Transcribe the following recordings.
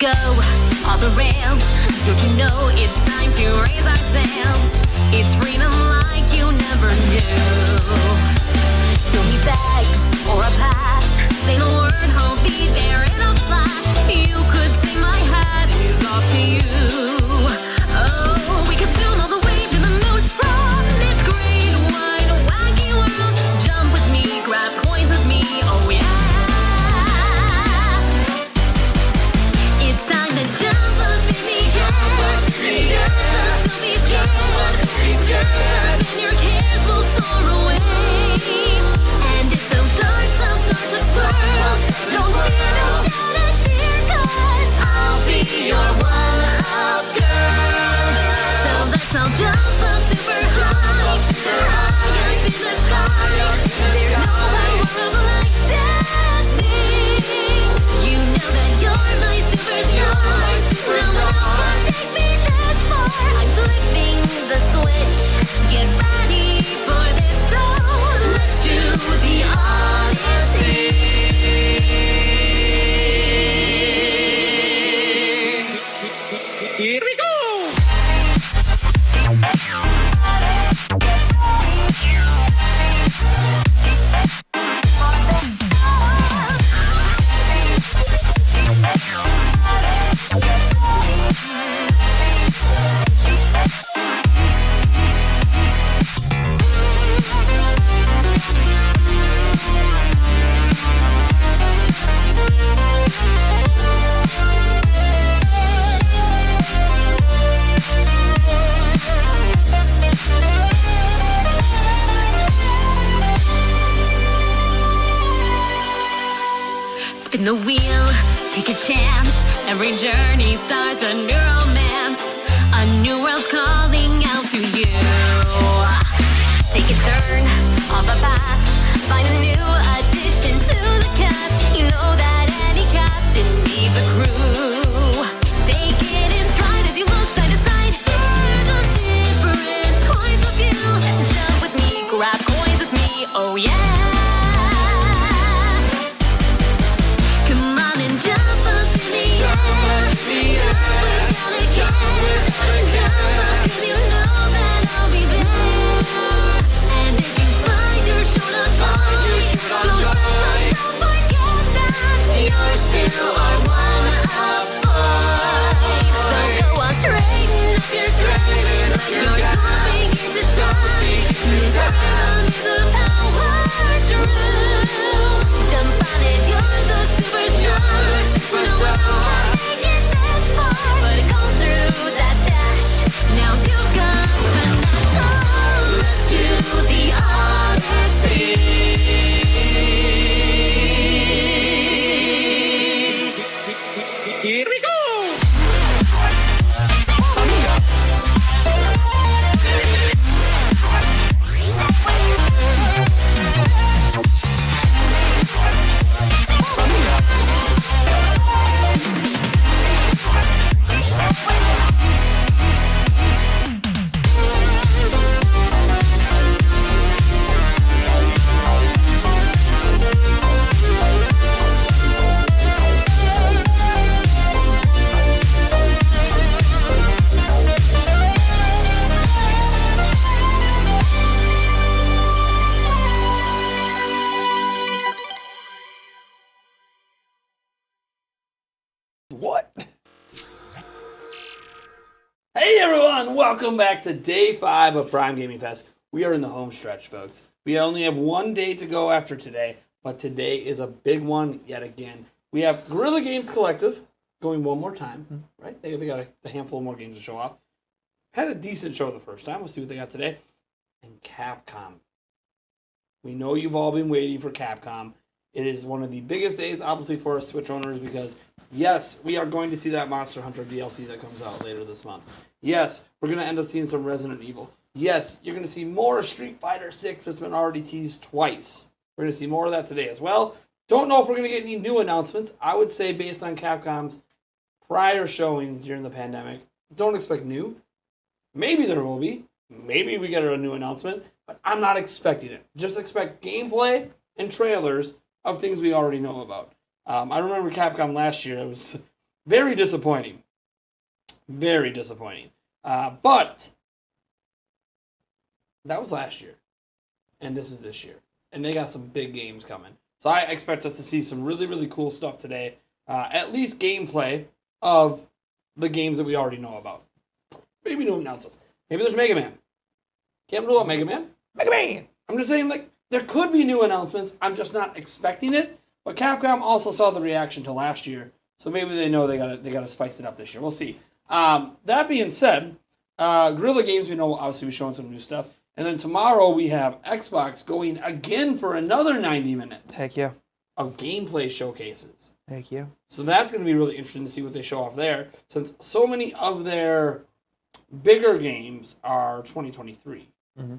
go off the rails. Don't you know it's time to raise our sails? It's freedom like you never knew. Don't need bags or a pass. Say the word, I'll be there in a flash. You could say my hat is off to you. Oh, we can film all the way to the moon from this great wide wacky world. Jump with me, grab coins with me, oh yeah. It's time to jump up in the air. Jump up, don't be scared. Jump up and your cares will soar away. And if those dark clouds start to swirl, don't fear, don't shed a tear, 'cause I'll be your one-up girl. So let's all jump up super high, high up in the sky. There's nowhere more like dancing. You know that you're my superstar. No one can take me this far. I'm flipping the switch. Get ready for this. So let's do the Odyssey. Here we go. Spin the wheel, take a chance. Every journey starts a new romance. A new world's calling out to you. Take a turn off a path. Find a new addition to the cast. You know that any captain needs a crew. Take it in stride as you look side to side. Hear the different points of view. Jump with me, grab coins with me, oh yeah. Jump up in the air. Jump up, 'cause you know that I'll be there. And if you find your short on time, don't forget that you're still our one-up boy. So go on, trading up your strength. You're coming into time. This rhythm is a power through. Jump on it, you're the superstar. No one can make it this far, but go through that dash. Now you've got control. Let's do the Odyssey. Here we go. What? Hey everyone, welcome back to day 5 of Prime Gaming Fest. We are in the home stretch, folks. We only have one day to go after today, but today is a big one yet again. We have Guerrilla Games Collective going one more time, right? They got a handful more games to show off. Had a decent show the first time. We'll see what they got today. And Capcom. We know you've all been waiting for Capcom. It is one of the biggest days, obviously, for us Switch owners because, yes, we are going to see that Monster Hunter DLC that comes out later this month. Yes, we're going to end up seeing some Resident Evil. Yes, you're going to see more Street Fighter 6 that's been already teased twice. We're going to see more of that today as well. Don't know if we're going to get any new announcements. I would say based on Capcom's prior showings during the pandemic, don't expect new. Maybe there will be. Maybe we get a new announcement, but I'm not expecting it. Just expect gameplay and trailers of things we already know about. I remember Capcom last year. It was Very disappointing. Very disappointing. But that was last year. And this is this year. And they got some big games coming. So I expect us to see some really, really cool stuff today. At least gameplay of the games that we already know about. Maybe new announcements. Maybe there's Mega Man. Can't rule out Mega Man. Mega Man! I'm just saying, like, there could be new announcements. I'm just not expecting it. But Capcom also saw the reaction to last year. So maybe they know they gotta spice it up this year. We'll see. That being said, Guerrilla Games, we know, obviously we're showing some new stuff. And then tomorrow we have Xbox going again for another 90 minutes. Heck yeah. Of gameplay showcases. Heck yeah. So that's going to be really interesting to see what they show off there, since so many of their bigger games are 2023. Mm-hmm.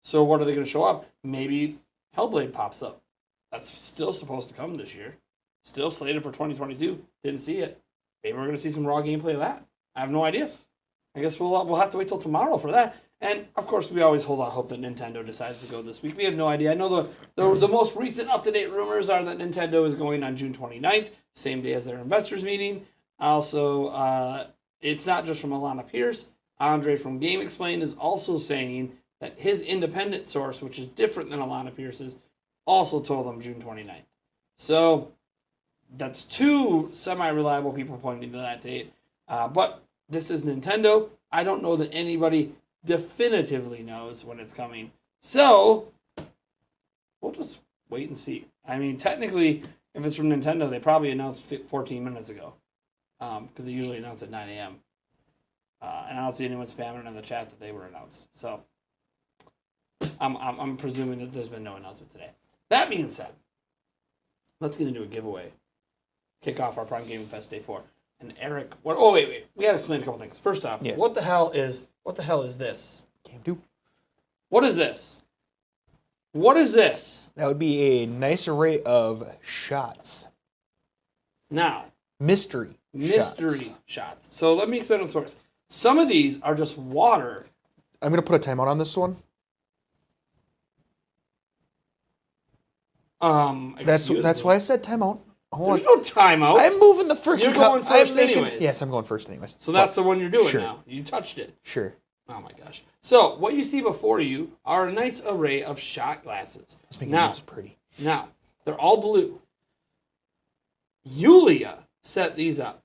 So what are they going to show up? Maybe Hellblade pops up. That's still supposed to come this year. Still slated for 2022. Didn't see it. Maybe we're going to see some raw gameplay of that. I have no idea. I guess we'll have to wait till tomorrow for that. And, of course, we always hold out hope that Nintendo decides to go this week. We have no idea. I know the most recent up-to-date rumors are that Nintendo is going on June 29th, same day as their investors meeting. Also, it's not just from Alana Pierce. Andre from Game Explain is also saying that his independent source, which is different than Alana Pierce's, also told him June 29th. So, that's two semi-reliable people pointing to that date. But this is Nintendo. I don't know that anybody definitively knows when it's coming. So, we'll just wait and see. I mean, technically, if it's from Nintendo, they probably announced 14 minutes ago. Because they usually announce at 9 a.m. And I don't see anyone spamming in the chat that they were announced. So, I'm presuming that there's been no announcement today. That being said, let's get into a giveaway. Kick off our Prime Gaming Fest Day 4. And Eric, what? Oh wait, we gotta explain a couple things. First off, yes. What the hell is this? Game 2. What is this? What is this? That would be a nice array of shots. Now, Mystery shots. So let me explain how this works. Some of these are just water. I'm going to put a timeout on this one. That's why I said timeout. There's no timeout. I'm moving the freaking You're going first anyways. Yes, I'm going first anyways. So that's the one you're doing Sure. now. You touched it. Sure. Oh my gosh. So what you see before you are a nice array of shot glasses. Let's make this pretty. Now, they're all blue. Yulia set these up.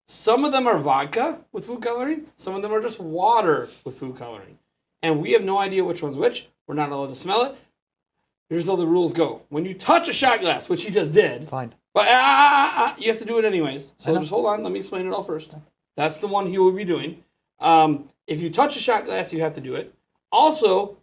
Some of them are vodka with food coloring. Some of them are just water with food coloring. And we have no idea which one's which. We're not allowed to smell it. Here's how the rules go. When you touch a shot glass, which he just did. Fine. But you have to do it anyways. So just hold on. Let me explain it all first. That's the one he will be doing. If you touch a shot glass, you have to do it. Also,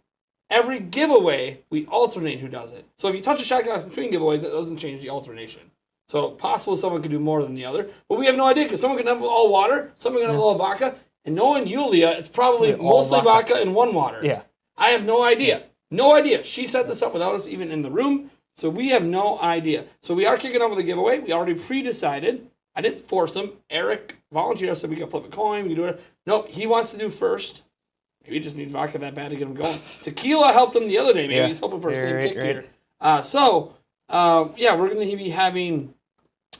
every giveaway, we alternate who does it. So if you touch a shot glass between giveaways, that doesn't change the alternation. So possible someone could do more than the other. But we have no idea because someone can have all water, someone can have all vodka. And knowing Yulia, it's probably mostly vodka and one water. Yeah. I have no idea. No idea. She set this up without us even in the room. So we have no idea. So we are kicking off with a giveaway. We already pre-decided. I didn't force him. Eric volunteered, so we can flip a coin. We can do it. Nope, he wants to do first. Maybe he just needs vodka that bad to get him going. Tequila helped him the other day. Maybe he's hoping for a same kick here. We're going to be having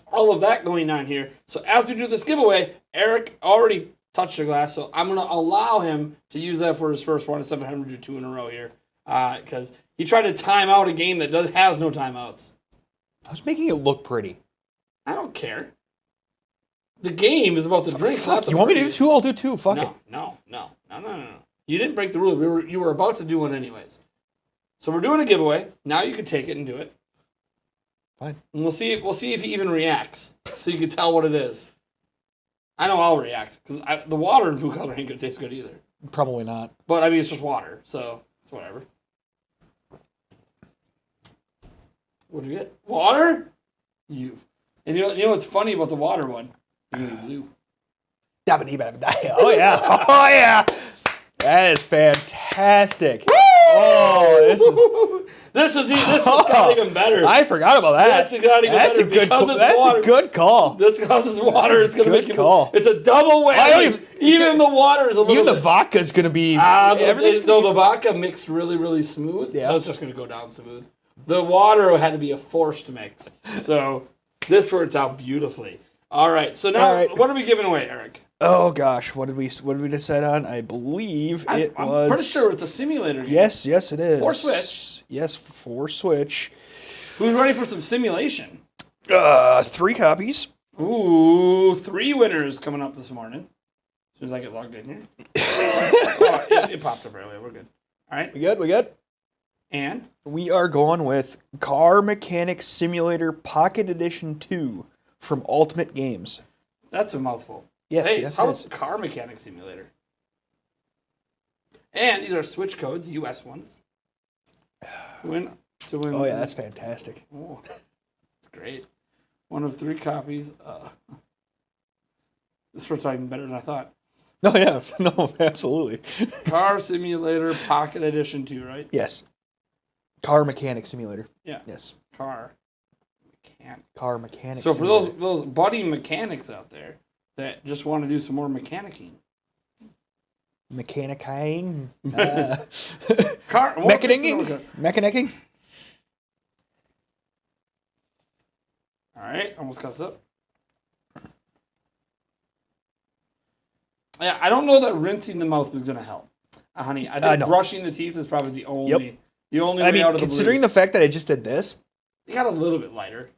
all of that going on here. So as we do this giveaway, Eric already touched the glass, so I'm going to allow him to use that for his first one instead of having to do two in a row here. Because he tried to time out a game that has no timeouts. I was making it look pretty. I don't care. The game is about the drink. Fuck, you want me to do two? I'll do two. Fuck it. No. You didn't break the rule. You were about to do one anyways. So we're doing a giveaway. Now you can take it and do it. Fine. And we'll see if he even reacts, so you can tell what it is. I know I'll react because the water in food coloring ain't gonna taste good either. Probably not. But I mean, it's just water, so it's whatever. What'd you get? Water? And you know what's funny about the water one? You're gonna be blue. Oh yeah. Oh yeah. That is fantastic. Woo! Oh, this got even better. I forgot about that. This got even better That's a good call. That's because it's water. It's gonna make you. Call. It's a double whammy. Even the water is a little. Even the vodka is gonna be. The vodka mixed really, really smooth, so it's just gonna go down smooth. The water had to be a forced mix, so this worked out beautifully. All right. So now, All right. what are we giving away, Eric? Oh gosh, what did we decide on? I believe it I'm was. pretty sure it's a simulator game. Yes, it is. For Switch. Yes, for Switch. Who's ready for some simulation? 3 copies. Ooh, 3 winners coming up this morning. As soon as I get logged in here. Oh, it popped up earlier. We're good. All right. We good. And We are going with Car Mechanic Simulator Pocket Edition 2 from Ultimate Games. that's a mouthful. Yes, Hey, yes, how it about is. Car Mechanic Simulator? And these are Switch codes, US ones. To win. Oh yeah, that's fantastic. Oh, that's great. One of 3 copies. This works out even better than I thought. No, yeah, no, absolutely. Car Simulator Pocket Edition 2, right? Yes. Car Mechanic Simulator. Yeah. Yes. Car Mechanic. Car Mechanic So for Simulator. those buddy mechanics out there that just want to do some more mechanicking. Mechanicking. Mechanicking. All right, almost got this up. Yeah, I don't know that rinsing the mouth is going to help. Honey, I think No. brushing the teeth is probably the only Yep. way I mean, out of the considering blue. the fact that I just did this, It got a little bit lighter.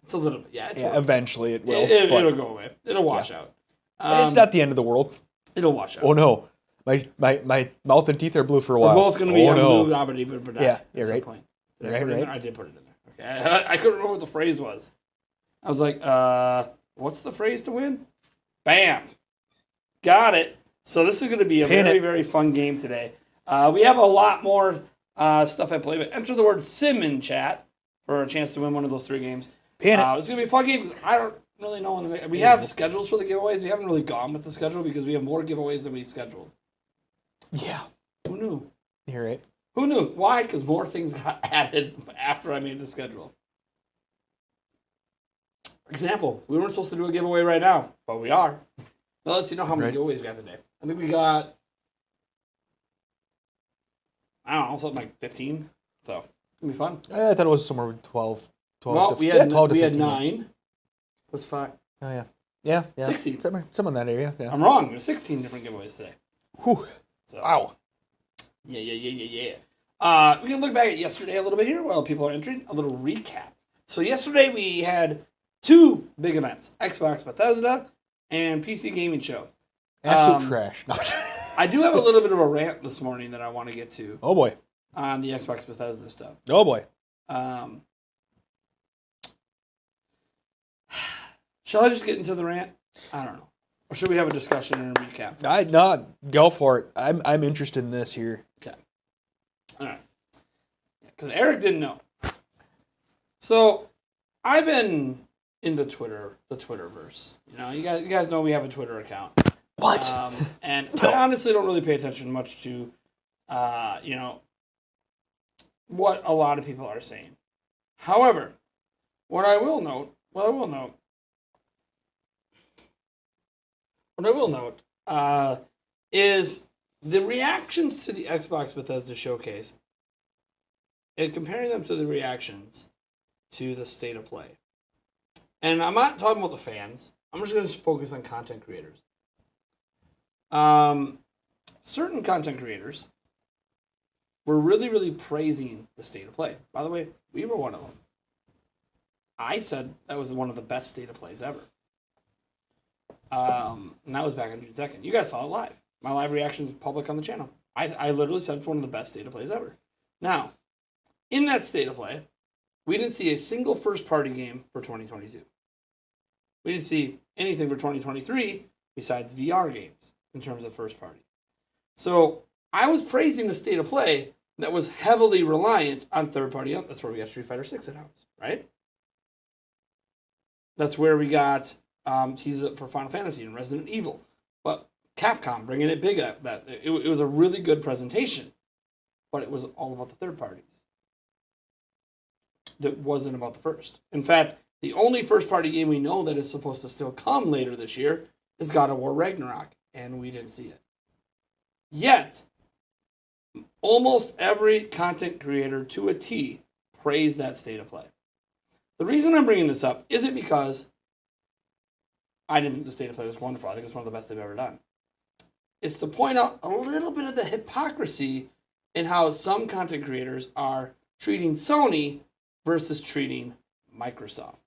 It's a little bit, yeah. It's yeah, eventually it will. It'll but go away. It'll wash out. it's not the end of the world. It'll wash out. Oh no, my mouth and teeth are blue for a We're while. both going to be oh, on no. blue abba-dee-ba-da Yeah, at you're some right. point. Did I Right, put it in right. there? I did put it in there. Okay, I couldn't remember what the phrase was. I was like, what's the phrase to win? Bam. Got it. So this is going to be a Pin very, it. very fun game today. We have a lot more stuff at play, but enter the word sim in chat for a chance to win one of those 3 games. Pin it. It's going to be a fun game because I don't really know. We have schedules for the giveaways. We haven't really gone with the schedule because we have more giveaways than we scheduled. Yeah, Who knew? you're right. Who knew? Why? Because more things got added after I made the schedule. Example, we weren't supposed to do a giveaway right now, but we are. That lets you know how many Right. giveaways we have today. I think we got, I don't know, something like 15. So, it's going to be fun. I thought it was somewhere with 12. 12 Well, to, we yeah, had, 12 to we had 15. 9 plus 5. Oh yeah. Yeah. 16. Some in that area. Yeah. I'm wrong. There's 16 different giveaways today. Whew. So, Wow. Yeah. We can look back at yesterday a little bit here while people are entering. A little recap. So yesterday we had 2 big events: Xbox Bethesda and PC Gaming Show. Absolute trash. No. I do have a little bit of a rant this morning that I want to get to Oh boy. on the Xbox Bethesda stuff. Oh boy. Shall I just get into the rant? I don't know. Or should we have a discussion and a recap? No, go for it. I'm interested in this here. Okay. All right. Because Eric didn't know. So, I've been in the Twitterverse. You know, you guys know we have a Twitter account. What? And I honestly don't really pay attention much to, what a lot of people are saying. However, what I will note is the reactions to the Xbox Bethesda showcase and comparing them to the reactions to the state of play. And I'm not talking about the fans. I'm just going to focus on content creators. Certain content creators were really, really praising the state of play. By the way, we were one of them. I said that was one of the best state of plays ever. And that was back on June 2nd. You guys saw it live. My live reaction is public on the channel. I literally said it's one of the best state of plays ever. Now, in that state of play, we didn't see a single first-party game for 2022. We didn't see anything for 2023 besides VR games in terms of first-party. So I was praising the state of play that was heavily reliant on third-party. That's where we got Street Fighter 6 announced, right? That's where we got teases for Final Fantasy and Resident Evil. But Capcom bringing it big up. It was a really good presentation, but it was all about the third parties. That wasn't about the first. In fact, the only first-party game we know that is supposed to still come later this year is God of War Ragnarok, and we didn't see it. Yet, almost every content creator to a T praised that state of play. The reason I'm bringing this up isn't because I didn't think the State of Play was wonderful. I think it's one of the best they've ever done. It's to point out a little bit of the hypocrisy in how some content creators are treating Sony versus treating Microsoft.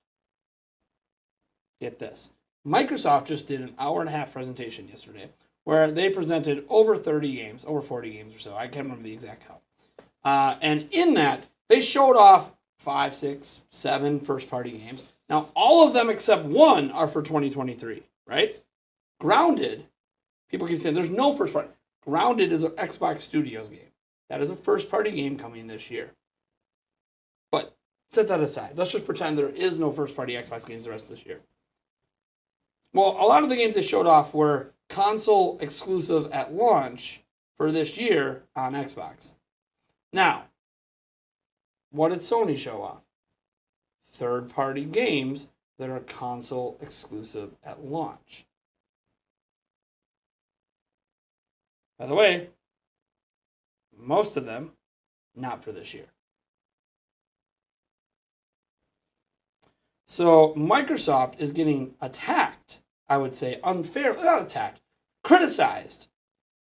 Get this. Microsoft just did an hour and a half presentation yesterday where they presented over 30 games, over 40 games or so. I can't remember the exact count. And in that, they showed off 5, 6, 7 first-party games. Now, all of them except one are for 2023, right? Grounded, people keep saying there's no first-party. Grounded is an Xbox Studios game. That is a first-party game coming this year. But set that aside. Let's just pretend there is no first-party Xbox games the rest of this year. Well, a lot of the games they showed off were console exclusive at launch for this year on Xbox. Now, what did Sony show off? Third-party games that are console exclusive at launch. By the way, most of them not for this year. So Microsoft is getting attacked, I would say, unfairly, not attacked, criticized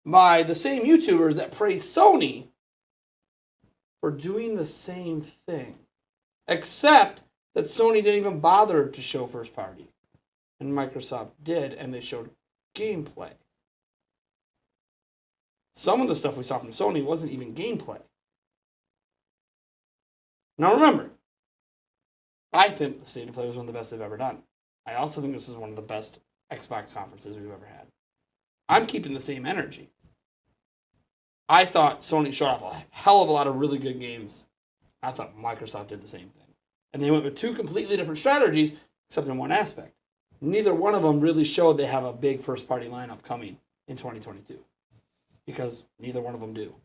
by the same YouTubers that praise Sony for doing the same thing. Except that Sony didn't even bother to show first party. And Microsoft did, and they showed gameplay. Some of the stuff we saw from Sony wasn't even gameplay. Now remember, I think the State of Play was one of the best they've ever done. I also think this was one of the best Xbox conferences we've ever had. I'm keeping the same energy. I thought Sony showed off a hell of a lot of really good games. I thought Microsoft did the same thing. And they went with two completely different strategies, except in one aspect. Neither one of them really showed they have a big first-party lineup coming in 2022. Because neither one of them do.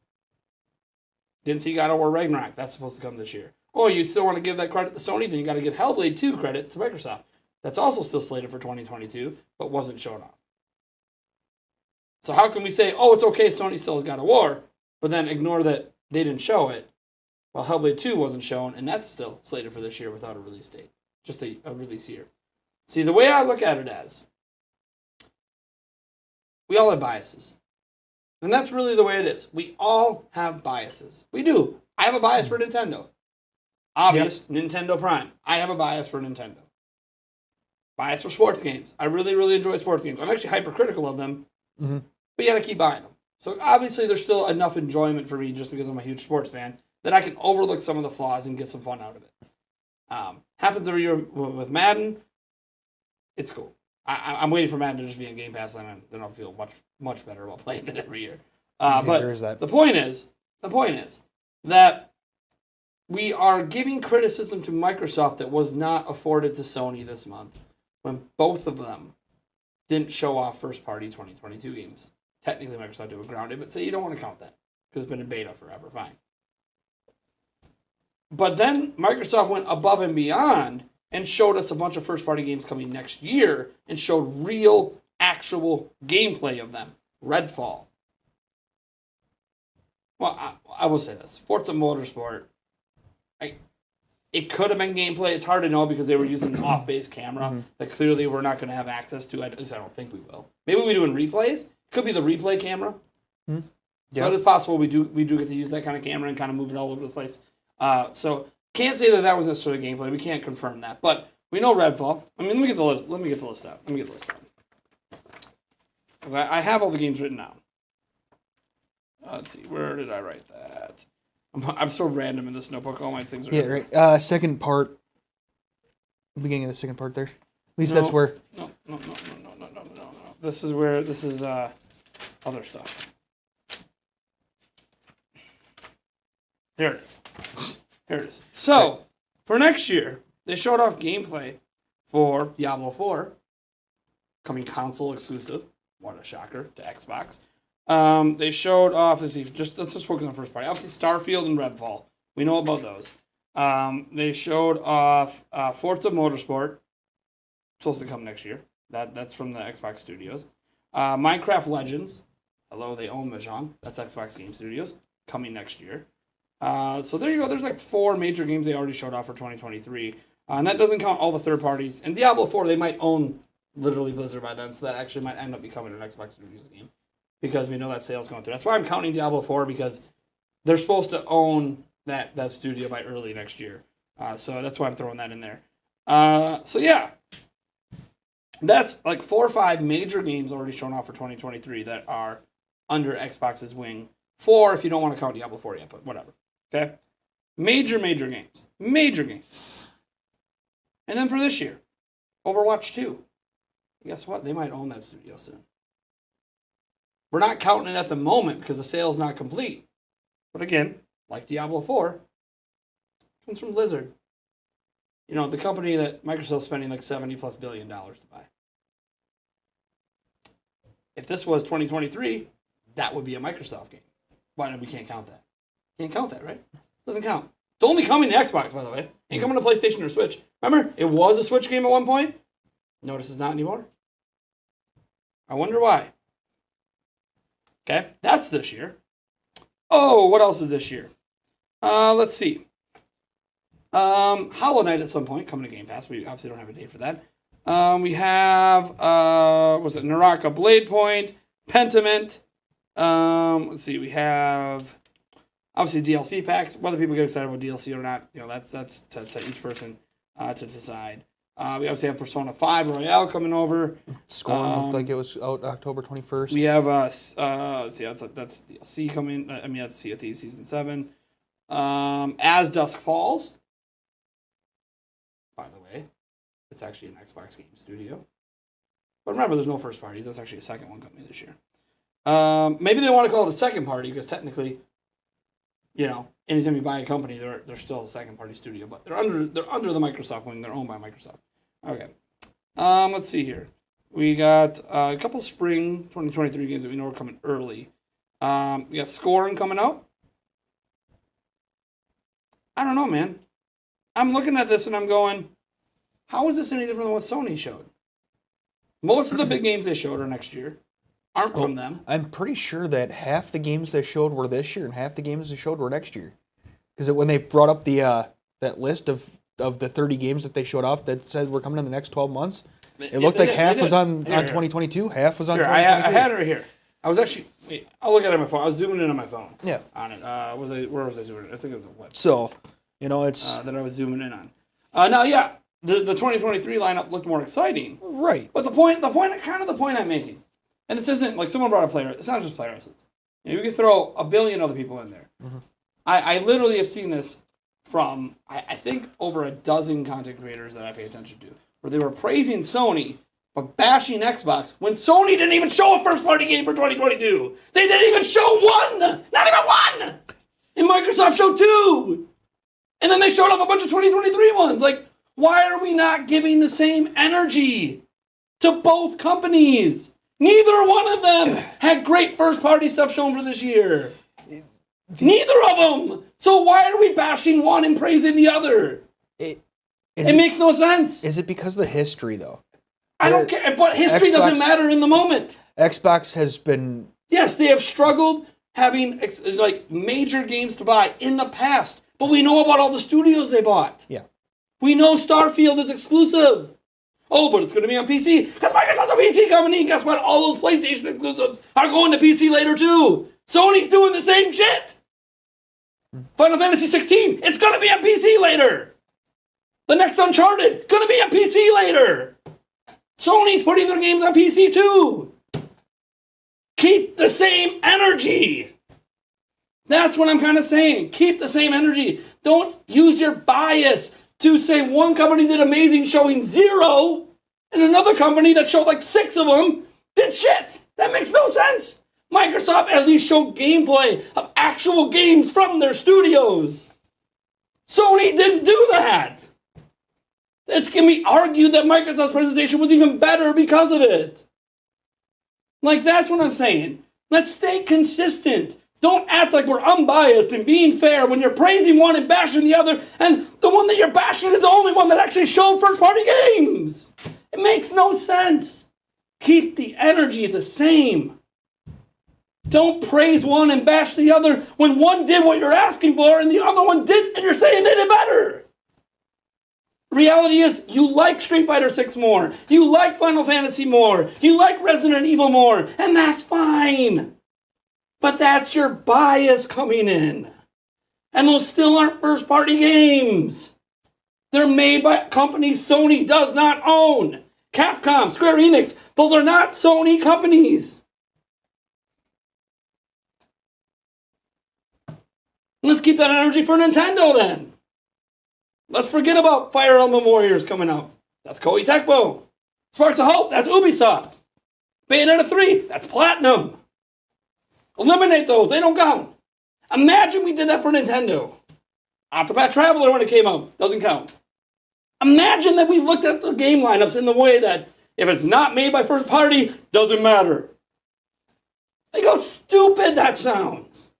Didn't see God of War Ragnarok. That's supposed to come this year. Oh, you still want to give that credit to Sony? Then you got to give Hellblade 2 credit to Microsoft. That's also still slated for 2022, but wasn't shown off. So how can we say, oh, it's okay, Sony still has God of War, but then ignore that they didn't show it, while Hellblade 2 wasn't shown, and that's still slated for this year without a release date. Just a release year. See, the way I look at it as, we all have biases. And that's really the way it is. We all have biases. We do. I have a bias for Nintendo. Obvious, yep. Nintendo Prime. I have a bias for Nintendo. Bias for sports games. I really, really enjoy sports games. I'm actually hypercritical of them, but you gotta keep buying them. So obviously there's still enough enjoyment for me just because I'm a huge sports fan that I can overlook some of the flaws and get some fun out of it. Happens every year with Madden. It's cool. I'm waiting for Madden to just be in Game Pass, and then I'll feel much better about playing it every year. But the point is that we are giving criticism to Microsoft that was not afforded to Sony this month when both of them didn't show off first-party 2022 games. Technically, Microsoft did with Grounded, but say you don't want to count that because it's been in beta forever. Fine. But then Microsoft went above and beyond and showed us a bunch of first-party games coming next year and showed real, actual gameplay of them. Redfall. Well, I will say this. Forza Motorsport, it could have been gameplay. It's hard to know because they were using an off-base camera that clearly we're not going to have access to. At least I don't think we will. Maybe we do in replays. Could be the replay camera. Yep. So it is possible we do get to use that kind of camera and kind of move it all over the place. So can't say that was necessarily gameplay. We can't confirm that. But we know Redfall. I mean, let me get the list out. Because I have all the games written down. Let's see. Where did I write that? I'm so random in this notebook. All my things are... Yeah, right. Second part. Beginning of the second part there. At least that's where... No. This is other stuff. Here it is. So, for next year, they showed off gameplay for Diablo 4, coming console exclusive. What a shocker to Xbox. They showed off, let's just focus on first party. Obviously, Starfield and Redfall. We know about those. They showed off Forza Motorsport, supposed to come next year. That's from the Xbox Studios. Minecraft Legends. Hello, they own Mahjong. That's Xbox Game Studios. Coming next year. So there you go. There's like 4 major games they already showed off for 2023. And that doesn't count all the third parties. And Diablo 4, they might own literally Blizzard by then, so that actually might end up becoming an Xbox Studios game because we know that sale's going through. That's why I'm counting Diablo 4 because they're supposed to own that studio by early next year. So that's why I'm throwing that in there. So yeah, that's like 4 or 5 major games already shown off for 2023 that are under Xbox's wing. 4 if you don't want to count Diablo 4 yet, but whatever. Okay? Major games. Major games. And then for this year, Overwatch 2. Guess what? They might own that studio soon. We're not counting it at the moment because the sale's not complete. But again, like Diablo 4, comes from Blizzard. You know, the company that Microsoft's spending like $70+ billion to buy. If this was 2023, that would be a Microsoft game. Why we can't count that? Can't count that, right? Doesn't count. It's only coming to Xbox, by the way. Ain't coming to PlayStation or Switch. Remember, it was a Switch game at one point. Notice it's not anymore. I wonder why. Okay, that's this year. Oh, what else is this year? Let's see. Hollow Knight at some point coming to Game Pass. We obviously don't have a date for that. We have Naraka Blade Point, Pentiment. Let's see. We have obviously DLC packs. Whether people get excited about DLC or not, you know, that's to each person to decide. We obviously have Persona 5 Royale coming over. Scorn looked like it was out October 21st. We have that's DLC coming. That's Sea of Thieves Season 7. As Dusk Falls. By the way, it's actually an Xbox game studio. But remember, there's no first parties. That's actually a second one coming this year. Maybe they want to call it a second party because technically, you know, anytime you buy a company, they're still a second party studio, but they're under the Microsoft wing. They're owned by Microsoft. Okay. Let's see here. We got a couple spring 2023 games that we know are coming early. We got Scorn coming out. I don't know, man. I'm looking at this and I'm going, how is this any different than what Sony showed? Most of the big games they showed are next year. Aren't from them. I'm pretty sure that half the games they showed were this year and half the games they showed were next year. Because when they brought up the that list of the 30 games that they showed off that said we're coming in the next 12 months, it looked like half was on 2022, half was on 2023. I had it right here. I was actually, I'll look at it on my phone. I was zooming in on my phone. Yeah. On it. Where was I zooming in? I think it was a web. So, you know, it's... that I was zooming in on. Now, yeah, the 2023 lineup looked more exciting. Right. But the point I'm making, and this isn't, like, someone brought up player, it's not just player assets. You know, you could throw a billion other people in there. Mm-hmm. I literally have seen this from, I think, over a dozen content creators that I pay attention to, where they were praising Sony, but bashing Xbox, when Sony didn't even show a first-party game for 2022. They didn't even show one! Not even one! And Microsoft showed 2! And then they showed off a bunch of 2023 ones. Like, why are we not giving the same energy to both companies? Neither one of them had great first-party stuff shown for this year. Neither of them. So why are we bashing one and praising the other? It makes no sense. Is it because of the history, though? I don't care, but history doesn't matter in the moment. Xbox has been... Yes, they have struggled having like major games to buy in the past, but we know about all the studios they bought. Yeah. We know Starfield is exclusive. Oh, but it's going to be on PC because Microsoft's a PC company. And guess what? All those PlayStation exclusives are going to PC later too. Sony's doing the same shit. Final Fantasy 16, it's going to be on PC later. The next Uncharted, going to be on PC later. Sony's putting their games on PC too. Keep the same energy. That's what I'm kind of saying. Keep the same energy. Don't use your bias to say one company did amazing showing 0 and another company that showed like 6 of them did shit. That makes no sense. Microsoft at least showed gameplay of actual games from their studios. Sony didn't do that. It's going to be argued that Microsoft's presentation was even better because of it. Like, that's what I'm saying. Let's stay consistent. Don't act like we're unbiased and being fair when you're praising one and bashing the other, and the one that you're bashing is the only one that actually showed first-party games. It makes no sense. Keep the energy the same. Don't praise one and bash the other when one did what you're asking for and the other one did and you're saying they did better. The reality is, you like Street Fighter 6 more. You like Final Fantasy more. You like Resident Evil more. And that's fine. But that's your bias coming in. And those still aren't first-party games. They're made by companies Sony does not own. Capcom, Square Enix, those are not Sony companies. Let's keep that energy for Nintendo then. Let's forget about Fire Emblem Warriors coming out. That's Koei Tecmo. Sparks of Hope, that's Ubisoft. Bayonetta 3, that's Platinum. Eliminate those, they don't count. Imagine we did that for Nintendo. Octopath Traveler when it came out, doesn't count. Imagine that we looked at the game lineups in the way that if it's not made by first party, doesn't matter. Think how stupid that sounds.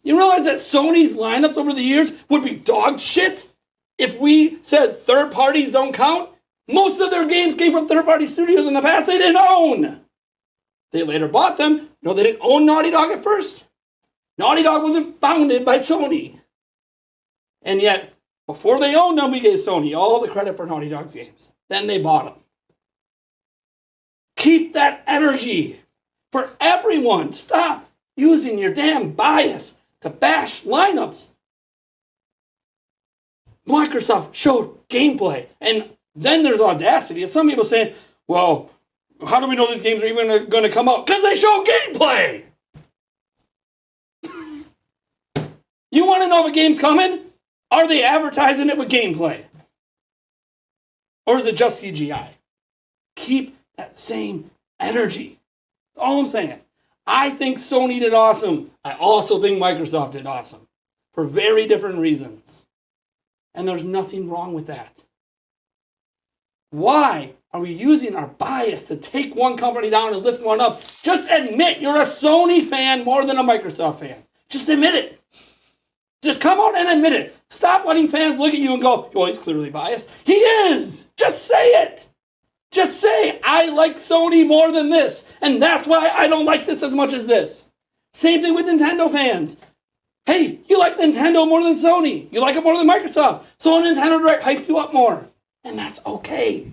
You realize that Sony's lineups over the years would be dog shit if we said third parties don't count? Most of their games came from third party studios in the past they didn't own. They later bought them. No, they didn't own Naughty Dog at first. Naughty Dog wasn't founded by Sony. And yet, before they owned them, we gave Sony all the credit for Naughty Dog's games. Then they bought them. Keep that energy for everyone. Stop using your damn bias to bash lineups. Microsoft showed gameplay. And then there's audacity of some people saying, well, how do we know these games are even going to come out? Because they show gameplay. You want to know if a game's coming? Are they advertising it with gameplay? Or is it just CGI? Keep that same energy. That's all I'm saying. I think Sony did awesome. I also think Microsoft did awesome. For very different reasons. And there's nothing wrong with that. Why are we using our bias to take one company down and lift one up? Just admit you're a Sony fan more than a Microsoft fan. Just admit it. Just come out and admit it. Stop letting fans look at you and go, well, he's clearly biased. He is. Just say it. Just say, I like Sony more than this. And that's why I don't like this as much as this. Same thing with Nintendo fans. Hey, you like Nintendo more than Sony. You like it more than Microsoft. So a Nintendo Direct hypes you up more. And that's okay.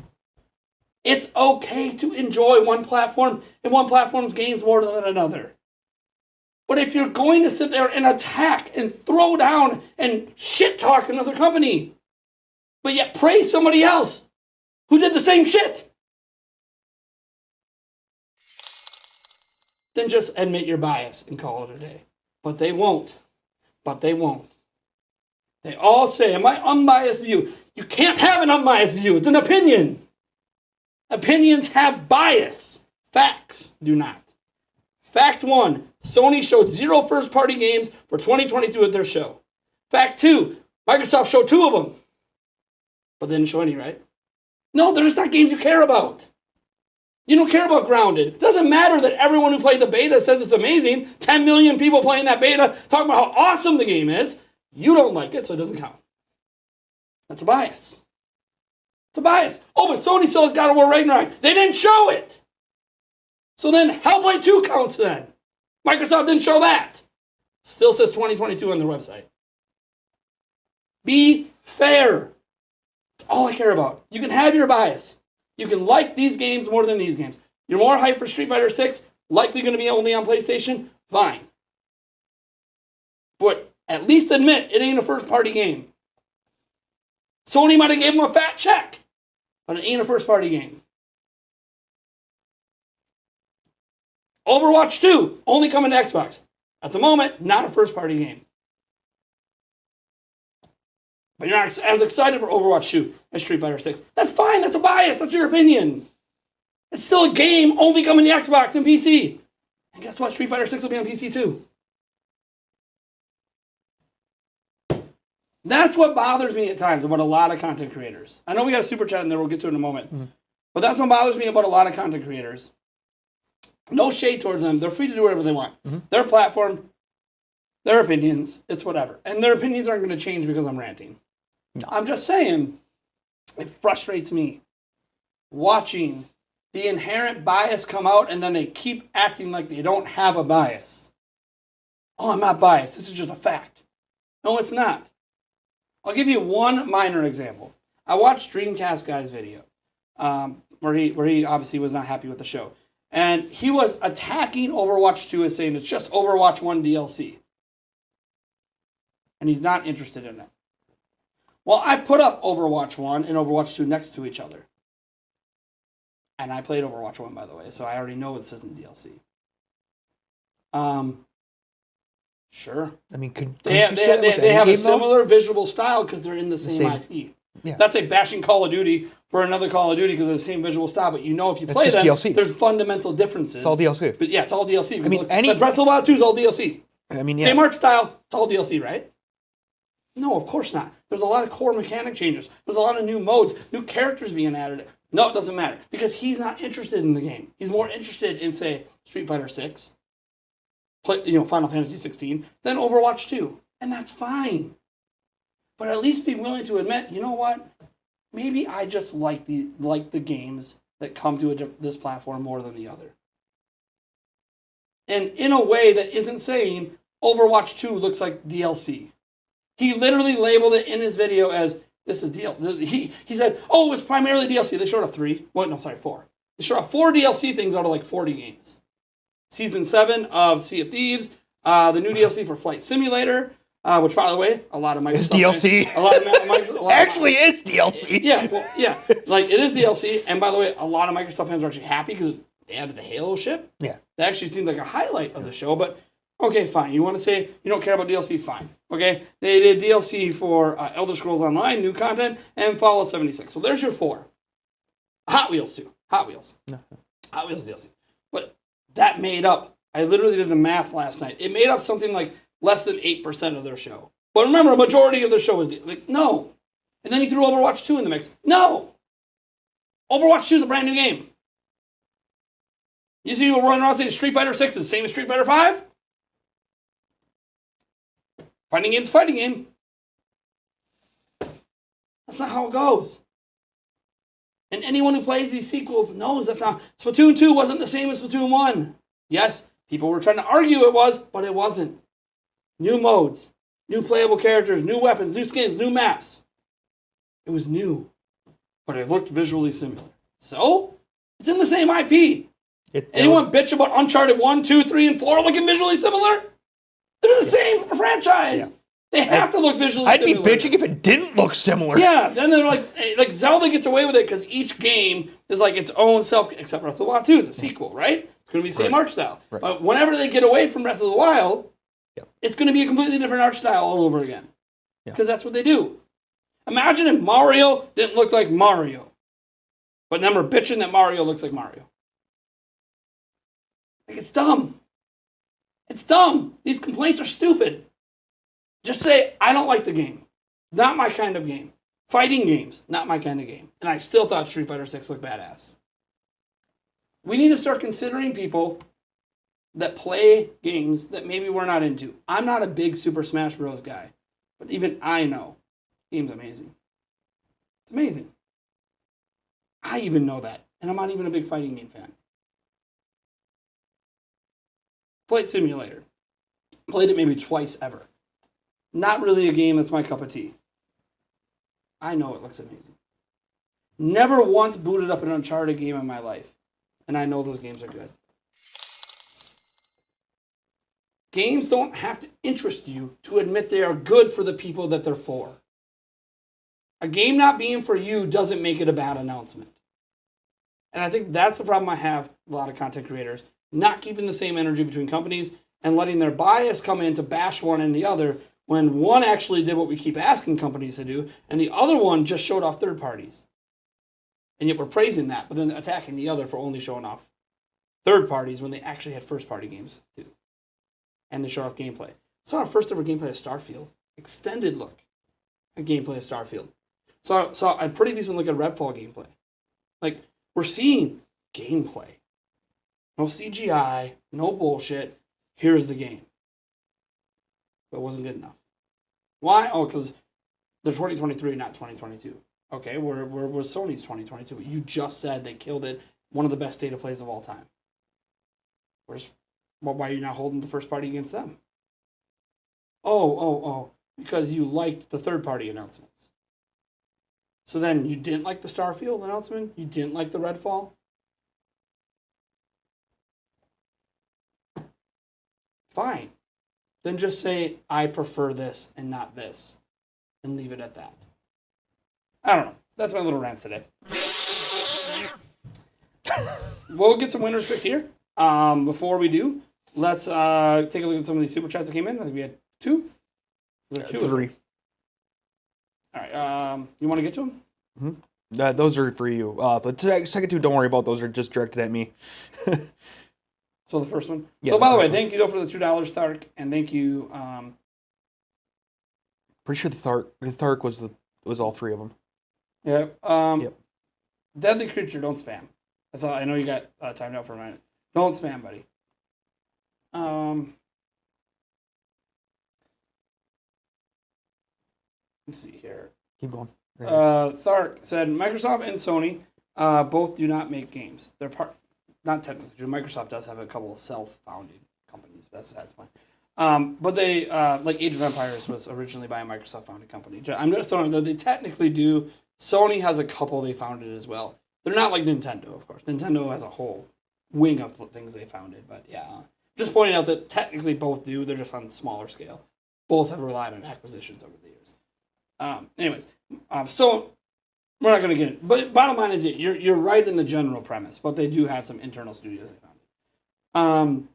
It's okay to enjoy one platform and one platform's games more than another. But if you're going to sit there and attack and throw down and shit talk another company, but yet praise somebody else who did the same shit, then just admit your bias and call it a day. But they won't. But they won't. They all say, in my unbiased view, you can't have an unbiased view. It's an opinion. Opinions have bias. Facts do not. Fact 1, Sony showed 0 first-party games for 2022 at their show. Fact 2, Microsoft showed 2 of them. But they didn't show any, right? No, they're just not games you care about. You don't care about Grounded. It doesn't matter that everyone who played the beta says it's amazing. 10 million people playing that beta talking about how awesome the game is. You don't like it, so it doesn't count. That's a bias. It's a bias. Oh, but Sony still has God of War Ragnarok. They didn't show it. So then Hellblade 2 counts then. Microsoft didn't show that. Still says 2022 on their website. Be fair. That's all I care about. You can have your bias. You can like these games more than these games. You're more hyped for Street Fighter 6, likely going to be only on PlayStation, fine. But at least admit it ain't a first-party game. Sony might have gave them a fat check, but it ain't a first-party game. Overwatch 2, only coming to Xbox. At the moment, not a first-party game. But you're not as excited for Overwatch 2 as Street Fighter 6. That's fine, that's a bias, that's your opinion. It's still a game only coming to Xbox and PC. And guess what? Street Fighter 6 will be on PC too. That's what bothers me at times about a lot of content creators. I know we got a super chat in there, we'll get to it in a moment. But that's what bothers me about a lot of content creators. No shade towards them. They're free to do whatever they want. Their platform, their opinions, it's whatever. And their opinions aren't going to change because I'm ranting. No. I'm just saying, it frustrates me watching the inherent bias come out and then they keep acting like they don't have a bias. Oh, I'm not biased. This is just a fact. No, it's not. I'll give you one minor example. I watched Dreamcast Guy's video, where he obviously was not happy with the show. And he was attacking Overwatch 2 as saying it's just Overwatch 1 DLC. And he's not interested in it. Well, I put up Overwatch 1 and Overwatch 2 next to each other. And I played Overwatch 1, by the way, so I already know this isn't DLC. Sure. I mean, could They you say that with they any have a game, though? similar visual style because they're in the same IP. Yeah. That's like bashing Call of Duty for another Call of Duty because of the same visual style. But you know, if you play just them, DLC. there's fundamental differences. It's all DLC. But yeah, it's all DLC. I mean, but Breath of the Wild 2 is all DLC. I mean, yeah. Same art style. It's all DLC, right? No, of course not. There's a lot of core mechanic changes. There's a lot of new modes, new characters being added. No, it doesn't matter because he's not interested in the game. He's more interested in, say, Street Fighter 6, Final Fantasy 16, than Overwatch 2, and that's fine. But at least be willing to admit, you know what? Maybe I just like the games that come to this platform more than the other. And in a way that isn't saying Overwatch 2 looks like DLC. He literally labeled it in his video as this is DLC. He said, oh, it was primarily DLC. They showed off 4. They showed off 4 DLC things out of like 40 games. Season 7 of Sea of Thieves, the new DLC for Flight Simulator, which, by the way, a lot of Microsoft... It's DLC. Actually, it's DLC. Yeah, well, yeah. Like, it is DLC. And, by the way, a lot of Microsoft fans are actually happy because they added the Halo ship. Yeah. That actually seemed like a highlight of the show, but... Okay, fine. You want to say you don't care about DLC? Fine. Okay? They did DLC for Elder Scrolls Online, new content, and Fallout 76. So there's your 4. Hot Wheels, too. Hot Wheels. Hot Wheels DLC. But that made up, I literally did the math last night. It made up something like less than 8% of their show. But remember, a majority of their show was like, no. And then you threw Overwatch 2 in the mix. No. Overwatch 2 is a brand new game. You see people running around saying Street Fighter 6 is the same as Street Fighter 5? Fighting game's fighting game. That's not how it goes. And anyone who plays these sequels knows that's not... Splatoon 2 wasn't the same as Splatoon 1. Yes, people were trying to argue it was, but it wasn't. New modes, new playable characters, new weapons, new skins, new maps. It was new, but it looked visually similar. So, it's in the same IP. Anyone bitch about Uncharted 1, 2, 3, and 4 looking visually similar? They're the same franchise. Yeah. They have to look visually similar. I'd be bitching if it didn't look similar. Yeah, then they're like Zelda gets away with it because each game is like its own self, except Breath of the Wild 2, it's a sequel, right? It's going to be the same art style. Right. But whenever they get away from Breath of the Wild, it's going to be a completely different art style all over again. Because that's what they do. Imagine if Mario didn't look like Mario. But then we're bitching that Mario looks like Mario. Like, it's dumb. It's dumb. These complaints are stupid. Just say, I don't like the game. Not my kind of game. Fighting games, not my kind of game. And I still thought Street Fighter 6 looked badass. We need to start considering people that play games that maybe we're not into. I'm not a big Super Smash Bros. Guy. But even I know. The game's amazing. It's amazing. I even know that. And I'm not even a big fighting game fan. Flight Simulator. Played it maybe twice ever. Not really a game that's my cup of tea. I know it looks amazing. Never once booted up an Uncharted game in my life. And I know those games are good. Games don't have to interest you to admit they are good for the people that they're for. A game not being for you doesn't make it a bad announcement. And I think that's the problem I have with a lot of content creators. Not keeping the same energy between companies and letting their bias come in to bash one and the other when one actually did what we keep asking companies to do and the other one just showed off third parties. And yet we're praising that, but then attacking the other for only showing off third parties when they actually had first party games too. And they showed off gameplay. Saw our first ever gameplay of Starfield. Extended look at gameplay of Starfield. Saw a pretty decent look at Redfall gameplay. Like, we're seeing gameplay. No CGI, no bullshit. Here's the game. But it wasn't good enough. Why? Oh, because they're 2023, not 2022. Okay, where was Sony's 2022? But you just said they killed it. One of the best data plays of all time. Why are you not holding the first party against them? Oh. Because you liked the third party announcements. So then you didn't like the Starfield announcement? You didn't like the Redfall? Fine. Then just say, I prefer this and not this. And leave it at that. I don't know. That's my little rant today. We'll get some winners picked here. Before we do, let's take a look at some of these super chats that came in. I think we had two. Was there two? Three. All right. You want to get to them? Mm-hmm. Those are for you. The second two, don't worry about. Those are just directed at me. So the first one. Yeah, So by the way, first one. thank you though for the $2, Thark, and thank you. Pretty sure the Thark was all three of them. Yeah. Yep. Deadly creature, don't spam. That's all. I know you got timed out for a minute. Don't spam, buddy. Let's see here. Keep going. Right. Thark said Microsoft and Sony both do not make games. They're not technically true. Microsoft does have a couple of self-founded companies. That's fine. But they like Age of Empires was originally by a Microsoft-founded company. I'm just throwing though they technically do. Sony has a couple they founded as well. They're not like Nintendo, of course. Nintendo has a whole wing of things they founded. But yeah, just pointing out that technically both do. They're just on a smaller scale. Both have relied on acquisitions over the years. Anyways, so we're not going to get it. But bottom line is you're right in the general premise, but they do have some internal studios they founded.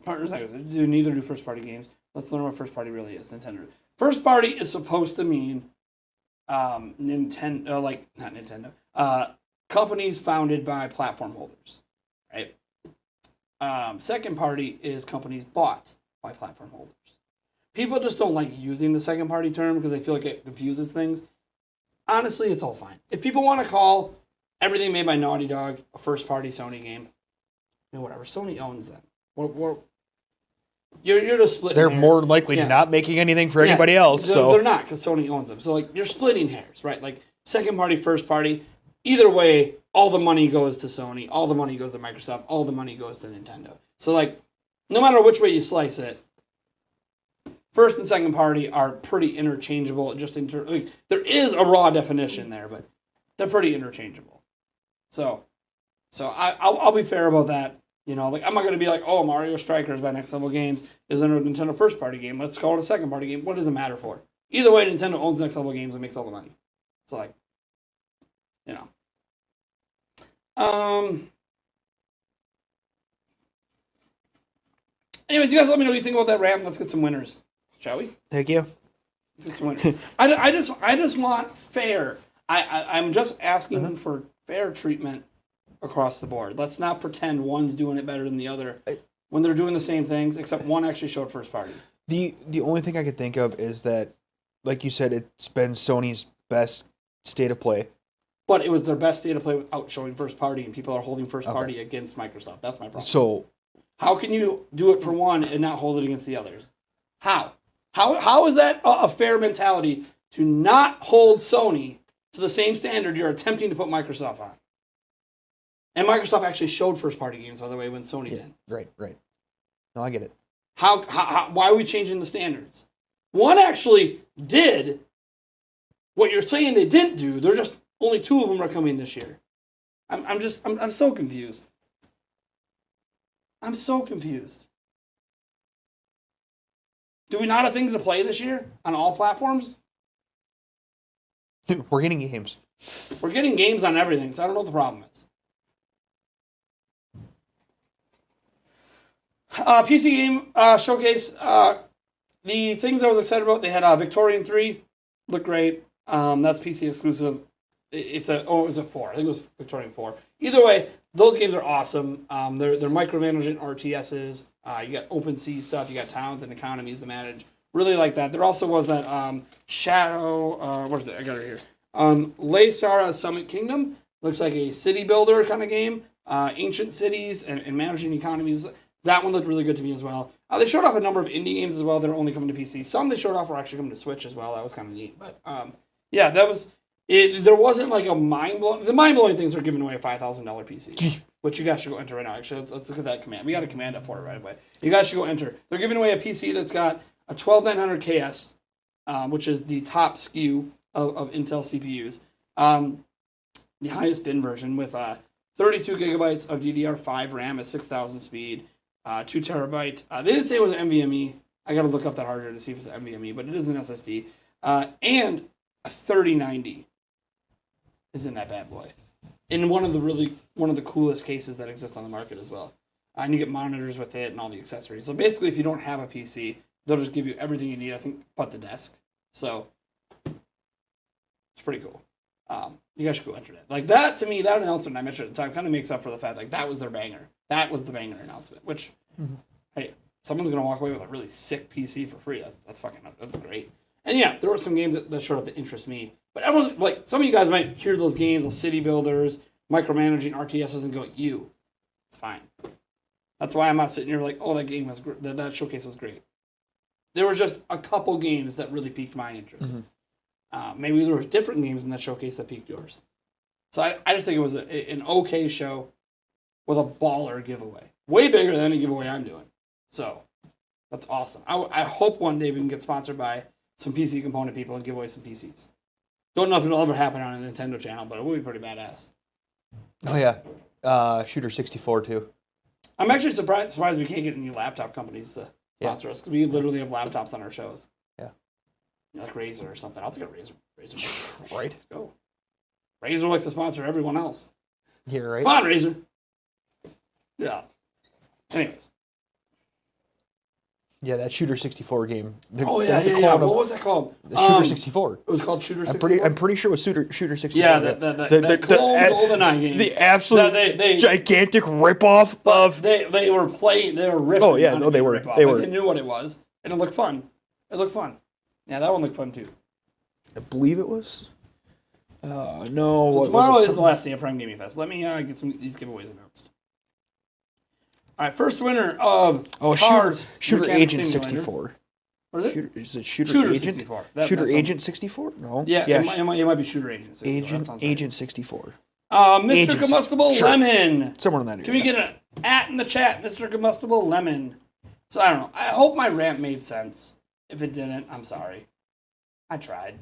Partners neither do first party games. Let's learn what first party really is. Nintendo. First party is supposed to mean Nintendo, like not Nintendo. Companies founded by platform holders, right? Second party is companies bought by platform holders. People just don't like using the second party term because they feel like it confuses things. Honestly, it's all fine. If people want to call everything made by Naughty Dog a first party Sony game, whatever. Sony owns them. You're just splitting. They're hairs. more likely not making anything for anybody else. So they're not because Sony owns them. So like you're splitting hairs, right? Like second party, first party. Either way, all the money goes to Sony. All the money goes to Microsoft. All the money goes to Nintendo. So like, no matter which way you slice it, first and second party are pretty interchangeable. Just there is a raw definition there, but they're pretty interchangeable. So I'll be fair about that. You know, like I'm not going to be like, oh, Mario Strikers by Next Level Games is a Nintendo first party game. Let's call it a second party game. What does it matter for? Either way, Nintendo owns Next Level Games and makes all the money. So like, you know. Anyways, you guys let me know what you think about that rant. Let's get some winners, shall we? thank you. Let's get some winners. I just want fair. I'm just asking for fair treatment across the board. Let's not pretend one's doing it better than the other when they're doing the same things, except one actually showed first party. The only thing I could think of is that, like you said, it's been Sony's best state of play. But it was their best state of play without showing first party, and people are holding first party against Microsoft. That's my problem. So how can you do it for one and not hold it against the others? How? How is that a fair mentality to not hold Sony to the same standard you're attempting to put Microsoft on? And Microsoft actually showed first party games, by the way, when Sony didn't. right. No, I get it. How why are we changing the standards? One actually did what you're saying they didn't do. They're just only two of them are coming this year. I'm so confused. I'm so confused. Do we not have things to play this year on all platforms? We're getting games. We're getting games on everything, so I don't know what the problem is. PC game showcase. The things I was excited about, they had Victorian 3. Looked great. That's PC exclusive. It was a 4. I think it was Victorian 4. Either way, those games are awesome. They're micromanagement RTSs. You got open sea stuff. You got towns and economies to manage. Really like that. There also was that Shadow. What is it? I got it here. Laysara Summit Kingdom. Looks like a city builder kind of game. Ancient cities and managing economies. That one looked really good to me as well. They showed off a number of indie games as well that are only coming to PC. Some they showed off were actually coming to Switch as well. That was kind of neat. But yeah, that was it. There wasn't like a mind-blowing... The mind-blowing things are giving away a $5,000 PC, which you guys should go enter right now. Actually, let's look at that command. We got a command up for it right away. You guys should go enter. They're giving away a PC that's got a 12900 KS, which is the top SKU of Intel CPUs. The highest bin version with 32 gigabytes of DDR5 RAM at 6,000 speed, 2 terabyte. They didn't say it was an NVMe. I got to look up that hard drive to see if it's an NVMe, but it is an SSD. And a 3090 is in that bad boy. In one of the coolest cases that exist on the market as well. And you get monitors with it and all the accessories. So basically, if you don't have a PC, they'll just give you everything you need, I think, but the desk. So it's pretty cool. You guys should go enter that. Like that, to me, that announcement I mentioned at the time kind of makes up for the fact like that was their banger. That was the banger announcement. Which, hey, someone's gonna walk away with a really sick PC for free. That's great. And yeah, there were some games that showed up that interest me. But everyone's like, some of you guys might hear those games, those city builders, micromanaging RTSs, and go, "You, it's fine." That's why I'm not sitting here like, "Oh, that game was that showcase was great." There was just a couple games that really piqued my interest. Maybe there was different games in that showcase that piqued yours. So I just think it was an okay show with a baller giveaway. Way bigger than any giveaway I'm doing. So that's awesome. I hope one day we can get sponsored by some PC component people and give away some PCs. Don't know if it'll ever happen on a Nintendo channel, but it would be pretty badass. Oh, yeah. Shooter 64, too. I'm actually surprised we can't get any laptop companies to sponsor us, because we literally have laptops on our shows. Yeah. Like Razer or something. I'll take a Razer. Right. Let's go. Razer likes to sponsor everyone else. Yeah, right. Come on, Razer. Yeah. Anyways. Yeah, that Shooter 64 game. What was that called? The Shooter 64. It was called Shooter 64? I'm pretty sure it was Shooter 64. Yeah, the clone GoldenEye game. The absolute gigantic ripoff of... They were riffing. Oh, yeah, no, they were. They knew what it was, and it looked fun. Yeah, that one looked fun, too. I believe it was... no. So tomorrow is the last day of Prime Gaming Fest. Let me get these giveaways announced. All right, first winner of Shooter Agent 64. What is it? Is it Shooter Agent 64. Shooter Agent 64? No. Yeah, it might be Shooter Agent 64. Agent 64. Mr. Agent Combustible 64. Lemon. Somewhere in that area. Can we get an @ in the chat, Mr. Combustible Lemon? So I don't know. I hope my rant made sense. If it didn't, I'm sorry. I tried.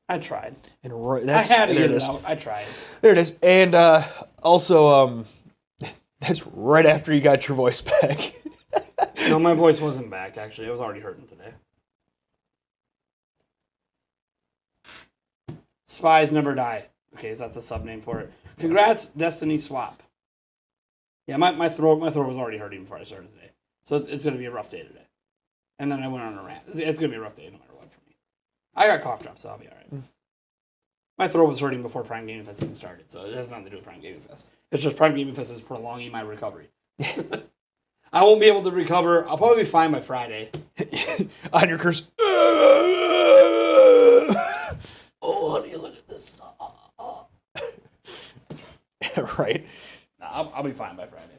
And I had to get it out. I tried. There it is. And also, that's right after you got your voice back. No, my voice wasn't back, actually. It was already hurting today. Spies Never Die. Okay, is that the sub name for it? Congrats, Destiny Swap. Yeah, my throat was already hurting before I started today. So it's going to be a rough day today. And then I went on a rant. It's going to be a rough day no matter what for me. I got cough drops, so I'll be all right. My throat was hurting before Prime Gaming Fest even started, so it has nothing to do with Prime Gaming Fest. It's just Prime Gaming Fest is prolonging my recovery. I won't be able to recover. I'll probably be fine by Friday. On your curse. Oh, honey, look at this. Right. Nah, I'll be fine by Friday.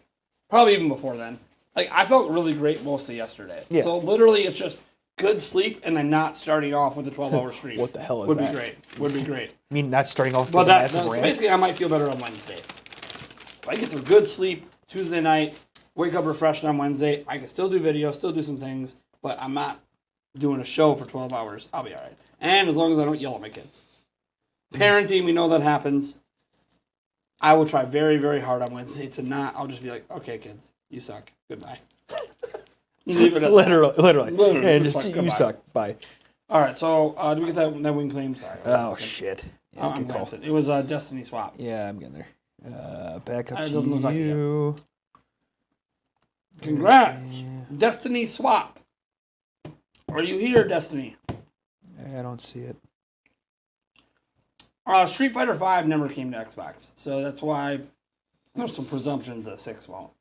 Probably even before then. Like, I felt really great most of yesterday. Yeah. So literally, it's just good sleep and then not starting off with a 12-hour stream. What the hell is Would that? be great. Would be great. I mean, not starting off But with a massive so rant? basically, I might feel better on Wednesday. If I get some good sleep Tuesday night, wake up refreshed on Wednesday, I can still do videos, still do some things, but I'm not doing a show for 12 hours. I'll be all right. And as long as I don't yell at my kids. Parenting, we know that happens. I will try very, very hard on Wednesday to not. I'll just be like, okay, kids, you suck. Goodbye. Leave it at Literally. Yeah, just like, you goodbye. suck. Bye. All right, so do we get that win claim? Sorry. Oh, shit. Yeah, I'm good call. glancing. It was a Destiny swap. Yeah, I'm getting there. Back up It to doesn't look like it you. Congrats. Destiny swap. Are you here, Destiny? I don't see it. Street Fighter V never came to Xbox, so that's why there's some presumptions that 6 won't.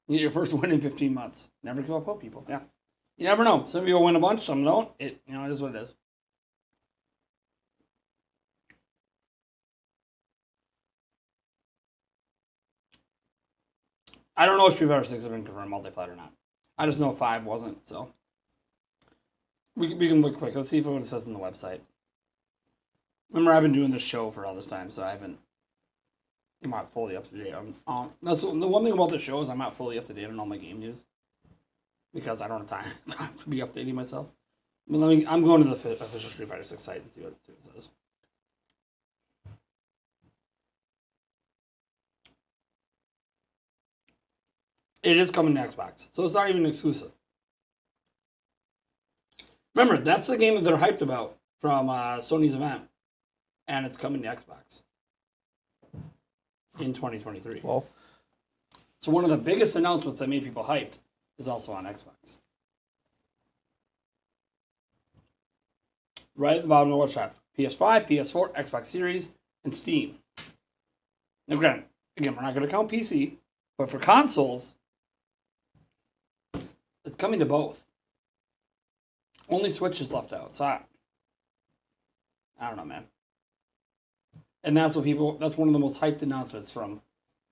You get your first win in 15 months. Never give up hope, people. Yeah. You never know. Some people win a bunch, some don't. It is what it is. I don't know if Street Fighter 6 has been confirmed multiplayer or not. I just know 5 wasn't, so. We can look quick. Let's see what it says on the website. Remember, I've been doing this show for all this time, so I haven't I'm not fully up to date. That's the one thing about the show is I'm not fully up to date on all my game news because I don't have time to be updating myself. I mean, I'm going to the official Street Fighter 6 site and see what it says. It is coming to Xbox, so it's not even exclusive. Remember, that's the game that they're hyped about from Sony's event, and it's coming to Xbox in 2023. Well, So one of the biggest announcements that made people hyped is also on Xbox. Right at the bottom of the website. PS5, PS4, Xbox Series, and Steam. Now, again, we're not going to count PC, but for consoles, it's coming to both. Only Switch is left out. So I don't know, man. And that's that's one of the most hyped announcements from,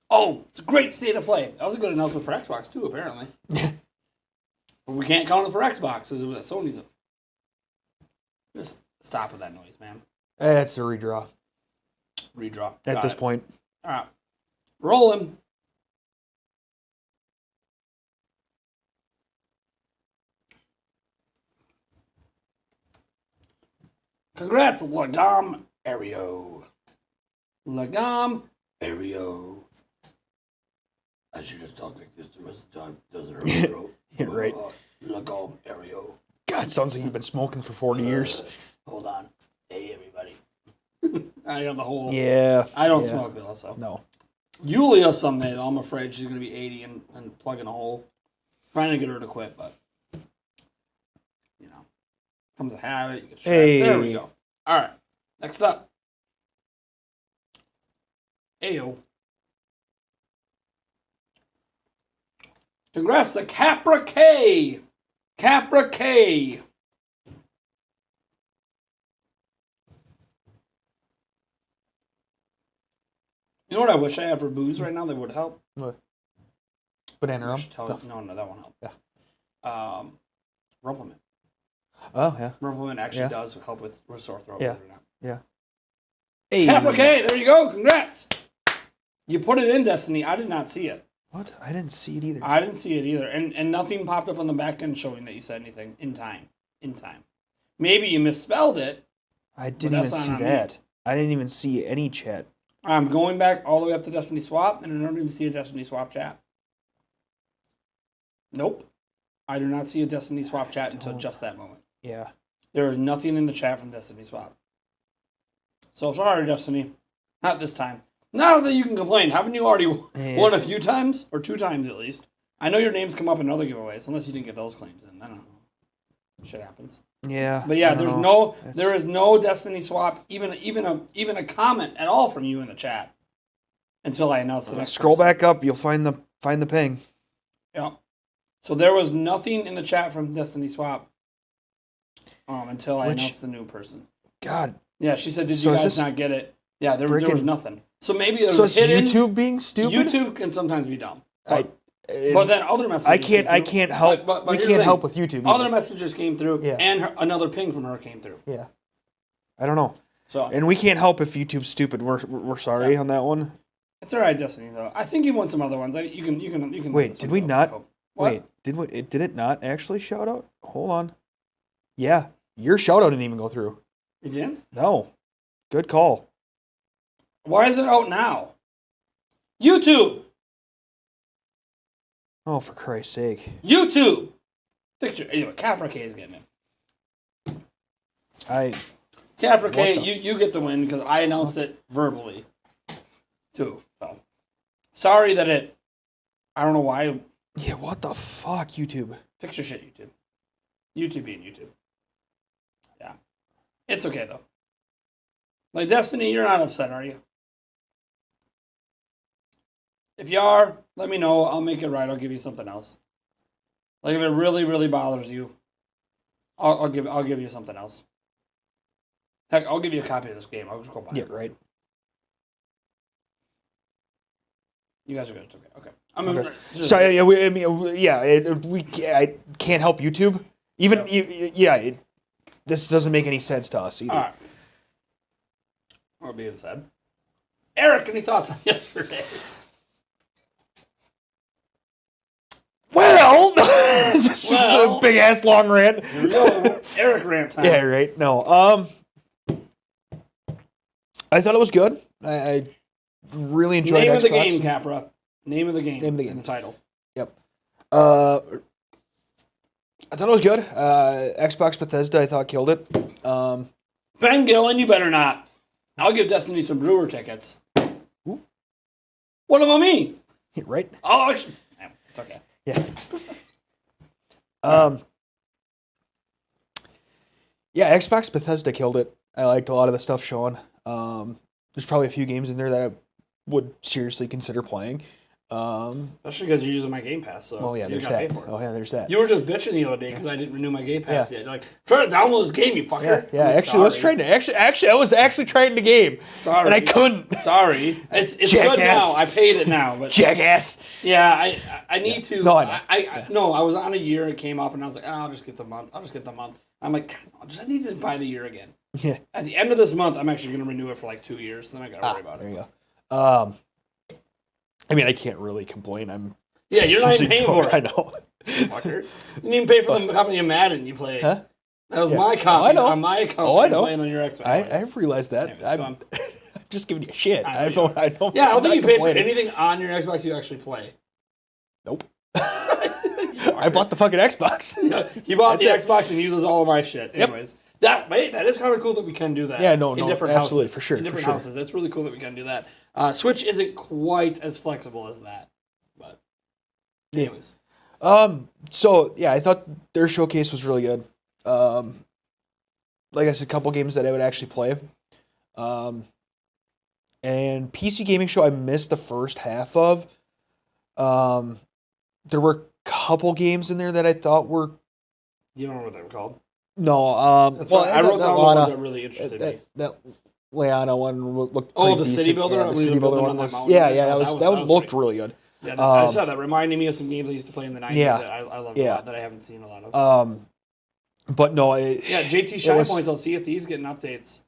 oh, it's a great state of play. That was a good announcement for Xbox too, apparently. But we can't count it for Xbox because it was at Sony's. Just stop with that noise, man. it's a redraw Redraw. at Got this it. point. All right. Rolling. Congrats, Lagom Aereo. Lagom Aereo. I should just talk like this the rest of the time. Doesn't hurt my throat. Yeah, right. Lagom Aereo. God, sounds like you've been smoking for 40 years. Hold on. Hey, everybody. I got the whole. Yeah. I don't yeah. smoke though, so. No. Yulia someday, though, I'm afraid she's going to be 80 and plugging a hole. Trying to get her to quit, but, you know, comes a habit. You get stressed. Hey. There we go. All right. Next up. Ayo. Congrats to Capra K. Capra K. You know what I wish I had for booze right now that would help? What? Banana I rum? should tell you. No, that won't help. Yeah. Rumpleman. Oh, yeah. Rumpleman actually Yeah. does help with sore throat. Yeah. believe it or not. Yeah. Hey. Capra K, there you go. Congrats. You put it in Destiny. I did not see it. What? I didn't see it either. I didn't see it either. And nothing popped up on the back end showing that you said anything in time. Maybe you misspelled it. I didn't even that's not see on me. that. I didn't even see any chat. I'm going back all the way up to Destiny Swap, and I don't even see a Destiny Swap chat. Nope. I do not see a Destiny Swap chat until just that moment. Yeah. There is nothing in the chat from Destiny Swap. So sorry, Destiny. Not this time. Now that you can complain, haven't you already won a few times? Or 2 times at least. I know your names come up in other giveaways, unless you didn't get those claims in. I don't know. Shit happens. Yeah. But yeah, I don't there's know. there is no Destiny Swap, even a comment at all from you in the chat. Until I announce the next Scroll person. back up, you'll find the ping. Yeah. So there was nothing in the chat from Destiny Swap until I announced the new person. God. Yeah, she said, "Did So you is guys this not get it?" Yeah, there was frickin- nothing. So maybe there's So it's hidden. YouTube being stupid? YouTube can sometimes be dumb. But then other messages. I can't help. But we here's the can't thing. help with YouTube. Other either. messages came through, Yeah. and another ping from her came through. Yeah. I don't know. So And we can't help if YouTube's stupid. We're sorry on that one. it's all right, Destiny. Though I think you won some other ones. You can. Wait, did we not? What? Wait, did it not actually shout out? Hold on. Yeah, your shout out didn't even go through. You did? No. Good call. Why is it out now? YouTube. Oh, for Christ's sake. YouTube. Picture. Anyway, Capra K is getting it. Capra K, What the you get the win because I announced it verbally, too. So sorry that it. I don't know why. Yeah, what the fuck, YouTube? Fix your shit, YouTube. YouTube being YouTube. Yeah, it's okay though. Like Destiny, you're not upset, are you? If you are, let me know. I'll make it right. I'll give you something else. Like if it really, really bothers you, I'll give you something else. Heck, I'll give you a copy of this game. I'll just go buy Yeah, it. right. You guys are good. It's okay. Okay. So I can't help YouTube. Even this doesn't make any sense to us either. All right. That being said, Eric, any thoughts on yesterday? Well, this is a big ass long rant. Here we go. Eric rant time. Yeah, right. No. I thought it was good. I really enjoyed Name of the Xbox. game, Capra. Name of the game. Name of the game. And the title. Yep. I thought it was good. Xbox Bethesda, I thought killed it. Ben Gillen, you better not. I'll give Destiny some brewer tickets. Ooh. What about me? Right? Oh, actually, it's okay. Yeah. Yeah, Xbox Bethesda killed it. I liked a lot of the stuff shown. There's probably a few games in there that I would seriously consider playing. Especially because you're using my Game Pass. So Oh yeah, you there's gotta that. pay for it. Oh yeah, there's that. You were just bitching the other day because I didn't renew my Game Pass Yeah. yet. You're like, try to download this game, you fucker. Yeah. I'm like, Actually, I was sorry. trying to. Actually, I was actually trying to game, Sorry. and I couldn't. Sorry, it's good now. Jackass. I paid it now, but Jackass. yeah, I need to. No, I know. No, I was on a year. It came up, and I was like, oh, I'll just get the month. I'm like, I need to buy the year again. Yeah. At the end of this month, I'm actually going to renew it for like 2 years. Then I got to worry about There it. you go. I mean, I can't really complain. I'm. Yeah, you're not even paying for it. I know. Fucker. You didn't even pay for the copy of Madden you played. Huh? That was Yeah. my copy I know. on my account. Oh, I you're know. Playing on your Xbox. I realized that. Anyways, I'm, go on. I'm just giving you shit. I know I you don't. are. I don't. Yeah, I don't I'm think you not pay for complaining. anything on your Xbox you actually play. Nope. I bought the fucking Xbox. He bought the That's it. Xbox and uses all of my shit. Anyways, that is kind of cool that we can do that. Yeah, no, in no, different absolutely, houses. for sure, In different for sure. houses, it's really cool that we can do that. Switch isn't quite as flexible as that, but Yeah. anyways, So yeah, I thought their showcase was really good. Like I said, a couple games that I would actually play. And PC gaming show I missed the first half of. There were a couple games in there that I thought were you don't know what they were called. no. That's why I wrote down the ones that really interested me. that Leona one looked. Oh, pretty the decent. City Builder? Yeah, When the we City were Builder building one on that was. mountain. Yeah, Yeah, that that one was looked pretty- really good. Yeah, I saw that. Reminded me of some games I used to play in the 90s Yeah. that I loved Yeah. a lot that I haven't seen a lot of. But no, Yeah, JT it Shy was- points out Sea of Thieves getting updates.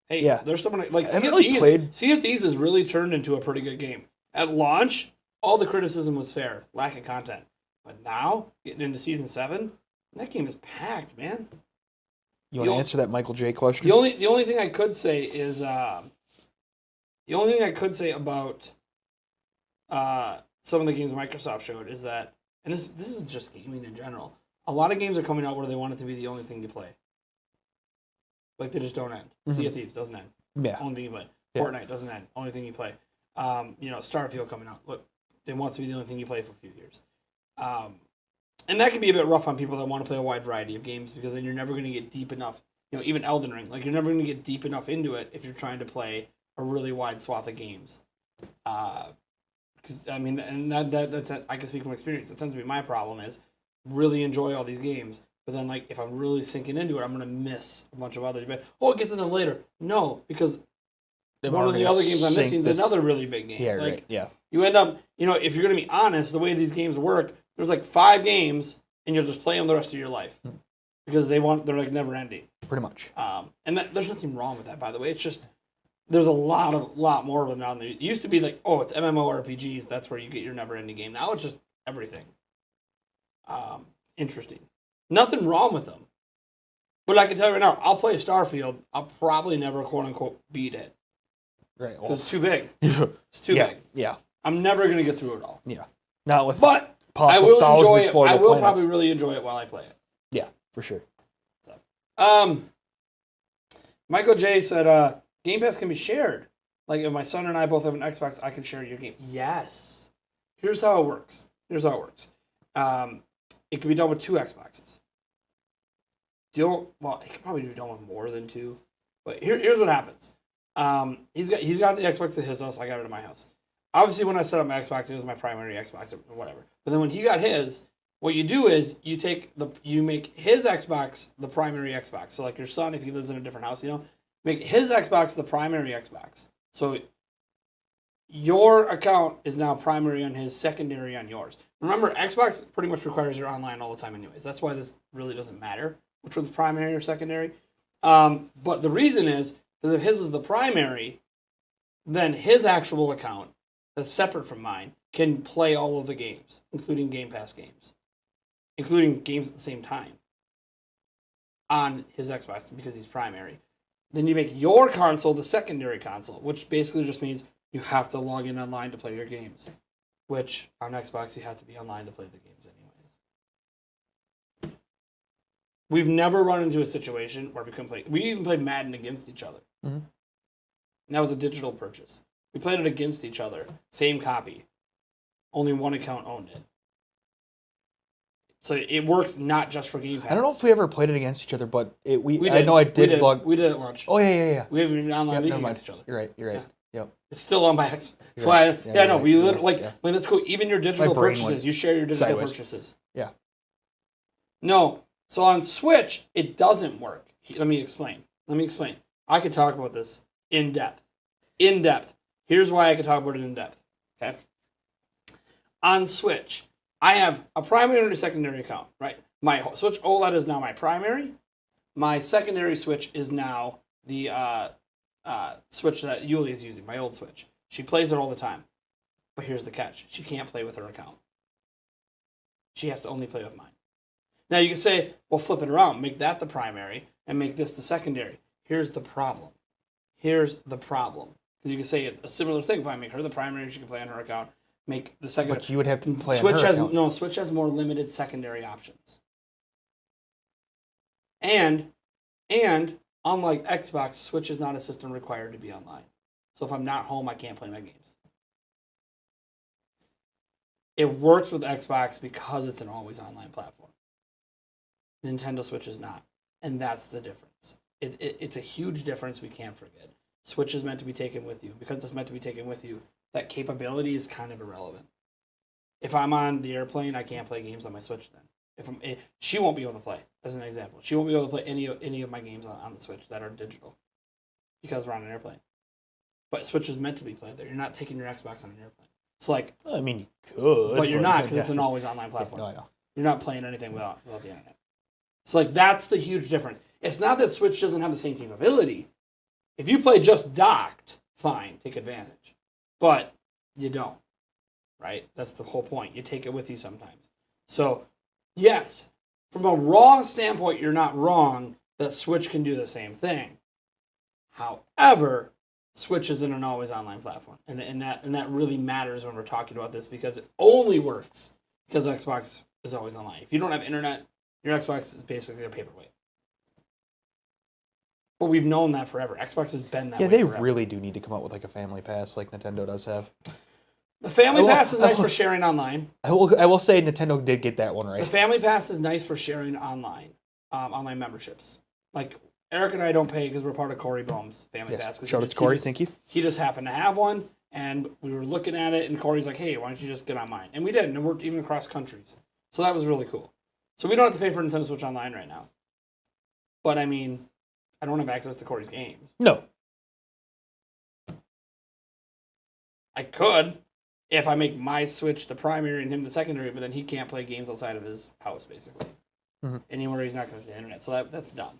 Hey, Yeah. there's someone like Sea haven't of really Thieves. played- Sea of Thieves has really turned into a pretty good game. At launch, all the criticism was fair, lacking content. But now, getting into season 7, that game is packed, man. you want to You'll- answer that Michael J question? The only thing I could say is the only thing I could say about some of the games Microsoft showed is that, and this is just gaming in general. A lot of games are coming out where they want it to be the only thing you play. Like they just don't end. Sea of Thieves doesn't end. Yeah. Only thing you play. Yeah. Fortnite doesn't end. Only thing you play. Starfield coming out. Look, it wants to be the only thing you play for a few years. And that can be a bit rough on people that want to play a wide variety of games because then you're never going to get deep enough. Even Elden Ring, like you're never going to get deep enough into it if you're trying to play a really wide swath of games. Because I mean, and that's I can speak from experience. That tends to be my problem is really enjoy all these games, but then like if I'm really sinking into it, I'm going to miss a bunch of others. But I'll get to them later. No, because one of the other games I'm missing is another really big game. Yeah, like, right. Yeah. You end up, if you're going to be honest, the way these games work, there's like 5 games, and you'll just play them the rest of your life because they're like never ending. Pretty much. And there's nothing wrong with that, by the way. It's just there's a lot more of them down there. It used to be like, oh, it's MMORPGs. That's where you get your never ending game. Now it's just everything. Interesting. Nothing wrong with them. But I can tell you right now, I'll play Starfield. I'll probably never quote unquote beat it. Right. Because it's too big. It's too yeah. big. Yeah. I'm never going to get through it all. Yeah. Not with But I possible will 1,000 enjoy it. explorable I will planets. probably really enjoy it while I play it. Yeah, for sure. Michael J said, Game Pass can be shared. Like if my son and I both have an Xbox, I can share your game. Yes. Here's how it works. It can be done with 2 Xboxes. It could probably be done with more than 2. But here's what happens. He's got the Xbox at his house. I got it at my house. Obviously, when I set up my Xbox, it was my primary Xbox or whatever. But then when he got his, what you do is you make his Xbox the primary Xbox. So like your son, if he lives in a different house, make his Xbox the primary Xbox. So your account is now primary on his, secondary on yours. Remember, Xbox pretty much requires you're online all the time anyways. That's why this really doesn't matter which one's primary or secondary. But the reason is, because if his is the primary, then his actual account, that's separate from mine, can play all of the games, including Game Pass games, including games at the same time on his Xbox because he's primary. Then you make your console the secondary console, which basically just means you have to log in online to play your games, which on Xbox you have to be online to play the games anyways. We've never run into a situation where we couldn't play. We even played Madden against each other. Mm-hmm. And that was a digital purchase. We played it against each other. Same copy. Only one account owned it. So it works not just for Game Pass. I don't know if we ever played it against each other, but I did. know I did log. We did at lunch. Oh yeah. We haven't even online league Never mind. against each other. You're right. Yeah. Yep. It's still on my Xbox. That's You're why. right. Yeah, You're no. right. We You're literally right. like let's go. Even your digital brain purchases, went you share your digital sideways. purchases. Yeah. No. So on Switch, it doesn't work. Let me explain. I could talk about this in depth. Here's why I could talk about it in depth. Okay. On Switch, I have a primary and a secondary account, right? My Switch OLED is now my primary. My secondary Switch is now the Switch that Yulia is using, my old Switch. She plays it all the time. But here's the catch. She can't play with her account. She has to only play with mine. Now you can say, well, flip it around. Make that the primary and make this the secondary. Here's the problem. Because you can say it's a similar thing. If I make her the primary, she can play on her account. Make the secondary. But you would have to play Switch on her has account. no. Switch has more limited secondary options. And unlike Xbox, Switch is not a system required to be online. So if I'm not home, I can't play my games. It works with Xbox because it's an always online platform. Nintendo Switch is not. And that's the difference. It's a huge difference we can't forget. Switch is meant to be taken with you. Because it's meant to be taken with you, that capability is kind of irrelevant. If I'm on the airplane, I can't play games on my Switch then. She won't be able to play, as an example. She won't be able to play any of my games on the Switch that are digital. Because we're on an airplane. But Switch is meant to be played there. You're not taking your Xbox on an airplane. It's like... I mean, you could. But you're not, because it's an always online platform. Yeah, no, I know. You're not playing anything without the internet. So like that's the huge difference. It's not that Switch doesn't have the same capability. If you play just docked, fine, take advantage. But you don't. Right? That's the whole point. You take it with you sometimes. So, yes, from a raw standpoint, you're not wrong that Switch can do the same thing. However, Switch isn't an always online platform. And that really matters when we're talking about this because it only works because Xbox is always online. If you don't have internet, your Xbox is basically a paperweight. But we've known that forever. Xbox has been that way they forever. really do need to come up with like a family pass like Nintendo does have. The Family Pass is nice for sharing online. I will say Nintendo did get that one right. The Family Pass is nice for sharing online memberships. Like, Eric and I don't pay because we're part of Corey Bohm's Family Pass. Shout out to Corey, thank you. He just happened to have one, and we were looking at it, and Corey's like, hey, why don't you just get on mine? And we did, and it worked even across countries. So that was really cool. So we don't have to pay for Nintendo Switch Online right now. But, I mean, I don't have access to Corey's games. No. I could if I make my Switch the primary and him the secondary, but then he can't play games outside of his house, basically. Mm-hmm. Anywhere he's not going to the internet. So that's dumb.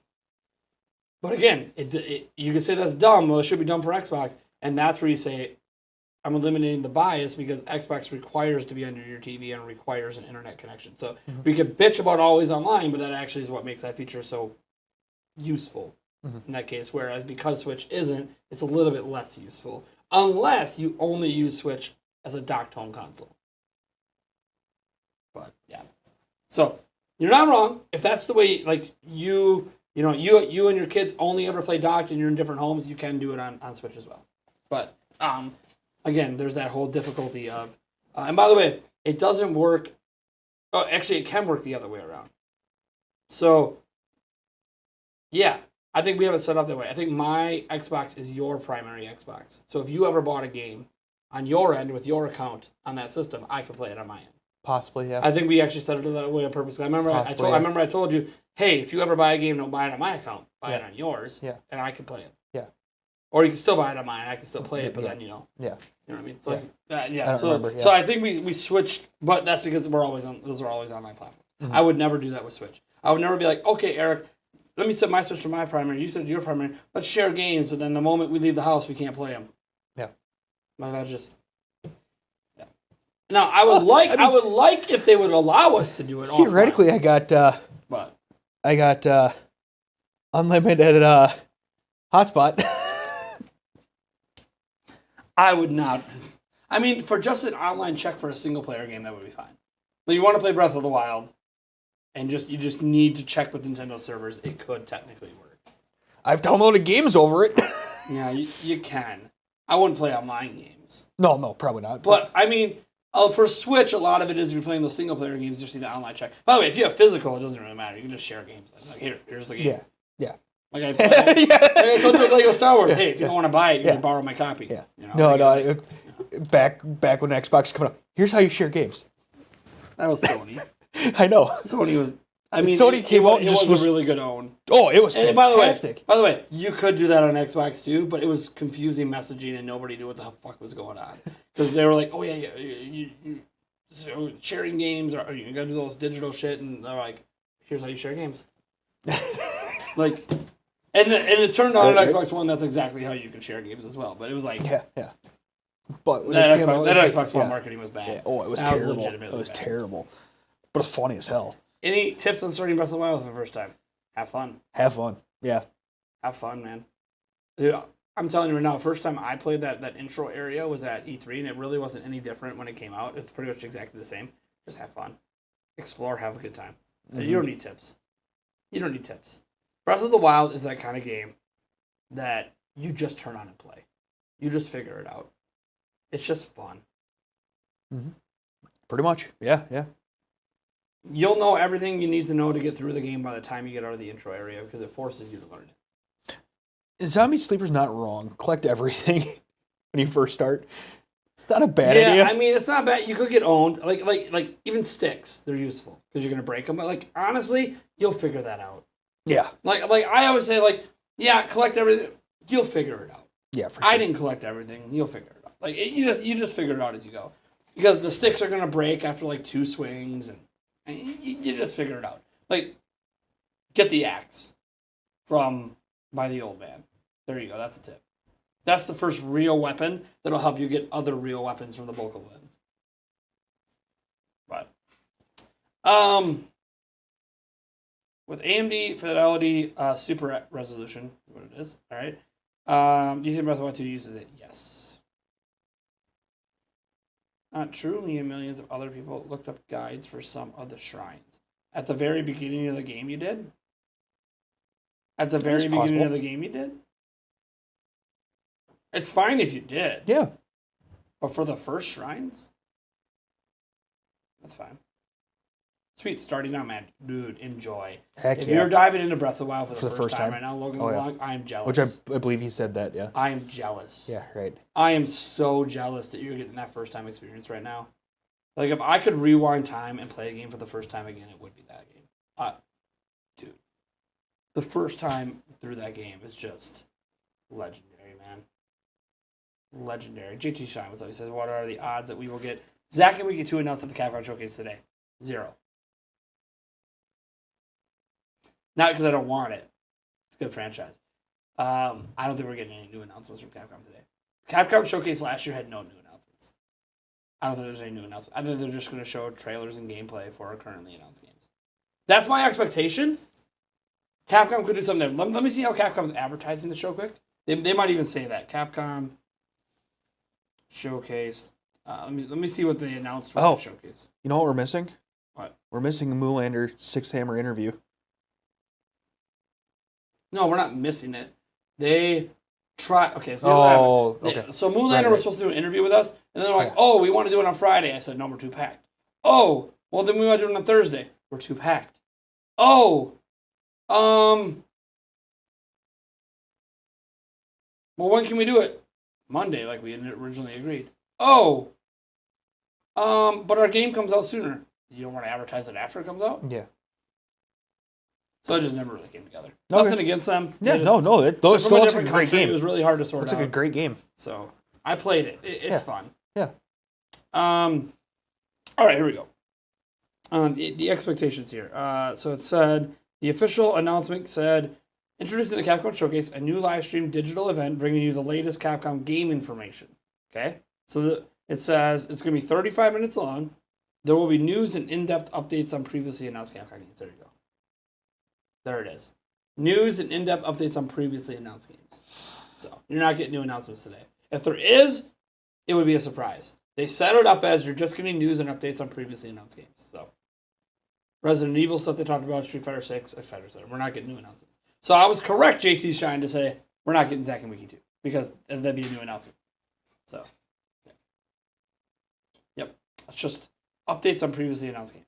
But again, you can say that's dumb. Well, it should be dumb for Xbox. And that's where you say, I'm eliminating the bias because Xbox requires to be under your TV and requires an internet connection. So we could bitch about always online, but that actually is what makes that feature so useful in that case. Whereas because Switch isn't, it's a little bit less useful. Unless you only use Switch as a docked home console. But, yeah. So, you're not wrong. If that's the way, like, you and your kids only ever play docked and you're in different homes, you can do it on Switch as well. But, again, there's that whole difficulty of... and by the way, it doesn't work... Oh, actually, it can work the other way around. So, yeah, I think we have it set up that way. I think my Xbox is your primary Xbox. So if you ever bought a game on your end with your account on that system, I could play it on my end. Possibly, yeah. I think we actually set it that way on purpose. I remember I told you, hey, if you ever buy a game, don't buy it on my account. Buy it on yours, and I can play it. Yeah. Or you can still buy it on mine. I can still play it, but then, Yeah. You know what I mean? It's like, I don't remember, yeah. So I think we switched, but that's because those are always online platforms. I would never do that with Switch. I would never be like, okay, Eric, let me set my Switch for my primary. You said your primary. Let's share games, but then the moment we leave the house, we can't play them. Yeah. Like that's just. Yeah. Now I would I would like if they would allow us to do it. Theoretically, offline, but I got unlimited hotspot. I would not. I mean, for just an online check for a single player game, that would be fine. But you want to play Breath of the Wild, and you just need to check with Nintendo servers. It could technically work. I've downloaded games over it. Yeah, you can. I wouldn't play online games. No, probably not. But I mean, for Switch, a lot of it is you're playing those single player games. You just need the online check. By the way, if you have physical, it doesn't really matter. You can just share games. Like here's the game. Yeah. Like I told you with Lego Star Wars. Hey, if you don't want to buy it, you just borrow my copy. Yeah. You know, back when Xbox coming up. Here's how you share games. That was Sony. I know. Sony was. I mean, Sony came out and it just was a really good own. Oh, it was fantastic. By the way, you could do that on Xbox too, but it was confusing messaging and nobody knew what the fuck was going on because they were like, "Oh yeah, you so sharing games or you gotta do those digital shit," and they're like, "Here's how you share games." Like, and it turned out on Xbox One. That's exactly how you can share games as well. But it was like, yeah. But that Xbox One marketing was bad. Yeah. Oh, it was that terrible. It was terrible. But it's funny as hell. Any tips on starting Breath of the Wild for the first time? Have fun. Have fun. Yeah. Have fun, man. Dude, I'm telling you right now, first time I played that intro area was at E3, and it really wasn't any different when it came out. It's pretty much exactly the same. Just have fun. Explore, have a good time. Mm-hmm. You don't need tips. You don't need tips. Breath of the Wild is that kind of game that you just turn on and play. You just figure it out. It's just fun. Mm-hmm. Pretty much. Yeah. You'll know everything you need to know to get through the game by the time you get out of the intro area because it forces you to learn it. Zombie Sleeper's not wrong. Collect everything when you first start. It's not a bad idea. Yeah, I mean, it's not bad. You could get owned. Like even sticks, they're useful because you're going to break them. But, like, honestly, you'll figure that out. Yeah. Like I always say, like, yeah, collect everything. You'll figure it out. Yeah, for sure. I didn't collect everything. You'll figure it out. Like, you just figure it out as you go. Because the sticks are going to break after, like, 2 swings, and you just figure it out. Like, get the axe by the old man. There you go. That's a tip. That's the first real weapon that'll help you get other real weapons from the vocal lens. But, with AMD Fidelity Super Resolution, what it is, all right. Do you think Breath of the Wild 2 uses it? Yes. Not true. Me and millions of other people looked up guides for some of the shrines. At the very beginning of the game, you did? At the very beginning of the game, you did? It's fine if you did. Yeah. But for the first shrines? That's fine. Sweet, starting out, man. Dude, enjoy. Heck if yeah. you're diving into Breath of the Wild for the first time right now, Logan yeah. I'm jealous. Which I believe he said that, yeah. I am jealous. Yeah, right. I am so jealous that you're getting that first time experience right now. Like, if I could rewind time and play a game for the first time again, it would be that game. Dude. The first time through that game is just legendary, man. Legendary. JT Shine, what's up? He says, what are the odds that we will get Zack and Wiki 2 announced at the Capcom Showcase today? 0. Not because I don't want it. It's a good franchise. I don't think we're getting any new announcements from Capcom today. Capcom Showcase last year had no new announcements. I don't think there's any new announcements. I think they're just going to show trailers and gameplay for our currently announced games. That's my expectation. Capcom could do something there. Let me see how Capcom's advertising the show quick. They might even say that. Capcom Showcase. Let me see what they announced for the Showcase. You know what we're missing? What? We're missing a Moolander Six Hammer interview. No, we're not missing it. They try. Okay, so so Moonlander was supposed to do an interview with us, and then they're like, "Oh, we want to do it on Friday." I said, "No, we're too packed." Oh, well then we want to do it on Thursday. We're too packed. Oh, well, when can we do it? Monday, like we had originally agreed. Oh, but our game comes out sooner. You don't want to advertise it after it comes out? Yeah. So it just never really came together. Okay. Nothing against them. Yeah, no, it still looks like a great game. It was really hard to sort out. It's like a great game. So I played it. It's fun. Yeah. All right, here we go. The expectations here. So it said, the official announcement said, introducing the Capcom Showcase, a new live stream digital event bringing you the latest Capcom game information. Okay? So it says it's going to be 35 minutes long. There will be news and in-depth updates on previously announced Capcom games. There you go. There it is. News and in-depth updates on previously announced games. So you're not getting new announcements today. If there is, it would be a surprise. They set it up as you're just getting news and updates on previously announced games. So Resident Evil stuff they talked about, Street Fighter 6, etc., etc. We're not getting new announcements. So I was correct, JT Shine, to say we're not getting Zack and Wiki 2 because that'd be a new announcement. So, yep. It's just updates on previously announced games.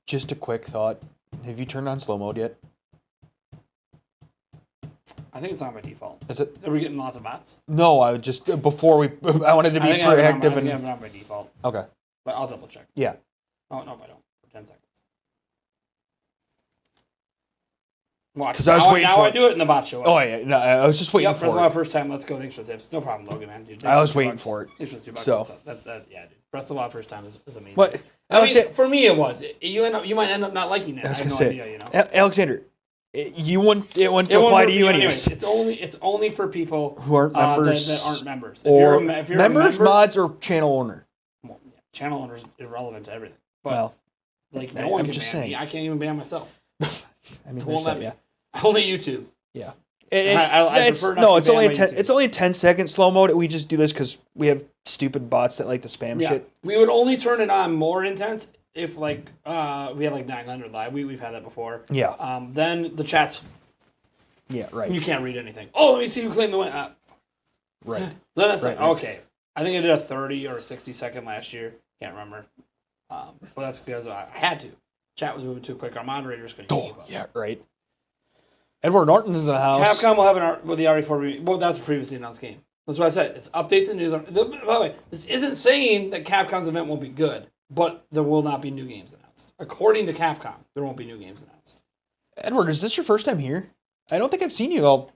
Just a quick thought. Have you turned on slow mode yet? I think it's on by default. Is it? Are we getting lots of bots? No, I just before we. I wanted to be I think I proactive have and. it on by default, Okay. but I'll double check. Yeah. Oh, no, I don't. For 10 seconds. Watch. 'Cause I was waiting now for I it. do it in the bot show. Oh yeah. No, I was just waiting Yep, for my it. first time. Let's go. Thanks for the tips. No problem, Logan, man. Dude, I was thanks for waiting $2. for it. Thanks for the $2. So. That's yeah, dude. Breath of the Wild first time is amazing. What? I mean, for me, it was. You might end up not liking it. I was I gonna have no say, idea. You know. Alexander, it wouldn't It apply won't to you work anyways. It's only for people Who aren't members that aren't members. Or If you're members, a member, mods, or channel owner. well, yeah, channel owner's irrelevant to everything. But Well, like no I'm one can just ban saying. me. I can't even ban myself. I mean, Won't there's let that, me. yeah. Only YouTube. Yeah. I It's, prefer not no, to it's ban only my a 10. YouTube. It's only a 10-second slow mode. We just do this because we have stupid bots that like to spam Yeah, shit. we would only turn it on more intense if like we had like 900 live. We've had that before. Yeah. Then the chats Yeah. Right. you can't read anything. Oh, let me see who claimed the win. Right. Then it's Right, like right. okay. I think I did a 30 or a 60 second last year. Can't remember. But that's because I had to. Chat was moving too quick. Our moderators couldn't keep Oh, up. yeah. Right. Edward Norton's in the house. Capcom will have the RE4. Well, that's a previously announced game. That's what I said. It's updates and news. By the way, this isn't saying that Capcom's event won't be good, but there will not be new games announced. According to Capcom, there won't be new games announced. Edward, is this your first time here? I don't think I've seen you all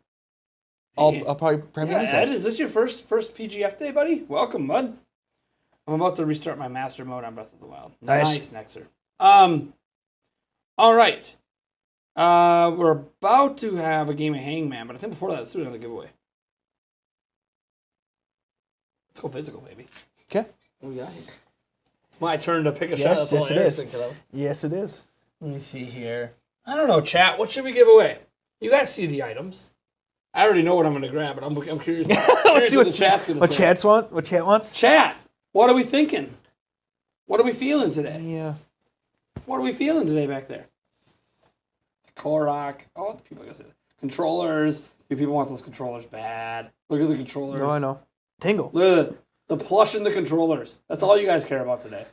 probably Prime Yeah, Gaming Ed, Fest. is this your first PGF day, buddy? Welcome, bud. I'm about to restart my master mode on Breath of the Wild. Nice. Nexer. All right. We're about to have a game of Hangman, but I think before that, let's do another giveaway. Let's go physical, baby. Okay. What we got here? It's my turn to pick a shot. Yes, That's all yes, it Eric's is. thinking of. Yes, it is. Let me see here. I don't know, chat. What should we give away? You guys see the items. I already know what I'm going to grab, but I'm curious. Let's see what the chat's going to what say. chat's want. What chat wants. Chat, what are we thinking? What are we feeling today? Yeah. What are we feeling today back there? Korok. Oh, the people are going to say that. Controllers. Do people want those controllers bad? Look at the controllers. No, I know. Tingle. Look at the plush and the controllers. That's all you guys care about today.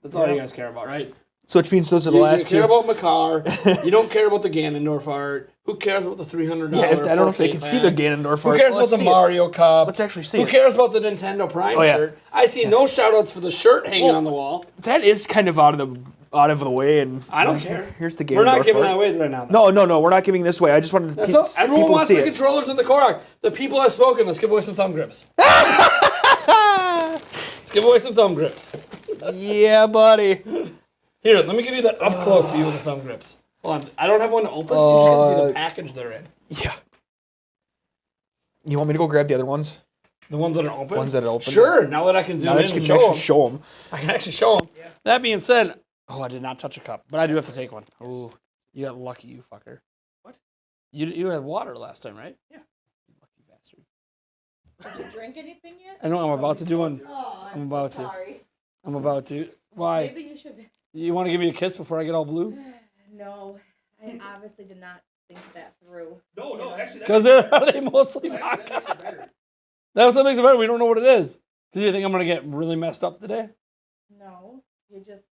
That's all Yeah. you guys care about, right? So which means those are the You last care two. about Makar. You don't care about the Ganondorf art. Who cares about the $300? Yeah, I don't know if they 4K can see the pack? Ganondorf Who art. cares Let's about the see it. Mario Cup? Let's actually see Who it. cares about the Nintendo Prime Oh, yeah. shirt? I see no shoutouts for the shirt hanging Well, on the wall. That is kind of out of the way, and I don't care. Here's the Ganondorf We're not giving art. that away right now. though. No, we're not giving this away. I just wanted That's all. Everyone people to wants see the it. controllers and the Korok. The people have spoken. Let's give away some thumb grips. Let's give away some thumb grips. Yeah, buddy. Here, let me give you that up close view of the thumb grips. Hold on. I don't have one to open, so you just get to see the package they're in. Yeah. You want me to go grab the other ones? The ones that are open? Ones that are open. Sure. Now that I can zoom Now that in you and can show actually them. show them. I can actually show them. Yeah. That being said, I did not touch a cup, but I do have to take one. Oh, you got lucky, you fucker. What? You had water last time, right? Yeah. You lucky bastard. Did you drink anything yet? I know I'm about to do one. Oh, I'm about to. sorry. I'm about to. Why? Maybe you should. You want to give me a kiss before I get all blue? No, I obviously did not think that through. No, actually, Because are they mostly that makes it better. That's what makes it better. We don't know what it is. Because you think I'm going to get really messed up today? No, you just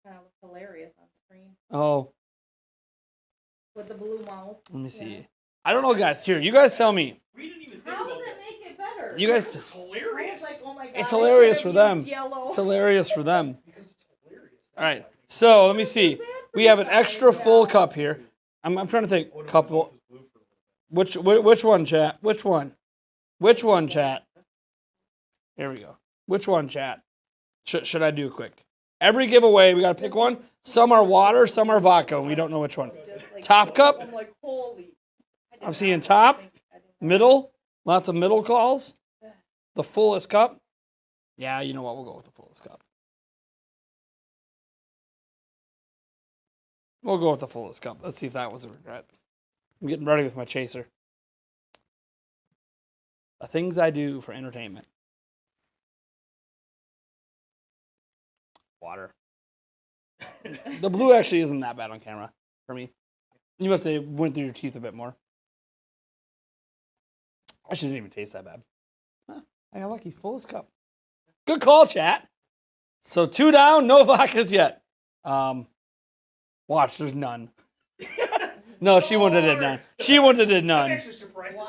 kind of look hilarious on screen Oh, with the blue mouth. let me see. Yeah. I don't know, guys. Here, you guys tell me. We didn't even think How about does that. it make it better? You guys, It's I was hilarious. like, oh my god, It's I hilarious should for have them. used Yellow. it's hilarious for them. Because it's hilarious. All right. So let me see. We have an extra full cup here. I'm trying to think. Couple. Which one, chat? Which one? Which one, chat? Here we go. Which one, chat? Should I do quick? Every giveaway, we got to pick one. Some are water, some are vodka. And we don't know which one. Just like, Top cup? I'm like, holy. I did I'm not seeing top, think- I did not- middle, Lots of middle calls. The fullest cup. Yeah, you know what? We'll go with the fullest cup. We'll go with the fullest cup. Let's see if that was a regret. I'm getting ready with my chaser. The things I do for entertainment. Water. The blue actually isn't that bad on camera for me. You must have went through your teeth a bit more. I shouldn't even taste that bad. Huh, I got lucky. Fullest cup. Good call, chat. So 2 down, no vodkas yet. Watch, there's none. No, she wanted it none. She wanted it I'm none. actually surprised. It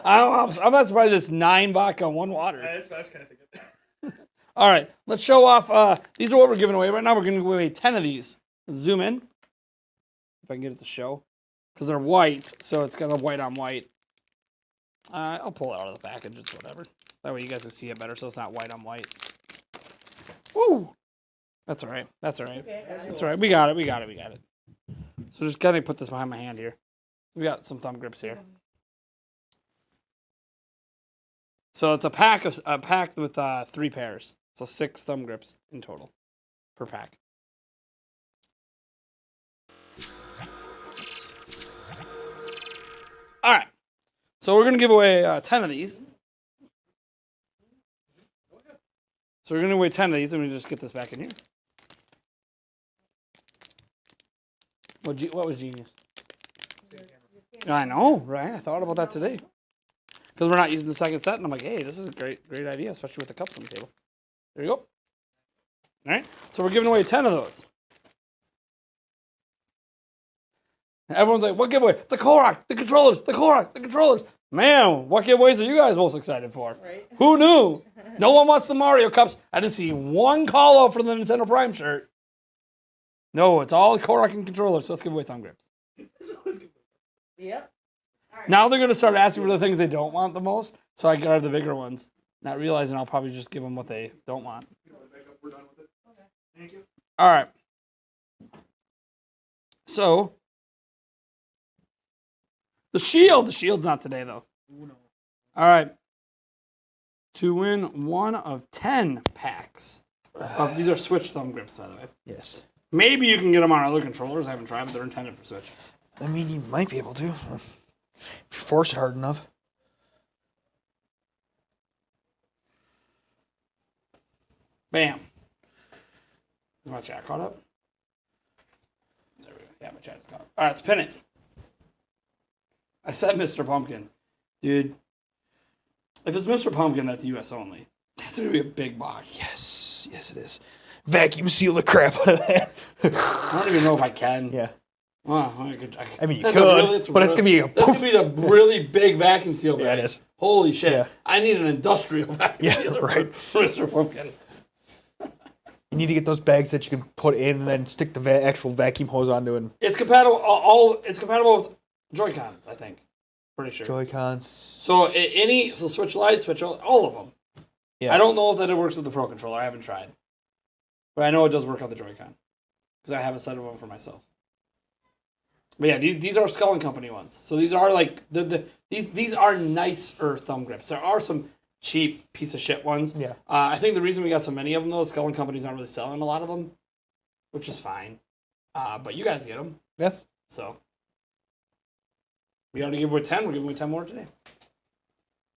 wasn't. I'm not surprised it's 9 vodka, 1 water. That's what I was kind of thinking. All right, let's show off. These are what we're giving away right now. We're going to give away 10 of these. Let's zoom in. If I can get it to show. Because they're white, so it's kind of white on white. I'll pull it out of the package. It's whatever. That way you guys can see it better so it's not white on white. Woo! That's all right. That's all right. That's all right. We got it. We got it. We got it. So just kind of put this behind my hand here. We got some thumb grips here. So it's a pack with 3 pairs. So 6 thumb grips in total per pack. All right. So we're gonna give away 10 of these. So we're gonna give away 10 of these. Let me just get this back in here. What was genius? I know, right? I thought about that today. Because we're not using the second set, and I'm like, hey, this is a great idea, especially with the cups on the table. There you go. All right, so we're giving away 10 of those. And everyone's like, what giveaway? The Korok, the controllers, the Korok, the controllers. Man, what giveaways are you guys most excited for? Right. Who knew? No one wants the Mario Cups. I didn't see one call out for the Nintendo Prime shirt. No, it's all Korok and controllers, so let's give away thumb grips. Yep. Now they're going to start asking for the things they don't want the most, so I grab the bigger ones, not realizing I'll probably just give them what they don't want. We're done with it. Thank you. All right. So, the shield's not today, though. All right. To win 1 of 10 packs. These are Switch thumb grips, by the way. Yes. Maybe you can get them on other controllers. I haven't tried, but they're intended for Switch. I mean, you might be able to. If you force it hard enough. Bam. Is my chat caught up? There we go. Yeah, my chat is caught up. All right, let's pin it. I said Mr. Pumpkin. Dude, if it's Mr. Pumpkin, that's US only. That's going to be a big box. Yes. Yes, it is. Vacuum seal the crap out of that. I don't even know if I can. Yeah. Well, I mean, you that's could, but it's going to be a That's going to be the really big vacuum seal bag. Yeah, it is. Holy shit. Yeah. I need an industrial vacuum Yeah, sealer right. for Mr. Pumpkin. You need to get those bags that you can put in and then stick the actual vacuum hose onto it. It's compatible. It's compatible with Joy-Cons, I think. Pretty sure. Joy-Cons. So Switch Lite, Switch all of them. Yeah. I don't know if that it works with the Pro Controller. I haven't tried, but I know it does work on the Joy-Con because I have a set of them for myself. But yeah, these are Skull and Company ones. So these are like these are nicer thumb grips. There are some cheap piece of shit ones. Yeah. I think the reason we got so many of them though, is Skull and Company's not really selling a lot of them, which is fine. But you guys get them. Yeah. So we already gave away 10. We're giving away 10 more today.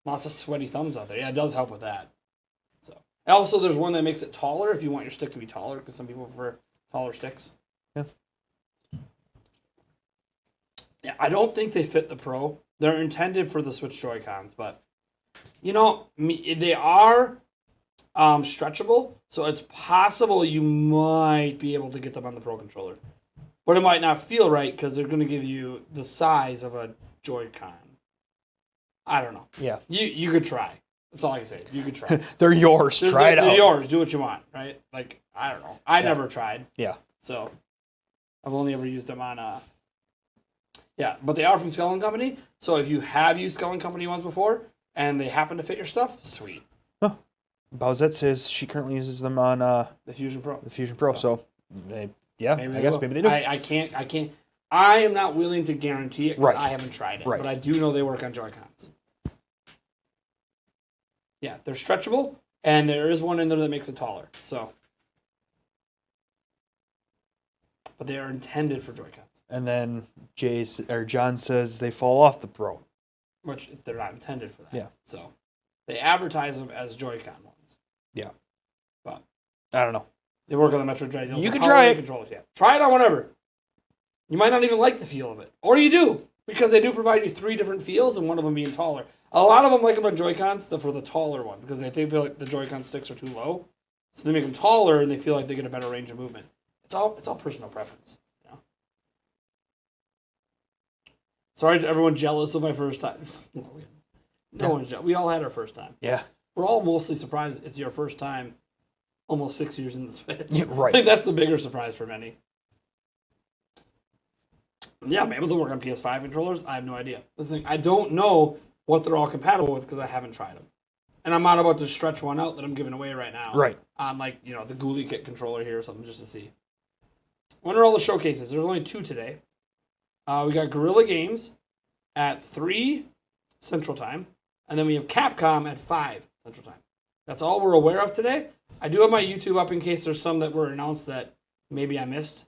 Lots of sweaty thumbs out there. Yeah, it does help with that. So also, there's one that makes it taller if you want your stick to be taller, because some people prefer taller sticks. Yeah. Yeah, I don't think they fit the Pro. They're intended for the Switch Joy-Cons, but you know, they are stretchable, so it's possible you might be able to get them on the Pro Controller. But it might not feel right because they're going to give you the size of a Joy-Con. I don't know. Yeah. You could try. That's all I can say. You could try. They're yours. Try it out. They're yours. Do what you want, right? Like, I don't know. I never tried. Yeah. So, I've only ever used them on, yeah, but they are from Skull and Company. So if you have used Skull and Company ones before, and they happen to fit your stuff, sweet. Huh. Bowsette says she currently uses them on The Fusion Pro. the Fusion Pro, so I Maybe guess will. maybe they do. I can't. I am not willing to guarantee it because Right. I haven't tried it. Right. But I do know they work on Joy-Cons. Yeah, they're stretchable, and there is one in there that makes it taller. So, but they are intended for Joy-Cons, And then John says they fall off the Pro. which they're not intended for that. Yeah. So, they advertise them as Joy-Con ones. Yeah. But I don't know. they work on the Metro Dread. You can try it. Controllers, yeah. Try it on whatever. You might not even like the feel of it, or you do, because they do provide you 3 different feels, and one of them being taller. A lot of them like them on Joy-Cons for the taller one, because they feel like the Joy-Con sticks are too low, so they make them taller, and they feel like they get a better range of movement. It's all personal preference. You know? Sorry to everyone jealous of my first time. No one's jealous. We all had our first time. Yeah. We're all mostly surprised it's your first time almost 6 years in this fit. Yeah, right. I think that's the bigger surprise for many. Yeah, maybe they'll work on PS5 controllers. I have no idea. The thing, I don't know what they're all compatible with because I haven't tried them. And I'm not about to stretch one out that I'm giving away right now. Right. On the Ghoulie Kit controller here or something just to see. When are all the showcases? There's only 2 today. We got Guerrilla Games at 3 Central Time. And then we have Capcom at 5 Central Time. That's all we're aware of today. I do have my YouTube up in case there's some that were announced that maybe I missed.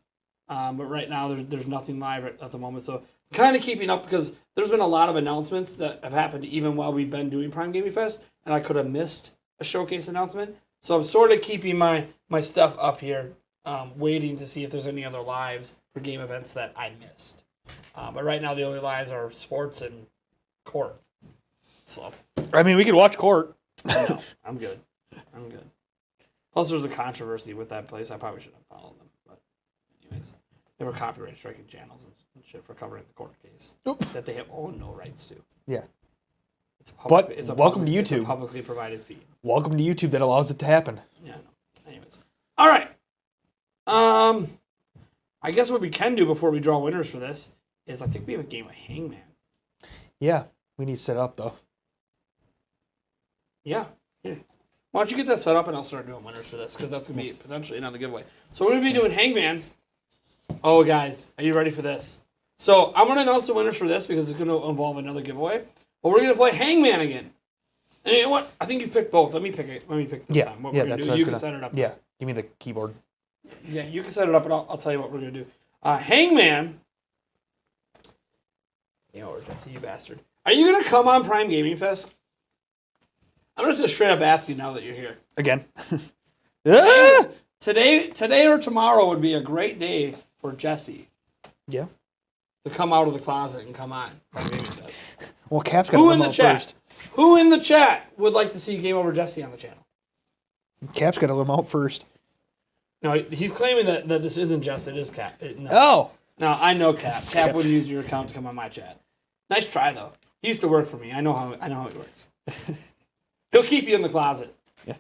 But right now, there's nothing live at the moment. So kind of keeping up because there's been a lot of announcements that have happened even while we've been doing Prime Gaming Fest. And I could have missed a showcase announcement. So I'm sort of keeping my stuff up here, waiting to see if there's any other lives for game events that I missed. But right now, the only lives are sports and court. So I mean, we could watch Court. no, I'm good. I'm good. Plus, there's a controversy with that place. I probably shouldn't have followed them. But anyways, they were copyright striking channels and shit for covering the court case that they have no rights to. Yeah. It's a public, But welcome to It's a YouTube. publicly provided feed. Welcome to YouTube that allows it to happen. Yeah, I know. Anyways. All right. I guess what we can do before we draw winners for this is I think we have a game of Hangman. Yeah. We need to set it up, though. Yeah. Here. Why don't you get that set up and I'll start doing winners for this because that's going to be potentially another giveaway. So we're going to be doing Hangman. Oh, guys, are you ready for this? So I'm going to announce the winners for this because it's going to involve another giveaway. But we're going to play Hangman again. And you know what? I think you picked both. Let me pick it. Let me pick this Yeah. time. What Yeah, we're going that's to what I do. was You can gonna- set it up. Yeah. Give me the keyboard. Yeah, you can set it up and I'll tell you what we're going to do. Hangman. You know, Jesse, you bastard. Are you going to come on Prime Gaming Fest? I'm just going to straight up ask you now that you're here. Again. Ah! Today or tomorrow would be a great day for Jesse Yeah. to come out of the closet and come on Prime Gaming Fest. Well, Cap's got Who to in let the him out chat? first. Who in the chat would like to see Game Over Jesse on the channel? Cap's got to let him out first. No, he's claiming that this isn't Jess, it is Cap. No. Oh. No, I know Cap. It's Cap Cap. wouldn't use your account to come on my chat. Nice try though. He used to work for me. I know how it works. He'll keep you in the closet. Yeah.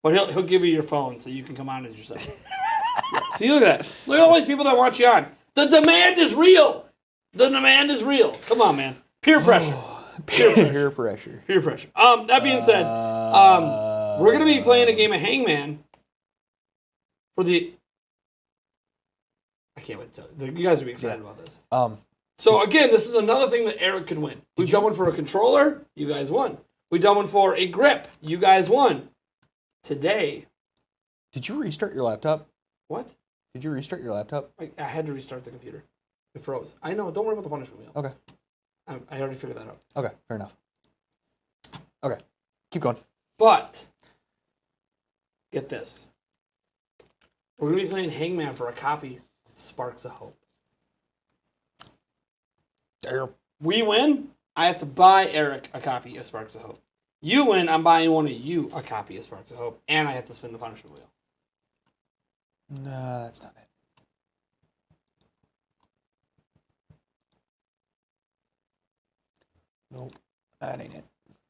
But he'll give you your phone so you can come on as yourself. Yeah. See, look at that. Look at all these people that want you on. The demand is real. The demand is real. Come on, man. Peer pressure. Peer pressure. Peer pressure. Peer pressure. That being said, we're gonna be playing a game of Hangman for the. I can't wait to tell you. You guys will be excited about this. So again, this is another thing that Eric could win. We've done one for a controller. You guys won. We've done one for a grip. You guys won. Today, Did you restart your laptop? what? Did you restart your laptop? I had to restart the computer. It froze. I know. Don't worry about the punishment wheel. Okay. I already figured that out. Okay. Fair enough. Okay. Keep going. But get this. We're gonna be playing Hangman for a copy of Sparks of Hope. There. We win, I have to buy Eric a copy of Sparks of Hope. You win, I'm buying one of you a copy of Sparks of Hope, and I have to spin the punishment wheel. No, that's not it. Nope. That ain't it.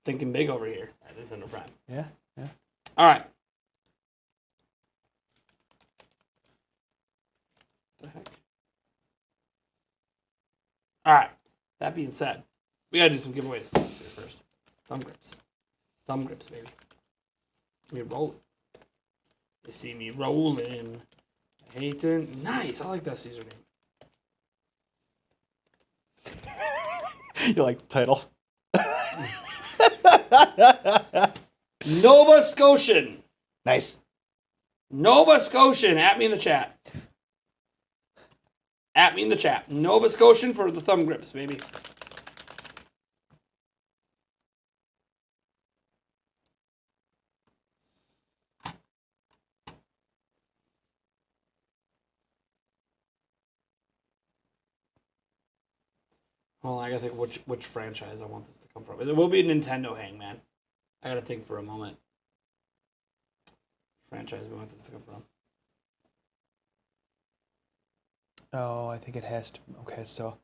Thinking big over here at Nintendo Prime. Yeah. Yeah. All right. The heck? All right. That being said, we gotta do some giveaways first. Thumb grips. Thumb grips, baby. Me rolling. You see me rolling. Hating. Nice. I like that Caesar name. You like the title? Nova Scotian. Nice. Nova Scotian. At me in the chat. At me in the chat. Nova Scotian for the thumb grips, baby. Hold on, I gotta think which franchise I want this to come from. It will be Nintendo Hangman. I gotta think for a moment. Franchise we want this to come from. Oh, I think it has to. Okay, so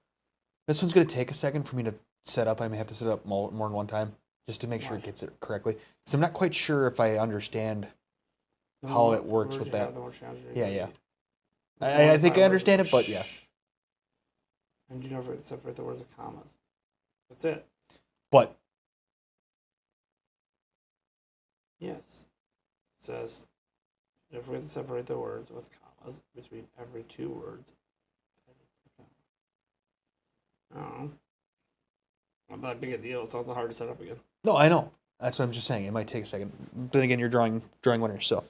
this one's going to take a second for me to set up. I may have to set up more than one time just to make sure it gets it correctly. So I'm not quite sure if I understand how it works with that. Yeah. I think I understand it, but yeah. And you never separate the words with commas. That's it. But Yes. It says, if we have to separate the words with commas between every two words. Oh. Not that big a deal. It's also hard to set up again. no, I know. That's what I'm just saying. It might take a second. Then again, you're drawing winners, so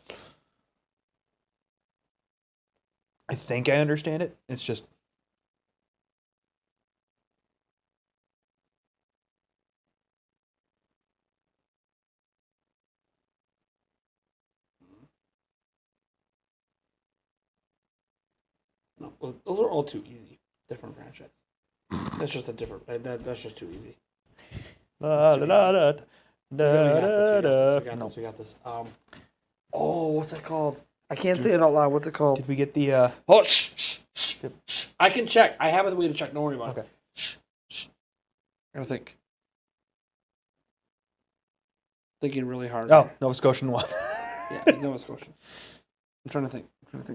I think I understand it. It's just No, those are all too easy. Different franchise. That's just a different. That's just too easy. We got this. Oh, what's that called? I can't say it out loud. What's it called? Did we get the? Oh, shh. I can check. I have a way to check. Don't worry about it. Okay. Shh. I gotta think. Thinking really hard. Oh, here. Nova Scotian one. Yeah, it's Nova Scotian. I'm trying to think. What's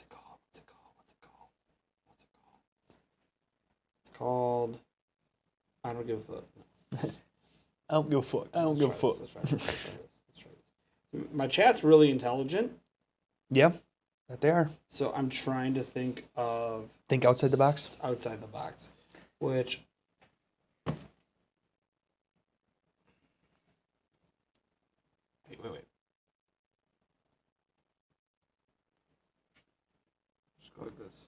it called? It's called. I don't give a fuck. I don't give a fuck. I don't give a fuck. Let's try this. My chat's really intelligent, Yeah, that they are. so I'm trying to think of Think outside the box. outside the box, which wait. Just go like this.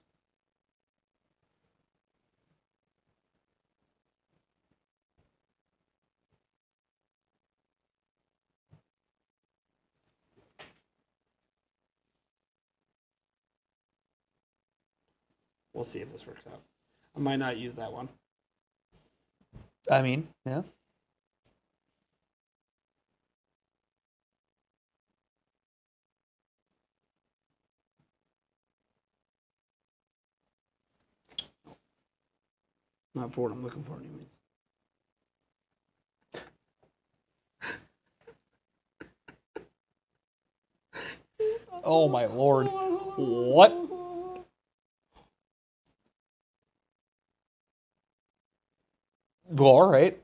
We'll see if this works out. I might not use that one. I mean, yeah. Not for what I'm looking for, anyways. Oh my lord. What? Well, all right.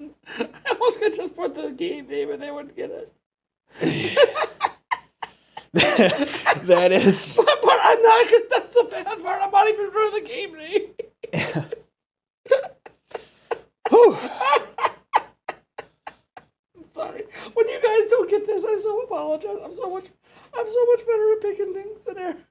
I almost could just put the game name and they wouldn't get it. That is. But I'm not gonna, that's the bad part. I'm not even for the game name. Whew. I'm sorry. When you guys don't get this, I so apologize. I'm so much better at picking things than Aaron.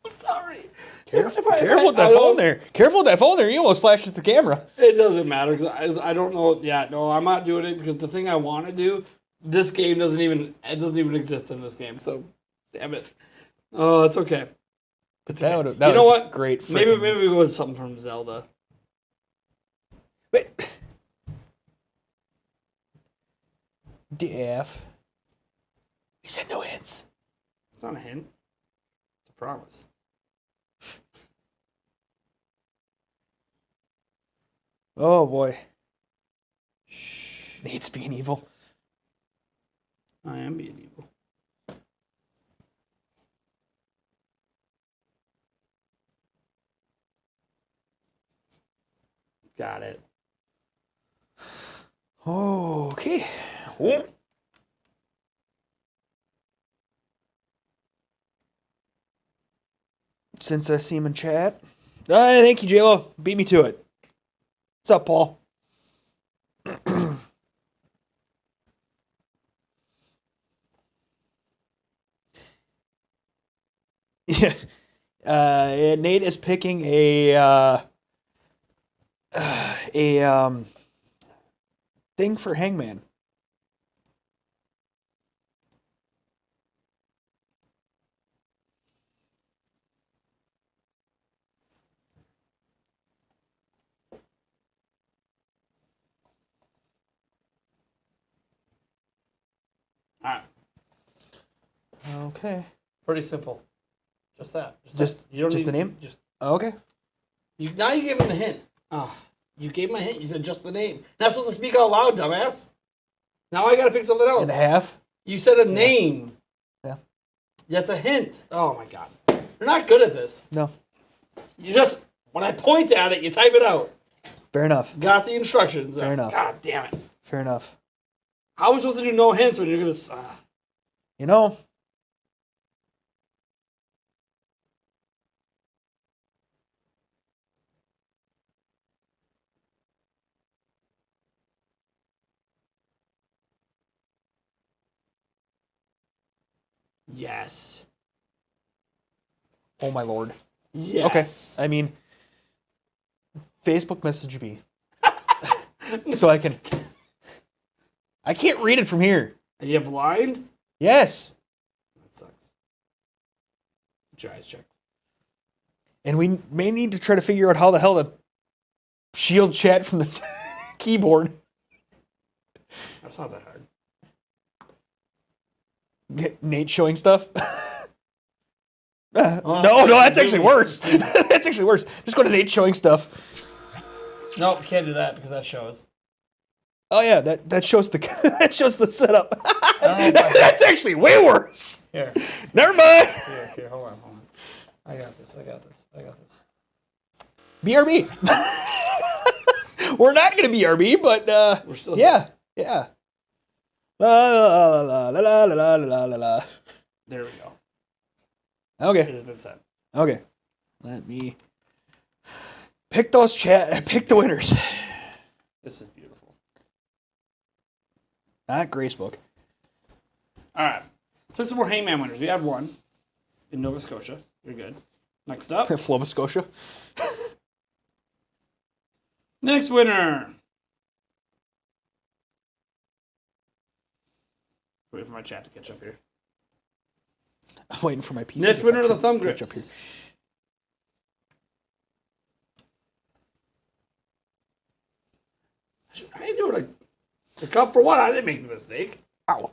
I'm sorry. Careful with that phone there. Careful with that phone there. You almost flashed at the camera. It doesn't matter because I don't know. Yeah, no, I'm not doing it because the thing I want to do, this game doesn't even exist in this game. So, damn it. Oh, it's okay. It's okay. That you know was what? great. Maybe we go with something from Zelda. Wait. DF. He said no hints. It's not a hint. It's a promise. Oh boy. Nate's being evil. I am being evil. Got it. Okay. Oh. since I see him in chat. Thank you, JLo. Beat me to it. What's up, Paul? Yeah. Nate is picking a thing for Hangman. All right. Okay. Pretty simple. Just that. Just- that. You don't just need, the name? Just Okay. now you gave him the hint. Oh, you gave him a hint. You said just the name. You're not supposed to speak out loud, dumbass. Now I gotta pick something else. And a half. You said a name. Yeah. That's a hint. Oh my god. You're not good at this. No. You just when I point at it, you type it out. Fair enough. Got the instructions. Fair enough. God damn it. Fair enough. How are we supposed to do no hints when you're gonna? You know. Yes. Oh my lord. Yes. Okay. I mean, Facebook message me. So I can. I can't read it from here. Are you blind? Yes. That sucks. Get your eyes checked. And we may need to try to figure out how the hell to shield chat from the keyboard. That's not that hard. Get Nate showing stuff. Oh, no, that's actually worse. That's actually worse. Just go to Nate showing stuff. Nope, can't do that because that shows. Oh yeah, that shows the that shows the setup. I don't know if I- That's actually way worse. Here, Never mind. here, hold on. I got this. BRB. We're not gonna BRB, but We're still yeah. La la la la la la la la la. There we go. It Okay. has been said. Okay. Let me pick those pick the winners. This is beautiful. Not Grace Book. All right. Play some more Hangman winners. We had one in Nova Scotia. You're good. Next up. Flova Scotia. Next winner. Wait for my chat to catch up here. I'm waiting for my PC. Next to winner of the catch thumb up here. grips. I ain't doing a cup for what? I didn't make the mistake. Ow.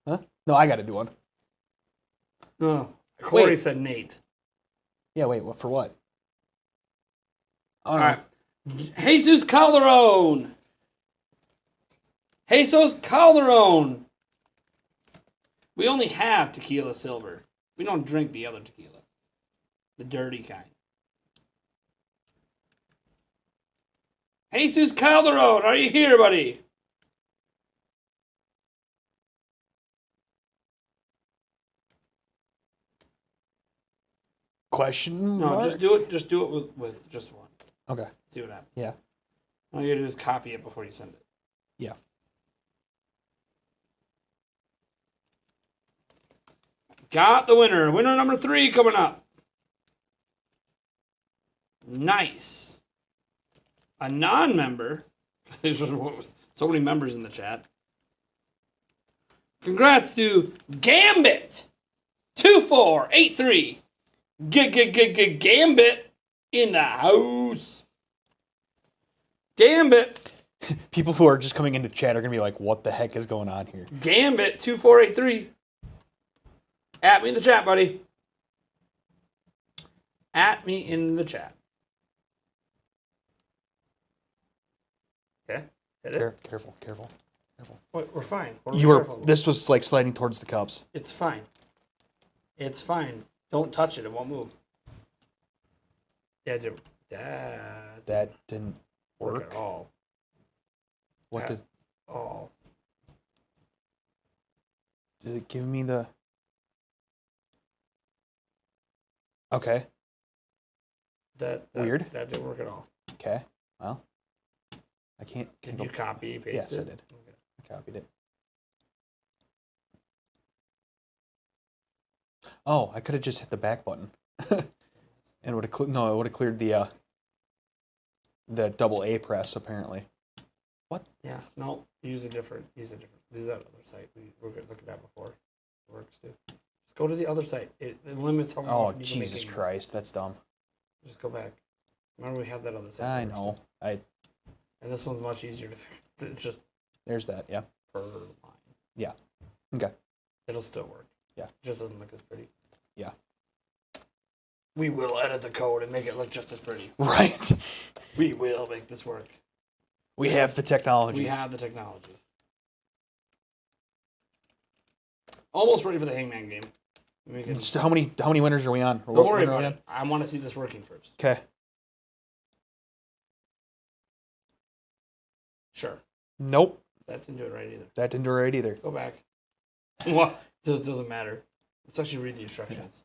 Huh? No, I got to do one. No. Corey Wait. said Nate. Yeah, wait, what for what? All right. Jesus Calderon. Jesus Calderon. We only have tequila silver. We don't drink the other tequila. The dirty kind. Jesus Calderon, are you here, buddy? Question No, mark? just do it. Just do it with just one. Okay. See what happens. Yeah. All you gotta do is copy it before you send it. Yeah. Got the winner. Winner number 3 coming up. Nice. A non-member. There's just so many members in the chat. Congrats to Gambit 2483. Gambit in the house. Gambit. People who are just coming into chat are going to be like, what the heck is going on here? Gambit 2483. At me in the chat, buddy. At me in the chat. Okay. Hit it. Careful. Wait, we're fine. We're You were. careful. This was like sliding towards the cups. It's fine. It's fine. Don't touch it. It won't move. Yeah, dude. That didn't work work. at all. What At all. did it give me the? Okay. Weird. That didn't work at all. Okay. Well, I can't. Did you copy paste Yes, it? I did. Okay. I copied it. Oh, I could have just hit the back button, and it would have no, it would have cleared the double A press apparently. Yeah. No. Use a different. This is that other site we were looking at before. It works too. Just go to the other site. It limits how Oh, often you can make Jesus games. Christ, that's dumb. Just go back. Remember we had that other site. I that works know. too. And this one's much easier to figure. It's just There's that. Yeah. per line. Yeah. Okay. It'll still work. Yeah. It just doesn't look as pretty. Yeah. We will edit the code and make it look just as pretty. Right. We will make this work. We have the technology. We have the technology. Almost ready for the Hangman game. We can, Just how many winners are we on? don't worry about it. I want to see this working first. Okay. Sure. Nope. That didn't do it right either. That didn't do it right either. Go back. What? It doesn't matter. Let's actually read the instructions.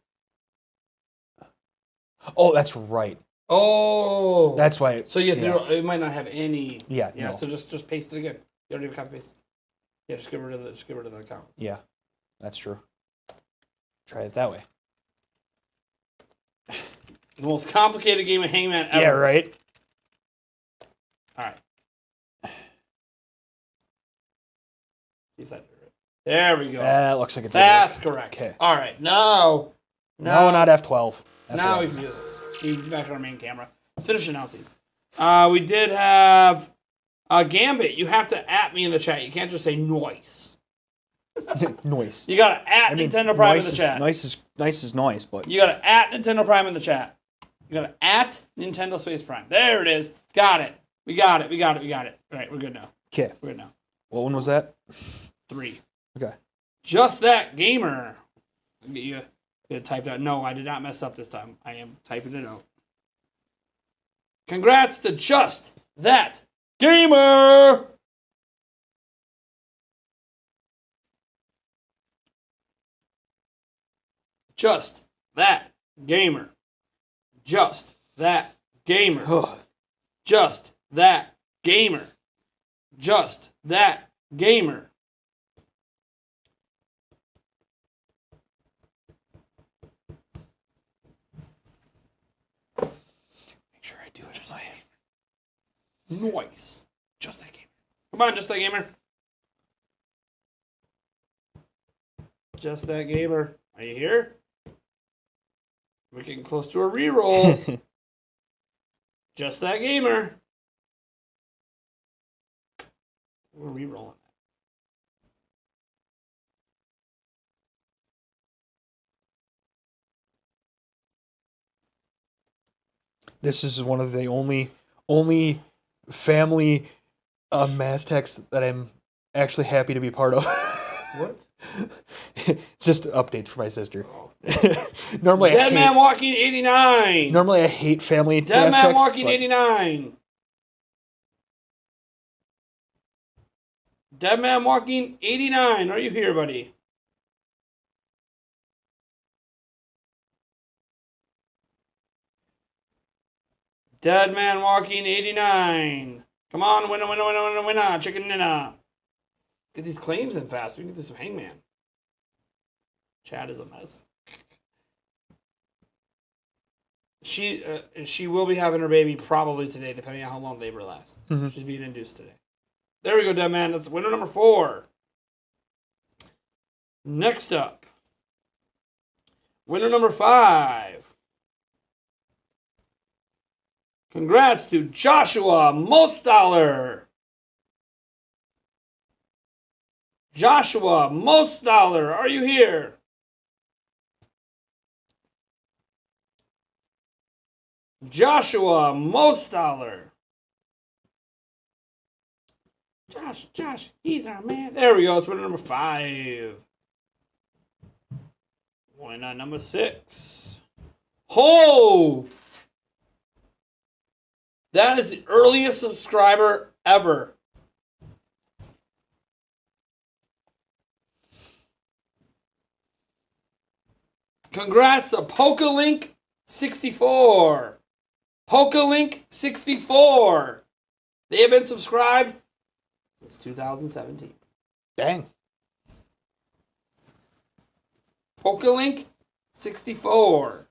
Oh, that's right. Oh. That's why. So you have to, it might not have any. Yeah. Yeah. No. So just paste it again. You don't even copy paste. Yeah. Just get rid of the comments. Yeah. That's true. Try it that way. The most complicated game of Hangman ever. Yeah. Right. All right. See if that did it. There we go. That looks like it. That's correct. Okay. All right. Now. No, not F12. Now we can do this. We can back on our main camera. Let's finish announcing. We did have Gambit. You have to at me in the chat. You can't just say noise. Noise. You got to at Nintendo Prime in the chat. Nice is noise, but You got to at Nintendo Prime in the chat. You got to at Nintendo Space Prime. There it is. Got it. We got it. All right, we're good now. okay. We're good now. What one was that? 3. Okay. Just That Gamer. I'll get you typed out. No, I did not mess up this time. I am typing it out. Congrats to Just That Gamer! Just That Gamer. Just That Gamer. Just That Gamer. Just That Gamer. Make sure I do it. Noise. Just That Gamer. Come on, Just That Gamer. Just That Gamer. Are you here? We're getting close to a reroll. Just That Gamer. We're rerolling that. This is one of the only family mass texts that I'm actually happy to be part of. What? It's just an update for my sister. Normally, Dead Man Walking 89. Normally, I hate family Dead mass Man texts, Walking but 89. Dead Man Walking 89. Are you here, buddy? Dead Man Walking 89. Come on, winner. Chicken dinner. Get these claims in fast. We can get this some Hangman. Chat is a mess. She will be having her baby probably today, depending on how long labor lasts. Mhm. She's being induced today. There we go, Dead Man. That's winner number 4. Next up, winner number 5. Congrats to Joshua Mostdollar. Joshua Mostollar, are you here? Joshua Mostollar. Josh, he's our man. There we go. It's winner number 5. Winner number 6. Ho! That is the earliest subscriber ever. Congrats to PokeLink64. PokeLink64. They have been subscribed since 2017. Dang. PokeLink64.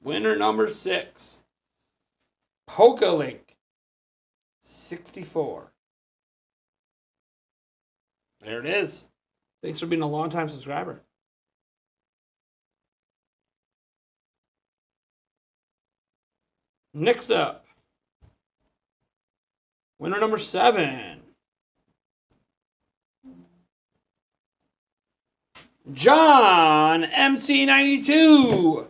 Winner number 6. PokeLink64. There it is. Thanks for being a long-time subscriber. Next up, winner number 7. John MC92.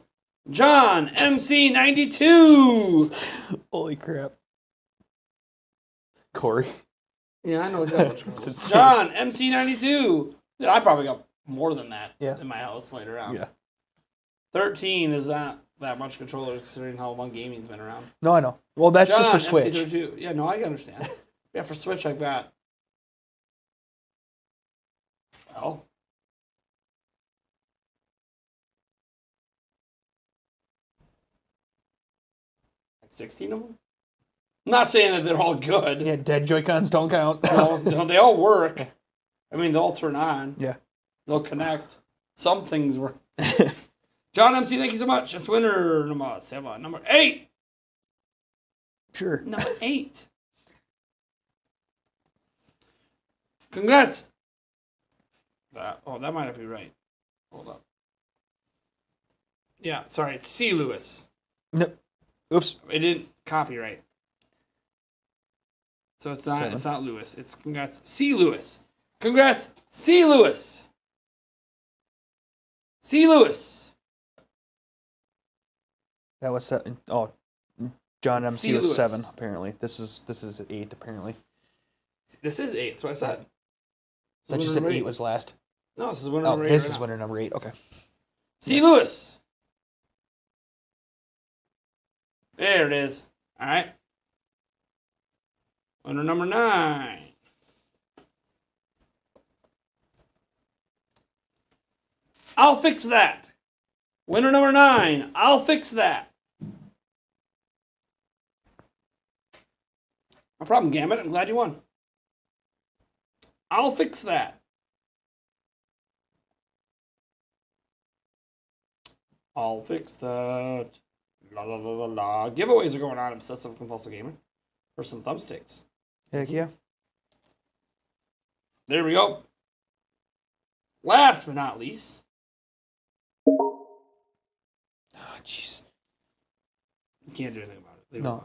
John MC92. Holy crap. Corey. Yeah, I know he's got a bunch of It's girls. insane. John MC92. Dude, I probably got more than that Yeah. in my house later on. Yeah. 13 is not that much controller considering how long gaming's been around. No, I know. Well, that's just for John, Switch. MC32. Yeah, no, I understand. Yeah, for Switch like that. Well. Like 16 of them? I'm not saying that they're all good. Yeah, dead Joy-Cons don't count. No, they all work. I mean, they'll all turn on. Yeah. They'll connect. Some things work. John MC, thank you so much. That's winner number 7. Number 8. Sure. Number 8. Congrats. That might not be right. Hold up. Yeah, sorry. It's C. Lewis. No. Oops. It didn't copyright. So it's not. 7. It's not Lewis. It's congrats C. Lewis. Congrats C. Lewis. C. Lewis. That was 7. Oh, John MC C. was Lewis. 7 apparently. This is 8 apparently. This is 8. That's what I said. That just said 8 was last. No, this is winner Oh, number 8. this right is now. winner number 8. Okay. C. Lewis. There it is. All right. Winner number 9. I'll fix that. Winner number 9. I'll fix that. No problem, Gambit. I'm glad you won. I'll fix that. I'll fix that. La la la la la. Giveaways are going on, Obsessive Compulsive Gamer, for some thumbsticks. Heck yeah. There we go. Last but not least, Oh, jeez. you can't do anything about it. Leave it No. alone.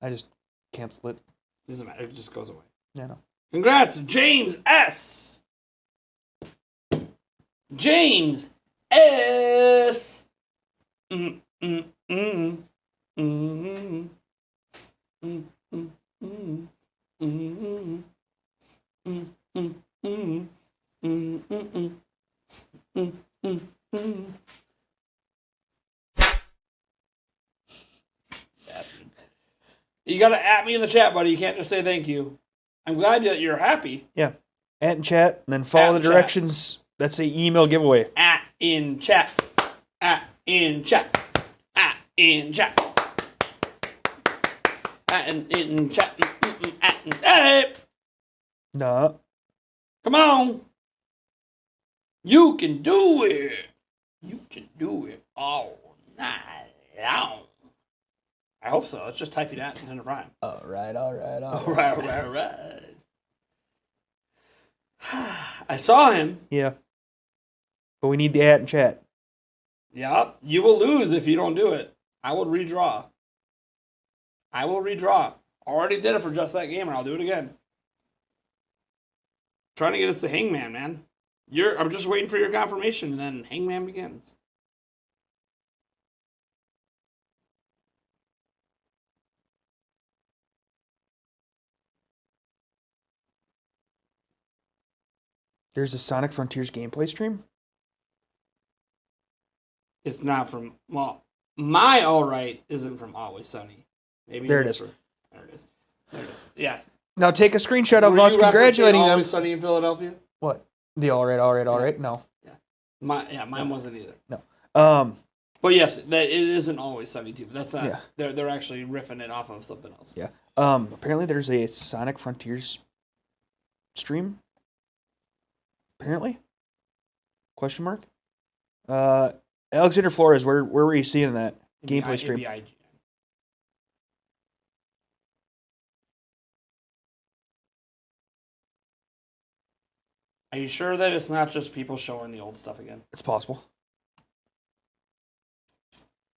I just canceled it. Doesn't matter. It just goes away. Yeah, no. Congrats, James S. James S. Mm, mm, mm, mm, mm, mm, mm, mm, mm, mm, mm, mm, mm, mm, mm. Bastard. You gotta at me in the chat, buddy. You can't just say thank you. I'm glad that you're happy. Yeah. At in chat, and then follow At the in chat. directions. That's a email giveaway. At in chat. At in chat. At in chat. At in chat. Hey, No. come on. You can do it. You can do it all night long. I hope so. Let's just type it out into Prime. All right. All right. I saw him. Yeah. But we need the at in chat. Yup. You will lose if you don't do it. I will redraw. Already did it for just that game, and I'll do it again. Trying to get us to Hangman, man. I'm just waiting for your confirmation, and then Hangman begins. There's a Sonic Frontiers gameplay stream. It's not from, well, my All Right isn't from Always Sunny. Maybe There it is is. There it is. Yeah. Now take a screenshot of Were us you referencing congratulating them. Always Sunny in Philadelphia? What? The all right. No. Mine wasn't either. But yes, that it isn't always 72. But that's not. Yeah. They're actually riffing it off of something else. Yeah. Apparently there's a Sonic Frontiers stream. Apparently. Question mark. Alexander Flores, where were you seeing that gameplay stream? It'd be IGN. Are you sure that it's not just people showing the old stuff again? It's possible.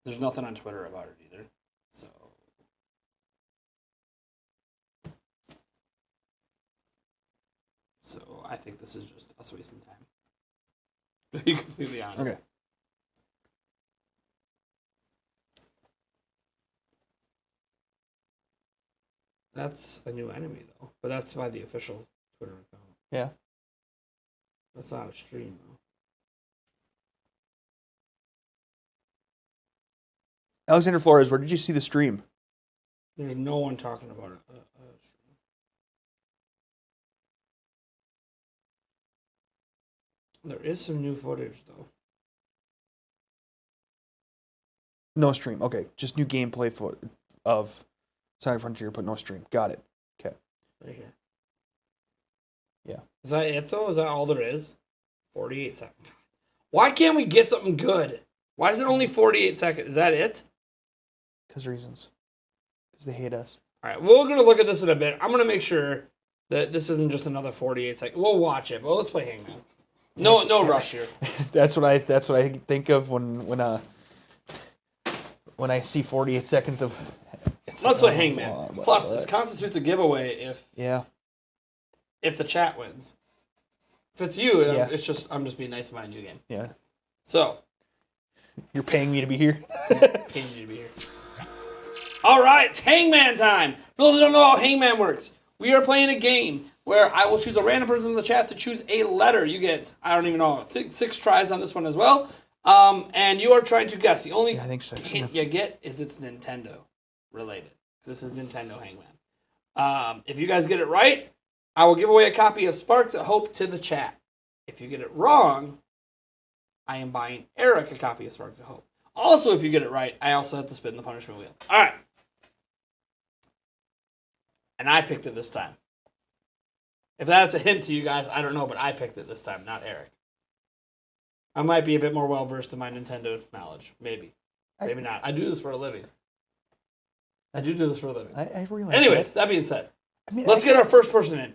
There's nothing on Twitter about it either. So. So I think this is just us wasting time. To be completely honest. Okay. That's a new enemy though, but that's by the official Twitter account. Yeah. That's not a stream though. Alexander Flores, where did you see the stream? There's no one talking about it. There is some new footage though. No stream. Okay, just new gameplay of Sonic Frontier, but no stream. Got it. Okay. Right here. Yeah. Is that it though? Is that all there is? 48 seconds. Why can't we get something good? Why is it only 48 seconds? Is that it? Because reasons. Because they hate us. All right, we're going to look at this in a bit. I'm going to make sure that this isn't just another 48 seconds. We'll watch it, but let's play Hangman. No rush here. That's what I think of when I see 48 seconds of. Let's play Hangman. Plus, this constitutes a giveaway if the chat wins. If it's you, Yeah. it's just I'm just being nice about a new game. Yeah. So, You're paying me to be here. paying you to be here. All right, it's Hangman time. For those who don't know how Hangman works, we are playing a game where I will choose a random person in the chat to choose a letter. You get, I don't even know, six tries on this one as well. And you are trying to guess. The only Yeah, I think so. hint you get is it's Nintendo related. Because this is Nintendo Hangman. If you guys get it right, I will give away a copy of Sparks of Hope to the chat. If you get it wrong, I am buying Eric a copy of Sparks of Hope. Also, if you get it right, I also have to spin the punishment wheel. All right. And I picked it this time. If that's a hint to you guys, I don't know, but I picked it this time, not Eric. I might be a bit more well-versed in my Nintendo knowledge. Maybe. Maybe not. I do this for a living. I do this for a living. I realize. Anyways, that being said, I mean, let's get our first person in.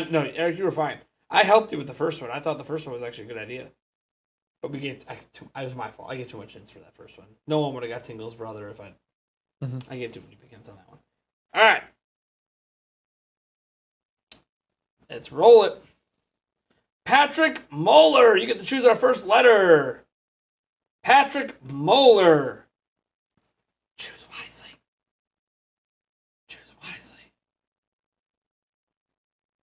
No, Eric, you were fine. I helped you with the first one. I thought the first one was actually a good idea. But we gave, it was my fault. I gave too much hints for that first one. No one would have got Tingle's brother if I gave too many hints on that one. All right. Let's roll it. Patrick Moeller. You get to choose our first letter. Patrick Moeller. Choose wisely. Choose wisely.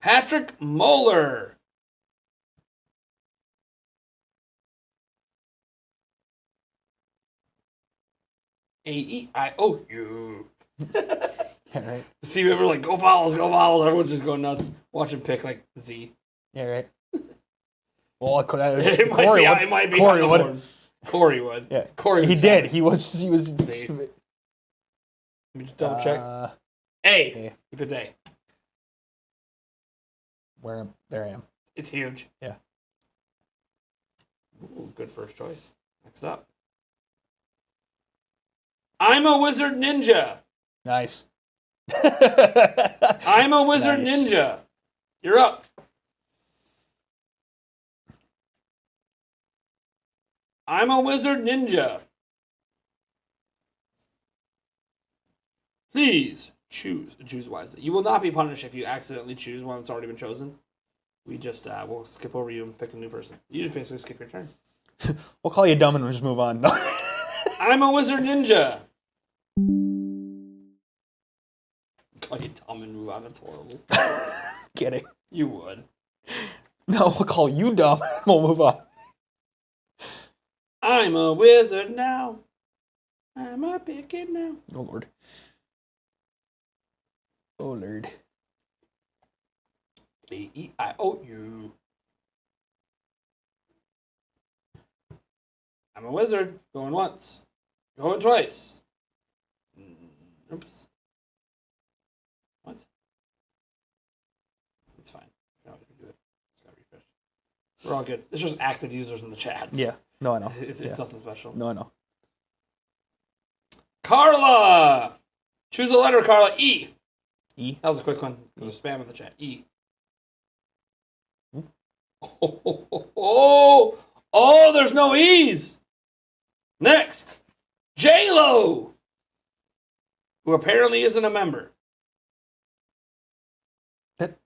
Patrick Moeller. A-E-I-O-U. Yeah, right. See, we were like, go Vowels, go Vowels. Everyone's just going nuts. Watch him pick like Z. Yeah, right. Well, It might Corey be, would. it might be Corey on the would. board. Corey would. Yeah, Corey he would did. stop. He was. Let me just double check. A. A. You picked A. There I am. It's huge. Yeah. Ooh, good first choice. Next up. I'm a wizard ninja. Nice. I'm a wizard Nice. ninja. You're up. I'm a wizard ninja. Please choose wisely. You will not be punished if you accidentally choose one that's already been chosen. We just we'll skip over you and pick a new person. You just basically skip your turn. We'll call you dumb and we'll just move on. I'm a wizard ninja. Call you dumb and move on. That's horrible. Kidding. You would. No, we'll call you dumb and we'll move on. I'm a wizard now. I'm a picket now. Oh, Lord. Oh, Lord. A-E-I-O-U. I'm a wizard. Going once. Going twice. Oops. What? It's fine. You can always redo it. Just gotta refresh. We're all good. It's just active users in the chat. Yeah. No, I know. It's Yeah. nothing special. No, I know. Carla! Choose a letter, Carla. E. E. That was a quick one. There's spam in the chat. E. Oh, there's no E's. Next, J-Lo, who apparently isn't a member. That-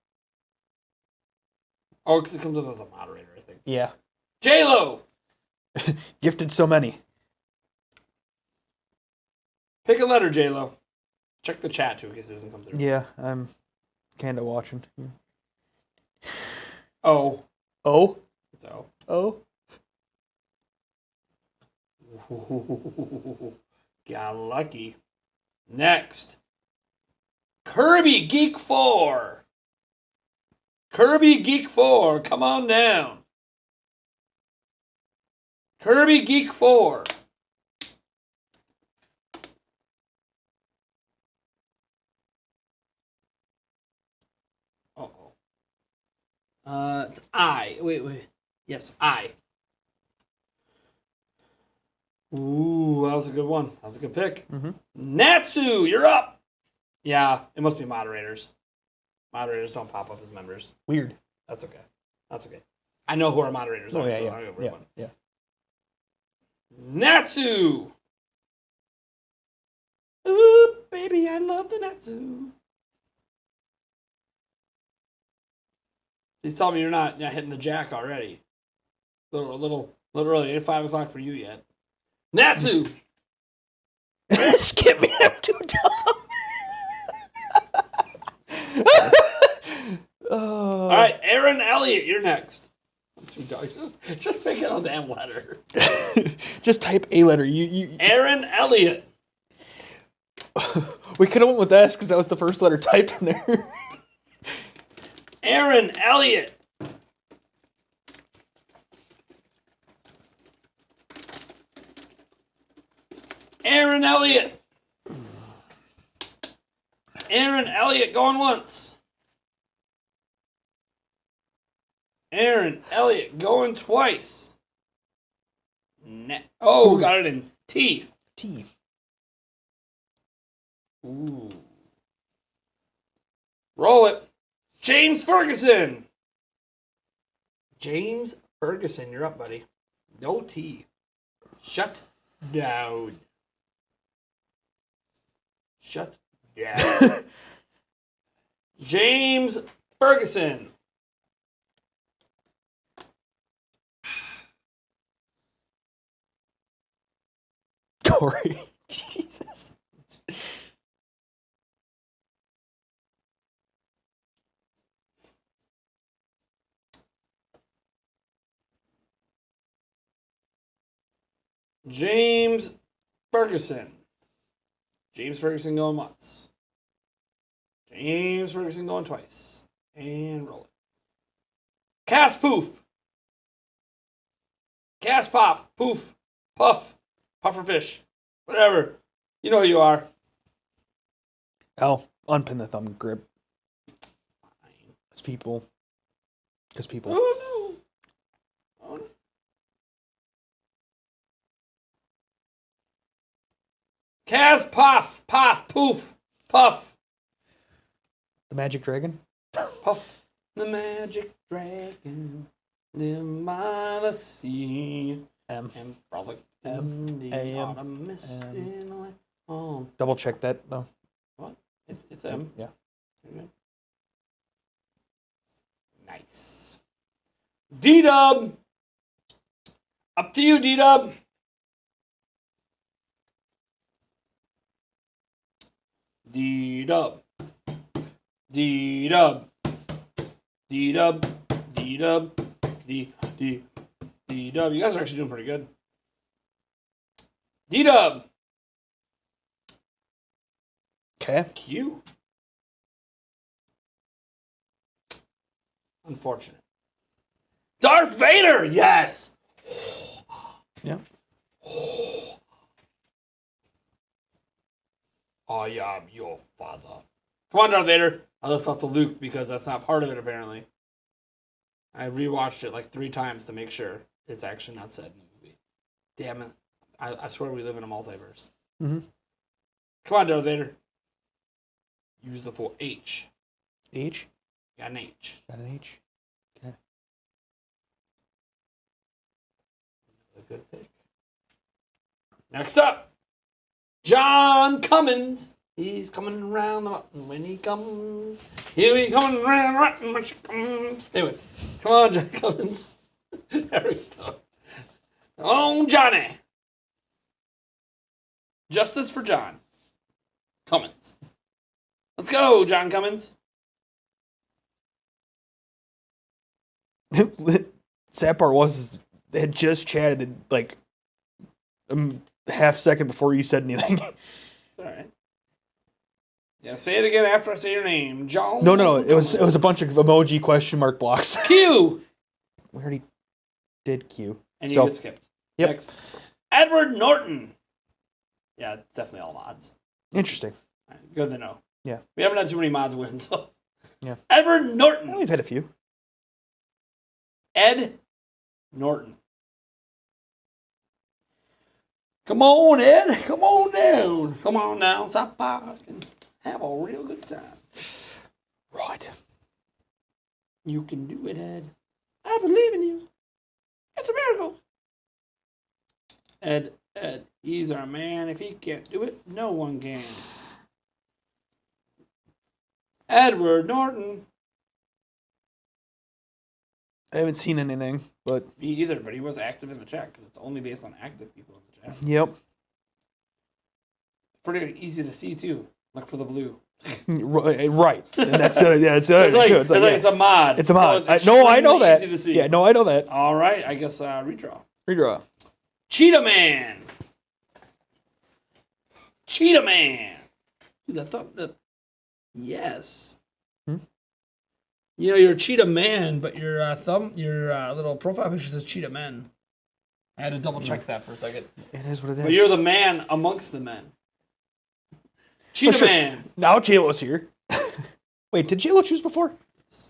Oh, because it comes up as a moderator, I think. Yeah. J-Lo, Gifted so many. pick a letter, J-Lo. Check the chat, too, in case it doesn't come through. Yeah, I'm kind of watching. O. Oh. It's O. Oh. Got lucky. Next, Kirby Geek 4. Kirby Geek 4, come on down. Kirby Geek 4. Uh-oh. It's I. Wait. Yes, I. Ooh, that was a good one. That was a good pick. Mm-hmm. Natsu, you're up. Yeah, it must be moderators. Moderators don't pop up as members. Weird. That's okay. That's okay. I know who our moderators are, Oh, yeah, so yeah. I'm gonna Yeah, one. yeah. Natsu. Ooh, baby, I love the Natsu. Please tell me you're not hitting the jack already. Little early. Ain't 5 o'clock for you yet. Natsu. Skip me. I'm too dumb. All right, Aaron Elliott, you're next. I'm too dark. Just pick a damn letter. Just type a letter. You. Aaron Elliott. We could have went with S because that was the first letter typed in there. Aaron Elliott. Aaron Elliott. Aaron Elliott going once. Aaron Elliott going twice. Oh, got it in T. T. Ooh. Roll it. James Ferguson. James Ferguson, you're up, buddy. No T. Shut down. Shut down. James Ferguson. Corey. Jesus. James Ferguson. James Ferguson going once. James Ferguson going twice. And roll it. Cast poof. Cast pop. Poof. Puff. Puffer fish. Whatever. You know who you are. I'll unpin the thumb grip. Fine. Because people. Oh no. Oh no. Cast puff. Puff. Poof. Puff. The Magic Dragon. Puff. The magic dragon. Live by the sea. M. And frolic in the A-M, autumn mist in the land. Oh, Double check that though. what? It's M. Yeah. Okay. Nice. D-Dub. Up to you, D-Dub. D-Dub. D-Dub. D-Dub. D-Dub. D-Dub. You guys are actually doing pretty good. D-Dub. Okay. Q. Unfortunate. Darth Vader, yes. Yeah. I am your father. Come on, Darth Vader. I left off to Luke because that's not part of it, apparently. I rewatched it like 3 times to make sure it's actually not said in the movie. Damn it. I swear we live in a multiverse. Mm-hmm. Come on, Darth Vader. Use the full H. H? Got an H. Got an H? Okay. A good pick. Next up, John Cummins. He's coming around the mountain when he comes. He'll be coming around the mountain when she comes. Anyway, come on, John Cummins. There we go. Oh, Johnny. Justice for John Cummins. Let's go, John Cummins. Sad part was they had just chatted like a half second before you said anything. All right. Yeah, say it again after I say your name, John. No. It was a bunch of emoji question mark blocks. Q. We already did Q. And you So, get skipped. yep. Next, Edward Norton. Yeah, definitely all mods. Interesting. All right, good to know. Yeah. We haven't had too many mods win, so. Yeah. Edward Norton. Well, we've had a few. Ed Norton. Come on, Ed. Come on down. Come on down, South Park, and have a real good time. Right. You can do it, Ed. I believe in you. It's a miracle. Ed, he's our man. If he can't do it, no one can. Edward Norton. I haven't seen anything, but Me either, but he was active in the chat because it's only based on active people in the chat. yep. Pretty easy to see too. Look for the blue. Right. And that's it's It's like, it's a mod. It's a mod. So it's No, I know extremely that. easy to see. Yeah, no, I know that. All right, I guess redraw. Redraw. Cheetah Man. Cheetah Man. Dude, yes. Hmm? You know, you're a Cheetah Man, but your little profile picture says Cheetah Men. I had to double check that for a second. It is what it is. But you're the man amongst the men. Cheetah sure. Man. Now JLo's here. Wait, did JLo choose before?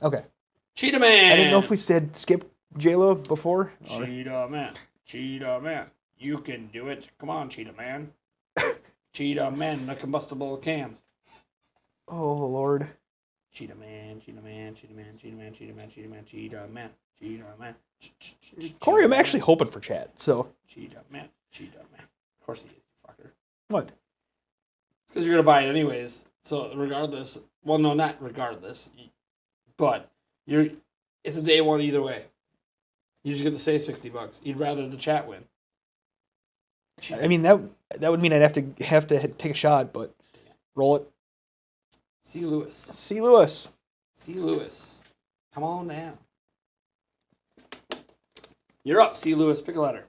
Okay. Cheetah Man. I didn't know if we said skip JLo before. Cheetah Man. Cheetah Man. You can do it. Come on, Cheetah Man. Cheetah Man, the combustible can. Oh, Lord. Cheetah Man, Cheetah Man, Cheetah Man, Cheetah Man, Cheetah Man, Cheetah Man, Cheetah Man, Cheetah Man. Corey, I'm actually hoping for chat, so. Cheetah Man, Cheetah Man. Of course he is, you fucker. What? It's because you're going to buy it anyways. So regardless, well, no, not regardless, but it's a day one either way. You just get to say $60. You'd rather the chat win. I mean, that would mean I'd have to take a shot, but roll it. C. Lewis. C. Lewis. C. Lewis. Come on down. You're up, C. Lewis. Pick a letter.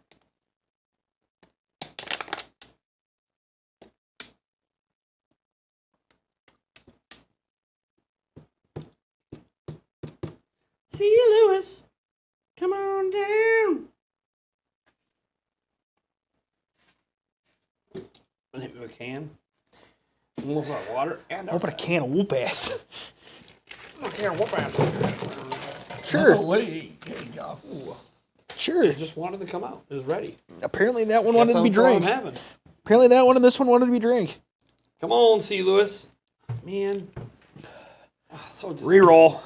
C. Lewis. Come on down. Hit me with a can. Almost like water. And Open a can of whoop ass. Okay, whoop ass. Sure. Oh, wait. There you go. Ooh. Sure. It just wanted to come out. It was ready. Apparently that one wanted to be That's all I'm drank. having. Apparently that one and this one wanted to be drank. Come on, C. Lewis. Man. Oh, so disappointing. Reroll.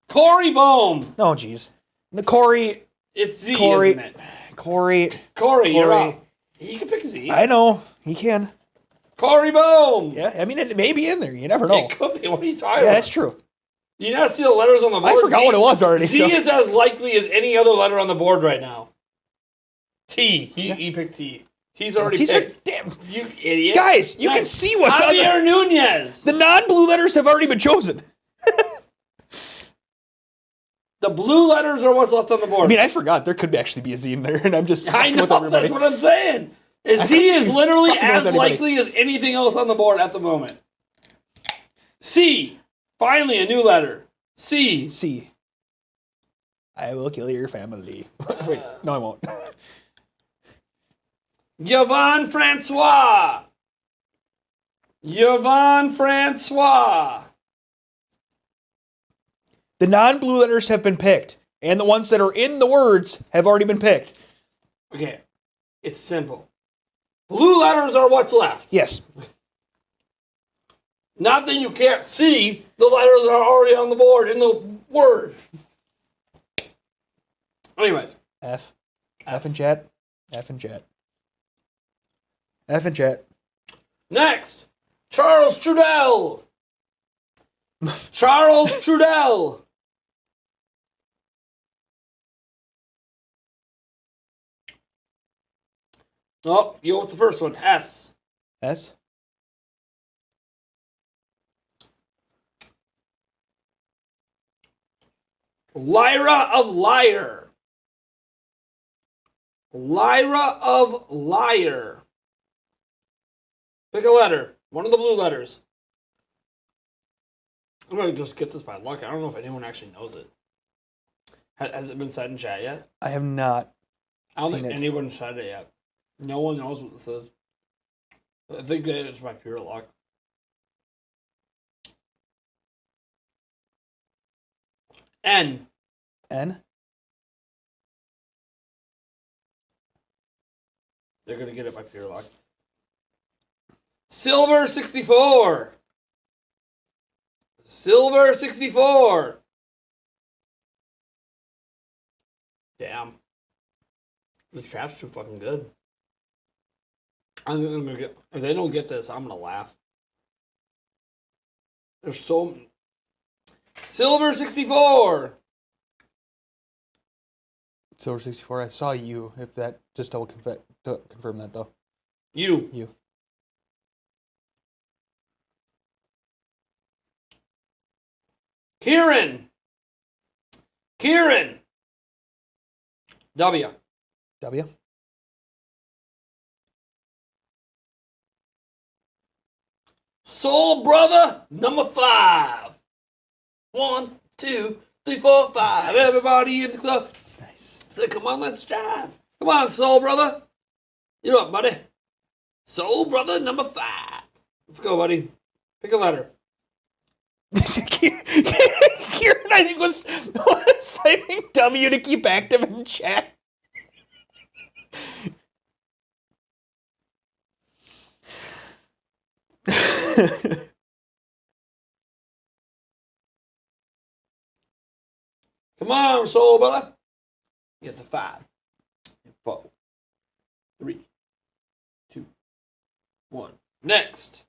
Corey Bohm. Oh, jeez. Corey. It's Z, Corey. isn't it? Corey. Corey, you're up. You can pick Z. I know. He can. Corey Bohm. Yeah, I mean, it may be in there. You never know. It could be. What are you talking Yeah, about? that's true. Do you not see the letters on the board? I forgot what it was already. Z So. is as likely as any other letter on the board right now. T. He picked T. T's already T's picked. Damn. You idiot. Guys, you can see what's on Javier there. Nunez. The non-blue letters have already been chosen. The blue letters are what's left on the board. I mean, I forgot there could actually be a Z in there, and I'm just I fucking know, with everybody. that's what I'm saying. Is I Z could just is be literally fucking with as anybody. likely as anything else on the board at the moment. C. Finally, a new letter. C. C. I will kill your family. Wait, no, I won't. Yvonne Francois. Yvonne Francois. The non-blue letters have been picked, and the ones that are in the words have already been picked. Okay, it's simple. Blue letters are what's left. Yes. Not that you can't see the letters that are already on the board in the word. Anyways. F. F and chat. F and chat. F and chat. Next, Charles Trudell. Charles Trudell. Oh, you go with the first one. S. S. Lyra of Liar. Lyra of Liar. Pick a letter. One of the blue letters. I'm going to just get this by luck. I don't know if anyone actually knows it. Has it been said in chat yet? I have not I don't seen think it. anyone said it yet. No one knows what this is. I think that it's by pure luck. N. N. They're going to get it by pure luck. Silver 64. Silver 64. Damn. This chat's too fucking good. I think I'm gonna get. If they don't get this, I'm gonna laugh. There's so. Silver 64. Silver 64. I saw you. If that just confirm that though. You. You. Kieran. Kieran. W. W. Soul Brother number 5. 1, 2, 3, 4, 5. Nice. Everybody in the club. Nice. Say, come on, let's jive. Come on, Soul Brother. You up, buddy? Soul Brother number 5. Let's go, buddy. Pick a letter. Kieran, I think, was typing W to keep active in chat. Come on, Soul Brother. You get to 5, 4, 3, 2, 1. Next.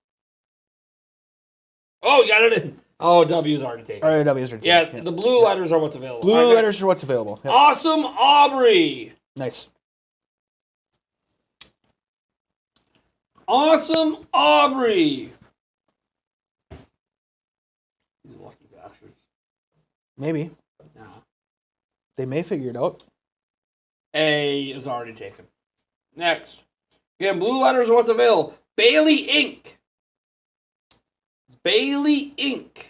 Oh, you got it in. Oh, W's already taken. All right, W's are Yeah, taken. the blue letters are what's available. Blue All right, letters next. are what's available. Yep. Awesome Aubrey. Nice. Awesome Aubrey. These lucky bastards. Maybe. Nah. They may figure it out. A is already taken. Next. Again, blue letters are what's available. Bailey Inc. Bailey Inc.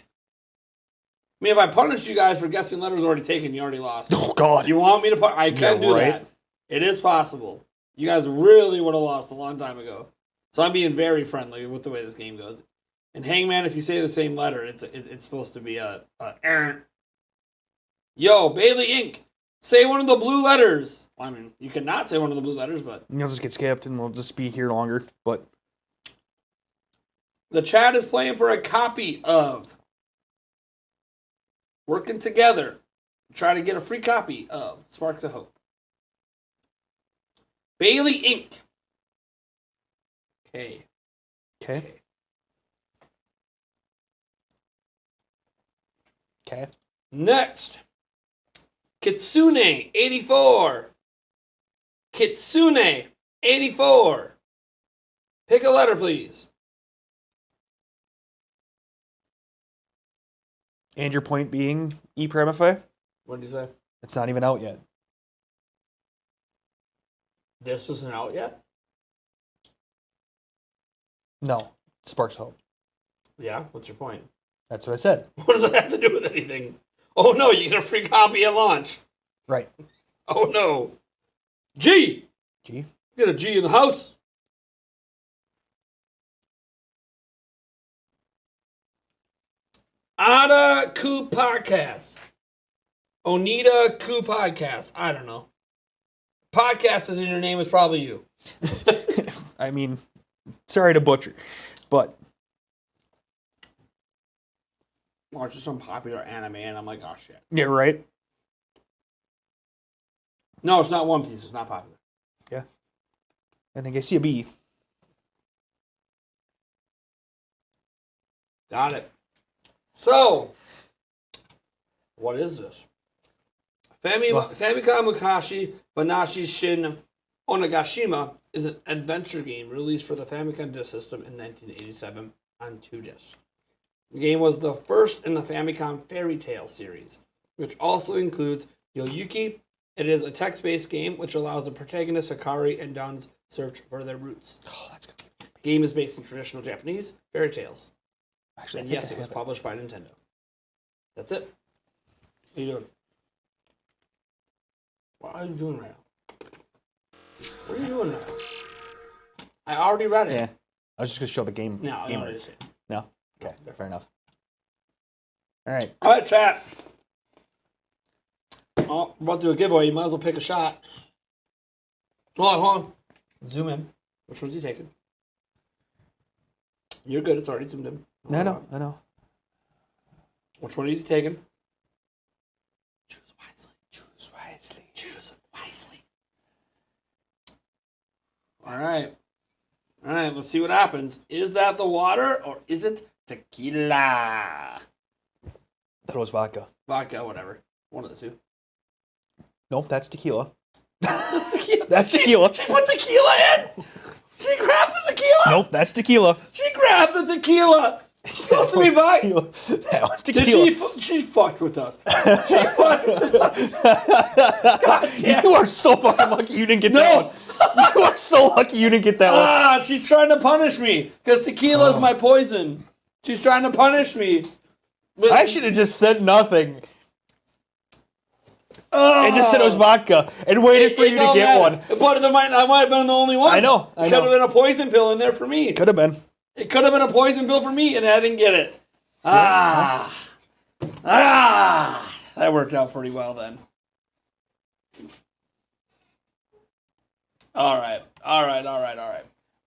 I mean, if I punish you guys for guessing letters already taken, you already lost. Oh, God. You want me to I can Yeah, do right. that. It is possible. You guys really would have lost a long time ago. So I'm being very friendly with the way this game goes. And Hangman, if you say the same letter, it's supposed to be a Yo, Bailey Inc. Say one of the blue letters. Well, I mean, you cannot say one of the blue letters, but You'll just get skipped and we'll just be here longer. But the chat is playing for a copy of Working Together. Try to get a free copy of Sparks of Hope. Bailey Inc. Okay. okay. Okay. Next. Kitsune 84. Kitsune 84. Pick a letter, please. And your point being E per MFA? What did you say? It's not even out yet. This isn't out yet? No. Sparks Hope. Yeah, what's your point? That's what I said. What does that have to do with anything? Oh no, you get a free copy at launch. Right. Oh no. G! G. Get a G in the house. Ada Coup Podcast. Onita Coup Podcast. I don't know. Podcast is in your name. It's probably you. I mean, sorry to butcher, but Watching some popular anime, and I'm like, oh shit. yeah, right. No, it's not One Piece. It's not popular. Yeah, I think I see a bee. Got it. So, what is this? Famicom Mukashi Banashi Shin Onagashima is an adventure game released for the Famicom Disk System in 1987 on 2 discs. The game was the first in the Famicom Fairy Tale series, which also includes Yoyuki. It is a text-based game which allows the protagonist Hikari and Dun's search for their roots. Oh, that's good. The game is based in traditional Japanese fairy tales. Actually, I And think yes, I it was have published by Nintendo. That's it. What are you doing? What are you doing right now? What are you doing right now? I already read it. Yeah, I was just gonna show the game. No, I gamer. already see it. No. Okay, fair enough. All right. All right, chat. Oh, we're about to do a giveaway. You might as well pick a shot. Hold on. Zoom in. Which one's he taking? You're good. It's already zoomed in. I know. Which one is he taking? Choose wisely. Choose wisely. Choose wisely. All right. All right, let's see what happens. Is that the water or is it tequila? That was vodka. Vodka, whatever. One of the two. Nope, that's tequila. That's tequila. That's tequila. She put tequila in. She grabbed the tequila. Nope, that's tequila. She grabbed the tequila. It's supposed to be vodka. That was Did tequila. she fucked with us. She fucked with us. God damn. You are so fucking lucky you didn't get that one. You are so lucky you didn't get that one. Ah, she's trying to punish me because tequila is my poison. She's trying to punish me. I should have just said nothing and just said it was vodka and waited for you to don't get matter. one. But I might have been the only one. I know. Could have been a poison pill in there for me. Could have been. It could have been a poison pill for me, and I didn't get it. That worked out pretty well then. All right.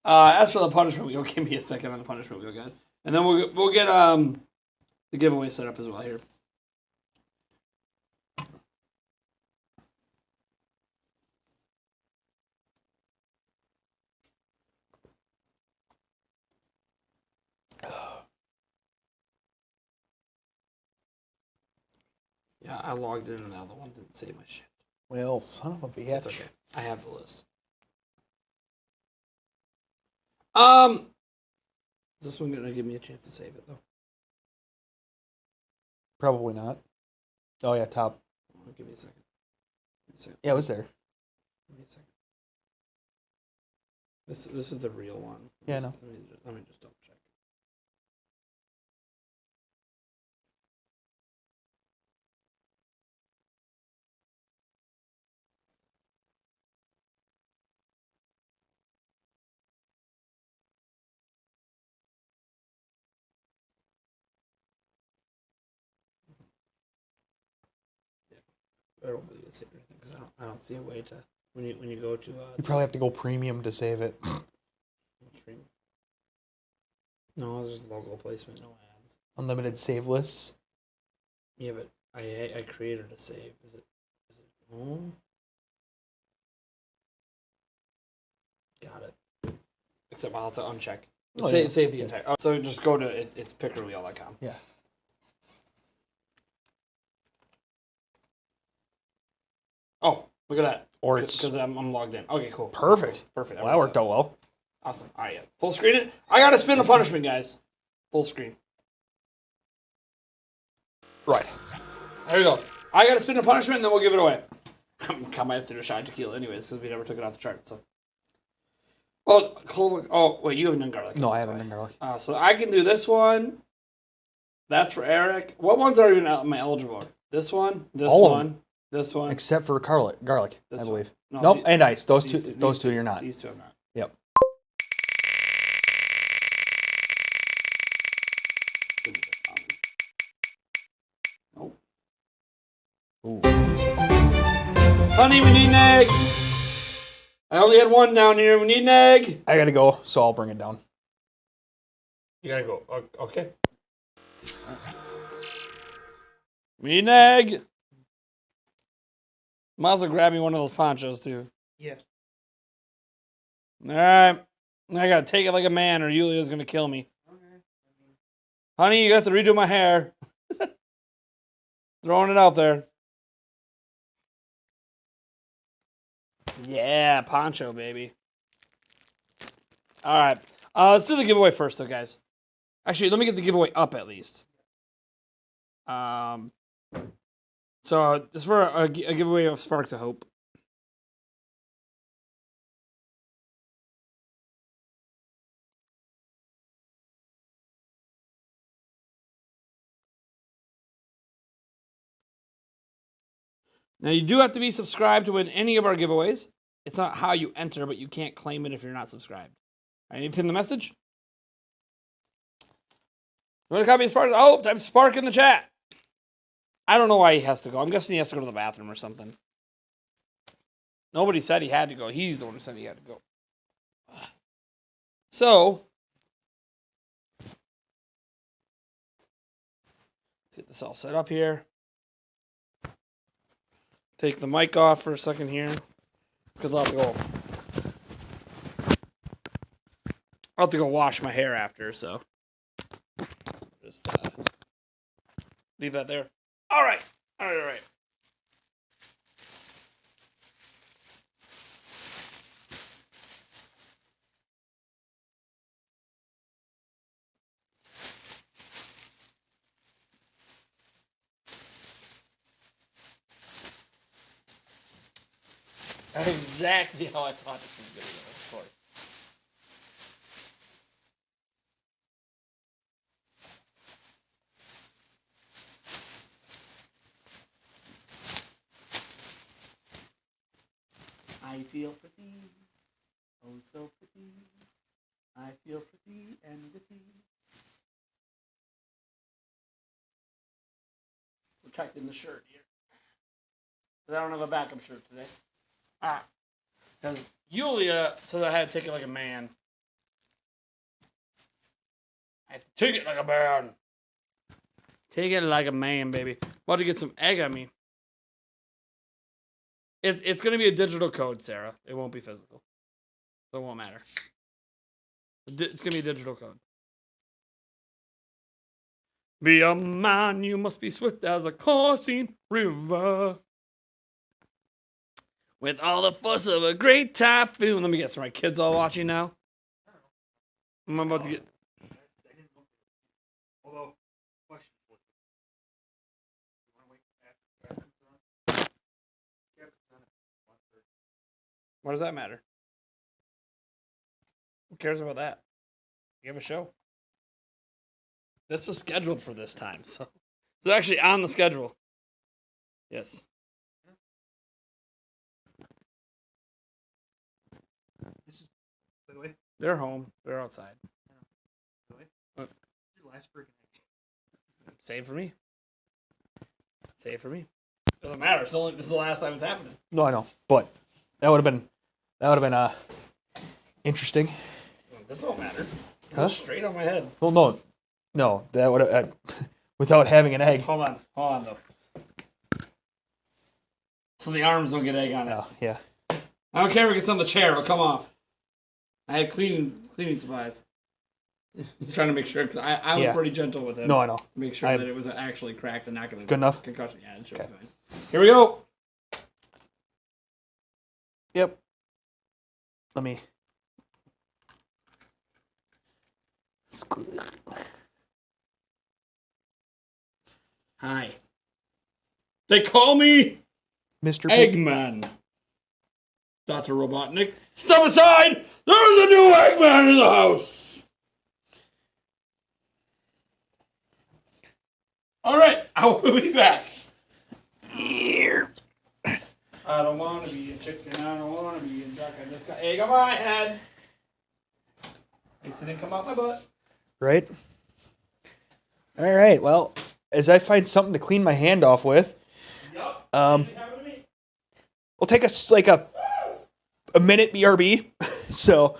As for the punishment wheel, give me a second on the punishment wheel, guys, and then we'll get the giveaway set up as well here. Yeah, I logged in and the other one didn't save my shit. Well, son of a bitch. That's okay. I have the list. Is this one gonna give me a chance to save it though? Probably not. Oh, yeah, top. Give me a second. Yeah, it was there. Give me a second. This is the real one. Yeah, I know. Let me just double check. I don't believe it's saved anything because I don't see a way to when you go to You probably have to go premium to save it. no, it's just logo placement, no ads. Unlimited save lists. Yeah, but I created a save. Is it home? Got it. Except I'll have to uncheck. Oh, save yeah. the entire. Oh, so just go to it's pickerwheel.com. Yeah. Oh, look at that. Or it's because I'm logged in. Okay, cool. perfect. Perfect. Well, that worked out well. Awesome. All right, yeah. Full screen it. I gotta spin the punishment, guys. Full screen. Right. There you go. I gotta spin the punishment, and then we'll give it away. I might have to do a shot of tequila anyways, because we never took it off the chart. So. Oh, clover. Oh, wait, you haven't done garlic. No, I That's haven't why. done garlic. So I can do this one. That's for Eric. What ones are even am I eligible for? This one, this All of one, this one. Except for garlic, This I one. believe. No, Nope, the- and ice. Those these two, two- those these two, you're not. These two I'm not. Yep. Ooh. Honey, we need an egg. I only had one down here. We need an egg. I gotta go, so I'll bring it down. You gotta go. Okay. We need an egg. Might as well grab me one of those ponchos, too. Yeah. All right. I gotta take it like a man, or Yulia's gonna kill me. Honey, you got to redo my hair. Throwing it out there. Yeah, poncho, baby. All right. Let's do the giveaway first, though, guys. Actually, let me get the giveaway up at least. So this is for a giveaway of Sparks of Hope. Now, you do have to be subscribed to win any of our giveaways. It's not how you enter, but you can't claim it if you're not subscribed. I need to pin the message. You want a copy of Spark? Oh, type Spark in the chat. I don't know why he has to go. I'm guessing he has to go to the bathroom or something. Nobody said he had to go. He's the one who said he had to go. So, let's get this all set up here. Take the mic off for a second here. Because I'll have to go wash my hair after, so. Just leave that there. All right. That's exactly how I thought this was going to go, of course. I feel pretty, oh so pretty. I feel pretty and witty. Protecting the shirt here. Because I don't have a backup shirt today. Because Yulia said I had to take it like a man. I have to take it like a man. Take it like a man, baby. About to get some egg on me. It's going to be a digital code, Sarah. It won't be physical. So it won't matter. It's going to be a digital code. Be a man, you must be swift as a coursing river. With all the fuss of a great typhoon. Let me guess, are my kids all watching now? I'm about to get... Although, question for you. You want to wait after Capcom's on? Capcom's on at 1:30. What does that matter? Who cares about that? You have a show. This was scheduled for this time, so it's actually on the schedule. Yes. This is, by the way, They're home. They're outside. What? your last freaking egg. Save for me. Save for me. Doesn't matter. It's only, this is the last time it's happening. No, I know, but that would have been interesting. This don't matter. Huh? Straight on my head. Well, no, that would have without having an egg. Hold on though. So the arms don't get egg on it. No, yeah. I don't care if it gets on the chair. It'll come off. I have cleaning supplies. Just trying to make sure, because I was Yeah. pretty gentle with it. No, I know. Make sure that it was actually cracked and not going to... Good enough? Concussion. Yeah, it should Okay. be fine. Here we go. Yep. Let me. Hi. They call me Mr. Eggman. Dr. Robotnik. Step aside! There's a new Eggman in the house! Alright, I will be back. Here. I don't want to be a chicken, I don't want to be a duck, I just got egg on my head. At least it didn't come out my butt. Right. All right. Well, as I find something to clean my hand off with, We'll take us like a minute BRB. So.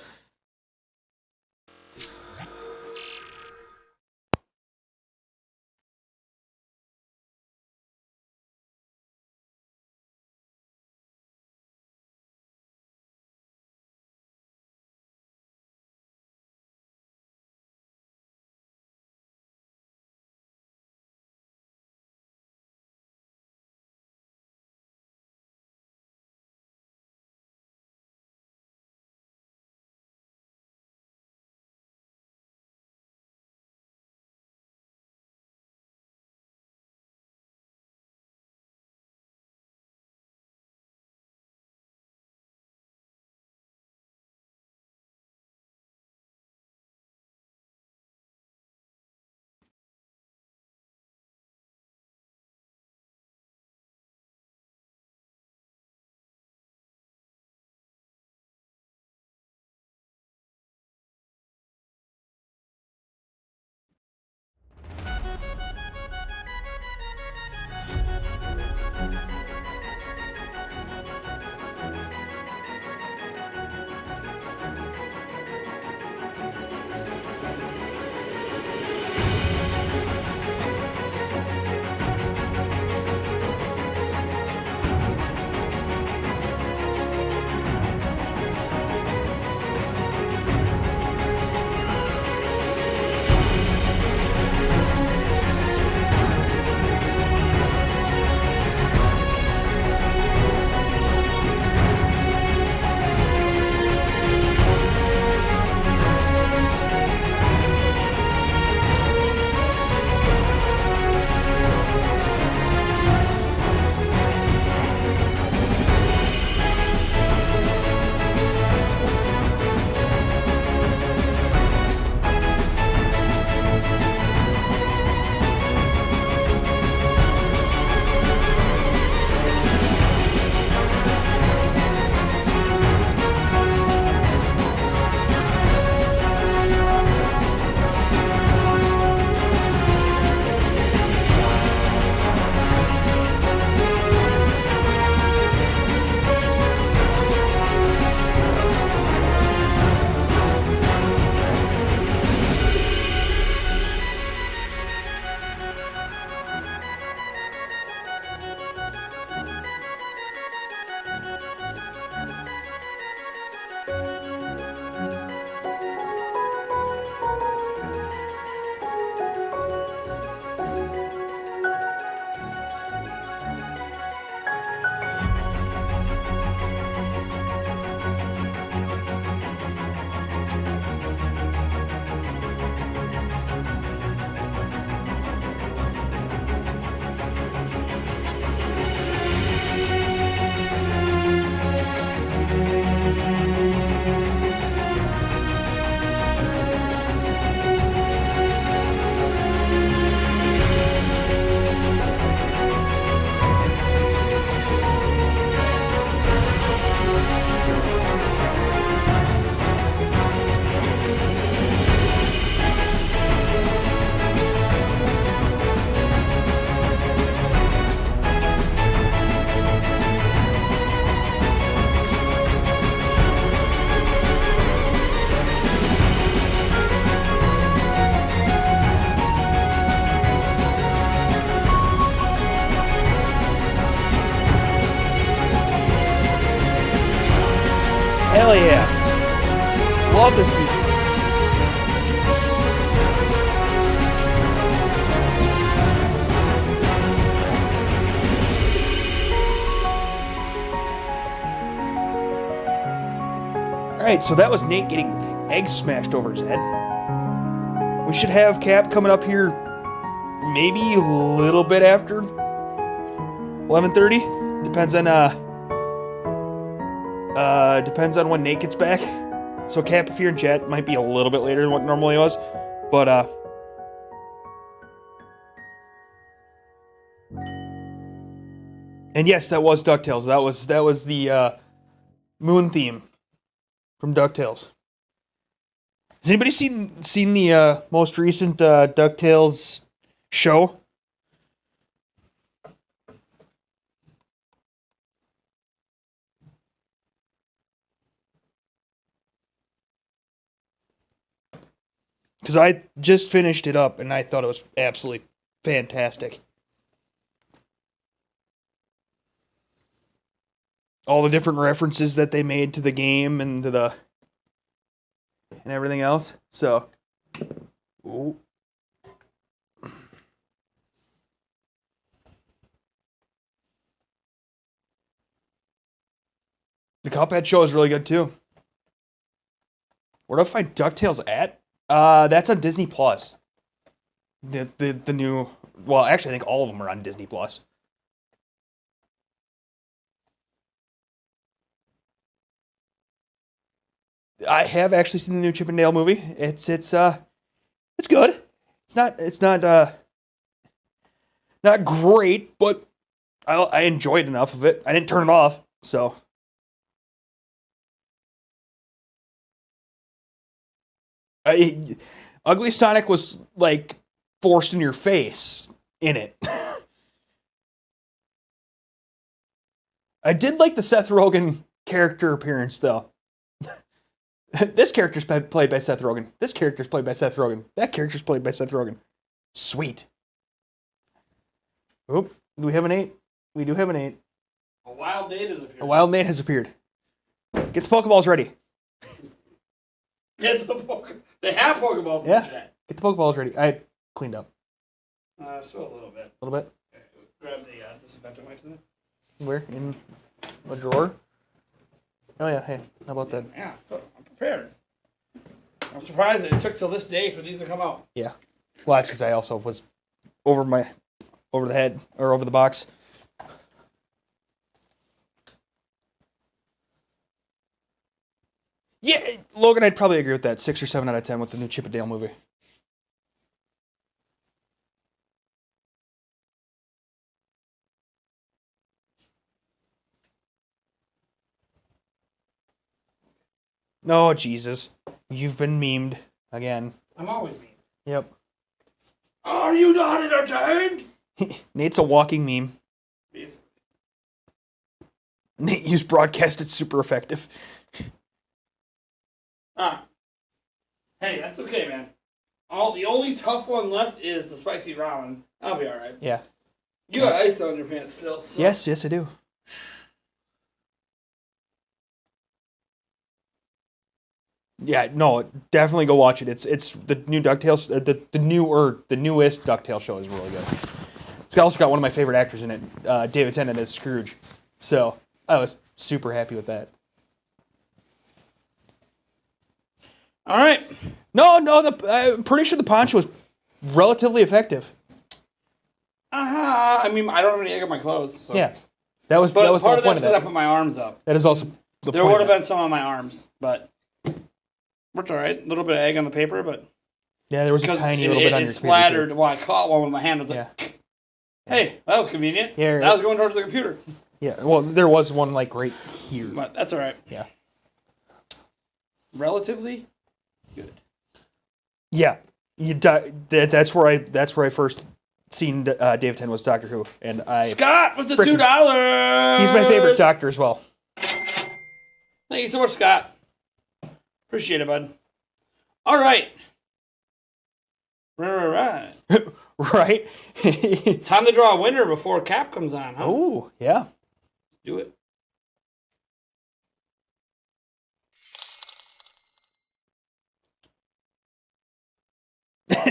Hell yeah. Love this music. Alright, so that was Nate getting eggs smashed over his head. We should have Cap coming up here maybe a little bit after 11:30. Depends on when Nate gets back. So Cap, if you're in chat, it might be a little bit later than what normally was. But and yes, that was DuckTales. That was the moon theme from DuckTales. Has anybody seen the most recent DuckTales show? because I just finished it up and I thought it was absolutely fantastic. All the different references that they made to the game and to and everything else. So, ooh. The Cuphead show is really good too. Where do I find DuckTales at? That's on Disney Plus. The new. Well, actually, I think all of them are on Disney Plus. I have actually seen the new Chip and Dale movie. It's good. It's not great, but I enjoyed enough of it. I didn't turn it off, so. Ugly Sonic was like forced in your face in it. I did like the Seth Rogen character appearance though. This character's played by Seth Rogen. This character's played by Seth Rogen. That character's played by Seth Rogen. Sweet. Oh, do we have an 8? We do have an 8. A wild Nate has appeared. A wild Nate has appeared. Get the Pokeballs ready. Get the They have Pokeballs in Yeah. the chat. Get the Pokeballs ready. I cleaned up So a little bit. a little bit. Okay, grab the disinfectant wipes in there. Where? In a drawer? Oh yeah, hey, how about that? Yeah, so I'm prepared. I'm surprised it took till this day for these to come out. Yeah. Well, that's because I also was over the head, or over the box. Yeah, Logan, I'd probably agree with that. 6 or 7 out of 10 with the new Chip and Dale movie. Oh, Jesus. You've been memed again. I'm always mean. Yep. Are you not entertained? Nate's a walking meme. Basically. Nate used broadcast, it's super effective. Ah. Hey, that's okay, man. The only tough one left is the spicy ramen. I'll be alright. Yeah. You got ice on your pants still. So. Yes, I do. Yeah, no, definitely go watch it. It's the new DuckTales, the newest DuckTales show is really good. It's also got one of my favorite actors in it, David Tennant as Scrooge. So I was super happy with that. All right. No, I'm pretty sure the poncho was relatively effective. I mean, I don't have any egg on my clothes. So. Yeah, that was But the whole part of point that's of because I that. put my arms up. That is also the There point would of have that. been some on my arms, but it's all right. A little bit of egg on the paper, but Yeah, there was a because tiny little bit on it your splattered. Well, I caught one with my hand. I was like, Yeah. hey, that was convenient. Yeah, that was going towards the computer. Yeah, well, there was one like right here. But that's all right. Yeah. Relatively good. Yeah, that's where I first seen David Tennant was Doctor Who, and Scott with the frickin- $2. he's my favorite doctor as well. Thank you so much, Scott. Appreciate it, bud. All right. Right. Right? Time to draw a winner before Cap comes on, huh? Oh, yeah. Do it.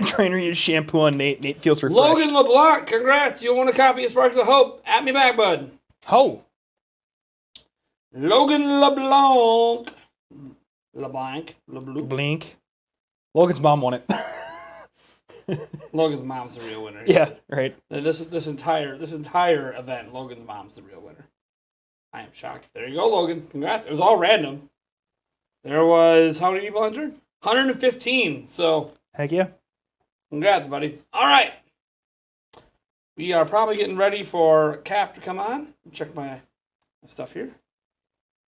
Trainer used shampoo on Nate. Nate feels refreshed. Logan LeBlanc, congrats. You won a copy of Sparks of Hope. At me back, bud. Oh. Logan LeBlanc. LeBlanc. Blink. Logan's mom won it. Logan's mom's the real winner. Yeah, right. This entire event, Logan's mom's the real winner. I am shocked. There you go, Logan. Congrats. It was all random. There was how many people entered? 115. So Heck yeah. congrats, buddy. All right. We are probably getting ready for Cap to come on. Check my stuff here.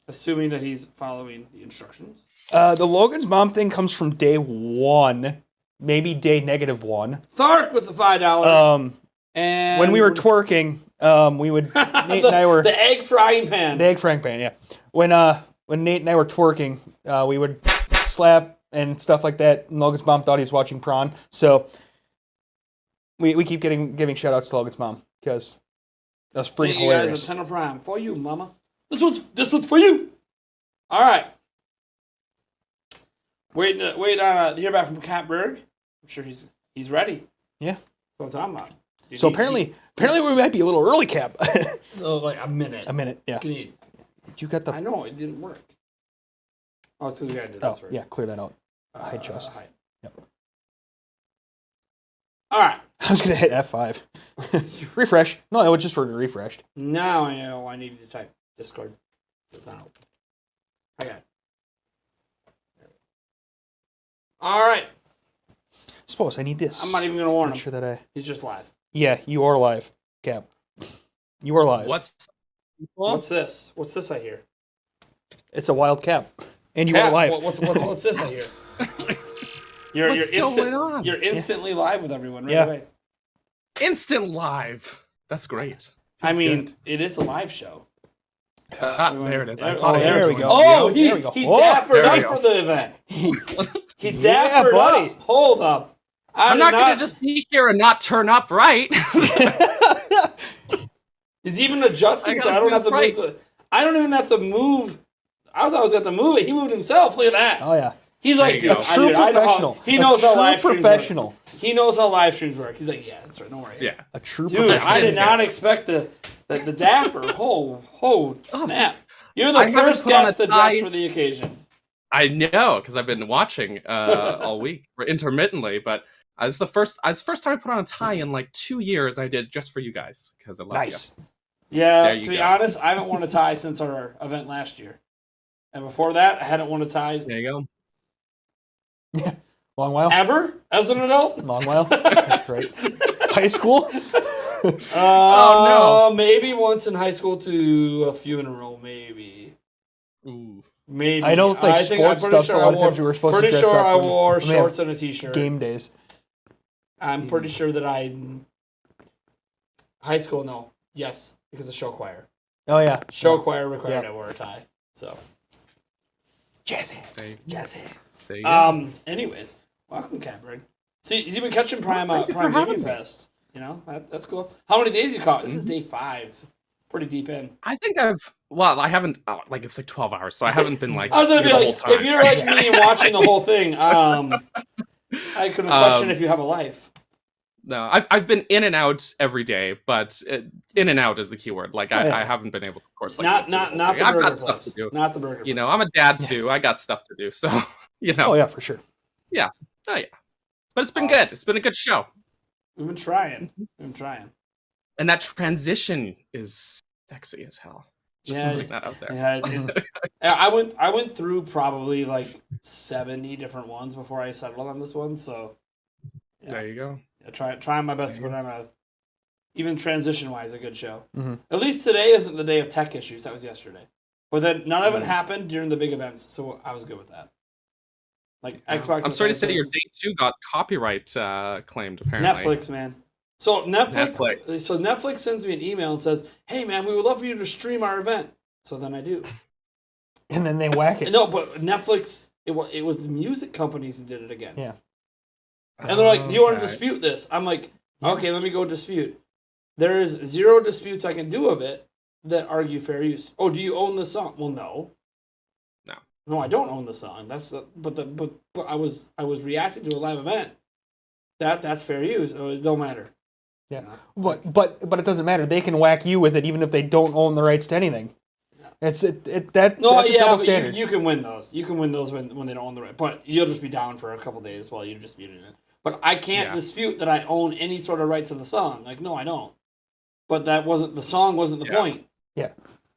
Assuming that he's following the instructions. The Logan's mom thing comes from day 1, maybe day -1. Thark with the $5. And When we were twerking, we would Nate and I were the egg frying pan. the egg frying pan. Yeah, when Nate and I were twerking, we would slap and stuff like that. And Logan's mom thought he was watching Prawn, so we keep giving shout outs to Logan's mom because that's freaking Thank you guys, hilarious. a 10 of Prime for you, Mama. This one's for you. All right. Wait to hear back from Cat Berg. I'm sure he's ready. Yeah. That's what I'm talking about. Dude, So apparently we might be a little early, Cap. like a minute. A minute, yeah. Can you, You got the. I know it didn't work. Oh, it's because we gotta do Oh, this first. yeah, clear that out. Hide chest. Hide. Yep. All right. I was gonna hit F5. Refresh. No, it was just for refreshed. Now I know I need to type Discord. It's not open. I got it. All right. Suppose I need this. I'm not even gonna warn Make him. sure that I. He's just live. Yeah, you are live, Cap. You are live. What's this? What's this I hear? It's a wild Cap, and you Cat, are live. What's this I hear? You're What's going on? You're instantly live with everyone right Yeah. away. Instant live. That's great. I That's mean, good. it is a live show. There it is. I Oh, thought I there heard we you. go. Oh, There we go. he Oh, dappered there we up go. for the event. He Yeah, dappered buddy. up. Hold up. I'm not gonna just be here and not turn up, right? He's even adjusting, I so gotta I don't do have to this move the. I don't even have to move. I thought I was going to move it. He moved himself. Look at that. Oh yeah, He's There like, you dude, go. a true I know how- professional. He knows a how true live streams professional. work. He knows how live streams work. He's like, yeah, that's right. Don't worry. Yeah. A true Dude, professional. I did not expect the dapper. Snap. You're the I haven't first put on a guest to tie. dress for the occasion. I know, because I've been watching all week intermittently, but it's the first time I put on a tie in like 2 years. I did just for you guys because I love Nice. Yeah, There to you be go. honest, I haven't worn a tie since our event last year. And before that, I hadn't worn a tie you. There you go. Long while. ever as an adult. Long while. That's right. High school. Oh, Maybe once in high school to a funeral, maybe. Ooh. Maybe. I know, like, think- I'm sports pretty stuff, so a lot of I wore- times we were supposed to pretty dress sure up I and wore we have shorts and a t-shirt. Game days. I'm pretty sure that high school, no. Yes, because of show choir. Oh yeah. Show choir required Yeah. I wear a tie. So, Jazz hands. There you- Jazz hands. there you go. anyways, welcome, Catbird. So you've been catching Prime thank you for Prime having Gaming me. Fest. You know, that's cool. How many days you caught? This Mm-hmm. is day 5. Pretty deep in. I think I haven't, like, it's like 12 hours, so I haven't been like, I was gonna here be the like, whole time. if you're like me and watching the whole thing, I could question if you have a life. No, I've been in and out every day, but in and out is the keyword. Like, Oh, yeah. I haven't been able to, of course, like, Not sit not through not the whole thing. I've burger got stuff place. to do. Not the burger. You know, place. I'm a dad too. I got stuff to do, so you know. Oh yeah, for sure. Oh yeah, but it's been good. It's been a good show, We've been trying. We've been trying. and that transition is sexy as hell. Just Yeah, putting that out there. Yeah, I went through probably like 70 different ones before I settled on this one. So yeah. There you go. Trying my best to put on even transition wise a good show. Mhm. At least today isn't the day of tech issues. That was yesterday. But then none of it Mhm. happened during the big events, so I was good with that. Like Xbox. I'm sorry to say your date 2 got copyright claimed. Apparently, Netflix, man. So Netflix. Netflix. So Netflix sends me an email and says, "Hey, man, we would love for you to stream our event." So then I do. And then they whack it. No, but Netflix. It was the music companies who did it again. Yeah. And they're like, "Do you want to Okay. dispute this?" I'm like, "Okay, let me go dispute." There is 0 disputes I can do of it that argue fair use. Oh, do you own the song? Well, no. No. No, I don't own the song. But I was reacting to a live event. That's fair use. Oh, it don't matter. Yeah. But it doesn't matter. They can whack you with it even if they don't own the rights to anything. That's No, a yeah, double but standard. you can win those. You can win those when they don't own the right. But you'll just be down for a couple days while you're disputing it. But I can't Yeah. dispute that I own any sort of right to the song. Like, no, I don't. But the song wasn't the Yeah. point. Yeah.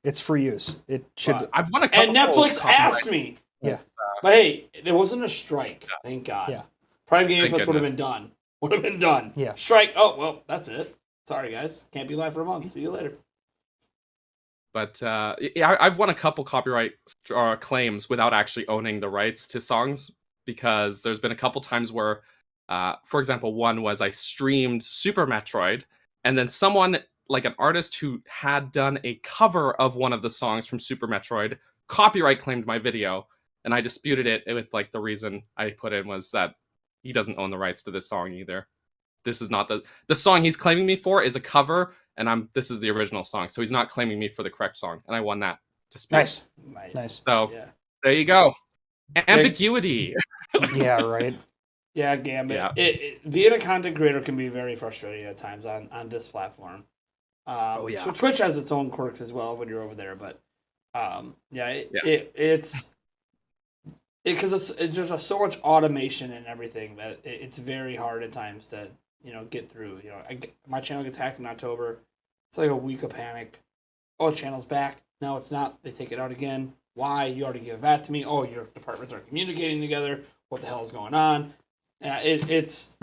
It's free use. It should. But- I've won a couple. And Netflix copyright- asked me. Yeah. But hey, there wasn't a strike. Thank God. Yeah. Prime Gaming Thank Fest would have goodness. been done. Would have been done. Yeah. Strike. Oh, well, that's it. Sorry, guys. Can't be live for a month. See you later. But yeah, I've won a couple copyright claims without actually owning the rights to songs because there's been a couple times where, for example, one was I streamed Super Metroid, and then someone, like an artist who had done a cover of one of the songs from Super Metroid, copyright claimed my video, and I disputed it with like the reason I put in was that he doesn't own the rights to this song either. This is not the song he's claiming me for is a cover, and this is the original song, so he's not claiming me for the correct song, and I won that dispute. Nice. Nice. Nice. So Yeah. there you go. Ambiguity. Yeah, right. Yeah, Gambit. Yeah. Being a content creator can be very frustrating at times on this platform. yeah. So Twitch has its own quirks as well when you're over there, but it's because it's just so much automation and everything that it's very hard at times to get through. My channel gets hacked in October. It's like a week of panic. Oh, the channel's back. No, it's not. They take it out again. Why? You already gave that to me. Oh, your departments aren't communicating together. What the hell is going on? Yeah, it's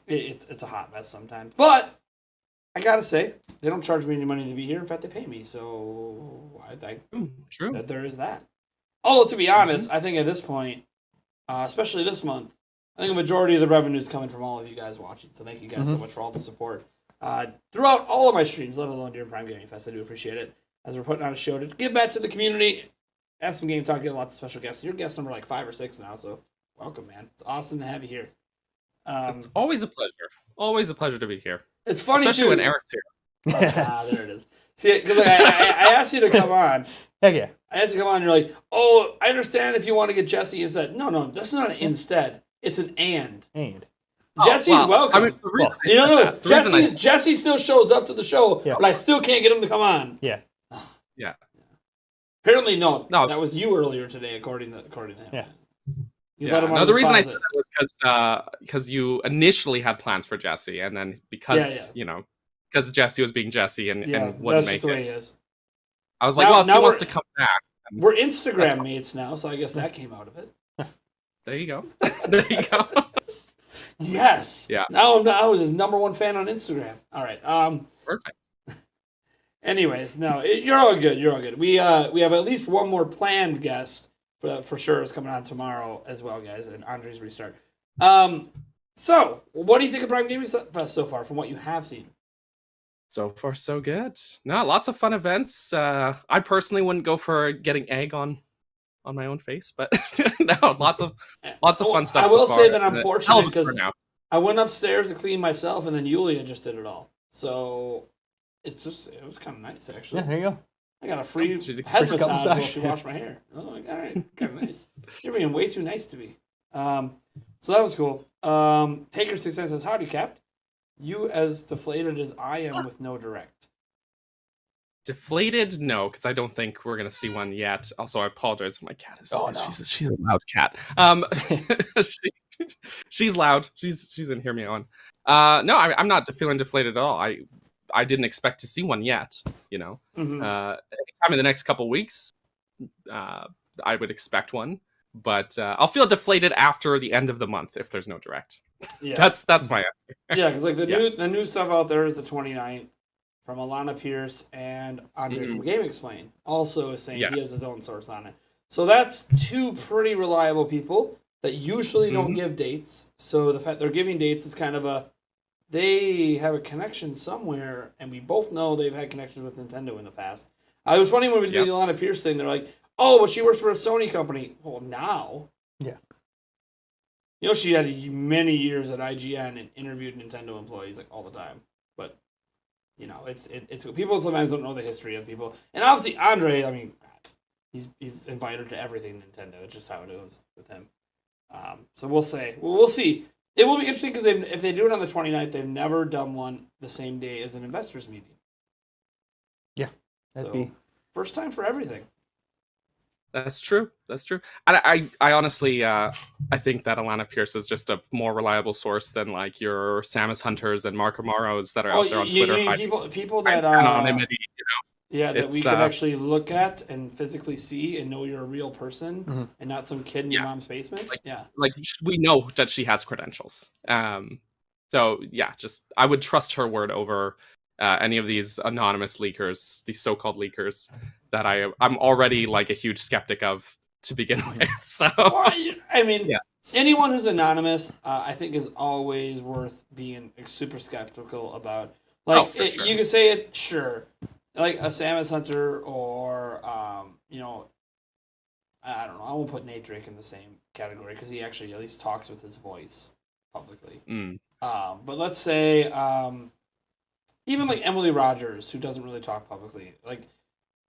a hot mess sometimes. But I gotta say, they don't charge me any money to be here. In fact, they pay me. So True. that there is that. Although, to be honest, I think at this point, especially this month, I think a majority of the revenue is coming from all of you guys watching. So thank you guys so much for all the support throughout all of my streams, let alone during Prime Gaming Fest. I do appreciate it. As we're putting on a show to give back to the community, have some game talk, get lots of special guests. You're guest number like 5 or 6 now, so welcome, man. It's awesome to have you here. It's always a pleasure. Always a pleasure to be here. It's funny, especially too. when Eric's here. There it is. See, because I asked you to come on. Heck yeah. I asked you to come on, and you're like, oh, I understand if you want to get Jesse instead. No, that's not an instead. It's an and. And. Jesse's welcome. I mean, Jesse still shows up to the show, but I still can't get him to come on. Yeah. Yeah. Apparently, no. That was you earlier today, according to him. Yeah. No, the reason I said that was because you initially had plans for Jesse, and then because Jesse was being Jesse and wouldn't make the way it. he is. I was like, well, if he wants to come back, we're Instagram mates now, so I guess that came out of it. There you go. There you go. Yes. Yeah. Now I was his number 1 fan on Instagram. All right. Perfect. Anyways, no, you're all good. You're all good. We have at least one more planned guest for sure is coming on tomorrow as well, guys, and Andre's restart. So what do you think of Prime Gaming Fest so far from what you have seen? So far, so good. No, lots of fun events. I personally wouldn't go for getting egg on my own face, but no, lots of fun stuff. I will so say far. that I'm fortunate because I went upstairs to clean myself, and then Yulia just did it all. So it was kind of nice actually. Yeah, there you go. I got a free She's a head free massage massage. while she washed my hair. Oh, all right, kind of nice. You're being way too nice to me. So that was cool. Taker 6 says, "Howdy, Cap. You as deflated as I am with no direct." Deflated? No, because I don't think we're gonna see one yet. Also, I apologize if my cat is. Oh, no. She's a loud cat. She's loud. She's in here me on. No, I'm not feeling deflated at all. I didn't expect to see one yet. Mm-hmm. Anytime in the next couple weeks, I would expect one. But I'll feel deflated after the end of the month if there's no direct. Yeah, That's my answer. yeah, because like the new stuff out there is the 29th from Alana Pierce and Andre from Game Explain. Also is saying he has his own source on it. So that's 2 pretty reliable people that usually don't give dates. So the fact they're giving dates is kind of they have a connection somewhere, and we both know they've had connections with Nintendo in the past. It was funny when we did the Alana Pierce thing. They're like, "Oh, but she works for a Sony company." Well, now. Yeah. She had many years at IGN and interviewed Nintendo employees like all the time. But it's people sometimes don't know the history of people. And obviously Andre, I mean, he's invited to everything Nintendo. It's just how it goes with him. So we'll see. It will be interesting because if they do it on the 29th, they've never done one the same day as an investors meeting. Yeah, that'd be first time for everything. That's true. I honestly, I think that Alana Pierce is just a more reliable source than like your Samus Hunters and Mark Amaros that are out there on Twitter. People that anonymity, that we can actually look at and physically see and know you're a real person and not some kid in your mom's basement. Like we know that she has credentials. So yeah, I would trust her word over any of these anonymous leakers, these so-called leakers that I'm already like a huge skeptic of to begin with. So anyone who's anonymous, I think is always worth being super skeptical about. Like sure. You can say it, sure, like a Samus Hunter or I don't know. I won't put Nate Drake in the same category because he actually at least talks with his voice publicly. But let's say even like Emily Rogers, who doesn't really talk publicly, like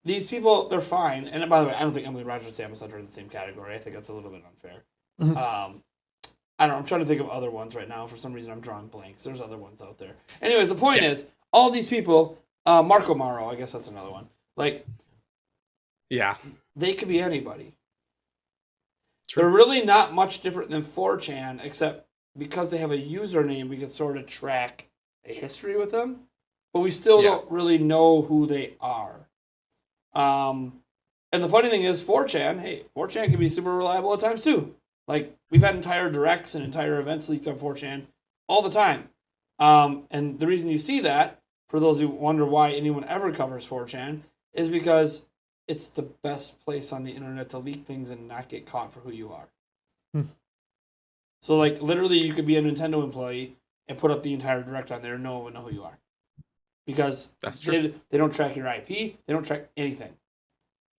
these people, they're fine. And by the way, I don't think Emily Rogers and Sam Sutton are in the same category. I think that's a little bit unfair. I don't know. I'm trying to think of other ones right now. For some reason, I'm drawing blanks. There's other ones out there. Anyways, the point is, all these people, Marco Maro, I guess that's another one. Like, Yeah. they could be anybody. True. They're really not much different than 4chan, except because they have a username, we can sort of track a history with them, but we still don't really know who they are. And the funny thing is, 4chan can be super reliable at times too. Like, we've had entire directs and entire events leaked on 4chan all the time. And the reason you see that, for those who wonder why anyone ever covers 4chan, is because it's the best place on the internet to leak things and not get caught for who you are. So, like, literally, you could be a Nintendo employee and put up the entire direct on there and no one would know who you are. Because That's true. they don't track your IP, they don't track anything.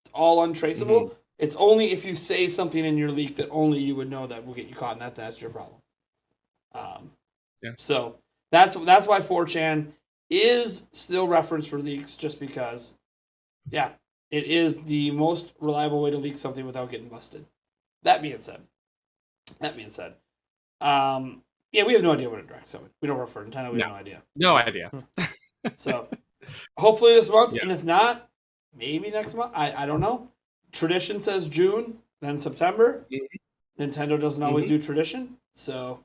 It's all untraceable. It's only if you say something in your leak that only you would know that will get you caught, and that's your problem. So that's why 4chan is still referenced for leaks, just because, it is the most reliable way to leak something without getting busted. That being said, we have no idea what a direct's coming. We don't work for Nintendo. We have no idea. No idea. So hopefully this month, and if not, maybe next month. I don't know. Tradition says June, then September. Nintendo doesn't always do tradition, so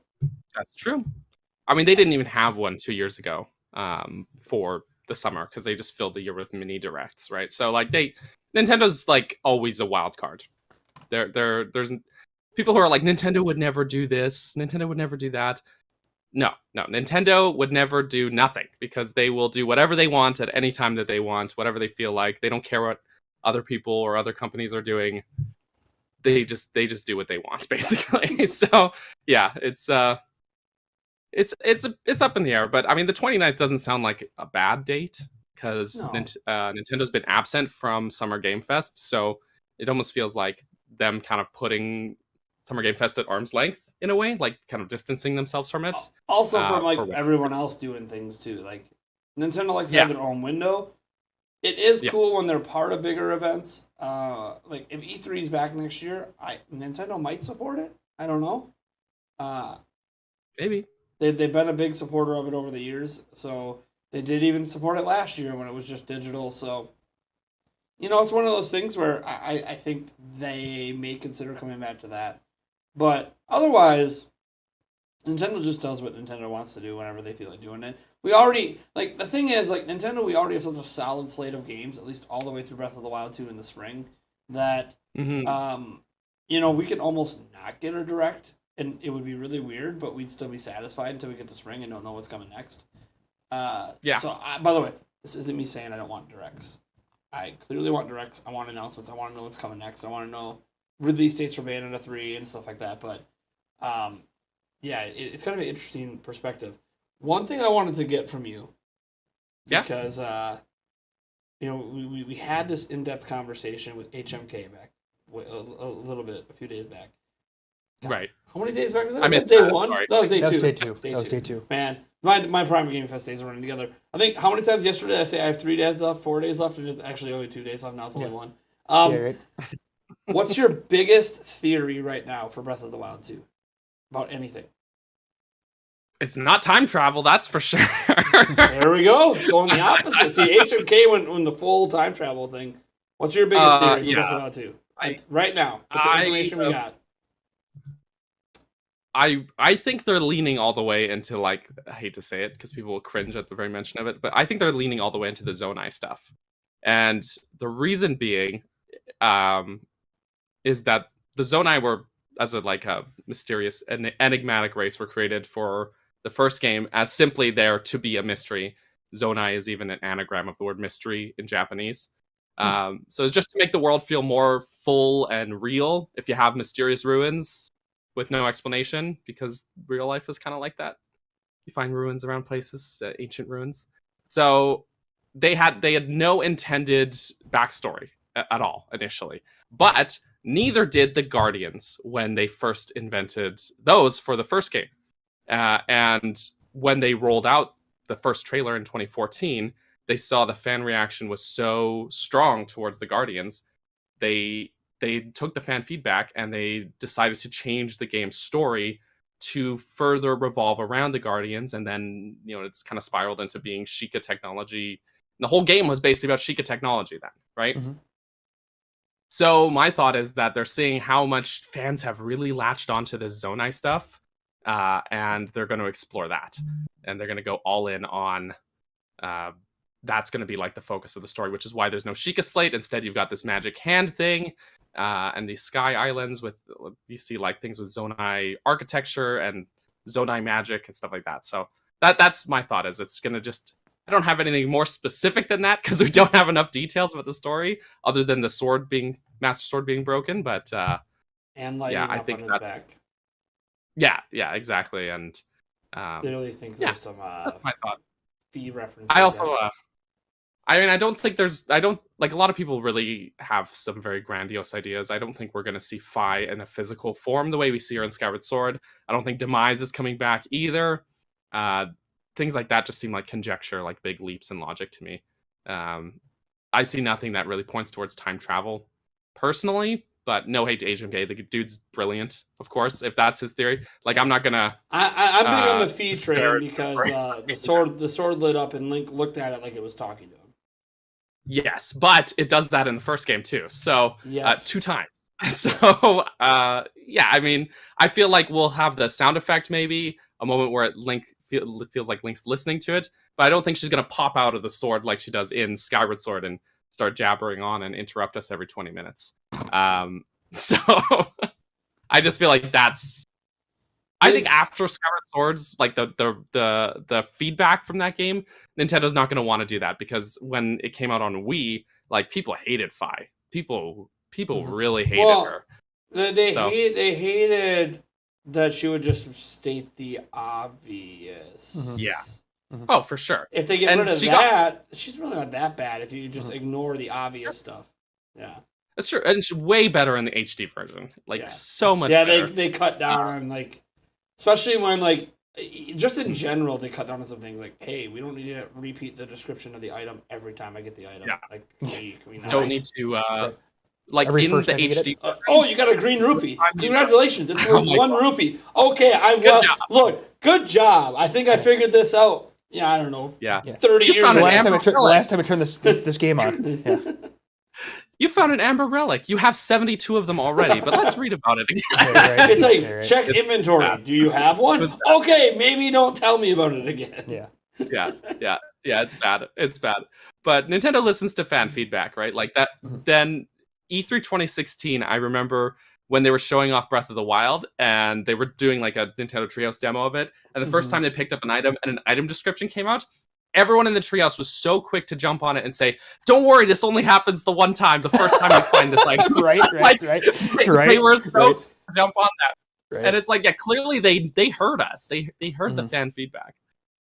That's true. I mean, they didn't even have one 2 years ago for the summer because they just filled the year with mini directs, right? So like Nintendo's like always a wild card. There's people who are like, Nintendo would never do this, Nintendo would never do that. No, Nintendo would never do nothing because they will do whatever they want at any time that they want, whatever they feel like. They don't care what other people or other companies are doing. They just do what they want, basically. So yeah, it's up in the air. But I mean, the 29th doesn't sound like a bad date because Nintendo's been absent from Summer Game Fest, so it almost feels like them kind of putting Summer Game Fest at arm's length in a way, like kind of distancing themselves from it. Also from like everyone else doing things too. Like Nintendo likes to have their own window. It is cool when they're part of bigger events. Like if E3 is back next year, Nintendo might support it. I don't know. Maybe. They've been a big supporter of it over the years, so they did even support it last year when it was just digital. So, it's one of those things where I think they may consider coming back to that. But otherwise, Nintendo just does what Nintendo wants to do whenever they feel like doing it. We already, the thing is, Nintendo, we already have such a solid slate of games, at least all the way through Breath of the Wild 2 in the spring, that, we can almost not get a direct, and it would be really weird, but we'd still be satisfied until we get to spring and don't know what's coming next. So, by the way, this isn't me saying I don't want directs. I clearly want directs. I want announcements. I want to know what's coming next. I want to know release dates for Bayonetta 3 and stuff like that, but, it's kind of an interesting perspective. One thing I wanted to get from you, because we had this in-depth conversation with HMK back a few days back. God, Right. How many days back was that? I missed day that, one. sorry. That was day That two. was day two. Man, my Prime Gaming Fest days are running together. I think how many times yesterday did I say I have 3 days left, 4 days left, and it's actually only 2 days left. Now it's only one. Right. What's your biggest theory right now for Breath of the Wild 2 about anything? It's not time travel, that's for sure. There we go. Going the opposite. See, HMK went on the full time travel thing. What's your biggest theory for Breath of the Wild 2? Right now, with the information we got. I think they're leaning all the way into, I hate to say it because people will cringe at the very mention of it, but I think they're leaning all the way into the Zonai stuff. And the reason being is that the Zonai were, as a mysterious and enigmatic race, were created for the first game as simply there to be a mystery. Zonai is even an anagram of the word mystery in Japanese. So it's just to make the world feel more full and real if you have mysterious ruins with no explanation, because real life is kind of like that. You find ruins around places, ancient ruins. So they had no intended backstory at all initially. But Neither did the Guardians when they first invented those for the first game. And when they rolled out the first trailer in 2014, they saw the fan reaction was so strong towards the Guardians. They took the fan feedback and they decided to change the game's story to further revolve around the Guardians, and then it's kind of spiraled into being Sheikah technology. The whole game was basically about Sheikah technology then, right? Mm-hmm. So my thought is that they're seeing how much fans have really latched onto this Zonai stuff, and they're going to explore that, and they're going to go all in on. That's going to be like the focus of the story, which is why there's no Sheikah slate. Instead, you've got this magic hand thing. And these sky islands with, you see like things with Zonai architecture and Zonai magic and stuff like that. So that's my thought, is it's going to I don't have anything more specific than that because we don't have enough details about the story other than the Master Sword being broken. But And lighting up I think on his that's, back. yeah, exactly. And Literally thinks there's some that's my thought. fee references. I also, I don't think a lot of people really have some very grandiose ideas. I don't think we're going to see Fi in a physical form the way we see her in Skyward Sword. I don't think Demise is coming back either. Things like that just seem like conjecture, like big leaps in logic to me. I see nothing that really points towards time travel personally, but no hate to Asian Gay. The dude's brilliant, of course, if that's his theory. Like, I'm not going to... I'm big on the fee disparage train because the sword lit up and Link looked at it like it was talking to him. Yes, but it does that in the first game too. So Yes. 2 times. So yeah, I mean, I feel like we'll have the sound effect, maybe a moment where Link feels like Link's listening to it, but I don't think she's gonna pop out of the sword like she does in Skyward Sword and start jabbering on and interrupt us every 20 minutes. So I just feel like that's. I think after Skyward Swords, like the feedback from that game, Nintendo's not going to want to do that, because when it came out on Wii, like, people hated Fi. People really hated her. They hated that she would just state the obvious. Yeah. Oh, for sure. If they get rid of that, she's really not that bad if you just ignore the obvious stuff. Yeah. That's true. And she's way better in the HD version. Like, so much better. better. Yeah, they cut down on, like, especially when, like, just in general, they cut down on some things like, hey, we don't need to repeat the description of the item every time I get the item. Yeah. Like, can we not? Don't need to, like, Every in the first time you get HD. Oh, you got a green rupee. Congratulations. It's worth my 1 rupee. Okay, Good job. Look, good job. I think I figured this out. Yeah, I don't know. Yeah. 30 years found ago. an Last time I turned this game on. Yeah. You found an amber relic. You have 72 of them already, but let's read about it again. Right. It's like, Right. check inventory. bad. Do you have one? was bad. Okay, maybe don't tell me about it again. Yeah. Yeah, it's bad. It's bad. But Nintendo listens to fan feedback, right? Like that. Then E3 2016, I remember when they were showing off Breath of the Wild and they were doing like a Nintendo Treehouse demo of it. And the first time they picked up an item and an item description came out, everyone in the treehouse was so quick to jump on it and say, "Don't worry, this only happens the one time, the first time you find this item." Right. They were so quick to jump on that. Right. And it's like, yeah, clearly they heard us. They heard the fan feedback.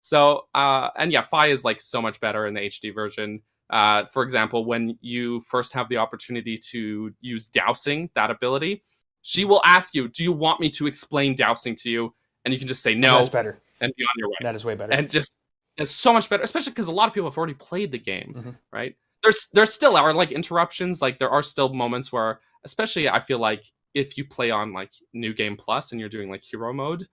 So, and yeah, Fi is like so much better in the HD version. For example, when you first have the opportunity to use dousing, that ability, she will ask you, "Do you want me to explain dousing to you?" And you can just say no. That's better. And be on your way. That is way better. And just, it's so much better, especially because a lot of people have already played the game, right? There still are like interruptions. Like, there are still moments where, especially I feel like if you play on like New Game Plus and you're doing like hero mode,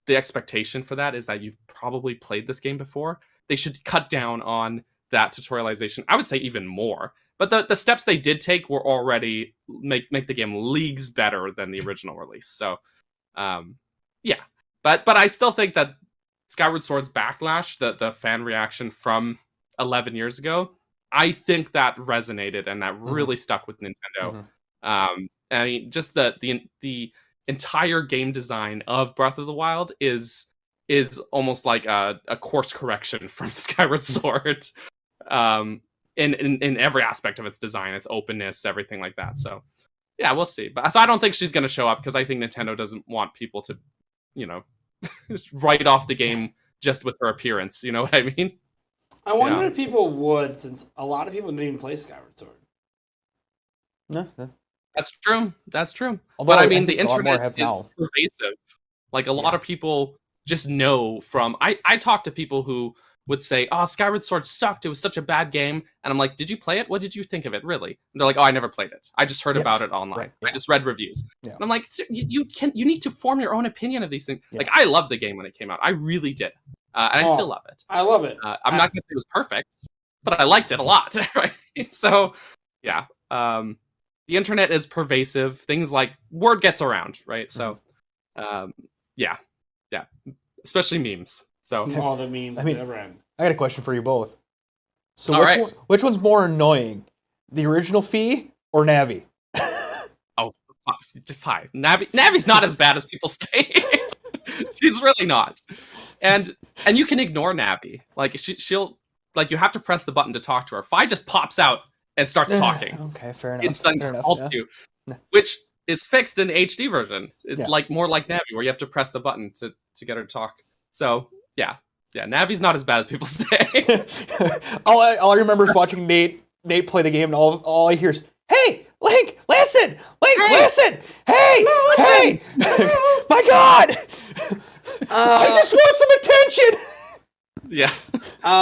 the expectation for that is that you've probably played this game before. They should cut down on that tutorialization. I would say even more. But the steps they did take were already make the game leagues better than the original release. So, yeah. But I still think that Skyward Sword's backlash, the fan reaction from 11 years ago, I think that resonated and that really stuck with Nintendo. I mean, just the entire game design of Breath of the Wild is almost like a course correction from Skyward Sword, in every aspect of its design, its openness, everything like that. So yeah, we'll see. But so I don't think she's going to show up because I think Nintendo doesn't want people to, just write off the game just with her appearance. You know what I mean? I wonder if people would, since a lot of people didn't even play Skyward Sword. No. That's true. That's true. Although But I I mean, the think a lot more internet have is now. pervasive. Like a lot of people just know from. I talk to people who would say, "Oh, Skyward Sword sucked. It was such a bad game." And I'm like, "Did you play it? What did you think of it? Really?" And they're like, "Oh, I never played it. I just heard about it online. Right, I just read reviews." Yeah. And I'm like, You need to form your own opinion of these things." Yeah. Like I loved the game when it came out. I really did, and I still love it. I love it. I'm not gonna say it was perfect, but I liked it a lot. Right? So, yeah. The internet is pervasive. Things like word gets around, right? So, yeah, especially memes. So, All the memes I mean, never end. I got a question for you both. So All right. which one's more annoying, the original Fee or Navi? oh, defy Navi's not as bad as people say. She's really not. And you can ignore Navi. Like she'll like you have to press the button to talk to her. Fi just pops out and starts talking. Okay, fair enough. It's then Fair enough. called Yeah. to, which is fixed in the HD version. It's Yeah. like more like Navi, where you have to press the button to get her to talk. So yeah, Navi's not as bad as people say. all I remember is watching Nate play the game, and all I hear is, "Hey, Link, listen! Link, listen! Hey, hey! My God! I just want some attention!" Yeah,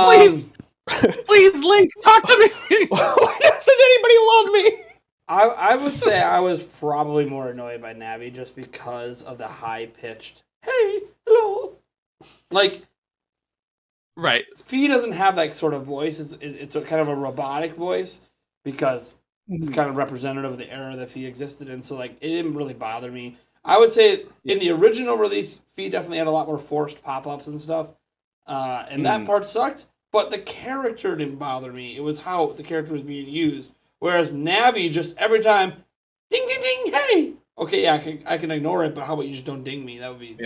Please. please, Link, talk to me. Why doesn't anybody love me? I would say I was probably more annoyed by Navi just because of the high pitched "Hey, hello." Like Right. Fee doesn't have that sort of voice. It's a kind of a robotic voice because it's kind of representative of the era that Fee existed in. So like it didn't really bother me. I would say in the original release, Fee definitely had a lot more forced pop-ups and stuff, and that part sucked. But the character didn't bother me. It was how the character was being used. Whereas Navi, just every time, ding, ding, ding, hey! Okay, yeah, I can ignore it, but how about you just don't ding me? That'd be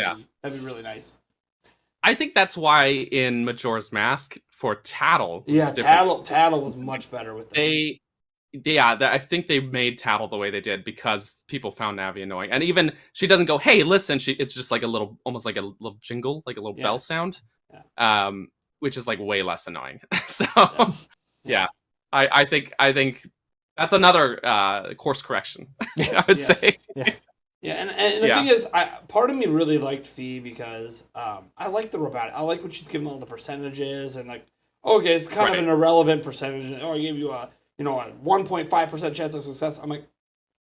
really nice. I think that's why in Majora's Mask for Tattle, Yeah, Tattle was much better with them. I think they made Tattle the way they did because people found Navi annoying, and even she doesn't go, "Hey, listen." It's just like almost like a little jingle, like a little bell sound, which is like way less annoying. So, I think that's another course correction. I would say. Yeah, and the thing is, part of me really liked Fee because I like the robotic. I like when she's giving all the percentages and like, okay, it's kind of an irrelevant percentage. Oh, I gave you a 1.5% chance of success. I'm like,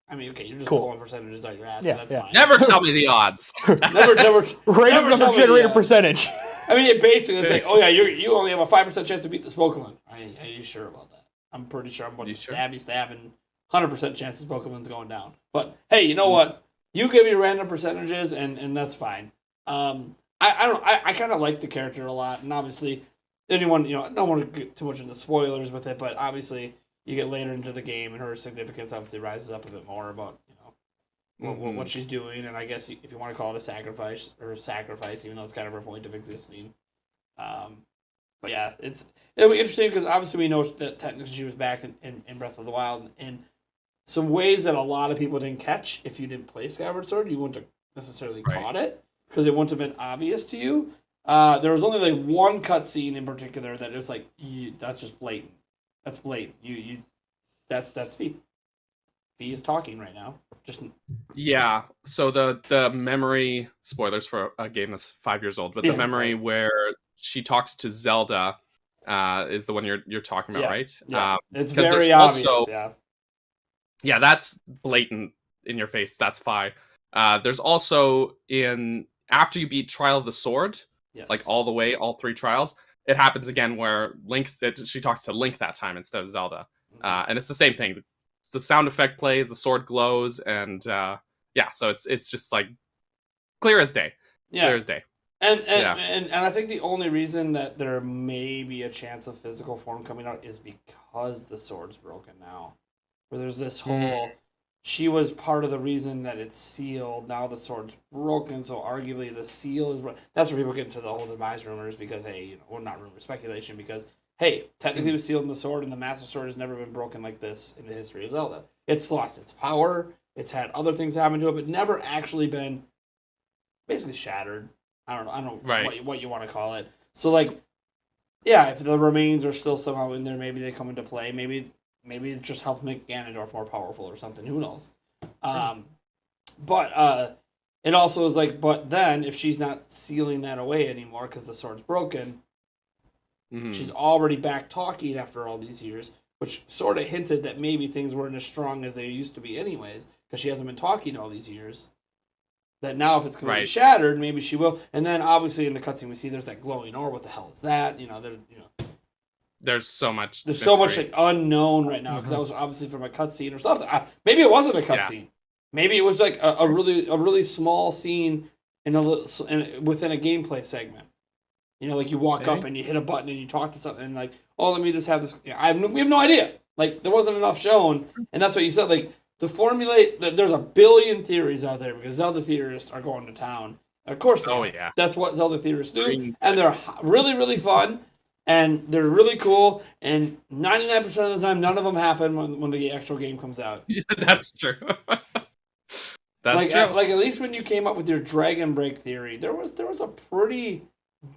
I mean, okay, you're just pulling percentages out your ass. Yeah, that's fine. Never tell me the odds. never Random number generator percentage. I mean, it basically it's like, oh yeah, you only have a 5% chance to beat this Pokemon. Are you sure about that? I'm pretty sure I'm going to stab and 100% chance this Pokemon's going down. But hey, you know what? You give me random percentages, and that's fine. I don't know. I kind of like the character a lot, and obviously, anyone I don't want to get too much into spoilers with it, but obviously, you get later into the game, and her significance obviously rises up a bit more about what she's doing, and I guess if you want to call it a sacrifice, even though it's kind of her point of existing. But yeah, it'll be interesting because obviously we know that technically she was back in Breath of the Wild, and some ways that a lot of people didn't catch if you didn't play Skyward Sword, you wouldn't have necessarily caught it because it wouldn't have been obvious to you. There was only like one cutscene in particular that was like, that's just blatant. That's blatant. That's Fee. Fee is talking right now. So the memory, spoilers for a game that's 5 years old, but the memory where she talks to Zelda is the one you're talking about, right? Yeah. It's very obvious. Yeah, that's blatant in your face. That's fine. There's also after you beat Trial of the Sword, like all the way, all 3 trials, it happens again where she talks to Link that time instead of Zelda. And it's the same thing. The sound effect plays, the sword glows, and so it's just like clear as day. Yeah. Clear as day. And I think the only reason that there may be a chance of physical form coming out is because the sword's broken now. Where there's this whole, she was part of the reason that it's sealed. Now the sword's broken, so arguably the seal is broken. That's where people get into the whole demise rumors because, hey, well, not rumors, speculation, because, hey, technically it was sealed in the sword, and the Master Sword has never been broken like this in the history of Zelda. It's lost its power, it's had other things happen to it, but never actually been basically shattered. I don't know what you want to call it. So, like, yeah, if the remains are still somehow in there, maybe they come into play. Maybe it just helps make Ganondorf more powerful or something. Who knows? But it also is like, but then if she's not sealing that away anymore because the sword's broken, she's already back talking after all these years, which sort of hinted that maybe things weren't as strong as they used to be anyways, because she hasn't been talking all these years. That now if it's going to be shattered, maybe she will. And then obviously in the cutscene we see there's that glowing orb. What the hell is that? There's so much. There's so much like unknown right now because that was obviously from a cutscene or something. Maybe it wasn't a cutscene. Maybe it was like a really small scene within a gameplay segment. Like you walk up and you hit a button and you talk to something and like, oh, let me just have this. We have no idea. Like there wasn't enough shown, and that's what you said. Like to formulate, there's a billion theories out there because Zelda theorists are going to town. And of course, that's what Zelda theorists do, and they're really really fun. And they're really cool, and 99% of the time, none of them happen when the actual game comes out. Yeah, that's true. That's true. Like at least when you came up with your Dragon Break theory, there was a pretty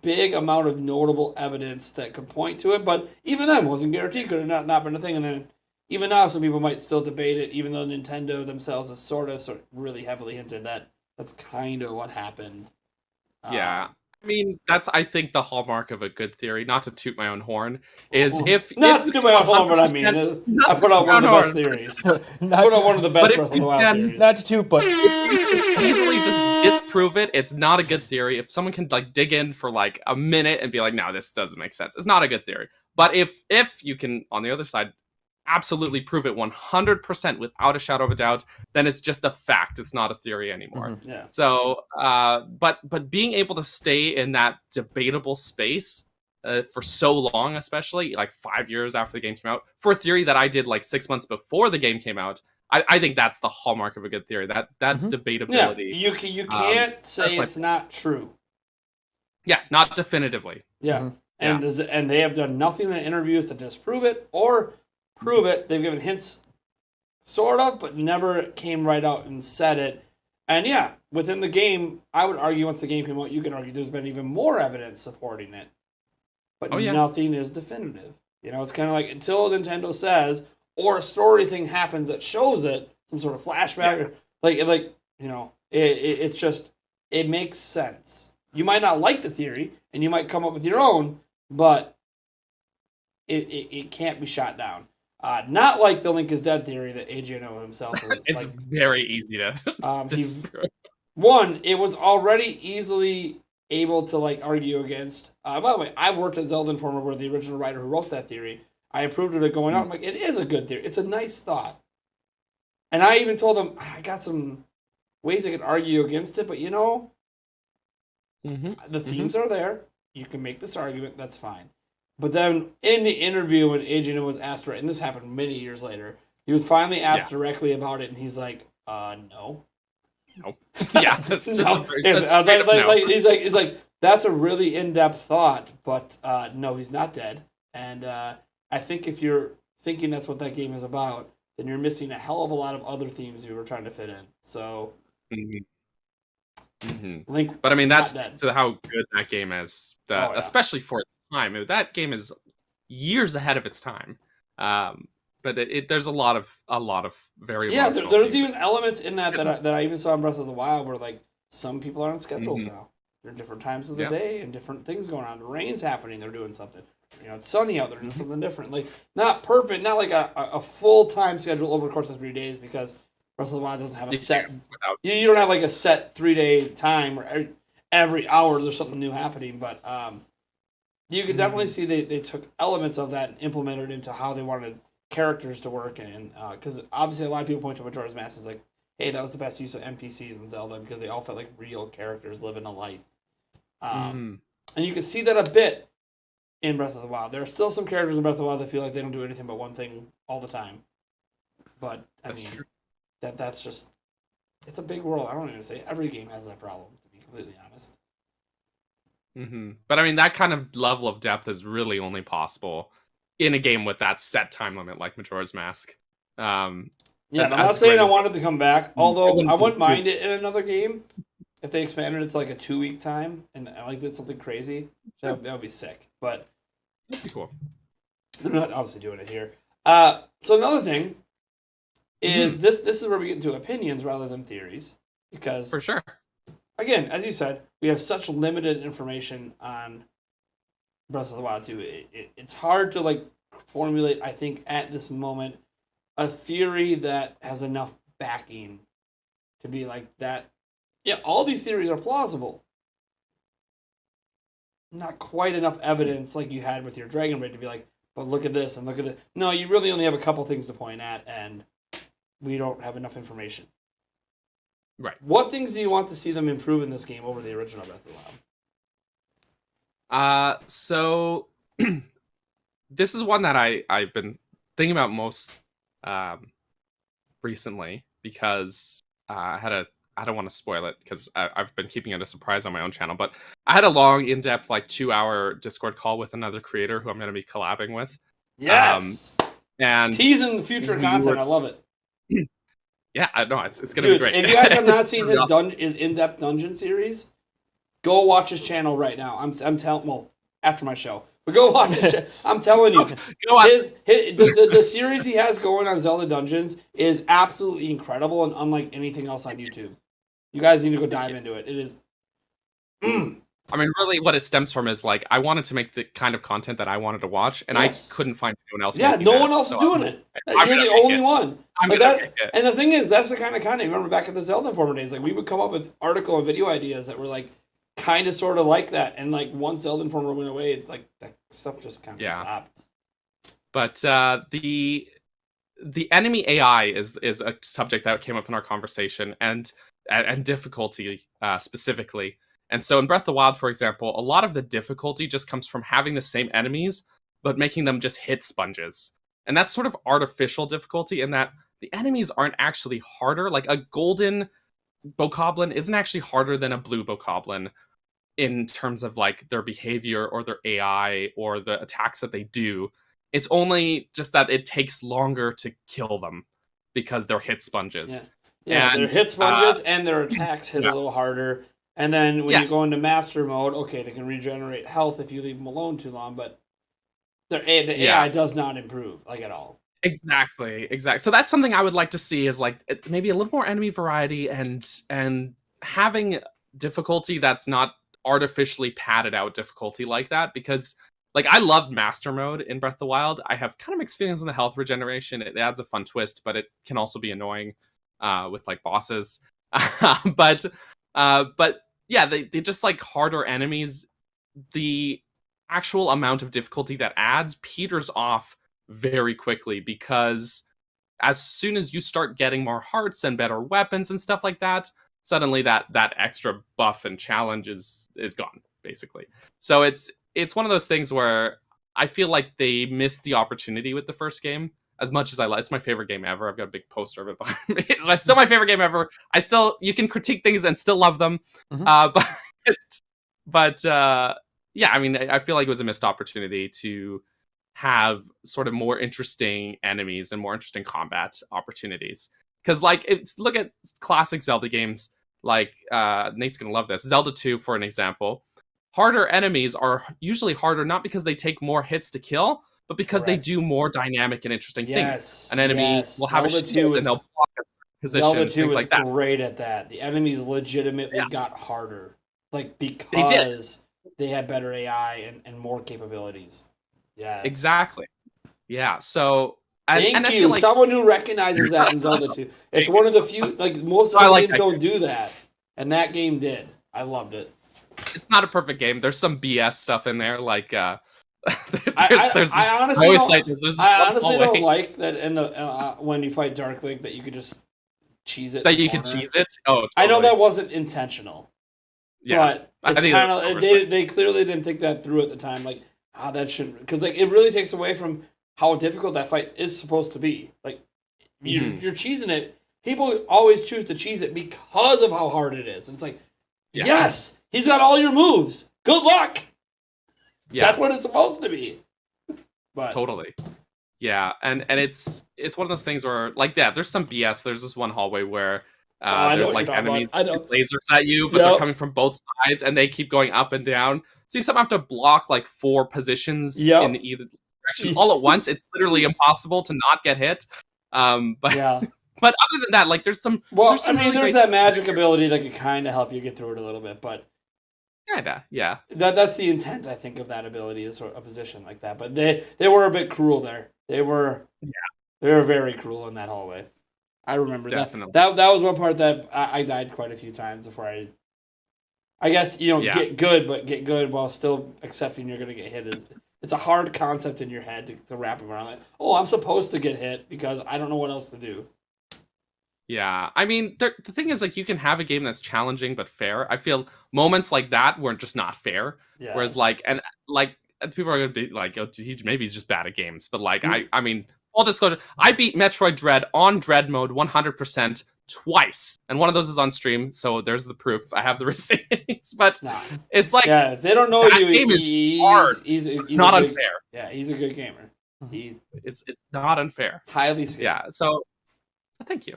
big amount of notable evidence that could point to it. But even then, wasn't guaranteed. Could have not been a thing. And then even now, some people might still debate it, even though Nintendo themselves has sort of really heavily hinted that that's kind of what happened. Yeah. I mean, that's, I think, the hallmark of a good theory, not to toot my own horn, is Not if to toot my own horn, but I mean, I put out one of the best theories. Put out one of the best Breath of the Wild theories. Not to toot, but easily just disprove it. It's not a good theory. If someone can like dig in for like a minute and be like, no, this doesn't make sense, it's not a good theory. But if you can, on the other side, absolutely prove it 100% without a shadow of a doubt, then it's just a fact. It's not a theory anymore. Yeah. So, but being able to stay in that debatable space for so long, especially like 5 years after the game came out, for a theory that I did like 6 months before the game came out, I think that's the hallmark of a good theory. That debatability. Yeah, you can't say it's not true. Yeah, not definitively. Yeah, and they have done nothing in interviews to disprove it or prove it. They've given hints, sort of, but never came right out and said it. And yeah, within the game, I would argue once the game came out, you can argue there's been even more evidence supporting it. But nothing is definitive. It's kind of like until Nintendo says, or a story thing happens that shows it, some sort of flashback, it's just, it makes sense. You might not like the theory, and you might come up with your own, but it can't be shot down. Not like the Link is Dead theory that AJNO himself. It's very easy to. It was already easily able to argue against. By the way, I worked at Zelda Informer, where the original writer who wrote that theory. I approved of it going out. I'm like, it is a good theory. It's a nice thought. And I even told them I got some ways I could argue against it, but the themes are there. You can make this argument. That's fine. But then in the interview when AJ was asked, and this happened many years later, he was finally asked directly about it, and he's like, no. Nope. Yeah. No. He's like, that's a really in-depth thought, but no, he's not dead. And I think if you're thinking that's what that game is about, then you're missing a hell of a lot of other themes you were trying to fit in. So, Link, but I mean, that's to how good that game is, especially for its time. That game is years ahead of its time. But there's a lot of very there's even elements in that I even saw in Breath of the Wild where some people are on schedules now. There are different times of the day and different things going on. The rain's happening, they're doing something. It's sunny out, they're doing something different. Not perfect, not like a full time schedule over the course of 3 days, because Breath of the Wild doesn't have a set. You don't have a set 3-day time where every hour there's something new happening. But you could definitely see they took elements of that and implemented it into how they wanted characters to work in. Because obviously a lot of people point to Majora's Mask as hey, that was the best use of NPCs in Zelda, because they all felt like real characters living a life. And you can see that a bit in Breath of the Wild. There are still some characters in Breath of the Wild that feel like they don't do anything but one thing all the time. But that's just, it's a big world. I don't even say every game has that problem, to be completely honest. But I mean, that kind of level of depth is really only possible in a game with that set time limit like Majora's Mask. I'm not saying I wanted to come back, although I wouldn't mind it in another game if they expanded it to a 2-week time and did something crazy. That would be sick. But that'd be cool. They're not obviously doing it here. So another thing, is this is where we get into opinions rather than theories, because For sure. again, as you said, we have such limited information on Breath of the Wild 2. It's hard to like formulate, I think, at this moment, a theory that has enough backing to be like that. Yeah, all these theories are plausible. Not quite enough evidence like you had with your Dragon Raid to be like, but look at this and look at this. No, you really only have a couple things to point at, and we don't have enough information. Right. What things do you want to see them improve in this game over the original Breath of the Wild? So this is one that I've been thinking about most recently, because I don't want to spoil it because I've been keeping it a surprise on my own channel, but I had a long, in-depth, like 2-hour Discord call with another creator who I'm going to be collabing with. Yes! And Teasing the future content, I love it. yeah, I know it's going to be great. If you guys have not seen his in-depth dungeon series, go watch his channel right now. I'm telling, well, after my show, but go watch his I'm telling you, Go on. the series he has going on Zelda Dungeons is absolutely incredible and unlike anything else on YouTube. You guys need to go dive into it. It is. I mean, really, what it stems from is like I wanted to make the kind of content that I wanted to watch, and Yes. I couldn't find anyone else. Yeah, making no that, one else so is doing I'm- it. I'm You're gonna the make only it. one. I'm But gonna that, make it. and the thing is, that's the kind of content. Remember back at the Zelda Informer days, like we would come up with article and video ideas that were like kind of sort of like that, and like once Zelda Informer went away, it's like that stuff just kind of Yeah. stopped. But the enemy AI is a subject that came up in our conversation, and difficulty specifically. And so in Breath of the Wild, for example, a lot of the difficulty just comes from having the same enemies, but making them just hit sponges. And that's sort of artificial difficulty in that the enemies aren't actually harder. Like a golden bokoblin isn't actually harder than a blue bokoblin in terms of like their behavior or their AI or the attacks that they do. It's only just that it takes longer to kill them because they're hit sponges. Yeah, And, their hit sponges and their attacks hit yeah. a little harder. And then when Yeah. you go into master mode, okay, they can regenerate health if you leave them alone too long, but the AI does not improve like at all. Exactly. So that's something I would like to see is like maybe a little more enemy variety and having difficulty that's not artificially padded out difficulty like that, because like I loved master mode in Breath of the Wild. I have kind of mixed feelings on the health regeneration. It adds a fun twist, but it can also be annoying with like bosses. but yeah, they just like harder enemies. The actual amount of difficulty that adds peters off very quickly, because as soon as you start getting more hearts and better weapons and stuff like that, suddenly that extra buff and challenge is gone, basically. So it's one of those things where I feel like they missed the opportunity with the first game. As much as I like, it's my favorite game ever. I've got a big poster of it behind me. It's still my favorite game ever. You can critique things and still love them. But yeah, I mean, I feel like it was a missed opportunity to have sort of more interesting enemies and more interesting combat opportunities. Because like, look at classic Zelda games. Like Nate's gonna love this. Zelda 2, for an example. Harder enemies are usually harder not because they take more hits to kill, but because they do more dynamic and interesting things. An enemy will have Zelda a shield and they'll block a position, Zelda 2 things is like that. great at that. The enemies legitimately Yeah. got harder. Like, did. because they had better AI and more capabilities. Yes. Exactly. Yeah. So Thank and I you. feel like Someone who recognizes that in Zelda 2. It's one of the few, like, most I other like games that don't do that. And that game did. I loved it. it's not a perfect game. There's some BS stuff in there, like I honestly always don't, say this. I honestly don't like that in the when you fight Dark Link that you could just cheese it. that in the you can corner. cheese it. Oh, totally. I know that wasn't intentional. Yeah, But I it's think kind that's of oversight. they clearly didn't think that through at the time. Like, that shouldn't, because like it really takes away from how difficult that fight is supposed to be. Like, you're cheesing it. People always choose to cheese it because of how hard it is. And it's like, Yeah. yes, he's got all your moves. Good luck. Yeah, That's what it's supposed to be. But totally. Yeah, and it's one of those things where like there's some BS. There's this one hallway where I know there's what like you're talking enemies about. I know. with lasers at you, but Yep. they're coming from both sides and they keep going up and down. So you somehow have to block like 4 positions Yep. in either direction all at once. It's literally impossible to not get hit. But yeah, But other than that, like, there's some. Well, there's some really there's great that magic ability that could kind of help you get through it a little bit, but kinda, yeah. that's the intent, I think, of that ability is sort of a position like that. But they were a bit cruel there. They were very cruel in that hallway. I remember Definitely. that was one part that I died quite a few times before I guess you don't get good, but get good while still accepting you're gonna get hit is it's a hard concept in your head to wrap around. Like, oh, I'm supposed to get hit because I don't know what else to do. Yeah, I mean, the thing is, like, you can have a game that's challenging but fair. I feel moments like that were just not fair. Yeah. Whereas, like, and people are gonna be like, oh, maybe he's just bad at games. But like, I mean, full disclosure, I beat Metroid Dread on Dread mode 100% twice, and one of those is on stream. So there's the proof. I have the receipts. But it's like, yeah, if they don't know that you, game is hard. He's not a good, unfair. Yeah, he's a good gamer. It's not unfair. Highly skilled. Yeah. So thank you.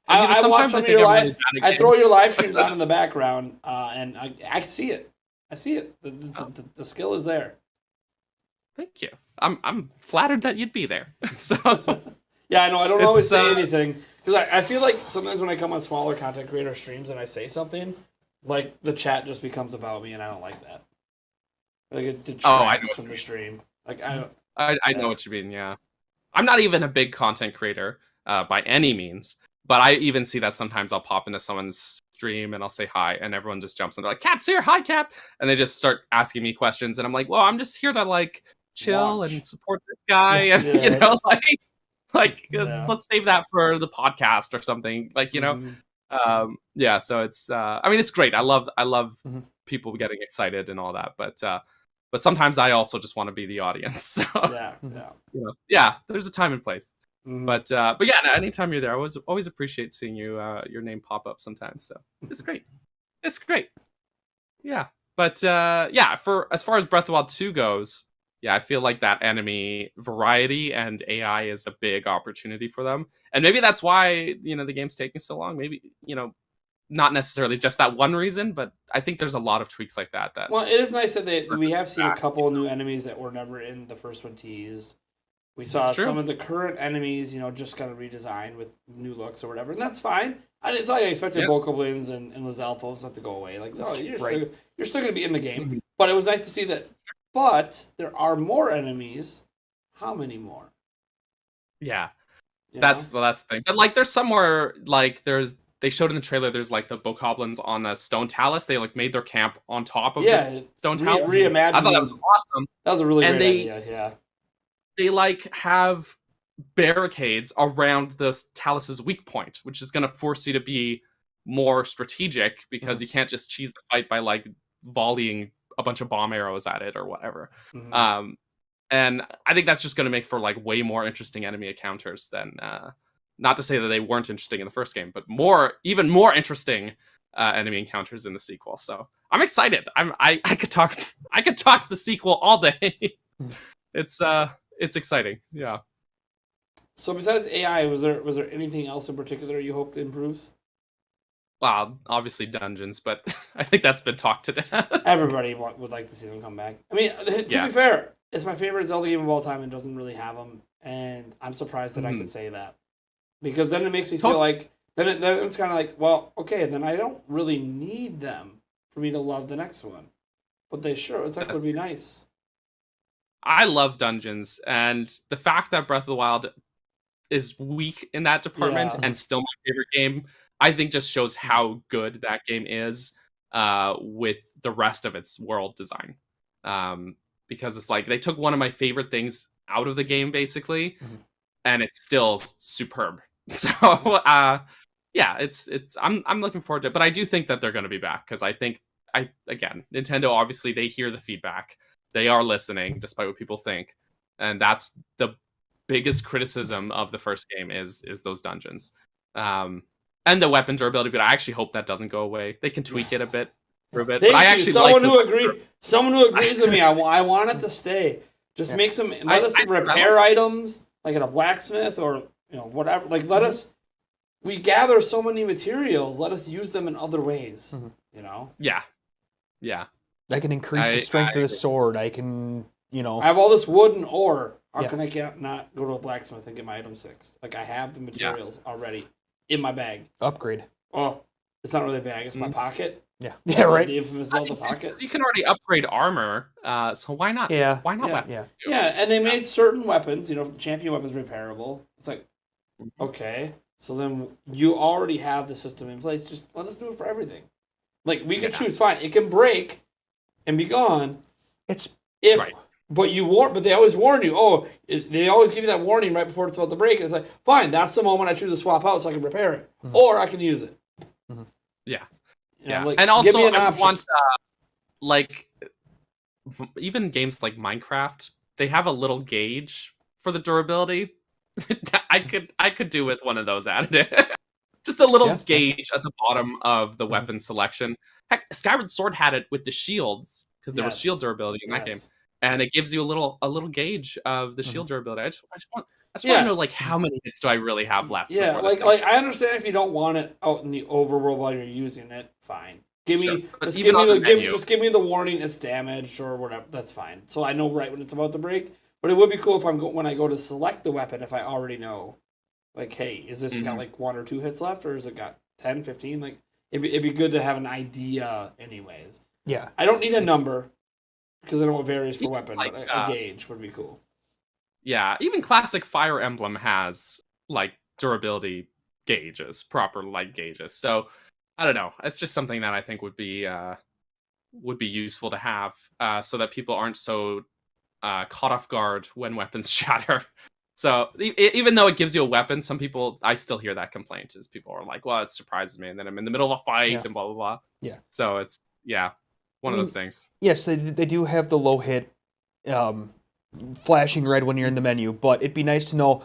I watch some of your live. I throw game. your live streams on in the background, and I see it. I see it. The skill is there. Thank you. I'm flattered that you'd be there. So yeah, I know. I don't always say anything because I feel like sometimes when I come on smaller content creator streams and I say something, like the chat just becomes about me, and I don't like that. Like it detracts from the stream. Like I know what you mean. Yeah, I'm not even a big content creator by any means, but I even see that sometimes I'll pop into someone's stream and I'll say hi, and everyone just jumps in. They're like, "Cap's here, hi Cap," and they just start asking me questions, and I'm like, "Well, I'm just here to like chill and support this guy," and you know, like let's save that for the podcast or something, like, you know. Yeah, so it's I mean, it's great. I love people getting excited and all that, but sometimes I also just want to be the audience. So you know, yeah, there's a time and place. But yeah, anytime you're there, I always appreciate seeing your name pop up sometimes. So it's great. It's great. Yeah. But yeah, for as far as Breath of the Wild 2 goes, yeah, I feel like that enemy variety and AI is a big opportunity for them. And maybe that's why, you know, the game's taking so long. Maybe, you know, not necessarily just that one reason, but I think there's a lot of tweaks like that. Well, it is nice that we have seen a couple of new enemies that were never in the first one teased. We saw some of the current enemies, you know, just kind of redesigned with new looks or whatever, and that's fine. It's like I expected Bokoblins and Lizalfos to go away. Like, no, you're still going to be in the game. But it was nice to see that. But there are more enemies. How many more? Yeah, that's the thing. But like, there's somewhere like they showed in the trailer. There's like the Bokoblins on the Stone Talus. They like made their camp on top of the Stone Talus. Reimagined. I thought that was awesome. That was a really great idea. Yeah. They like have barricades around the Talus's weak point, which is going to force you to be more strategic because you can't just cheese the fight by like volleying a bunch of bomb arrows at it or whatever. And I think that's just going to make for like way more interesting enemy encounters than not to say that they weren't interesting in the first game, but even more interesting enemy encounters in the sequel. So I'm excited. I could talk the sequel all day. It's exciting. Yeah. So besides AI, was there anything else in particular you hope improves? Well, obviously dungeons, but I think that's been talked to death. Everybody would like to see them come back. I mean, to be fair, it's my favorite Zelda game of all time and doesn't really have them, and I'm surprised that I could say that. Because then it makes me feel like, then it's kind of like, well, okay, then I don't really need them for me to love the next one. But would be nice. I love dungeons, and the fact that Breath of the Wild is weak in that department and still my favorite game, I think just shows how good that game is with the rest of its world design. Because it's like they took one of my favorite things out of the game, basically, and it's still superb. So yeah, I'm looking forward to it, but I do think that they're going to be back because I think Nintendo, obviously they hear the feedback. They are listening, despite what people think, and that's the biggest criticism of the first game is those dungeons, and the weapon durability. But I actually hope that doesn't go away. They can tweak it a bit for a bit. But I actually someone who agrees with me. I want it to stay. Just make some. Let us repair items like at a blacksmith or whatever. Like we gather so many materials. Let us use them in other ways. You know. Yeah. I can increase the strength of the sword. I can, you know. I have all this wood and ore. How Yeah. can I not go to a blacksmith and get my items fixed? Like, I have the materials already in my bag. Upgrade. Oh, it's not really a bag. It's my pocket. Yeah. Yeah. Right. The infamous Zelda pocket. You can already upgrade armor, so why not? Yeah. Why not Yeah. weapons? Yeah. Yeah, and they made certain weapons, the champion weapons repairable. It's like, okay, so then you already have the system in place. Just let us do it for everything. Like, we could choose, fine, it can break and be gone. It's If, Right. but they always warn you. Oh, they always give you that warning right before it's about to break. And it's like, fine, that's the moment I choose to swap out so I can repair it, or I can use it. Yeah. You know, Yeah, like, and give also me an I option. want like even games like Minecraft, they have a little gauge for the durability. I could do with one of those added. Just a little Yeah. gauge at the bottom of the weapon selection. Heck, Skyward Sword had it with the shields because there was Yes. shield durability in that game, Yes. and it gives you a little gauge of the shield durability. I just want Yeah. to know like how many hits do I really have left? Yeah, before this like thing I understand if you don't want it out in the overworld while you're using it, fine. Give Sure. me But just even give me on the the menu- just give me the warning it's damaged or whatever. That's fine. So I know right when it's about to break. But it would be cool if when I go to select the weapon, if I already know, like, hey, is this got like 1 or 2 hits left, or is it got 10, 15? Like, it'd be good to have an idea, anyways. yeah. I don't need a number because I know it varies per weapon, like, but a gauge would be cool. Yeah, even classic Fire Emblem has like durability gauges, proper light gauges. So I don't know. It's just something that I think would be useful to have, so that people aren't so caught off guard when weapons shatter. So even though it gives you a weapon, some people, I still hear that complaint is people are like, well, it surprises me, and then I'm in the middle of a fight Yeah. and blah blah blah. Yeah. So it's one of mean, those things. Yes, they do have the low hit, flashing red when you're in the menu, but it'd be nice to know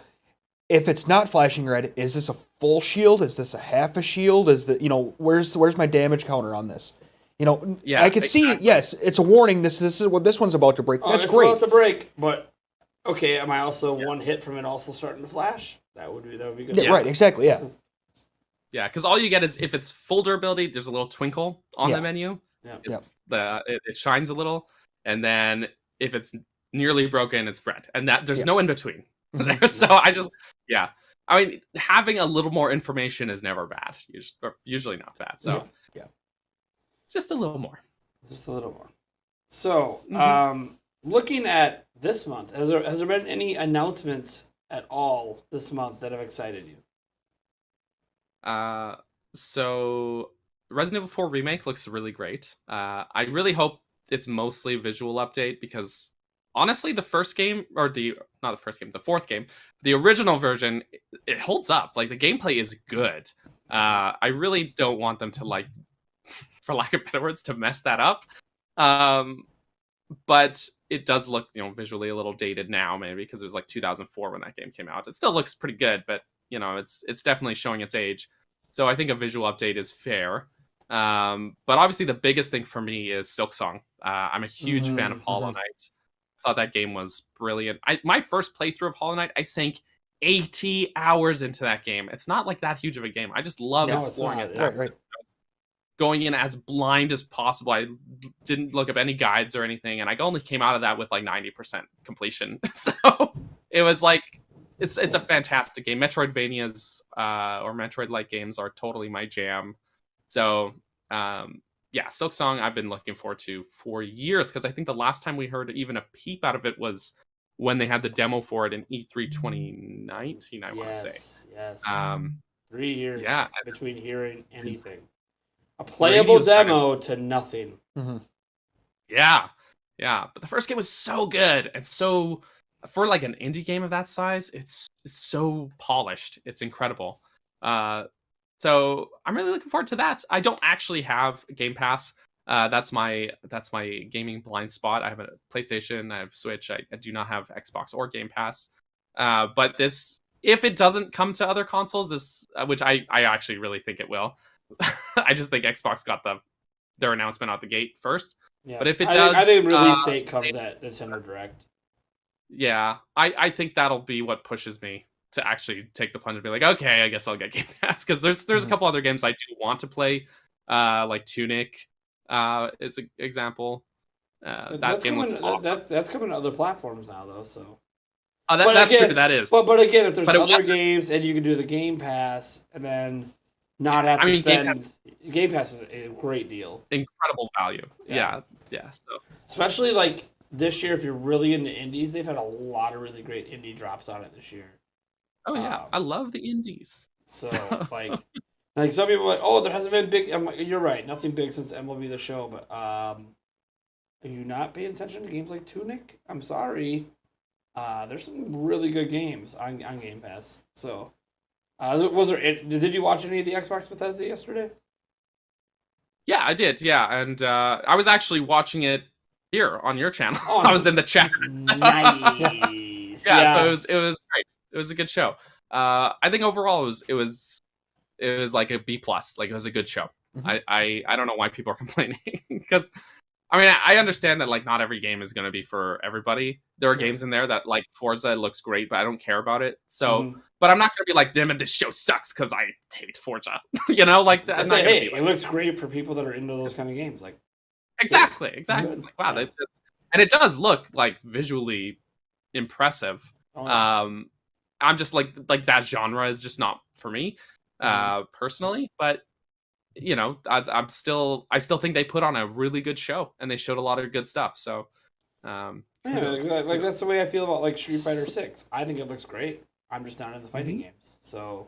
if it's not flashing red, is this a full shield? Is this a half a shield? Is that, where's my damage counter on this? Yeah, I could see, exactly. yes, it's a warning. This is what this one's about to break. That's it's great. about to break, but okay, am I also one hit from it also starting to flash? That would be good. Yeah, right, exactly, yeah. Yeah, because all you get is if it's full durability, there's a little twinkle on Yeah. the menu. Yeah. It shines a little, and then if it's nearly broken, it's red, and that there's no in between. So I mean, having a little more information is never bad. Usually not bad. So Yeah. just a little more. Just a little more. So, looking at this month, has there been any announcements at all this month that have excited you? So Resident Evil 4 Remake looks really great. I really hope it's mostly visual update because honestly, the fourth game, the original version, it holds up. Like the gameplay is good. I really don't want them to like, for lack of better words, to mess that up. But it does look, visually a little dated now, maybe because it was like 2004 when that game came out. It still looks pretty good, but it's definitely showing its age. So I think a visual update is fair. But obviously the biggest thing for me is Silksong. I'm a huge fan of Hollow Knight. I thought that game was brilliant. My first playthrough of Hollow Knight, I sank 80 hours into that game. It's not like that huge of a game. I just love exploring it. Right. Going in as blind as possible. I didn't look up any guides or anything, and I only came out of that with like 90% completion. So it was like it's a fantastic game. Metroidvanias or Metroid-like games are totally my jam. So Silksong I've been looking forward to for years because I think the last time we heard even a peep out of it was when they had the demo for it in E3 2019. I want to say. Yes. 3 years yeah. between hearing anything. A playable demo to nothing. Yeah. But the first game was so good. And so, for like an indie game of that size, it's so polished. It's incredible. So I'm really looking forward to that. I don't actually have Game Pass. That's my gaming blind spot. I have a PlayStation, I have Switch. I do not have Xbox or Game Pass. But this, if it doesn't come to other consoles, which I actually really think it will. I just think Xbox got their announcement out the gate first. Yeah. But if it does, I think release date comes at Nintendo Direct. Yeah, I think that'll be what pushes me to actually take the plunge and be like, okay, I guess I'll get Game Pass because there's a couple other games I do want to play, like Tunic is an example. That game looks awesome. That's coming to other platforms now, though. So. Oh, But that's again- true. That is. But again, if there's But it other was- games and you can do the Game Pass and then not have to Game spend. Game Pass is a great deal, Incredible value. Yeah. Yeah. So especially like this year. If you're really into indies, they've had a lot of really great indie drops on it this year. oh yeah, I love the indies. So like some people are like, oh, there hasn't been big. I'm like, you're right, nothing big since MLB The Show. But are you not paying attention to games like Tunic? I'm sorry. There's some really good games on Game Pass. So, was there? Did you watch any of the Xbox Bethesda yesterday? Yeah, I did. Yeah, and I was actually watching it here on your channel. Oh, I was in the chat. Nice. Yeah, so it was great. It was a good show. I think overall it was like a B plus. Like it was a good show. I don't know why people are complaining because I mean I understand that like not every game is going to be for everybody. There are games in there that like Forza looks great, but I don't care about it. So, but I'm not going to be like them and this show sucks because I hate Forza. You know, like that. It's like, hey, it looks great for people that are into those kind of games. Like exactly. Good. Like, wow, and it does look like visually impressive. oh, yeah. I'm just like that genre is just not for me, personally. But you know, I still think they put on a really good show and they showed a lot of good stuff. So, yeah, like that's the way I feel about like Street Fighter 6. I think it looks great. I'm just not in the fighting games, so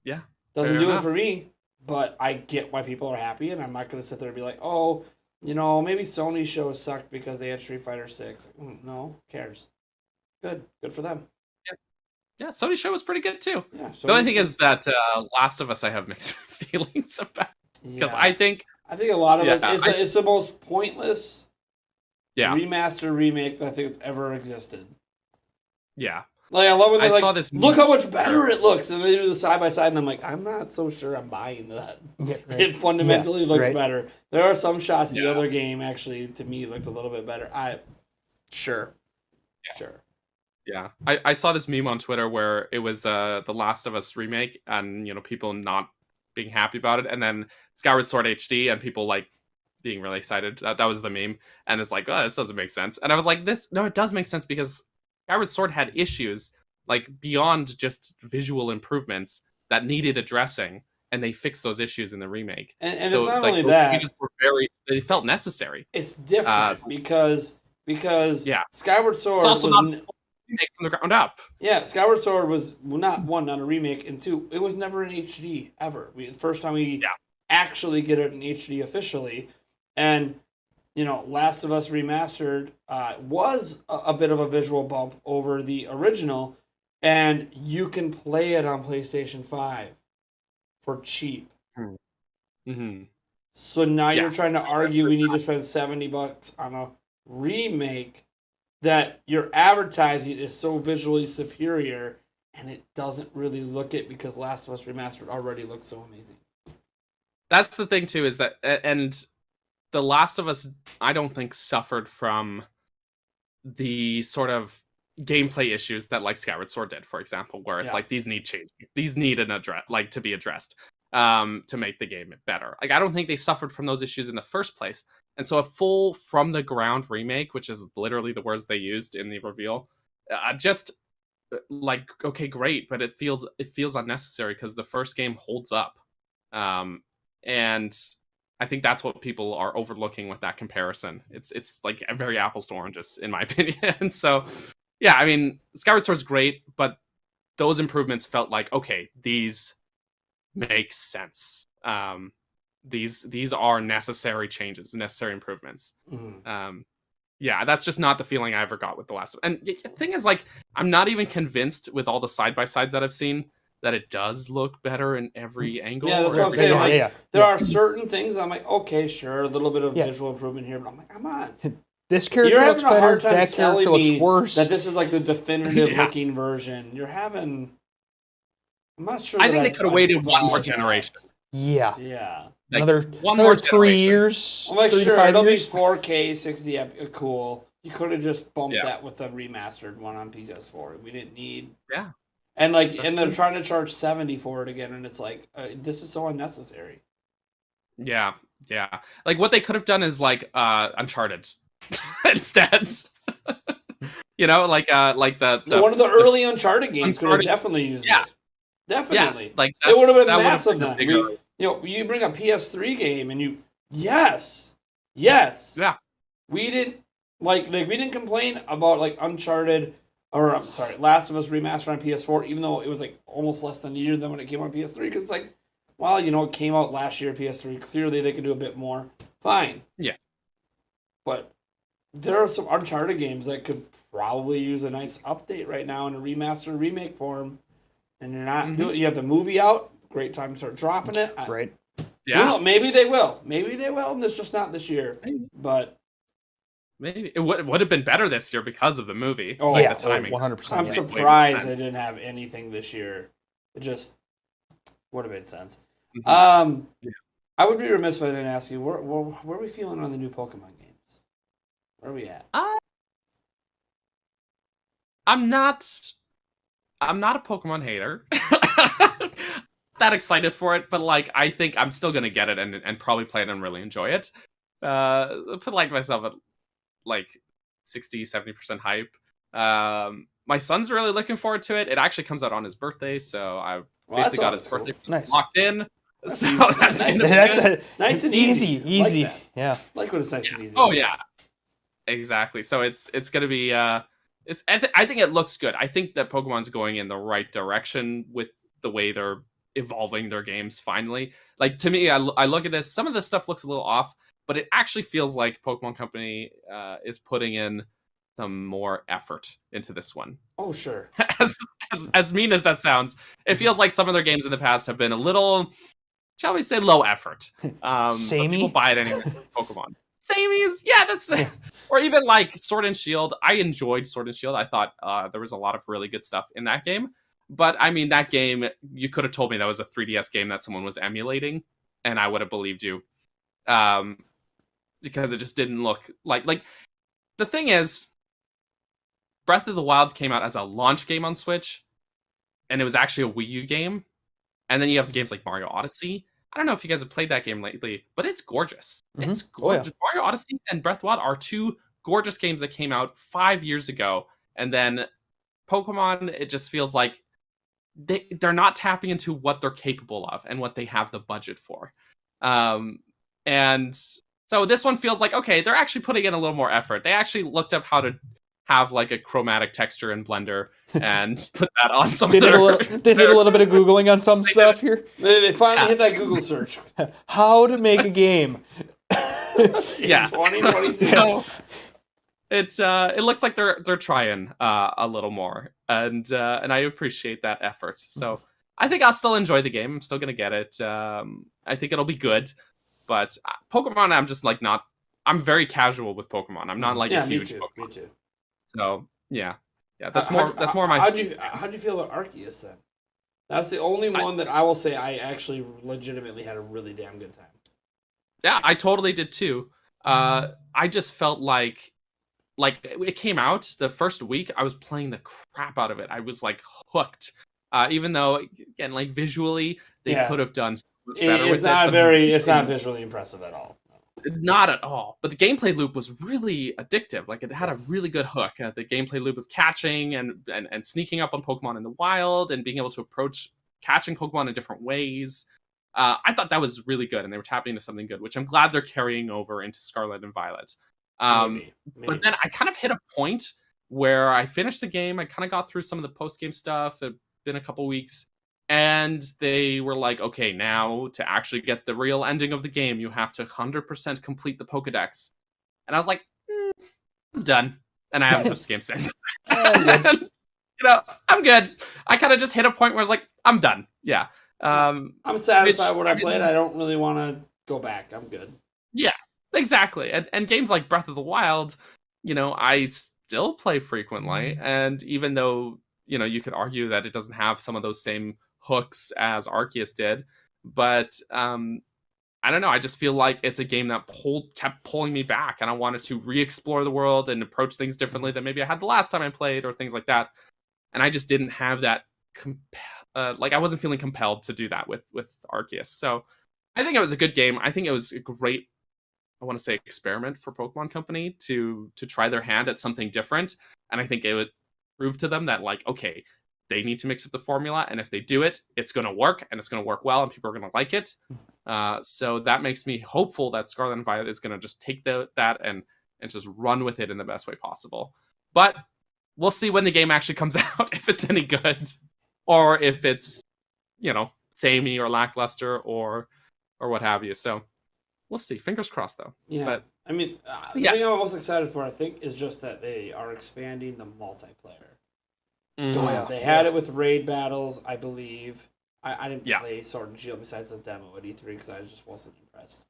yeah, doesn't fair do enough. it for me. But I get why people are happy, and I'm not going to sit there and be like, oh, you know, maybe Sony's shows sucked because they had Street Fighter 6. No, who cares? Good for them. Yeah, Sony's show was pretty good too. Yeah. The only thing is that Last of Us I have mixed feelings about because I think a lot of Yeah, it's the most pointless yeah remaster remake that I think it's ever existed. yeah Like I love when they I like saw this look how much better it looks, and they do the side by side, and I'm like, I'm not so sure I'm buying that. Yeah, right. It fundamentally looks right. better. There are some shots the Yeah. other game actually to me looked a little bit better. Sure. Yeah, I saw this meme on Twitter where it was the Last of Us remake, and you know people not being happy about it, and then Skyward Sword HD, and people like being really excited. That was the meme, and it's like, oh, this doesn't make sense. And I was like, no, it does make sense because Skyward Sword had issues like beyond just visual improvements that needed addressing, and they fixed those issues in the remake. And So, it's not like, only those that, changes were they felt necessary. it's different because Yeah. Skyward Sword It's also was not a remake from the ground up. yeah, Skyward Sword was not a remake, and two, it was never in HD ever. The first time we actually get it in HD officially, and you know, Last of Us Remastered was a bit of a visual bump over the original, and you can play it on PlayStation 5 for cheap. Mm-hmm. So now Yeah. you're trying to argue we need to spend $70 on a remake that your advertising is so visually superior, and it doesn't really look it because Last of Us Remastered already looks so amazing. That's the thing too, is that and The Last of Us I don't think suffered from the sort of gameplay issues that like Skyward Sword did, for example, where it's like these need change, these need an address, like to be addressed to make the game better. Like I don't think they suffered from those issues in the first place. And so a full from the ground remake, which is literally the words they used in the reveal, just like okay, great, but it feels unnecessary because the first game holds up. And I think that's what people are overlooking with that comparison. It's like very apples to oranges, in my opinion. So, yeah, I mean, Skyward Sword's great, but those improvements felt like, okay, these make sense. These are necessary changes, necessary improvements. Yeah, that's just not the feeling I ever got with The Last of Us. And the thing is, like, I'm not even convinced with all the side-by-sides that I've seen that it does look better in every angle. Yeah, that's or what I'm saying. every- Like, there are certain things I'm like, okay, sure, a little bit of visual improvement here, but I'm like, come on. This character You're looks having a better. hard time That selling character me looks worse. that this is like the definitive Yeah. looking version. You're having. I'm not sure. I that think they could have waited one more buy generation. Yeah. that. Yeah. Like, Another one another more 3 generation. years. I'm like, 3 to sure, 5 it'll years. be 4K, 60 cool. You could have just bumped Yeah. that with the remastered one on PS4. We didn't need. Yeah. And like, That's and they're true. trying to charge $70 for it again, and it's like, this is so unnecessary. Yeah. Yeah, like what they could have done is like Uncharted instead. You know, like the One of the early Uncharted games could have Uncharted- definitely used yeah. it. Definitely. Yeah, like it would have been that would have massive been a then. bigger- You bring a PS3 game and yes. Yes. Yeah. We didn't we didn't complain about like Uncharted or I'm sorry, Last of Us remastered on PS4 even though it was like almost less than a year than when it came on PS3 cuz it's like well, it came out last year PS3. Clearly they could do a bit more. Fine. Yeah. But there are some Uncharted games that could probably use a nice update right now in a remaster remake form. And you're not doing you have the movie out. Great time to start dropping it. Right. Yeah, Maybe they will. Maybe they will, and it's just not this year. But maybe it would have been better this year because of the movie. Oh, like yeah, the timing. 100%. I'm yeah. surprised they didn't have anything this year. It just would have made sense. Mhm. Yeah. I would be remiss if I didn't ask you where are we feeling on the new Pokemon games? Where are we at? I'm not a Pokemon hater. That excited for it, but like I think I'm still gonna get it and probably play it and really enjoy it. Put like myself at like 60-70% hype. My son's really looking forward to it. It actually comes out on his birthday, so I basically got his birthday Nice. locked in. That's So easy. that's Nice. gonna be That's good. Nice and easy. easy. Like that. Yeah. Like when it's nice and easy. Oh yeah, exactly. So it's gonna be I think it looks good. I think that Pokemon's going in the right direction with the way they're evolving their games finally. Like to me, I look at this, some of this stuff looks a little off, but it actually feels like Pokemon Company is putting in some more effort into this one. Oh sure. As mean as that sounds, it feels like some of their games in the past have been a little, shall we say, low effort. But Samey? people buy it anyway. Pokemon. Samies, yeah, that's or even like Sword and Shield. I enjoyed Sword and Shield. I thought there was a lot of really good stuff in that game. But I mean, that game, you could have told me that was a 3DS game that someone was emulating, and I would have believed you, because it just didn't look like. The thing is, Breath of the Wild came out as a launch game on Switch, and it was actually a Wii U game. And then you have games like Mario Odyssey. I don't know if you guys have played that game lately, but it's gorgeous. Mhm. It's Oh, yeah. gorgeous. Mario Odyssey and Breath of the Wild are two gorgeous games that came out 5 years ago. And then Pokemon, it just feels like they're not tapping into what they're capable of and what they have the budget for. And so this one feels like, okay, they're actually putting in a little more effort. They actually looked up how to have like a chromatic texture in Blender and put that on some They of did, their... they did a little bit of Googling on some stuff here. They finally hit that Google search. How to make a game. Yeah. 2022. So, it looks like they're trying a little more, and I appreciate that effort. So I think I'll still enjoy the game. I'm still gonna get it. I think it'll be good, but Pokemon, I'm just like not. I'm very casual with Pokemon. I'm not like a me huge too. Pokemon. Me too. So yeah, that's more my. How'd you feel about Arceus then? That's the only one that I will say I actually legitimately had a really damn good time. Yeah, I totally did too. I just felt like it came out the first week, I was playing the crap out of it. I was like hooked. Even though again, like visually, they could have done so much better with it. It's not visually impressive at all. Not at all. But the gameplay loop was really addictive. Like it had a really good hook. The gameplay loop of catching and sneaking up on Pokemon in the wild and being able to approach catching Pokemon in different ways. I thought that was really good, and they were tapping into something good, which I'm glad they're carrying over into Scarlet and Violet. Maybe. But then I kind of hit a point where I finished the game. I kind of got through some of the post-game stuff. It's been a couple weeks. And they were like, okay, now to actually get the real ending of the game, you have to 100% complete the Pokedex. And I was like, I'm done. And I haven't touched the game since. And, I'm good. I kind of just hit a point where I was like, I'm done. Yeah. I'm satisfied with what I played. I don't really want to go back. I'm good. Yeah, exactly. And games like Breath of the Wild, I still play frequently. And even though, you could argue that it doesn't have some of those same hooks as Arceus did, but I don't know. I just feel like it's a game that kept pulling me back, and I wanted to re-explore the world and approach things differently than maybe I had the last time I played, or things like that. And I just didn't have that. I wasn't feeling compelled to do that with Arceus. So I think it was a good game. I think it was a great, I want to say, experiment for Pokemon Company to try their hand at something different. And I think it would prove to them that, like, okay, they need to mix up the formula, and if they do it, it's going to work, and it's going to work well, and people are going to like it. So that makes me hopeful that Scarlet and Violet is going to just take that and just run with it in the best way possible. But we'll see when the game actually comes out, if it's any good, or if it's, samey or lackluster or what have you. So we'll see. Fingers crossed, though. Yeah. But I mean, the thing I'm most excited for, I think, is just that they are expanding the multiplayer. Oh, yeah. They had it with raid battles, I believe. I didn't Yeah. play Sword and Shield besides the demo at E3 because I just wasn't impressed.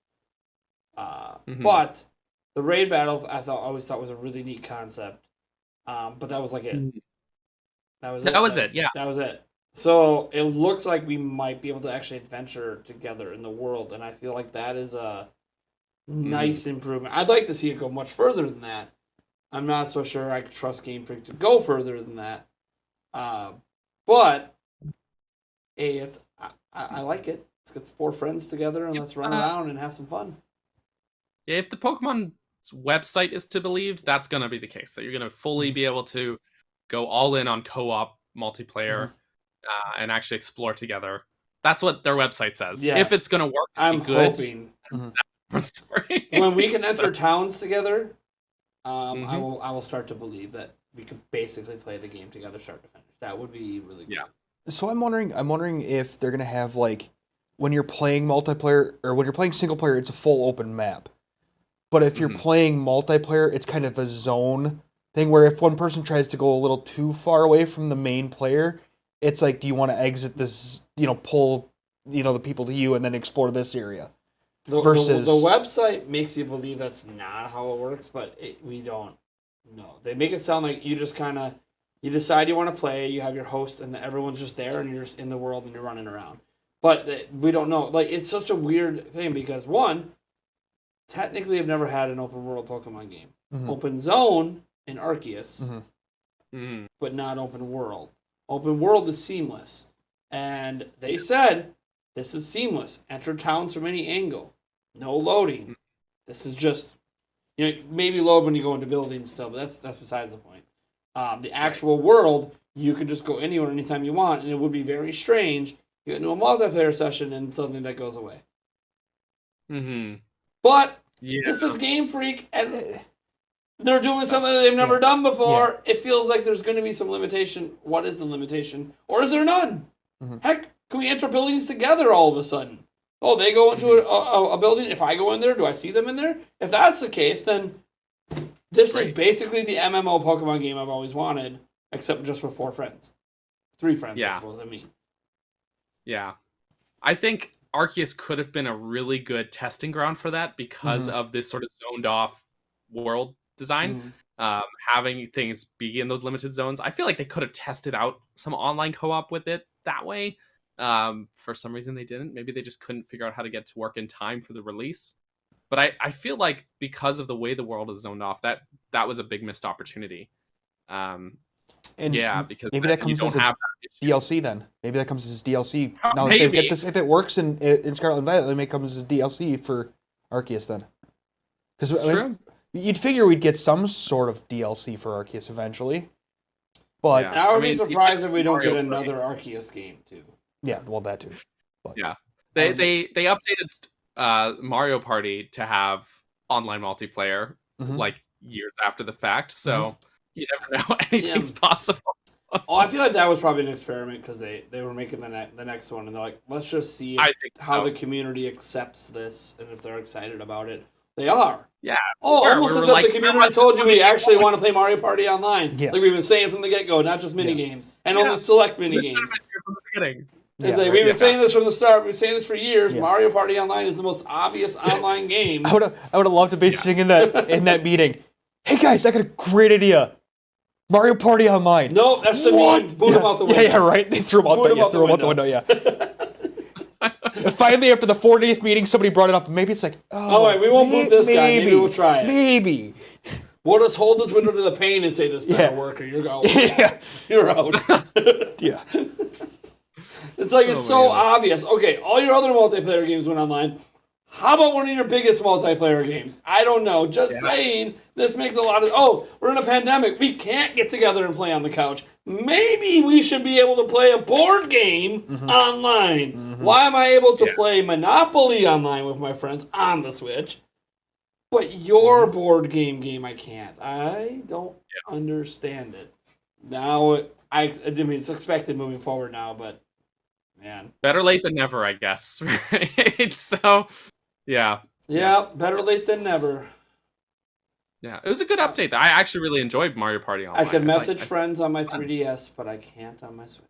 Mhm. But the raid battle, I always thought was a really neat concept. But that was like it. That was it. That was it, yeah. That was it. So it looks like we might be able to actually adventure together in the world, and I feel like that is a nice improvement. I'd like to see it go much further than that. I'm not so sure I could trust Game Freak to go further than that. But hey, I like it. Let's get 4 friends together and let's run around and have some fun. Yeah, if the Pokemon website is to believed, that's going to be the case. That you're going to fully be able to go all in on co-op multiplayer and actually explore together. That's what their website says. Yeah. If it's going to work, I'm good. hoping Story. when we can enter towns together, Mhm. I will start to believe that we could basically play the game together, start to finish. That would be really good. Yeah. So I'm wondering if they're gonna have, like, when you're playing multiplayer or when you're playing single player, it's a full open map. But if you're playing multiplayer, it's kind of a zone thing where if one person tries to go a little too far away from the main player, it's like, do you want to exit this, pull, the people to you and then explore this area? Versus the website makes you believe that's not how it works, but we don't know. They make it sound like you just kind of you decide you want to play, you have your host, and everyone's just there, and you're just in the world and you're running around. But we don't know. Like, it's such a weird thing because one, technically, I've never had an open world Pokemon game. Open zone in Arceus, but not open world. Open world is seamless, and they said this is seamless. Enter towns from any angle. No loading. This is just, maybe load when you go into buildings still, but that's besides the point. The actual world, you could just go anywhere, anytime you want, and it would be very strange. You get into a multiplayer session and suddenly that goes away. But this is Game Freak, and they're doing something that they've never done before. It feels like there's going to be some limitation. What is the limitation? Or is there none? Heck, can we enter buildings together all of a sudden? Oh, they go into a building. If I go in there, do I see them in there? If that's the case, then this is basically the MMO Pokemon game I've always wanted, except just with 4 friends. 3 friends, I suppose, Yeah. I think Arceus could have been a really good testing ground for that because of this sort of zoned off world design. Having things be in those limited zones. I feel like they could have tested out some online co-op with it that way. For some reason they didn't. Maybe they just couldn't figure out how to get to work in time for the release. But I feel like because of the way the world is zoned off, that was a big missed opportunity. Because maybe that comes as a DLC then. Maybe that comes as DLC. Now, if they get this, if it works in Scarlet and Violet, it may come as a DLC for Arceus then. Because true. You'd figure we'd get some sort of DLC for Arceus eventually. But I would be surprised if we don't get another Arceus game too. Yeah, well, that too. But, they updated Mario Party to have online multiplayer like years after the fact, so you never know. Anything's possible. I feel like that was probably an experiment because they were making the next one, and they're like, let's just see how the community accepts this and if they're excited about it. They are. Yeah. Almost as if the community told you we actually want to play Mario Party online. Yeah. Like we've been saying from the get-go, not just mini games, and only select mini games. We've been saying this from the start. We've been saying this for years. Mario Party Online is the most obvious online game. I would have loved to be sitting in that meeting. Hey guys, I got a great idea. Mario Party Online. No, that's the meme. Boot him out the window. Yeah, right. They threw him out the window. Yeah. Finally, after the 40th meeting, somebody brought it up. Maybe it's like, we won't boot this guy. Maybe we'll try it. Maybe. We'll just hold this window to the pane and say this better work, or you're out. Yeah. You're out. Yeah. It's like it's Oh my so goodness. obvious. Okay, all your other multiplayer games went online. How about one of your biggest multiplayer games? I don't know. Just saying, this makes a lot of. Oh, we're in a pandemic. We can't get together and play on the couch. Maybe we should be able to play a board game online. Why am I able to play Monopoly online with my friends on the Switch? But your board game, I can't. I don't understand it. Now, I mean, it's expected moving forward now, but man. Better late than never, I guess. Right? So, yeah. Yeah, better late than never. Yeah, it was a good update. I actually really enjoyed Mario Party Online. I could message I- friends on my 3DS, but I can't on my Switch.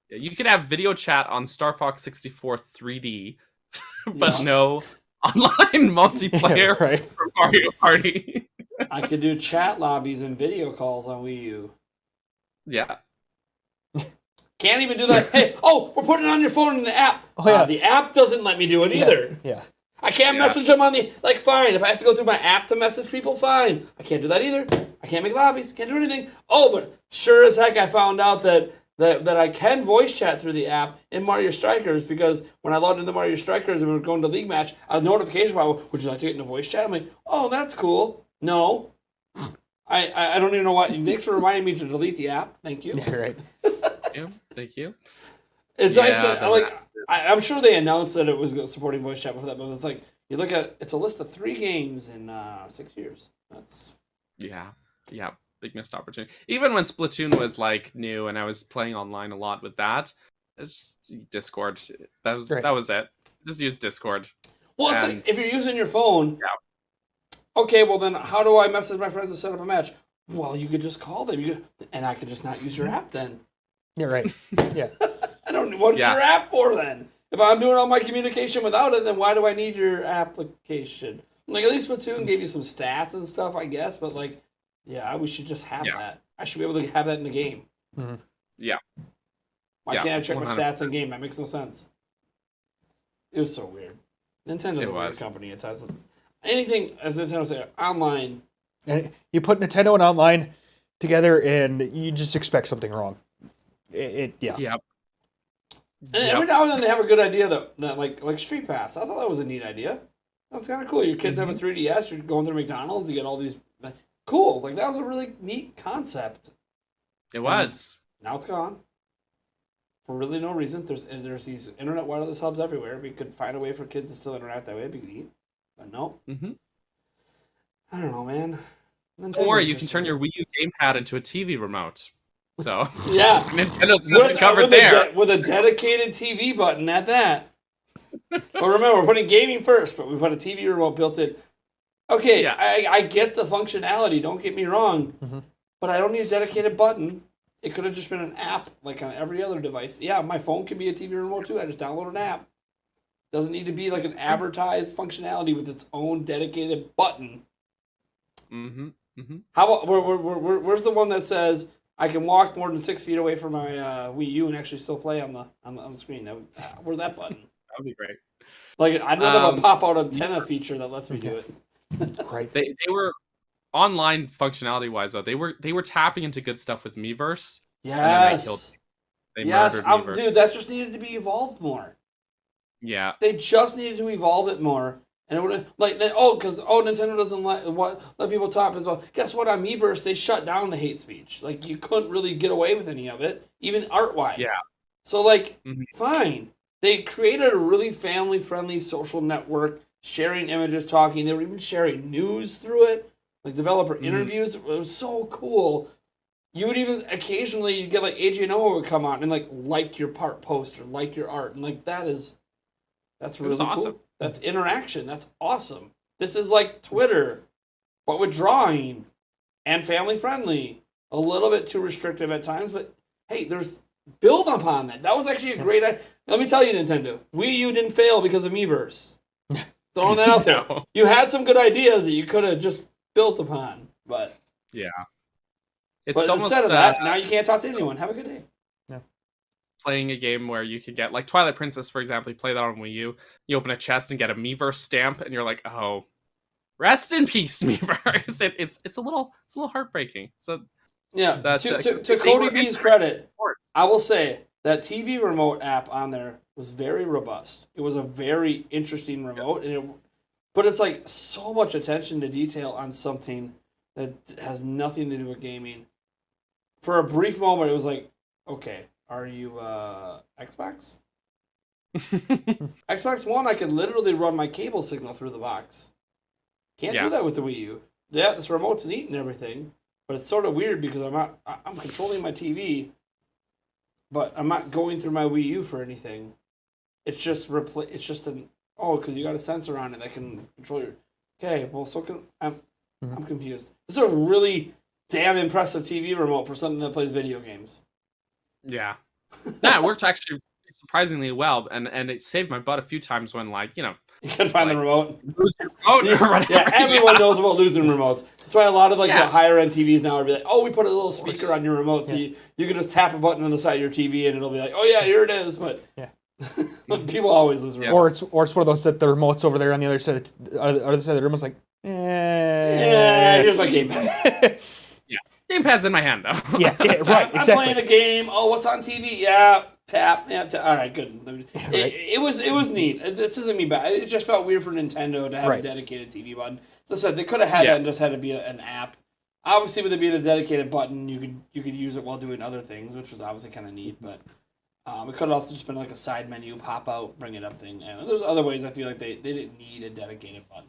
yeah, you could have video chat on Star Fox 64 3D, but Yeah. no online multiplayer right. for Mario Party. I could do chat lobbies and video calls on Wii U. Yeah. Can't even do that. Hey, oh, we're putting it on your phone in the app. Oh, yeah. The app doesn't let me do it either. Yeah. I can't message them on the, like, fine. If I have to go through my app to message people, fine. I can't do that either. I can't make lobbies. Can't do anything. Oh, but sure as heck I found out that I can voice chat through the app in Mario Strikers, because when I logged into Mario Strikers and we were going to league match, a notification about, would you like to get in a voice chat? I'm like, oh, that's cool. No. I don't even know why. Thanks for reminding me to delete the app. Thank you. Yeah, right. Yeah, thank you. It's Yeah, nice that, but like, I'm sure they announced that it was supporting voice chat before that, but it's like, you look at, it's a list of 3 games in 6 years. That's, Yeah. Big missed opportunity. Even when Splatoon was like new and I was playing online a lot with that, it's Discord. That was Right. that was it. Just use Discord. well, it's And- like, if you're using your phone, okay, well then how do I message my friends to set up a match? Well, you could just call them, and I could just not use your app then. Yeah, right. Yeah. I don't, what is Yeah. your app for then? If I'm doing all my communication without it, then why do I need your application? Like, at least Splatoon gave you some stats and stuff, I guess, but like, yeah, we should just have that. I should be able to have that in the game. Yeah. Why Yeah, can't I check my 100%. stats in game? That makes no sense. It was so weird. Nintendo's It a weird was. company at times. Anything, as Nintendo say, online. And you put Nintendo and online together, and you just expect something wrong. Yeah. Yeah. And every now and then they have a good idea that like Street Pass. I thought that was a neat idea. That's kind of cool. Your kids have a 3DS. You're going through McDonald's. You get all these. Cool. Like, that was a really neat concept. It was. Now it's gone. For really no reason. There's these internet wireless hubs everywhere. We could find a way for kids to still interact that way. It'd be neat. But no. Mm-hmm. I don't know, man. Or Nintendo's you can just turn your Wii U gamepad into a TV remote. So Yeah. Nintendo's nothing covered with there. with a dedicated TV button at that. But remember, we're putting gaming first, but we put a TV remote built in. Okay, Yeah. I get the functionality, don't get me wrong, but I don't need a dedicated button. It could have just been an app, like on every other device. Yeah, my phone can be a TV remote too. I just download an app. Doesn't need to be like an advertised functionality with its own dedicated button. Mm-hmm. Mm-hmm. How about where's the one that says I can walk more than 6 feet away from my Wii U and actually still play on the screen? Where's that button? That would be great. Like, I'd rather have a pop-out antenna feature that lets me do it. Right. They were online functionality wise though. They were tapping into good stuff with Miiverse. And then they killed. Yes. They Yes, murdered Miiverse. dude, that just needed to be evolved more. Yeah. They just needed to evolve it more. And it would have, like, Nintendo doesn't let people talk as well. Guess what? On Miiverse, they shut down the hate speech. Like, you couldn't really get away with any of it, even art-wise. Yeah. So, like, Mhm. fine. They created a really family-friendly social network, sharing images, talking. They were even sharing news through it, like developer interviews. It was so cool. You would even occasionally, you'd get, like, AJ Noah would come on and, like your part post or like your art. And, like, that's really was awesome. cool. That's interaction. That's awesome. This is like Twitter, but with drawing and family friendly. A little bit too restrictive at times, but hey, there's build upon that. That was actually a great idea. Let me tell you, Nintendo, Wii U didn't fail because of Miiverse. Throwing that out there. No. You had some good ideas that you could have just built upon, but It's but almost instead of that, now you can't talk to anyone. Have a good day. playing a game where you could get like Twilight Princess, for example. You play that on Wii U. You open a chest and get a Miiverse stamp, and you're like, oh, rest in peace, Miiverse. It's a little heartbreaking. So Yeah. That's, To they Cody were B's interesting. credit, I will say that TV remote app on there was very robust. It was a very interesting remote, but it's like so much attention to detail on something that has nothing to do with gaming. For a brief moment, it was like, okay, are you Xbox? Xbox One, I could literally run my cable signal through the box. Can't do that with the Wii U. Yeah, this remote's neat and everything, but it's sort of weird because I'm controlling my TV, but I'm not going through my Wii U for anything. It's just because you got a sensor on it that can control your. Okay, well, I'm confused. This is a really damn impressive TV remote for something that plays video games. Yeah. That worked actually surprisingly well, and it saved my butt a few times when, like, you know, You can find the remote. lose your remote or whatever. Yeah, everyone knows about losing remotes. That's why a lot of the higher end TVs now are be like, oh, we put a little speaker on your remote, so you can just tap a button on the side of your TV and it'll be like, oh yeah, here it is. But people always lose remotes. Or it's one of those that the remote's over there on the other side. Other side of the room. It's like, yeah, here's my gamepad. Gamepad's in my hand though. yeah, right, exactly. I'm playing a game. Oh, what's on TV? Yeah, tap. All right, good. It was neat. This isn't me bad. It just felt weird for Nintendo to have a dedicated TV button. As I said, they could have had that and just had to be an app. Obviously, with it being a dedicated button, you could use it while doing other things, which was obviously kind of neat. But it could have also just been like a side menu, pop out, bring it up thing. And there's other ways I feel like they didn't need a dedicated button.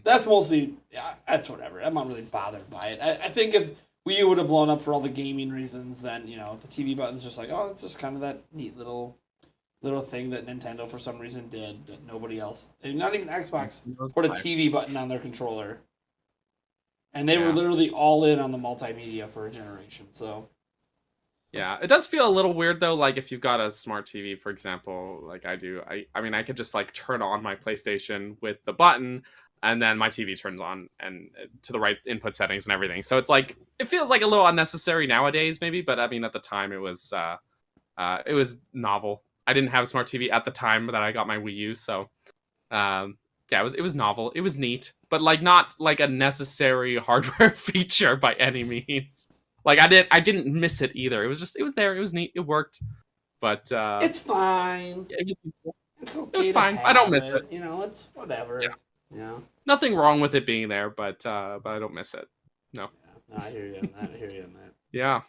That's mostly, that's whatever. I'm not really bothered by it. I think if Wii U would have blown up for all the gaming reasons, then, you know, the TV button's just like, oh, it's just kind of that neat little thing that Nintendo for some reason did that nobody else, not even Xbox, put a TV button on their controller. And they were literally all in on the multimedia for a generation, so. Yeah, it does feel a little weird though, like if you've got a smart TV, for example, like I do. I mean, I could just like turn on my PlayStation with the button, and then my TV turns on and to the right input settings and everything. So it's like, it feels like a little unnecessary nowadays, maybe. But I mean, at the time, it was novel. I didn't have a smart TV at the time that I got my Wii U, so yeah, it was novel. It was neat, but like not like a necessary hardware feature by any means. Like I didn't miss it either. It was there. It was neat. It worked, but it's fine. It's okay. Fine. I don't miss it. You know, it's whatever. Yeah. You know? Nothing wrong with it being there, but I don't miss it. No. Yeah, I hear you on that. Yeah.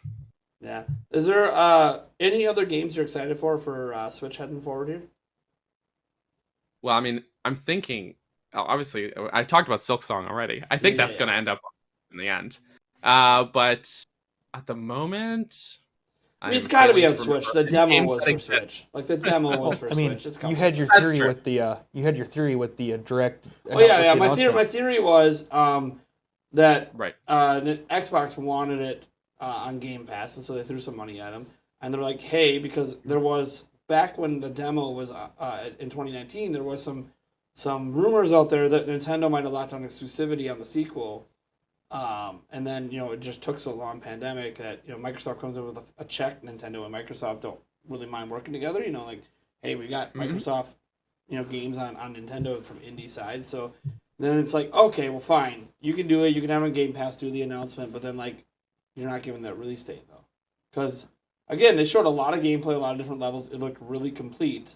Yeah. Is there any other games you're excited for Switch heading forward here? Well, I mean, I'm thinking. Obviously, I talked about Silksong already. I think that's going to end up in the end. But at the moment, I mean, it's got to be on Switch. The demo was for Switch. Like the demo was for Switch. It's you had your theory with the direct. Oh yeah. My theory was that Xbox wanted it on Game Pass, and so they threw some money at them. And they're like, hey, because there was back when the demo was in 2019, there was some rumors out there that Nintendo might have locked on exclusivity on the sequel. And then, you know, it just took so long, pandemic, that, you know, Microsoft comes in with a check. Nintendo and Microsoft don't really mind working together. You know, like, hey, we got Microsoft, you know, games on Nintendo from indie side. So then it's like, okay, well, fine. You can do it. You can have it on Game Pass through the announcement. But then, like, you're not giving that release date, though. Because, again, they showed a lot of gameplay, a lot of different levels. It looked really complete.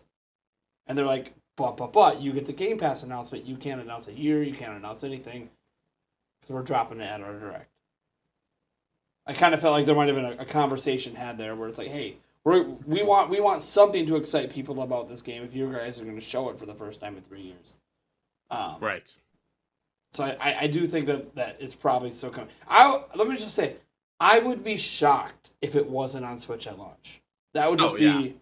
And they're like, but you get the Game Pass announcement. You can't announce a year. You can't announce anything. Because we're dropping it at our direct. I kind of felt like there might have been a conversation had there where it's like, hey, we want something to excite people about this game if you guys are going to show it for the first time in 3 years. Right. So I do think that it's probably still coming. Let me just say, I would be shocked if it wasn't on Switch at launch. That would just be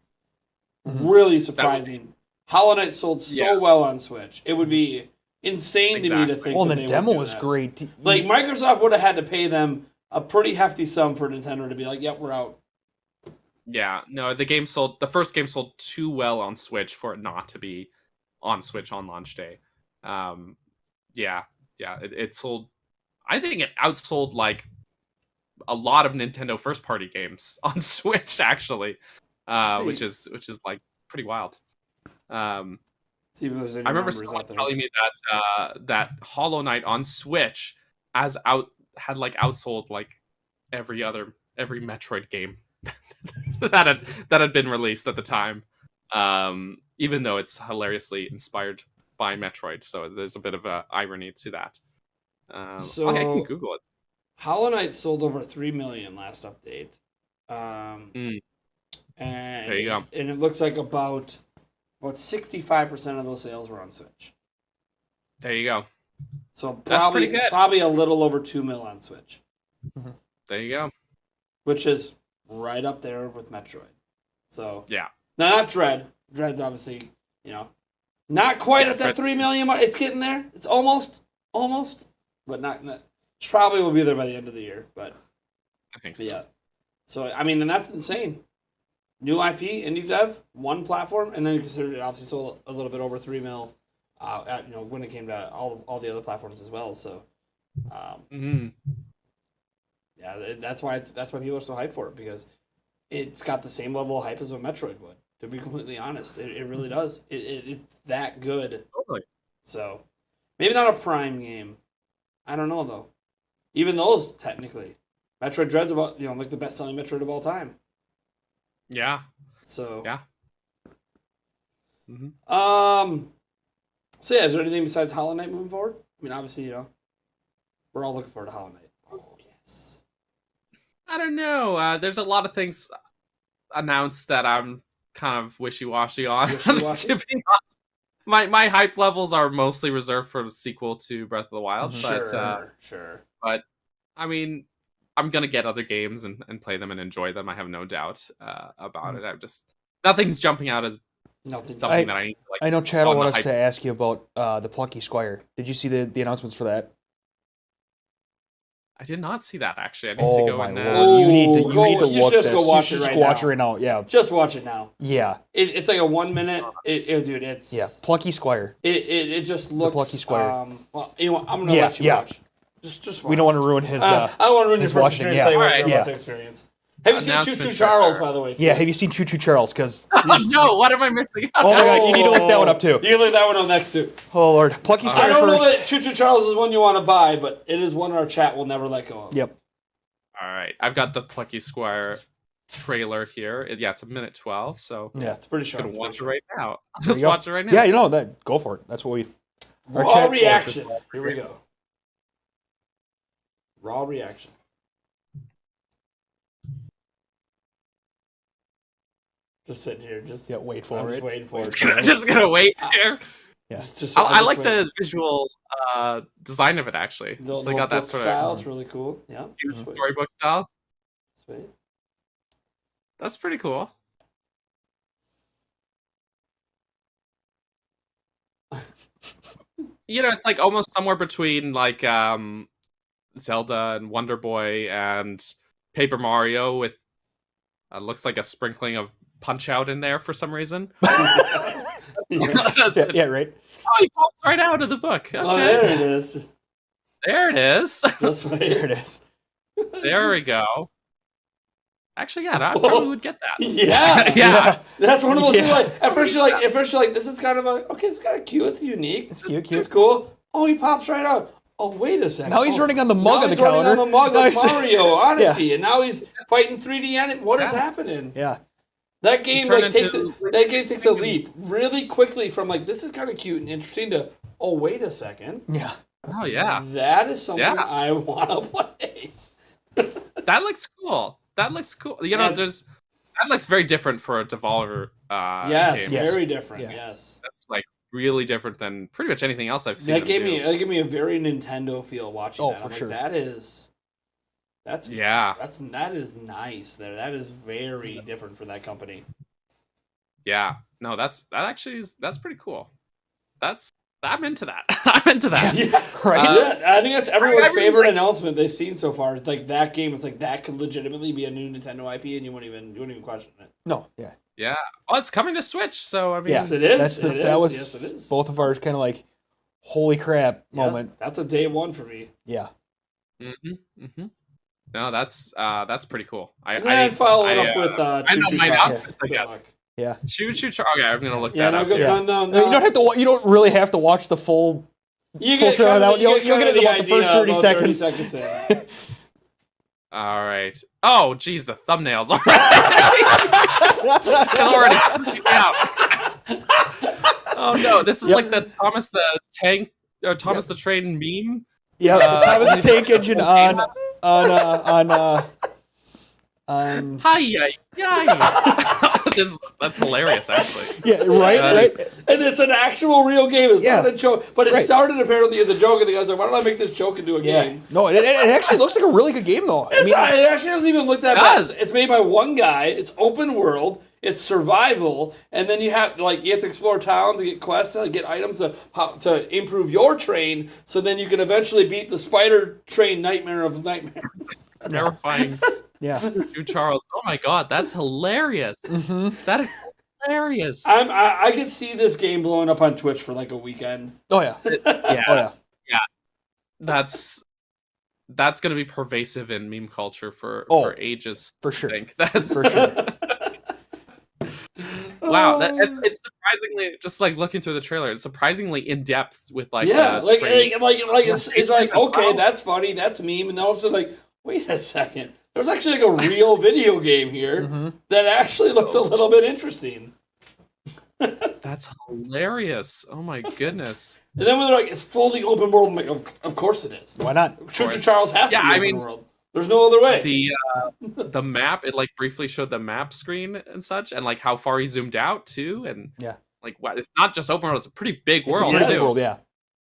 really surprising. Hollow Knight sold so well on Switch. It would be insane to me to think. Well, that the they demo would do was that. great. Like Microsoft would have had to pay them a pretty hefty sum for Nintendo to be like, "Yep, we're out." Yeah, no, the first game sold too well on Switch for it not to be on Switch on launch day. It sold. I think it outsold like a lot of Nintendo first party games on Switch actually, which is like pretty wild. See if there's any I remember numbers someone out there. telling me that Hollow Knight on Switch had outsold like every Metroid game that had been released at the time. Even though it's hilariously inspired by Metroid, so there's a bit of a irony to that. Okay, I can Google it. Hollow Knight sold over 3 million last update. And There you go. And it looks like about 65% of those sales were on Switch. There you go. So That's probably pretty good. probably a little over 2 mil on Switch, There you go. which is right up there with Metroid. So Yeah. no, not Dread. Dread's obviously, not quite at that Dread- 3 million mark. It's getting there. It's almost, but not. Probably will be there by the end of the year. But I think so. yeah. So I mean, and that's insane. New IP, indie dev, one platform, and then considered it obviously sold a little bit over 3 mil. When it came to all the other platforms as well. So, yeah, that's why people are so hyped for it, because it's got the same level of hype as what Metroid would. To be completely honest, it really does. It's that good. Totally. So, maybe not a Prime game. I don't know though. Even those technically, Metroid Dread's about like the best selling Metroid of all time. Yeah. So Yeah. So yeah, is there anything besides Hollow Knight moving forward? I mean, obviously, we're all looking forward to Hollow Knight. Oh yes. I don't know. There's a lot of things announced that I'm kind of wishy-washy on. Wishy-washy? To be honest. My hype levels are mostly reserved for the sequel to Breath of the Wild. Sure. But I mean, I'm gonna get other games and play them and enjoy them. I have no doubt about it. Nothing's jumping out as Nothing. something that I need to like. I know Chad on the wanted us hype. to ask you about the Plucky Squire. Did you see the announcements for that? I did not see that actually. I need to go and Lord. You need to You look should just this. go watch You it should right just watch now. it right now. Yeah. Just watch it now. Yeah. It's like a 1 minute. Dude, it's Yeah. Plucky Squire. It just looks. Plucky Squire. Well, I'm gonna let you watch. Just watch. We don't want to ruin his. I don't want to ruin your his first watching, experience. yeah. Tell you what Alright, you're about yeah. to experience. Have you seen Choo Announcement Choo Charles, trailer. by the way? Yeah. Have you seen Choo Choo Charles? Because Oh no! What am I missing? oh my god, you need to look that one up too. You can look that one up next to. Oh lord, Plucky I Squire don't know first. that Choo Choo Charles is one you want to buy, but it is one our chat will never let go of. Yep. All right, I've got the Plucky Squire trailer here. It's a minute 12, so Yeah. It's pretty I'm sharp. gonna watch it right now. I'll There just you go. watch it right now. Yeah, that. Go for it. That's what we. our Raw chat- reaction. Here we go. Raw reaction. Just sitting here, just Yeah, wait I'm for just it. waiting for it. Just gonna wait here. Yeah. Just- I I'm like just waiting. the visual design of it actually. The It's like got that book sort style. of It's really cool. Yeah. huge storybook style. Sweet. That's pretty cool. It's like almost somewhere between like Zelda and Wonder Boy and Paper Mario with looks like a sprinkling of Punch Out in there for some reason. Yeah, right. Oh, he pops right out of the book. Okay. Oh, there it is. There it is. Just wait. There it is. There we go. Actually, yeah, I probably would get that. Yeah. Yeah. That's one of those things. Yeah. Like at first you're like, this is kind of it's kind of cute. It's unique. It's cute. It's cool. Oh, he pops right out. Oh, wait a second. Now he's Oh, running on the mug now on the he's running counter. on the mug Now like he's- Mario Odyssey, and now he's fighting 3D anim. What is Yeah. happening? Yeah. That game turned takes into- a leap really quickly from like this is kind of cute and interesting to oh wait a second, Yeah. Oh yeah, that is something Yeah. I want to play. that looks cool. That looks cool. Yes. That looks very different for a Devolver Yes, game. Yes. very different. Yeah. Yes, That's like really different than pretty much anything else I've seen. that them gave do. me a very Nintendo feel watching. Oh, that. for I'm sure. Like, that is nice. There, that is very different for that company. Yeah. No, that's pretty cool. I'm into that. I'm into that. Yeah, Right. I think that's everyone's everyone- favorite announcement they've seen so far. It's like that game. It's like that could legitimately be a new Nintendo IP, and you wouldn't even question it. No. Yeah. Yeah. Well, it's coming to Switch, so I mean, Yeah. Yes, it is. That's It is. that was Yes, it is. both of ours kind of like, holy crap Yeah, moment. that's a day one for me. Yeah. No, that's pretty cool. And then follow it up with I know Choo Choo my Charles. announcements, I Good guess. luck. Yeah. Choo Choo Okay, I'm gonna look Yeah, that no, up. good. here. No. You don't have to. You don't really have to watch the full. You full get trailer kind that of, one. You'll get it in about the first 30 30 seconds. seconds in. All right. Oh, geez, the thumbnails already. It's already freaking me out. Oh no, this is Yep. like the Thomas the Tank or Thomas the Train meme. Yeah, Thomas the Tank Engine game. on Hi, that's hilarious, actually. yeah, right, That right. And it's an actual real game. It's not Yeah. a joke. But it Right. started apparently as a joke, and the guy's like, why don't I make this joke into a Yeah, game? no, it actually looks like a really good game though. It actually doesn't even look that It bad. does. It's made by one guy. It's open world. It's survival, and then you have to explore towns and get quests and get items to improve your train. So then you can eventually beat the spider train nightmare of nightmares. Terrifying. yeah, You, Charles. Oh my God, that's hilarious. That is hilarious. I could see this game blowing up on Twitch for like a weekend. oh yeah, yeah, oh yeah. that's gonna be pervasive in meme culture for ages. For sure. I think that's For sure. Wow, it's surprisingly just like looking through the trailer. It's surprisingly in depth with like Yeah, train. it's like okay, that's funny, that's meme, and then all of a sudden like, wait a second, there's actually like a real video game here that actually looks a little bit interesting. That's hilarious. Oh my goodness. And then when they're like, it's fully open world, I'm like, of course it is. Why not? Church of Charles has to Yeah, be I open mean, world. There's no other way. The map, it like briefly showed the map screen and such, and like how far he zoomed out too, and Yeah, like what it's not just open world; it's a pretty big it's a world big too. world, yeah,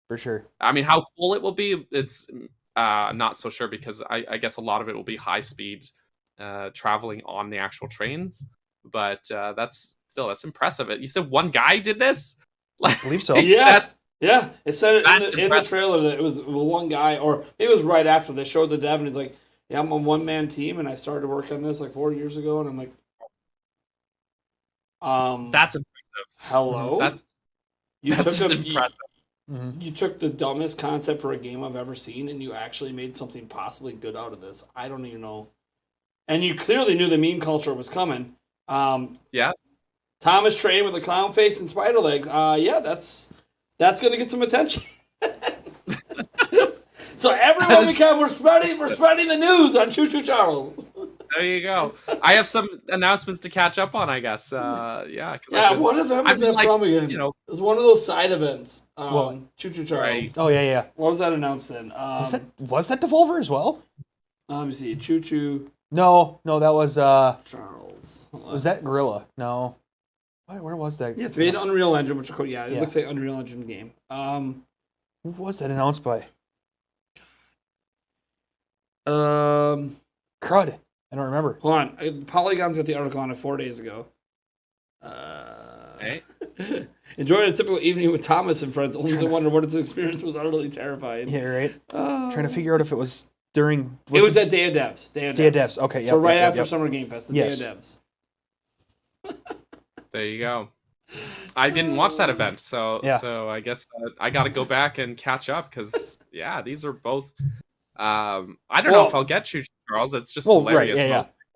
for sure. I mean, how full it will be, it's not so sure because I guess a lot of it will be high speed traveling on the actual trains. But that's impressive. You said one guy did this? Like, I believe so. Yeah. Yeah, it said it That's in the impressive. trailer that it was one guy, or it was right after they showed the dev, and he's like, "Yeah, I'm a one-man team, and I started to work on this like 4 years ago." And I'm like, That's impressive. hello." That's you just took impressive. you took the dumbest concept for a game I've ever seen, and you actually made something possibly good out of this. I don't even know. And you clearly knew the meme culture was coming. Yeah. Thomas Train with a clown face and spider legs. Yeah, that's gonna get some attention. So everyone we're spreading the news on Choo Choo Charles. There you go. I have some announcements to catch up on, I guess. Yeah. Yeah, One of them is that from again? You know, It was one of those side events. Well, Choo Choo Charles. right. Oh yeah. What was that announced in? Was that Devolver as well? Let me see. Choo Choo No, that was Charles. was that Gorilla? No, where was that? Yeah, it's made Unreal Engine, which it Yeah. looks like Unreal Engine game. Who was that announced by? Crud. I don't remember. Hold on. Polygon's got the article on it 4 days ago. Hey. Enjoyed a typical evening with Thomas and friends, only to wonder what his experience was utterly terrifying. Yeah, right. Trying to figure out if it was during. It was at Day of Devs. Day of Devs. Okay, So right after yep. Summer Game Fest, the Yes. Day of Devs. There you go. I didn't watch that event, so Yeah. so I guess I got to go back and catch up because yeah, these are both. I don't know if I'll get Choo Choo Charles. It's just hilarious.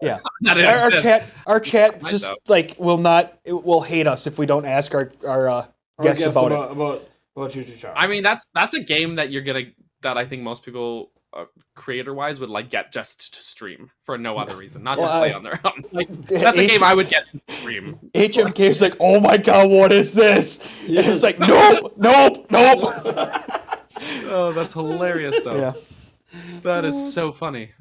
Yeah. That it Our exists. chat I just know. like will hate us if we don't ask our guests Guess about it. about Choo Choo Charles. I mean, that's a game that that I think most people, creator wise, would like get just to stream for no other reason, not to Well, play on their own. Like, that's a game I would get to stream. HMK is like, oh my god, what is this? And it's like, nope. Oh, that's hilarious though. Yeah. That is so funny.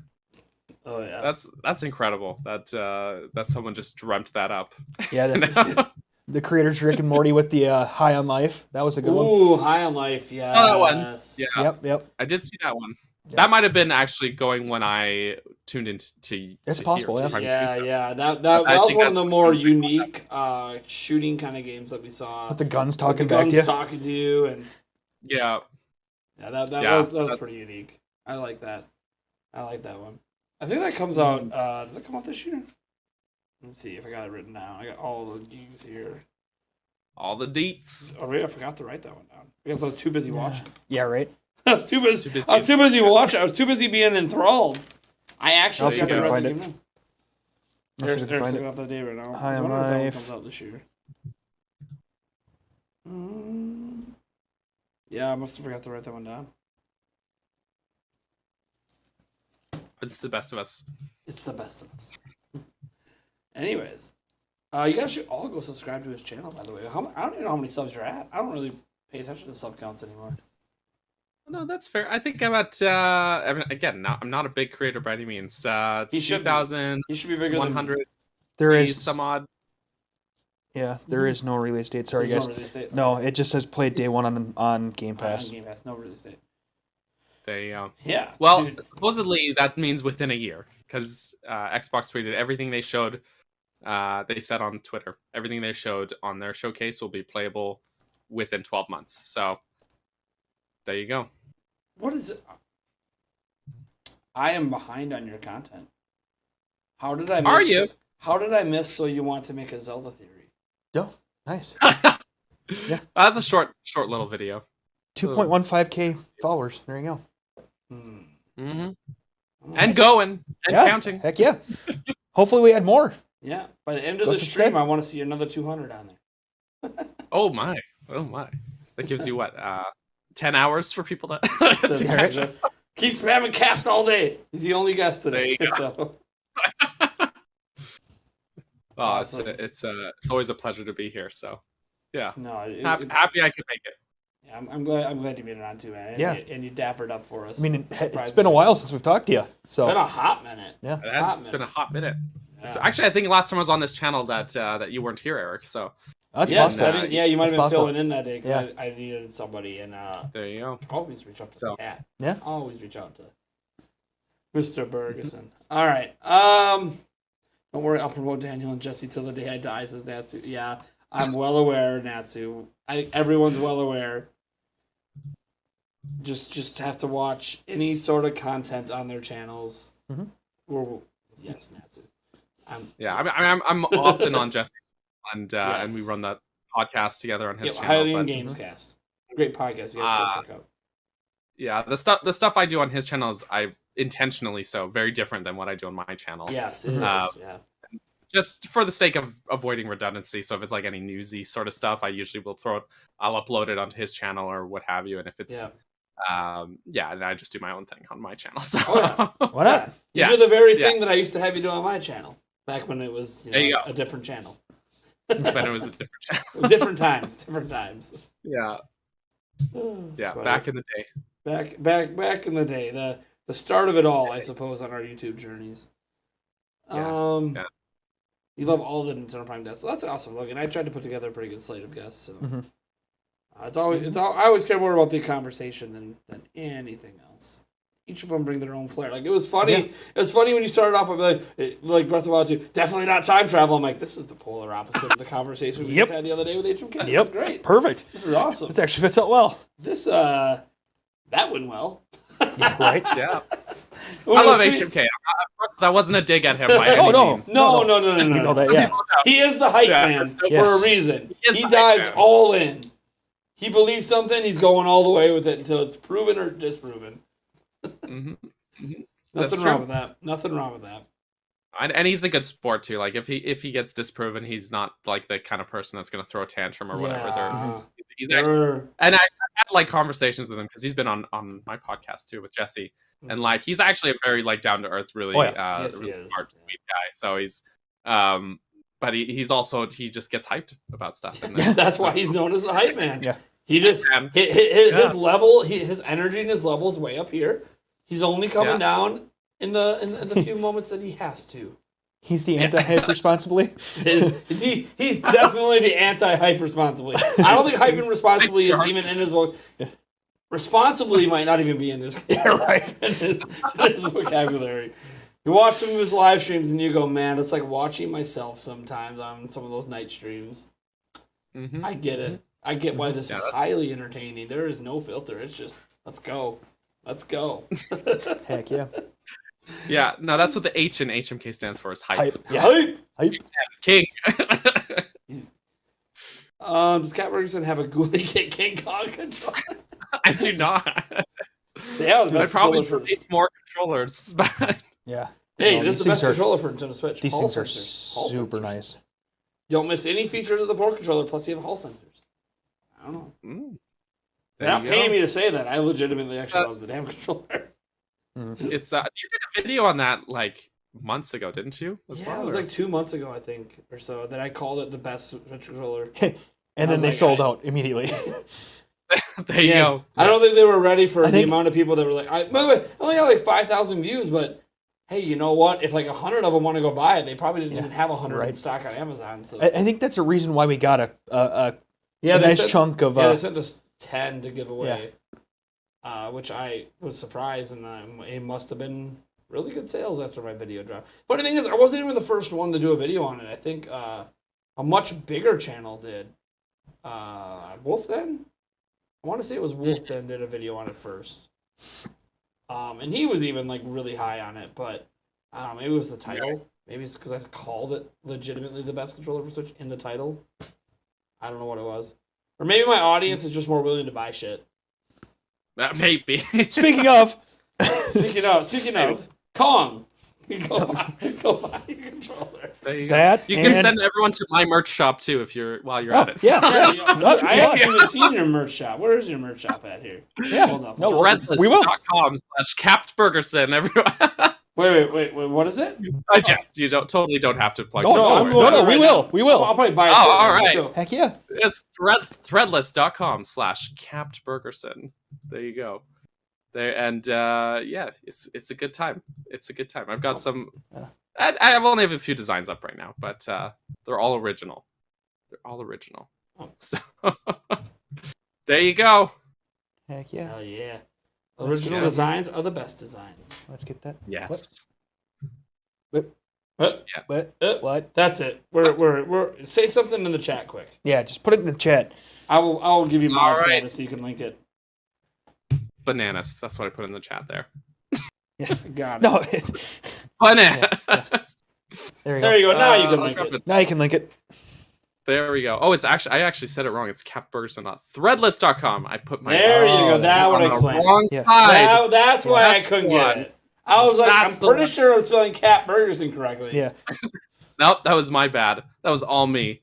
oh yeah. That's incredible. That someone just dreamt that up. Yeah. You know? The creators Rick and Morty with the High on Life. That was a good one. Ooh, High on Life. Yeah. Oh, that one. Yeah. Yep. I did see that one. That might have been actually going when I tuned into. It's possible, here, yeah. to Yeah, Prime yeah. That I was think one of that's the more unique shooting kind of games that we saw. With the guns With talking the back guns to you. talking to you, and Yeah. that Yeah, was that's- pretty unique. I like that. I like that one. I think that comes out. Does it come out this year? Let's see if I got it written down. I got all the games here. All the deets. Oh, wait, I forgot to write that one down because I was too busy watching. Yeah, right. I was too busy. Too busy. I was too busy watching. I was too busy being enthralled. I actually I'll see got if I to can write find the it. game down. I'll see if I Eric's can find looking it. up the day right now. High I was on wondering if that one Life. comes out this year. Yeah, I must have forgot to write that one down. It's the best of us. It's the best of us. Anyways, you guys should all go subscribe to his channel. By the way, I don't even know how many subs you're at. I don't really pay attention to sub counts anymore. No, that's fair. I think I'm at. I mean, again, I'm not a big creator by any means. He should be. 2,100 You should be bigger than There is some odd. Yeah, there is no release date. Sorry, There's guys. no release date. No, it just says played day one on Game Pass. Game Pass, no release date. They Yeah. Well, dude. supposedly that means within a year, because Xbox tweeted everything they showed. They said on Twitter everything they showed on their showcase will be playable within 12 months. So there you go. What is it? I am behind on your content. How did I miss? Are you? How did I miss? So you want to make a Zelda theory? Yo, nice. That's a short little video. 2.15K followers. There you go. Mm-hmm. And going and counting. Heck yeah. Hopefully we had more. Yeah. By the end of Go the subscribe. stream, I want to see another 200 on there. Oh my. That gives you what? 10 hours for people to. Keep spamming Capped all day. He's the only guest today. There you So. Oh, Awesome. it's always a pleasure to be here. So, yeah, No, happy I could make it. yeah, I'm glad you made it on too, man. Yeah. And you dappered up for us. I mean, it's Surprised been a us. while since we've talked to you. So Been a hot minute. yeah. It's been a hot minute. Yeah. Actually, I think last time I was on this channel that you weren't here, Eric. So That's Yeah, possible. I think, you might have That's been possible. filling in that day because Yeah. I needed somebody, and there you go. always reach out to the cat. Yeah. Always reach out to Mr. Bergeson. All right. Don't worry, I'll promote Daniel and Jesse till the day I die, says Natsu. Yeah, I'm well aware, Natsu. Everyone's well aware. Just have to watch any sort of content on their channels. Mhm. Or, yes, Natsu. Yeah, I'm often on Jesse, and and we Yes. run that podcast together on his Yeah, channel. Highly in but- Gamescast. Great podcast. You guys go check out. Yeah, the stuff I do on his channel is intentionally so very different than what I do on my channel. Yes, it is. Yeah. Just for the sake of avoiding redundancy. So if it's like any newsy sort of stuff, I usually I'll upload it onto his channel or what have you. And if it's and I just do my own thing on my channel. So Oh, Why not? You Yeah. do the very Yeah. thing that I used to have you do on my channel back when it was There you go. a different channel. but it was a different channel. Different times. Yeah, It's funny. back in the day. Back in the day, the start of it all, I suppose, on our YouTube journeys. Yeah. You love all the Nintendo Prime guests, so that's awesome. Look, and I tried to put together a pretty good slate of guests, so Mhm. I always care more about the conversation than anything else. Each of them bring their own flair. Like it was funny. Yeah. It was funny when you started off by like Breath of the Wild 2, definitely not time travel. I'm like, this is the polar opposite of the conversation we Yep. just had the other day with HMK. This Yep. is great. Perfect. This is awesome. This actually fits out well. This that went well. Right? Yeah, When I it love was- HMK. Of course, that wasn't a dig at him by any Oh, no. means. No. Just we know that, yeah. He is the hype Yeah. man Yes. for a reason. He is He the hype dives man. all in. He believes something, he's going all the way with it until it's proven or disproven. Mhm. Nothing That's wrong true. with that. Nothing wrong with that. And he's a good sport too. Like if he gets disproven, he's not like the kind of person that's going to throw a tantrum or whatever. Yeah. He's actually, They're- and I had like conversations with him because he's been on my podcast too with Jesse, and like he's actually a very like down to earth, really, Oh, yeah. Yes, he really is. smart, sweet guy. So he's but he's also he just gets hyped about stuff. And That's why he's known as the hype man. Yeah. He just Man. his level, his energy and his level is way up here. He's only coming Yeah. down in the few moments that he has to. He's the anti-hype responsibly. He's definitely the anti-hype responsibly. I don't think hyping responsibly is even in his responsibly might not even be in his in his vocabulary. You watch some of his live streams and you go, man, it's like watching myself sometimes on some of those night streams. Mhm. I get it. I get why this Yeah, is that's- highly entertaining. There is no filter. It's just let's go. Let's go. Heck yeah. Yeah, no, that's what the H in HMK stands for, is hype. Hype. Yeah. Hype. Hype. King. Does Cat Ferguson have a Ghoulie Kid King Kong controller? I do not. They have the I best probably controller for. need more controllers. But Yeah. Hey, No, this is these the best things are- controller for Nintendo Switch. These Hall things are sensors. Hall super sensors. nice. Don't miss any features of the Pro Controller, plus you have Hall sensors. I don't know. Mm. They're not paying me to say that. I legitimately actually love the damn controller. It's you did a video on that like months ago, didn't you? As Yeah, well, it was or- like 2 months ago, I think, or so, that I called it the best Switch controller. And I then was they like, sold out immediately. there you go. I don't think they were ready for the think- amount of people that were like. By the way, I only got like 5,000 views, but hey, you know what? If like 100 of them want to go buy it, they probably didn't even have 100 in right. stock on Amazon. So I think that's a reason why we got a yeah, they nice sent, chunk of. yeah, they sent us 10 to give away, Yeah. which I was surprised, and it must have been really good sales after my video dropped. Funny thing is, I wasn't even the first one to do a video on it. I think a much bigger channel did. Wolf Den? I want to say it was Wolf Den did a video on it first. And he was even like really high on it, but I don't know, maybe it was the title. Maybe it's because I called it legitimately the best controller for Switch in the title. I don't know what it was. Or maybe my audience is just more willing to buy shit. Maybe. Speaking of, Speaking of, Kong, go buy your controller. There you go. that You can and- send everyone to my merch shop too if you're while you're Oh, at it. yeah. I haven't even seen your merch shop. Where is your merch shop at here? Yeah. Hold up. No, Threadless.com we will. /CappedBurgerson, everyone. Wait. What is it? I just you don't have to plug. No, it. no, Don't worry. no, we will. We will. I'll probably buy it. Oh, all right. too. Heck yeah. It's threadless.com /CappedBurgerson. There you go. There and yeah, it's a good time. It's a good time. I've got some. I only have a few designs up right now, but they're all original. They're all original. Oh. So there you go. Heck yeah. Hell yeah. Let's Original go. designs are the best designs. Let's get that. Yes. What? What? That's it. We're say something in the chat quick. Yeah, just put it in the chat. I'll give you my All right. status so you can link it. Bananas. That's what I put in the chat there. Got it. No, Bananas. there you There go. you go. Now you can I'll link drop it. Now you can link it. There we go. Oh, it's actually I actually said it wrong. It's CappedBurgerson, not Threadless.com. I put my There you go. Oh, That on would the explain. wrong Yeah. side. That's why I That's couldn't one. get it. I was like, That's I'm the pretty one. sure I'm spelling Cat Burgers incorrectly. Yeah. Nope, that was my bad. That was all me.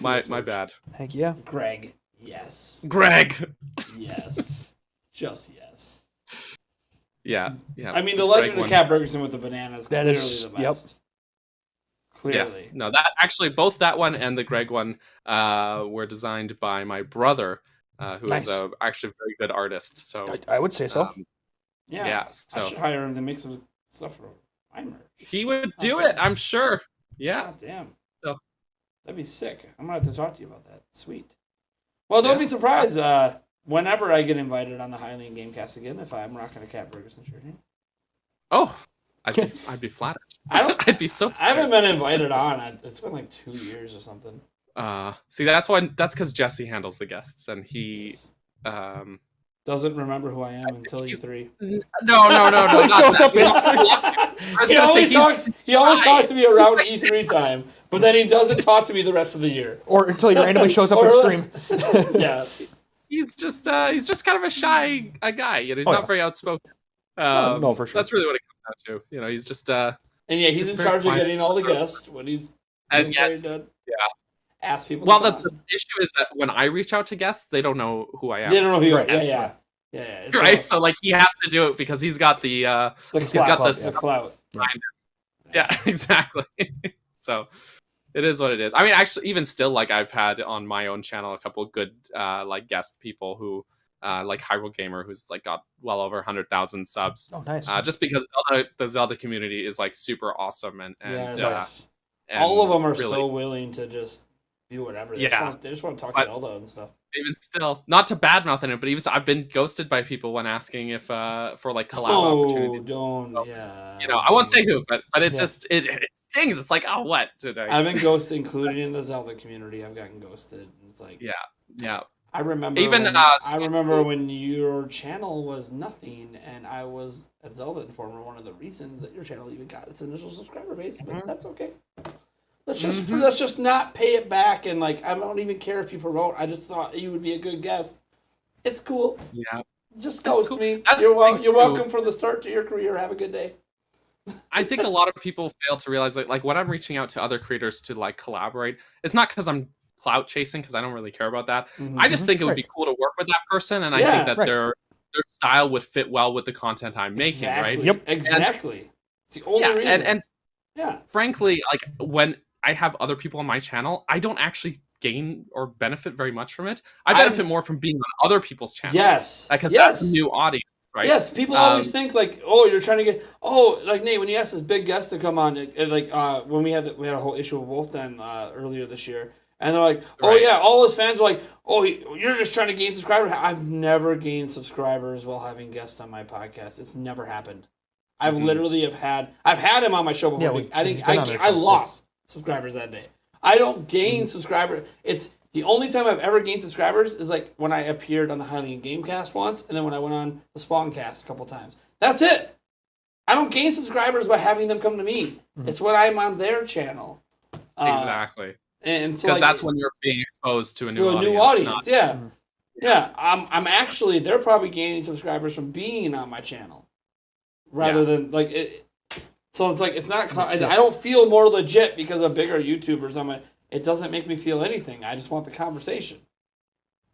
my bad. Heck yeah. Greg. Yes. Greg. Yes. Just yes. Yeah. I mean, the Legend Greg of Cat Burgerson with the banana is That clearly is- the best. Clearly. Yeah. No, that actually both that one and the Greg one were designed by my brother, who Nice. is actually a very good artist. So I would say so. Yeah. yeah, I so should hire him to make some stuff for my merch. he would do it, I'm sure. Yeah. God damn. So- That'd be sick. I'm gonna have to talk to you about that. Sweet. Well, don't Yeah. be surprised whenever I get invited on the Highland Gamecast again if I'm rocking a Cat Burgerson shirt. Oh, I'd be flattered. I don't. I'd be so. I haven't been invited on. It's been like 2 years or something. See, that's because Jesse handles the guests, and he. Doesn't remember who I am until E3. No. Until he not shows that. up in I was He gonna say, always he's- talks to me around E3 time, but then he doesn't talk to me the rest of the year. Or until he randomly shows up Or on else- stream. Yeah. he's just kind of a shy guy. You know, he's Oh, not yeah. very outspoken. No, for sure. That's really what it comes down to. You know, he's just And yeah, he's in very charge of quiet. getting all the guests when he's and yet, afraid to ask people. well, to the come issue is that when I reach out to guests, they don't know who I am. on. They don't know who you are. Right. Yeah. It's Right, all- so like he has to do it because he's got the the he's got clout, this- the clout. yeah, exactly. So it is what it is. I mean, actually, even still, like I've had on my own channel a couple of good like guest people who like Hyrule Gamer, who's like got well over 100,000 subs. Oh, nice. Just because the Zelda community is like super awesome and Yes. and All of them are really, so willing to just do whatever. They Yeah. just want to talk But- Zelda and stuff. even still, not to badmouth anyone, but even so, I've been ghosted by people when asking if for like collab Oh, opportunities. don't. Yeah. You know, I won't say who, but it Yeah. just it stings. It's like, oh, what today? I've been ghosted, including in the Zelda community. I've gotten ghosted. It's like Yeah. I remember. Even, I remember when your channel was nothing, and I was at Zelda Informer. One of the reasons that your channel even got its initial subscriber base, but that's okay. Let's just not pay it back, and like I don't even care if you promote. I just thought you would be a good guest. It's cool. Yeah. Just That's ghost cool. me. That's You're the thing, you're too. welcome for the start to your career. Have a good day. I think a lot of people fail to realize that, like, when I'm reaching out to other creators to like collaborate, it's not because I'm clout chasing, because I don't really care about that. I just think it would be cool to work with that person, and I Yeah, think that right. they're their style would fit well with the content I'm making, Exactly. right? Yep. Exactly. It's the only Yeah, reason. and yeah. frankly, like when I have other people on my channel, I don't actually gain or benefit very much from it. I benefit more from being on other people's channels. Yes. Because Yes. that's a new audience, right? Yes, people always think like, oh, you're trying to get, like Nate, when you asked this big guest to come on, when we had a whole issue with Wolf Den earlier this year, and they're like, oh Right. yeah, all his fans are like, oh, you're just trying to gain subscribers. I've never gained subscribers while having guests on my podcast. It's never happened. I've literally I've had him on my show before. Yeah, but he's been on our I show. lost subscribers that day. I don't gain subscribers. It's the only time I've ever gained subscribers is like when I appeared on the Highly Gamecast once, and then when I went on the Spawncast a couple times. That's it. I don't gain subscribers by having them come to me. It's when I'm on their channel. Exactly. And so Because like, that's when you're being exposed to a new to a audience. new audience. not- Yeah. Yeah. I'm actually they're probably gaining subscribers from being on my channel. Rather than like it. So it's like it's not. I don't feel more legit because of bigger YouTubers on my. It doesn't make me feel anything. I just want the conversation.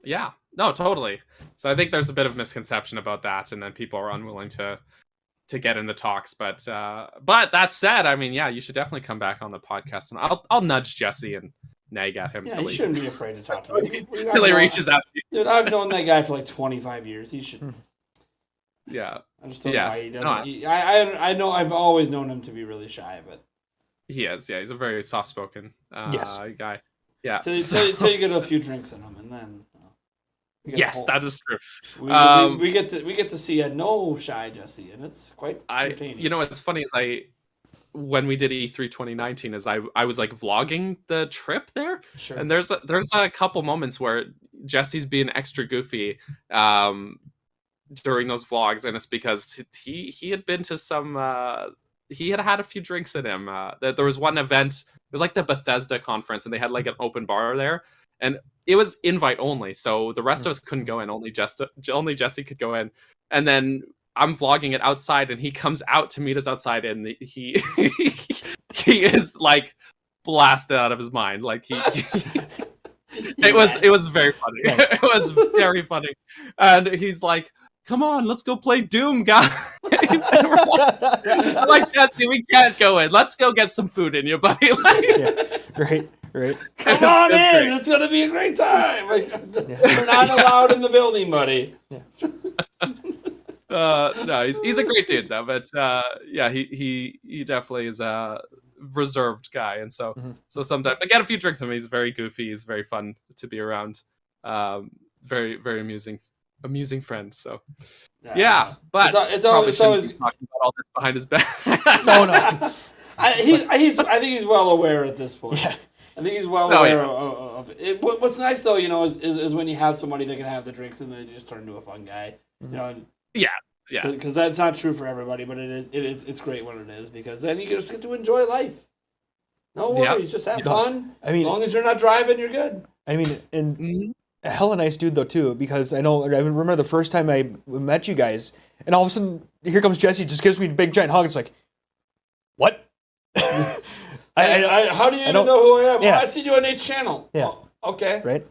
Yeah. No, totally. So I think there's a bit of misconception about that, and then people are unwilling to get into talks. But that said, I mean, yeah, you should definitely come back on the podcast, and I'll nudge Jesse and nag at him Yeah, till you he shouldn't be afraid to talk to me. till he reaches out. Dude, I've known that guy for like 25 years. He should. Yeah. I just don't know Yeah. why he No, doesn't. I know. I've always known him to be really shy, but He is. Yeah, he's a very soft-spoken Yes. guy. Yeah. till you get a few drinks in him, and then. we get a Yes, whole- that is true. we get to see a no shy Jesse, and it's quite entertaining. You know what's funny is when we did E3 2019 is I was like vlogging the trip there, Sure. and there's a couple moments where Jesse's being extra goofy during those vlogs, and it's because he had been to some he had a few drinks in him. There was one event, it was like the Bethesda conference, and they had like an open bar there, and it was invite only, so the rest of us couldn't go in. Only Jesse could go in, and then I'm vlogging it outside, and he comes out to meet us outside, and he he is like blasted out of his mind. Like it was very funny. Nice. It was very funny, and he's like, "Come on, let's go play Doom, guys." I'm like, Jesse, we can't go in. Let's go get some food in you, buddy. Like, Yeah. Right. Come on in. It's gonna be a great time. Like, we're not allowed in the building, buddy. No, he's a great dude though, but yeah, he definitely is a reserved guy, and so sometimes I get a few drinks with him. He's very goofy. He's very fun to be around. Very very amusing friend. So yeah, but it's probably always shouldn't be talking about all this behind his back. No. I think he's well aware at this point. Yeah. I think he's well No, aware yeah. of it. What's nice though, you know, is when you have somebody that can have the drinks and then just turn into a fun guy. You know, Yeah. because that's not true for everybody, but it's great when it is, because then you just get to enjoy life. No worries, just have fun. I mean- as long as you're not driving, you're good. I mean, and Mhm. a hella nice dude though too, because I remember the first time I met you guys, and all of a sudden here comes Jesse, just gives me a big giant hug. It's like, what? How do you even don't- know who I am? yeah. Oh, I see you on Nate's channel. Yeah. Oh, okay. Right?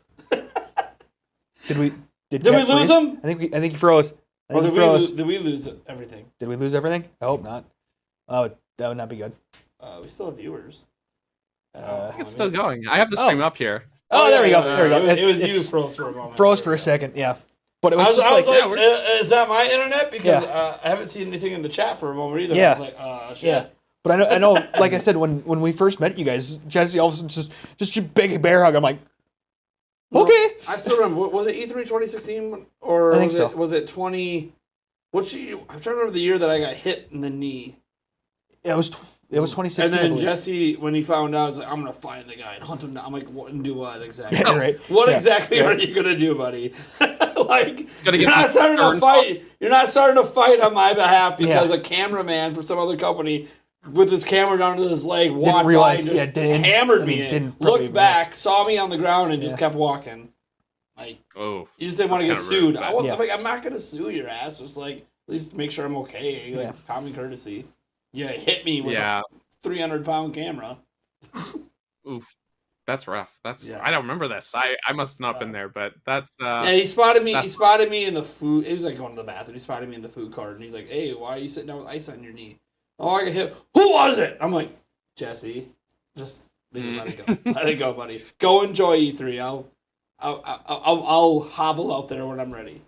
Did we we Cat lose freeze? him? I think he froze. I Or think did he froze. did we lose everything? Did we lose everything? I hope not. Oh, that would not be good. We still have viewers. It's still going. I have the stream up here. Oh, there we go. yeah, There we go. It was you It's froze for a moment. froze for a second, yeah. But it I was was just like, like, is that my internet? Because Yeah. I haven't seen anything in the chat for a moment either. Yeah. I was like, shit. yeah. But I know, like I said, when we first met you guys, Jesse all of a sudden just a big bear hug. I'm like, okay. I still remember. Was it E3 2016 or I think was so. it 20? I'm trying to remember the year that I got hit in the knee. It was 2016. And I then believe. Jesse, when he found out, was like, "I'm gonna find the guy and hunt him down." I'm like, "What and do what exactly? Yeah, right. What Yeah. exactly Yeah. are you gonna do, buddy? Like, Gotta you're get not this starting to stern fight. You're not starting to fight on my behalf because Yeah. a cameraman for some other company with his camera down to his leg walked by realize- and just didn't- hammered I me. mean, in, didn't probably looked back, saw me on the ground, and just Yeah. kept walking. Like, Oh, you just didn't want to get That's kinda rude, sued. but- I'm like, I'm not gonna sue your ass. Just like, at least make sure I'm okay. Like, Yeah. common courtesy. You hit me with yeah. a 300-pound camera. Oof. That's rough. Yeah. I don't remember this. I must not have been there, but that's Yeah, he spotted me. He that's- spotted me in the food. It was like going to the bathroom. He spotted me in the food cart, and he's like, "Hey, why are you sitting down with ice on your knee?" Oh, I got hit. Who was it? I'm like, Jesse. Just let it go. Let it go, buddy. Go enjoy E3. I'll hobble out there when I'm ready.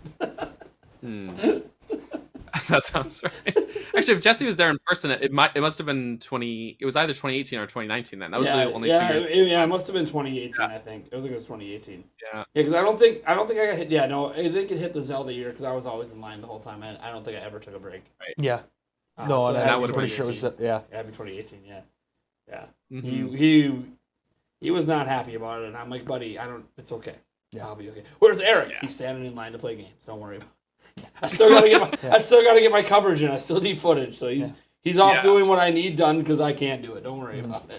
that sounds right. Actually, if Jesse was there in person, it must have been 20. It was either 2018 or 2019. Then that was the only 2 years. It must have been 2018. I think. I think it was 2018. Yeah. Yeah, because I don't think I got hit. Yeah, no, I didn't get hit the Zelda year because I was always in line the whole time, and I don't think I ever took a break. Yeah. So No, it had that to be would pretty sure it was 2018. yeah. It had to be 2018. Yeah, yeah. Mhm. He was not happy about it, and I'm like, buddy, it's okay. Yeah. I'll be okay. Where's Eric? Yeah. He's standing in line to play games. Don't worry about it. I still gotta get my coverage in. I still need footage. So he's off doing what I need done because I can't do it. Don't worry about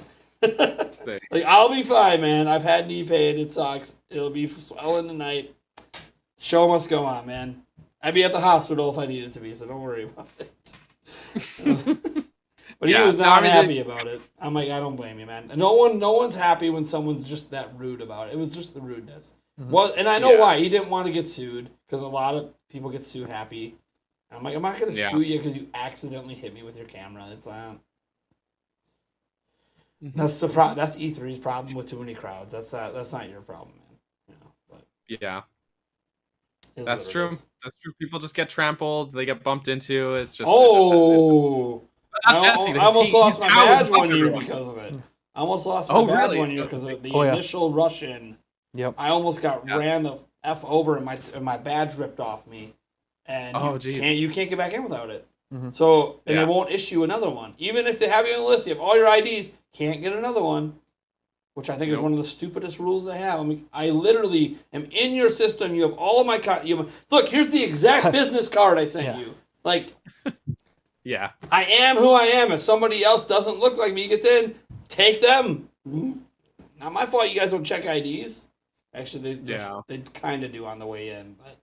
it. Like, I'll be fine, man. I've had knee pain. It sucks. It'll be swelling tonight. Show must go on, man. I'd be at the hospital if I needed to be, so don't worry about it. But he was not happy about it. I'm like, I don't blame you, man. No one's happy when someone's just that rude about it. It was just the rudeness. Well, and I know why. He didn't want to get sued because a lot of people get sue happy. I'm like, I'm not gonna sue you because you accidentally hit me with your camera. It's that's the That's E3's problem with too many crowds. That's not your problem, man. You know, but Yeah. it is That's what it true. is. That's true. People just get trampled. They get bumped into. It's just. Oh, Not Jesse, I almost he's lost my towers badge one above year everyone. because of it. I almost lost my badge really? 1 year because of the Oh, yeah. initial rush in. Yep. I almost got ran the F over and my badge ripped off me. And you can't get back in without it. So they won't issue another one. Even if they have you on the list, you have all your IDs, can't get another one. Which I think is one of the stupidest rules they have. I mean, I literally am in your system. You have all of my look, here's the exact business card I sent you. Like, Yeah. I am who I am. If somebody else doesn't look like me gets in, take them. Not my fault you guys don't check IDs. Actually, they kind of do on the way in, but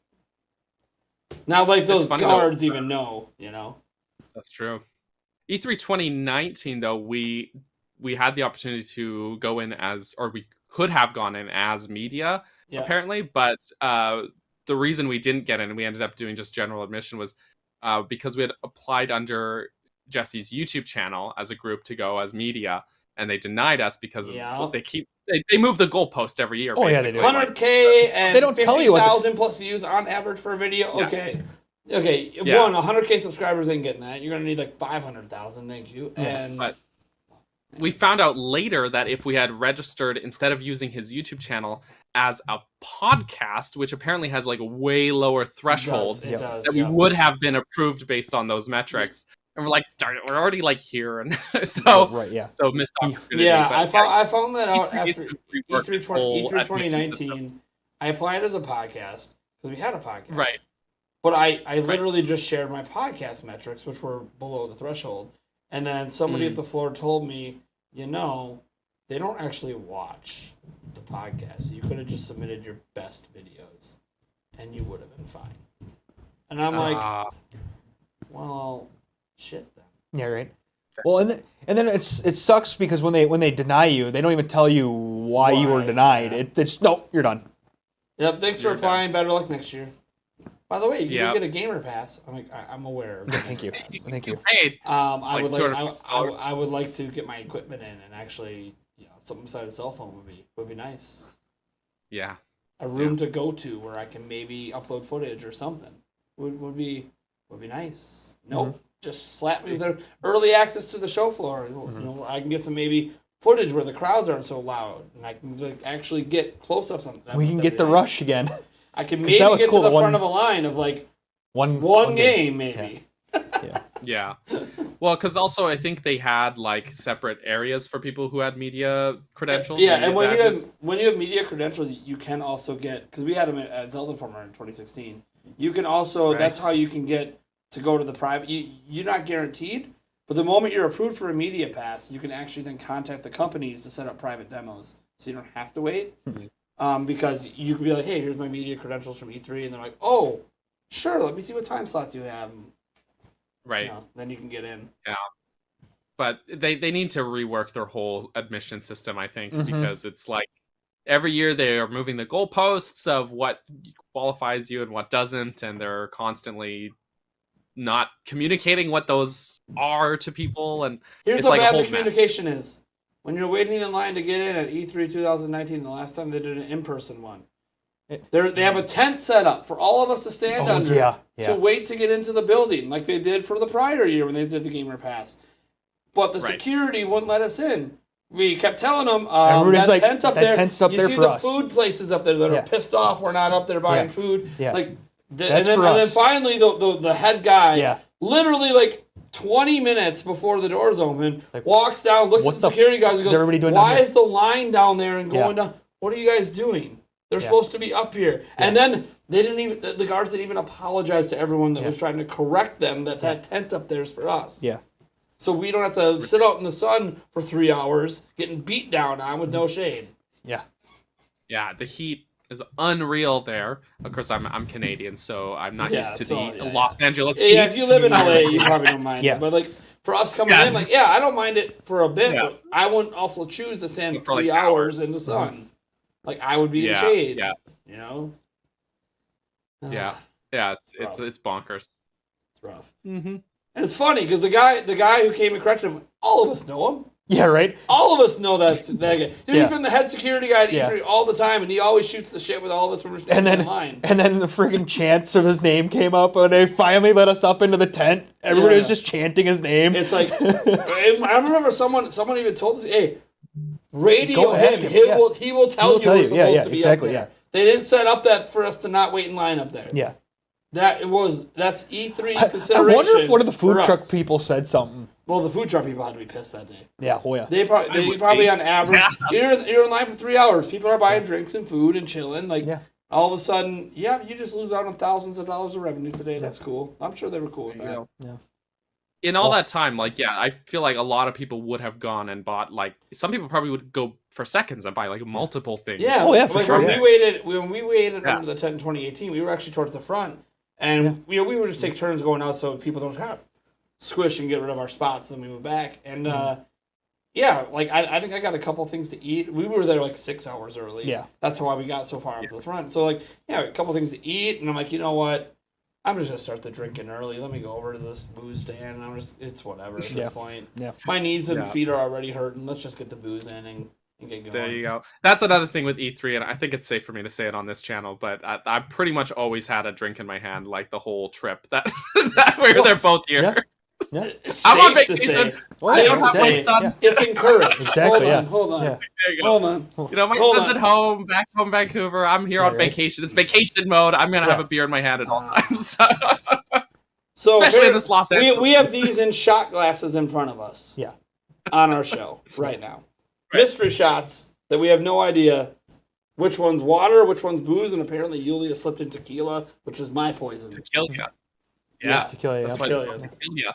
not like those guards even know, you know? That's true. E3 2019, though, we had the opportunity to go in or we could have gone in as media, apparently, but the reason we didn't get in and we ended up doing just general admission was because we had applied under Jesse's YouTube channel as a group to go as media, and they denied us because they move the goalpost every year. Oh, basically. yeah, they do. 100K and They don't tell you 50,000 plus views on average per video. Yeah. Okay. Yeah. 100K subscribers ain't getting that. You're gonna need like 500,000. Thank you. And But we found out later that if we had registered instead of using his YouTube channel as a podcast, which apparently has like way lower thresholds, it does, that we would have been approved based on those metrics. And we're like, darn it, we're already like here, and so so missed opportunity. Yeah, but I found that out after worked E3 full 2019. I applied as a podcast because we had a podcast, right? But I literally just shared my podcast metrics, which were below the threshold, and then somebody at the floor told me, you know, they don't actually watch the podcast. You could have just submitted your best videos, and you would have been fine. And I'm like, well, shit then. Yeah, right. Well, and then it sucks because when they deny you, they don't even tell you why you were denied. Yeah. It's no, you're done. Yep. Thanks for applying. Better luck next year. By the way, you Yep. can get a gamer pass. I'm aware of that. Thank you. Thank you. Paid. I would $250. I would like to get my equipment in and actually, something besides a cell phone would be nice. Yeah. A room to go to where I can maybe upload footage or something would be nice. Nope. Just slap me with their early access to the show floor. You know, I can get some maybe footage where the crowds aren't so loud, and I can actually get close-ups on that. We can get the rush again. I can maybe that was get cool, to the the front one- of a line of like One game maybe. Yeah. Yeah. Well, because also I think they had like separate areas for people who had media credentials. Yeah, media and badges. when you have media credentials, you can also get, because we had them at Zelda Informer in 2016. You can also that's how you can get to go to the private. You're not guaranteed, but the moment you're approved for a media pass, you can actually then contact the companies to set up private demos, so you don't have to wait. Because you can be like, hey, here's my media credentials from E3, and they're like, oh, sure, let me see what time slots you have. Right. Then you can get in. Yeah. but they need to rework their whole admission system, I think, Mhm. because it's like every year they are moving the goalposts of what qualifies you and what doesn't, and they're constantly not communicating what those are to people. And Here's it's how like a bad whole the mess. communication is. When you're waiting in line to get in at E3 2019, the last time they did an in-person one, they have a tent set up for all of us to stand Oh, under yeah. to wait to get into the building, like they did for the prior year when they did the Gamer Pass. But the Right. security wouldn't let us in. We kept telling them, Everybody's that like, tent up "That there, tent's up you there see for the us." food places up there that Yeah. are pissed off we're not up there buying Yeah. food. Yeah. Like, That's and then for us. finally the head guy, Yeah. literally like 20 minutes before the doors open, Like, walks down, looks what at the the security guys, and is goes, everybody doing down "Why here?" is the line down there and going Yeah. down? What are you guys doing? They're Yeah. supposed to be up here." And then they didn't even the guards didn't even apologize to everyone that Yeah. was trying to correct them that tent up there is for us. Yeah. So we don't have to sit out in the sun for 3 hours getting beat down on with no shade. Yeah. Yeah, the heat is unreal there. Of course, I'm Canadian, so I'm not Yeah, used to so, the yeah, Los Angeles heat. Yeah, if you live in LA, you probably don't mind Yeah. it. But like for us coming Yeah. in, like I don't mind it for a bit, Yeah. but I wouldn't also choose to stand For, like, 3 hours in hours. the sun. Like I would be in the Yeah, shade. yeah. You know? Yeah, it's Rough. it's bonkers. It's rough. Mm-hmm. And it's funny because the guy who came and corrected him, all of us know him. Yeah, right? All of us know that guy. Dude, Yeah. he's been the head security guy at Yeah. E3 all the time, and he always shoots the shit with all of us when we're And standing in then line. and then the friggin' chants of his name came up and they finally let us up into the tent. Everybody Yeah. was just chanting his name. It's like I remember someone even told us, "Hey, radio Go ask him. him, yeah. He will tell He will you tell we're you. supposed Yeah, yeah, to be exactly, up there." yeah. They didn't set up that for us to not wait in line up there. Yeah. That's E3's I consideration. wonder if one of the food for truck us. people said something. Well, the food truck people had to be pissed that day. Yeah, oh yeah. They probably on average, you're in line for 3 hours. People are buying drinks and food and chilling. Like Yeah. all of a sudden, you just lose out on thousands of dollars of revenue today. That's cool. I'm sure they were cool with that. Yeah. In all that time, like, yeah, I feel like a lot of people would have gone and bought, like, some people probably would go for seconds and buy, like, multiple things. Yeah. Oh, yeah, for like sure, When yeah. we waited Yeah. under the tent in 2018, we were actually towards the front, and we would just take turns going out so people don't kind of squish and get rid of our spots. Then we move back, and like I think I got a couple things to eat. We were there like 6 hours early. Yeah. That's why we got so far up to the front. So like a couple things to eat, and I'm like, you know what? I'm just gonna start the drinking early. Let me go over to this booze stand. It's whatever at this Yeah. point. Yeah. My knees and Yeah. feet are already hurting. Let's just get the booze in and get going. There you go. That's another thing with E3, and I think it's safe for me to say it on this channel, but I pretty much always had a drink in my hand, like, the whole trip that, that we were there both years. Yeah. Yeah. It's I'm on safe to vacation. say. Well, Safe I don't to have my say. son. Yeah. It's encouraged. Exactly, yeah. Hold on. Yeah. There you go. Hold on. You know, my Hold son's on. at home, back home, Vancouver. I'm here on Right. vacation. It's vacation mode. I'm gonna have Yeah. a beer in my hand at all Ah. times. So Especially here- in this Los Angeles. we have these in shot glasses in front of us Yeah. on our show right now. Mystery shots that we have no idea which one's water, which one's booze, and apparently Yulia slipped in tequila, which is my poison. Kill ya. Yeah. Tequila, yeah. That's what Kill ya. kill ya.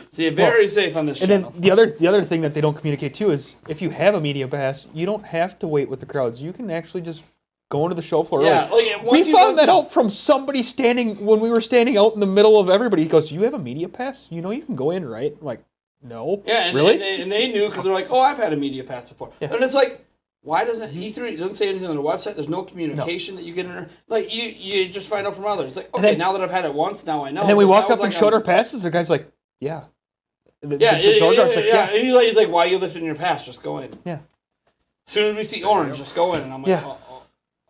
So you're very safe on this And channel. then the other thing that they don't communicate too is if you have a media pass, you don't have to wait with the crowds. You can actually just go into the show floor. Yeah, early. like, once We you found go that to- out from somebody standing when we were standing out in the middle of everybody. He goes, "You have a media pass? You know you can go in, right?" I'm like, no. Yeah, and really? they knew because they're like, oh, I've had a media pass before. Yeah. And it's like, why doesn't E3 it doesn't say anything on the website? There's no communication that you get in there. Like you just find out from others. Like, okay, then- now that I've had it once, now I know. And then we But walked that up was and like showed on- our passes. The guy's like, "Yeah." The Yeah, door guard's like, yeah. And he's like, why are you lifting your pass? Just go in. Yeah. As soon as we see orange, just go in. And I'm like, Yeah.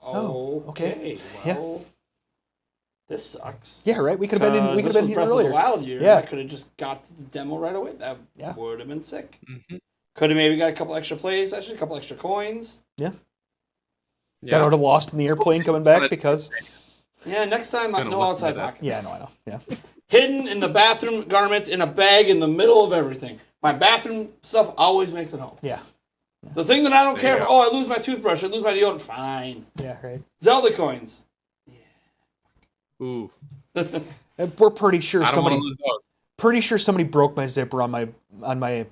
oh, okay. okay. Yeah. Well, this sucks. Yeah, right. We could have been in. We could This have was been here Breath of earlier. the Wild year. Yeah. I could have just got to the demo right away. That Yeah. would have been sick. Mhm. Could have maybe got a couple extra plays, actually, a couple extra coins. Yeah. Yeah. Got out of lost in the airplane coming back because. Yeah, next time, Gonna no listen outside to that. pockets. Yeah, I know. Yeah. Hidden in the bathroom garments in a bag in the middle of everything. My bathroom stuff always makes it home. Yeah. The thing that I don't care you for, go. I lose my toothbrush, I lose my deodorant, fine. Yeah. Right. Zelda coins. Ooh. And we're pretty sure I don't somebody. want to lose those. Pretty sure somebody broke my zipper on my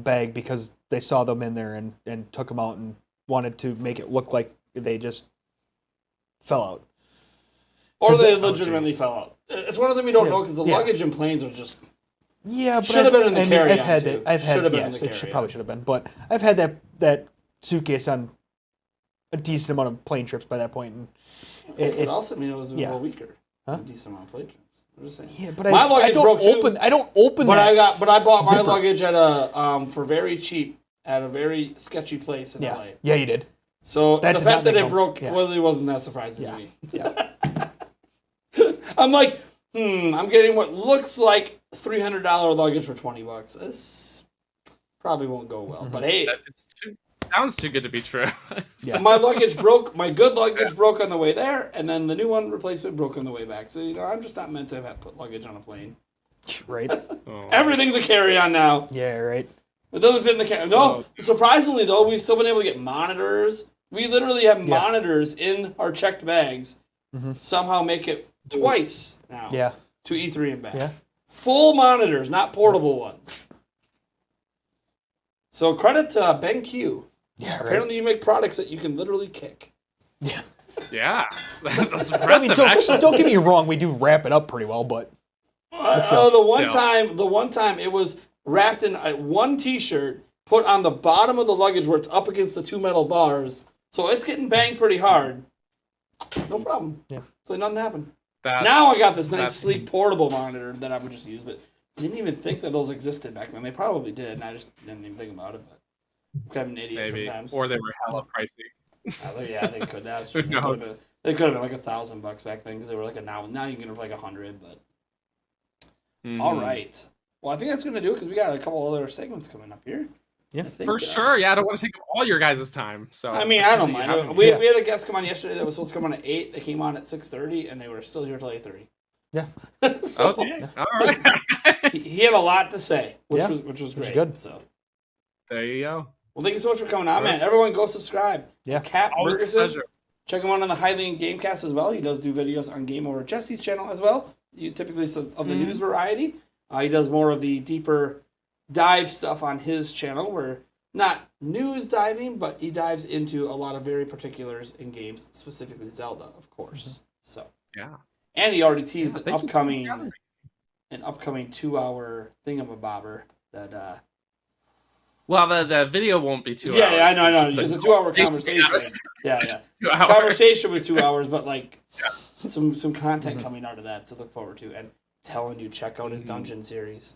bag because they saw them in there and took them out and wanted to make it look like they just fell out. Or 'Cause they it- legitimately geez. fell out. It's one of them we don't Yeah, know because the yeah. luggage in planes are just Yeah, but Should have been in the I've carry-on, had too. it. I've had Should have been in yes, the it should, carry-on. probably should have been, but I've had that suitcase on a decent amount of plane trips by that point, and It also mean it was a yeah. little weaker. Huh? A decent amount of play trips. I'm just saying. yeah, but My I luggage don't broke too. open. I don't open But that. I bought my zipper. luggage at a for very cheap at a very sketchy place in Yeah, LA. yeah, you did. So That the did fact not that make it no- broke yeah. really wasn't that surprising Yeah, to me. yeah. I'm like, I'm getting what looks like $300 luggage for $20. This probably won't go well. But hey, Sounds too good to be true. Yeah. my luggage broke. My good luggage broke on the way there, and then the new one replacement broke on the way back. So I'm just not meant to have put luggage on a plane. Right. Oh. Everything's a carry-on now. Yeah. Right. It doesn't fit in the carry. No, surprisingly though, we've still been able to get monitors. We literally have Yeah. monitors in our checked bags. Somehow make it twice now. Yeah. To E3 and back. Yeah. Full monitors, not portable ones. So credit to BenQ. Yeah. Right. Apparently, you make products that you can literally kick. Yeah. Yeah, that's I impressive. mean, actually, don't get me wrong. We do wrap it up pretty well, but The one Yeah. time it was wrapped in one T-shirt, put on the bottom of the luggage where it's up against the two metal bars, so it's getting banged pretty hard. No problem. Yeah. So nothing happened. That- Now I got this nice, that's- sleek, portable monitor that I would just use, but didn't even think that those existed back then. They probably did, and I just didn't even think about it. But I'm kind of an idiot maybe, sometimes. or they were hella pricey. Yeah, they could. That's true. Who knows? They could have been like $1,000 back then because they were like now you can get them for like $100. But Mhm. all right. Well, I think that's gonna do it because we got a couple other segments coming up here. Yeah. I think, For sure. Yeah, I don't want to take up all your guys' time. So I mean, I don't appreciate you mind. having me. We had a guest come on yesterday that was supposed to come on at 8. They came on at 6:30, and they were still here till 8:30. yeah. So, Oh, dang. All right. he had a lot to say, which Yeah, was which great. was good. So, There you go. well, thank you so much for coming on, All right. man. Everyone, go subscribe. Yeah. Cap Always a Bergeson. pleasure. Check him out on the Highly Gamecast as well. He does do videos on Game Over Jesse's channel as well. Typically of the news variety. He does more of the deeper dive stuff on his channel, where not news diving, but he dives into a lot of very particulars in games, specifically Zelda, of course. So, Yeah. and he already teased Thank you for having me. an upcoming 2-hour thingamabobber that. Well, the video won't be 2 hours. Yeah, I know. Just It's the- a 2-hour conversation. Yeah. 2 hours. Conversation was 2 hours, but like some content coming out of that to look forward to. And telling you, check out his dungeon series.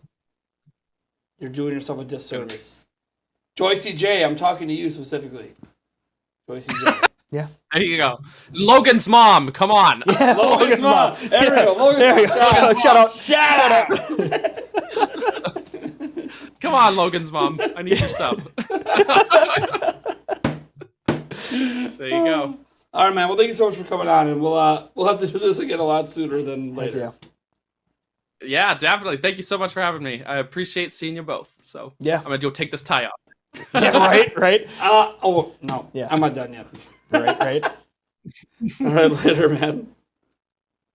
You're doing yourself a disservice. Joycey J, I'm talking to you specifically. Joycey J. There you go. Logan's mom, come on. Logan's mom. There we go. Logan's There you mom. go. Shout out. Shout out. Come on, Logan's mom. I need your sub. There you go. All right, man. Well, thank you so much for coming on, and we'll have to do this again a lot sooner than later. Yeah. Yeah, definitely. Thank you so much for having me. I appreciate seeing you both. So Yeah. I'm gonna go take this tie off. Yeah. Right. Oh no. Yeah. I'm not done yet. Right. All right, later, man.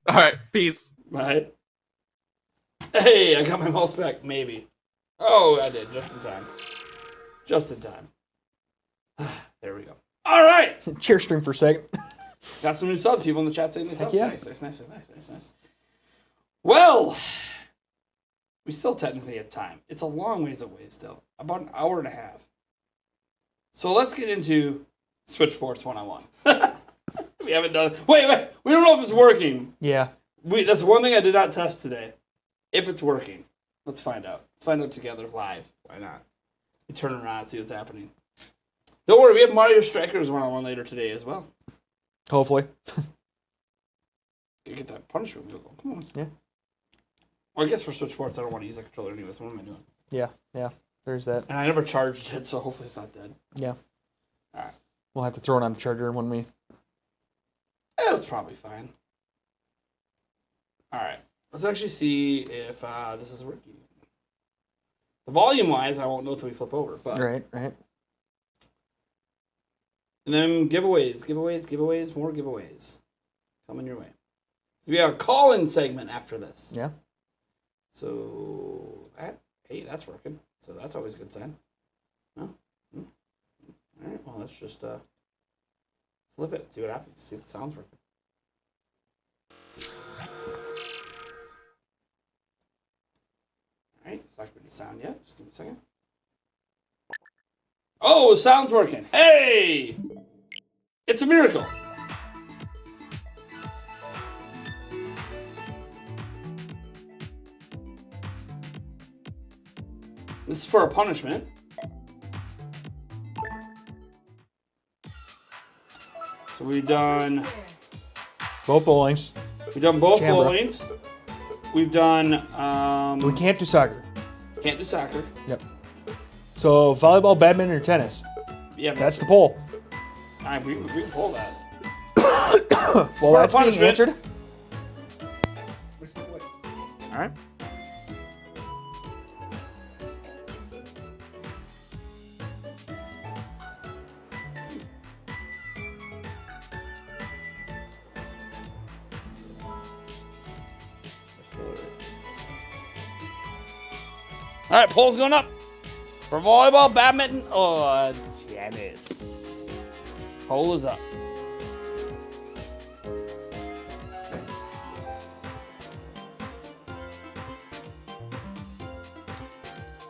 All right, peace. Bye. Hey, I got my mouse back. Maybe. Oh, I did. Just in time. Just in time. There we go. All right. Cheer stream for a second. Got some new subs. People in the chat saying they sub. yeah. Nice. Well, we still technically have time. It's a long ways away still. About an hour and a half. So let's get into Switch Sports 101. We haven't done. Wait. We don't know if it's working. Yeah. That's one thing I did not test today. If it's working, let's find out. Let's find out together live. Why not? We turn around and see what's happening. Don't worry, we have Mario Strikers 101 later today as well. Hopefully. Gotta get that punishment wheel going. Come on. Yeah. Well, I guess for Switch Sports, I don't want to use a controller anyway, so what am I doing? Yeah. There's that. And I never charged it, so hopefully it's not dead. Yeah. All right. We'll have to throw it on a charger when we. It's probably fine. All right. Let's actually see if this is working. The volume-wise, I won't know till we flip over. But Right. And then giveaways, more giveaways coming your way. We have a call-in segment after this. Yeah. So, hey, that's working. So that's always a good sign. No? All right, well, let's just flip it, see what happens, see if the sound's working. All right, sound yet. Just give me a second. Oh, sound's working. Hey! It's a miracle. This is for a punishment. So we've done Both bowlings. both Chambra. bowlings. We've done We can't do soccer. can't do soccer. Yep. So volleyball, badminton, or tennis. Yeah, That's the poll. we can pull that. Well, For a that's being punishment. answered. All right. All right, poll's going up for volleyball, badminton, or tennis. Poll is up.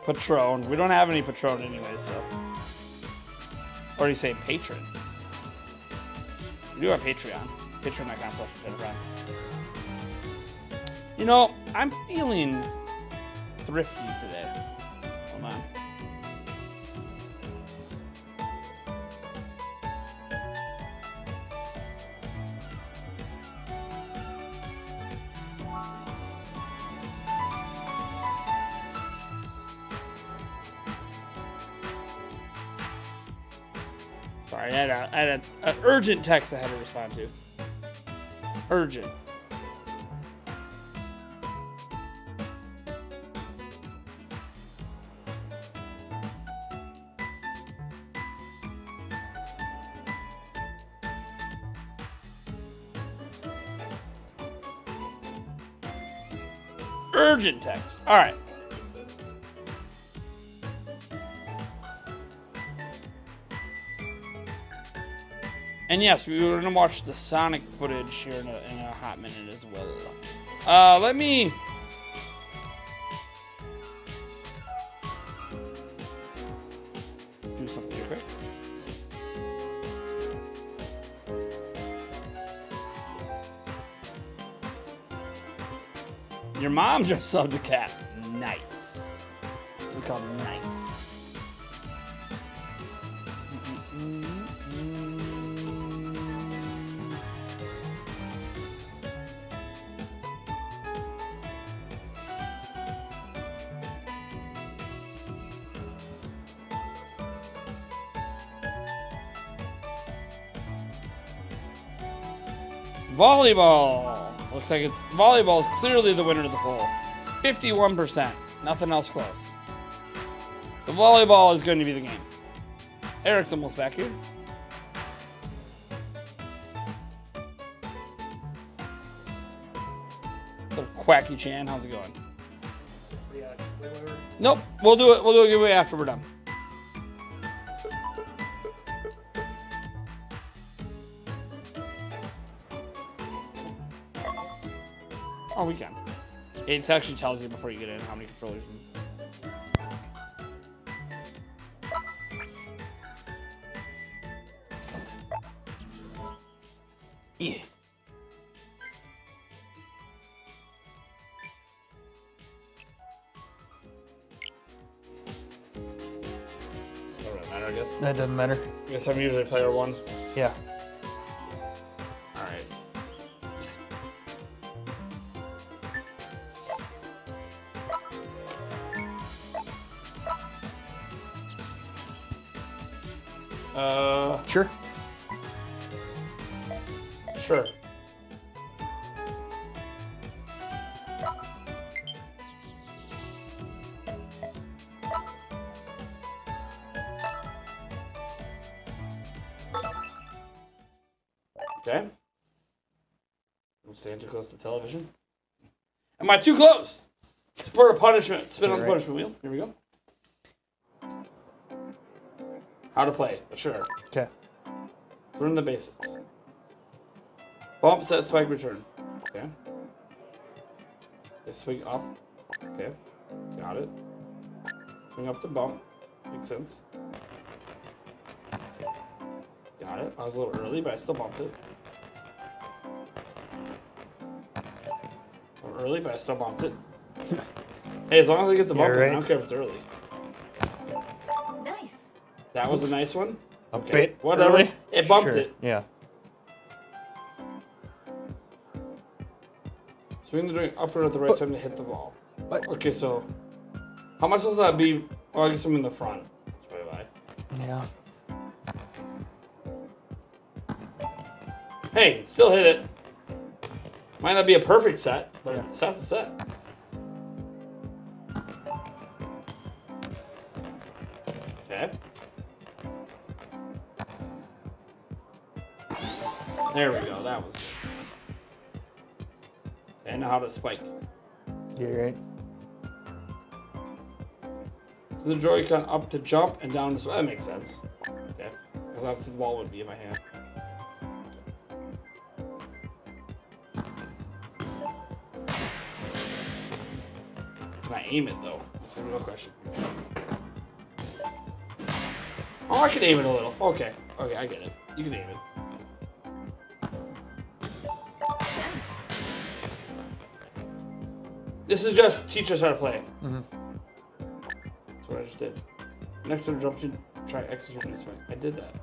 Patron. We don't have any Patron anyway, so. Or do you say patron? We do have Patreon. Patreon.com/Prime. You know, I'm feeling thrifty today. Hold on. Sorry, I had an urgent text I had to respond to. Urgent. Urgent text. All right. And yes, we were gonna watch the Sonic footage here in a hot minute as well. Let me. Do something real quick. Your mom just subbed a cat. Nice. We call it nice. Volleyball. Looks like volleyball is clearly the winner of the poll. 51%. Nothing else close. The volleyball is going to be the game. Eric's almost back here. Little Quacky Chan, how's it going? Nope, we'll do it. We'll do a giveaway after we're done. Oh, we can. It actually tells you before you get in how many controllers. Yeah. Doesn't really matter, I guess. That doesn't matter. I guess I'm usually player one. Yeah. All right. Sure. Sure. Okay. I'm staying too close to the television. Am I too close? It's for a punishment. Spin on the right. punishment wheel. Here we go. How to play. Sure. Okay. Learn the basics. Bump, set, spike, return. Okay. Okay, swing up. Okay. Got it. Bring up the bump. Makes sense. Got it. I was a little early, but I still bumped it. A little early, but I still bumped it. Hey, as long as I get the bump, right. I don't care if it's early. Nice. That was a nice one. A Okay, bit whatever. early? It bumped Sure. it. Yeah. Swing the drink upward at the right time to hit the ball. What? Okay, so how much does that be? Well, I guess I'm in the front. That's probably why. Yeah. Hey, still hit it. Might not be a perfect set, but Yeah. set's a set. Okay. There we go. That was good. And now how to spike. Yeah, right. So the Joy-Con up to jump and down to spike. That makes sense. Okay. Because obviously the ball would be in my hand. Can I aim it though? That's the real question. Oh, I can aim it a little. Okay. Okay, I get it. You can aim it. This is just teach us how to play. Mm-hmm. That's what I just did. Next time jump shoot, try executing this way. I did that.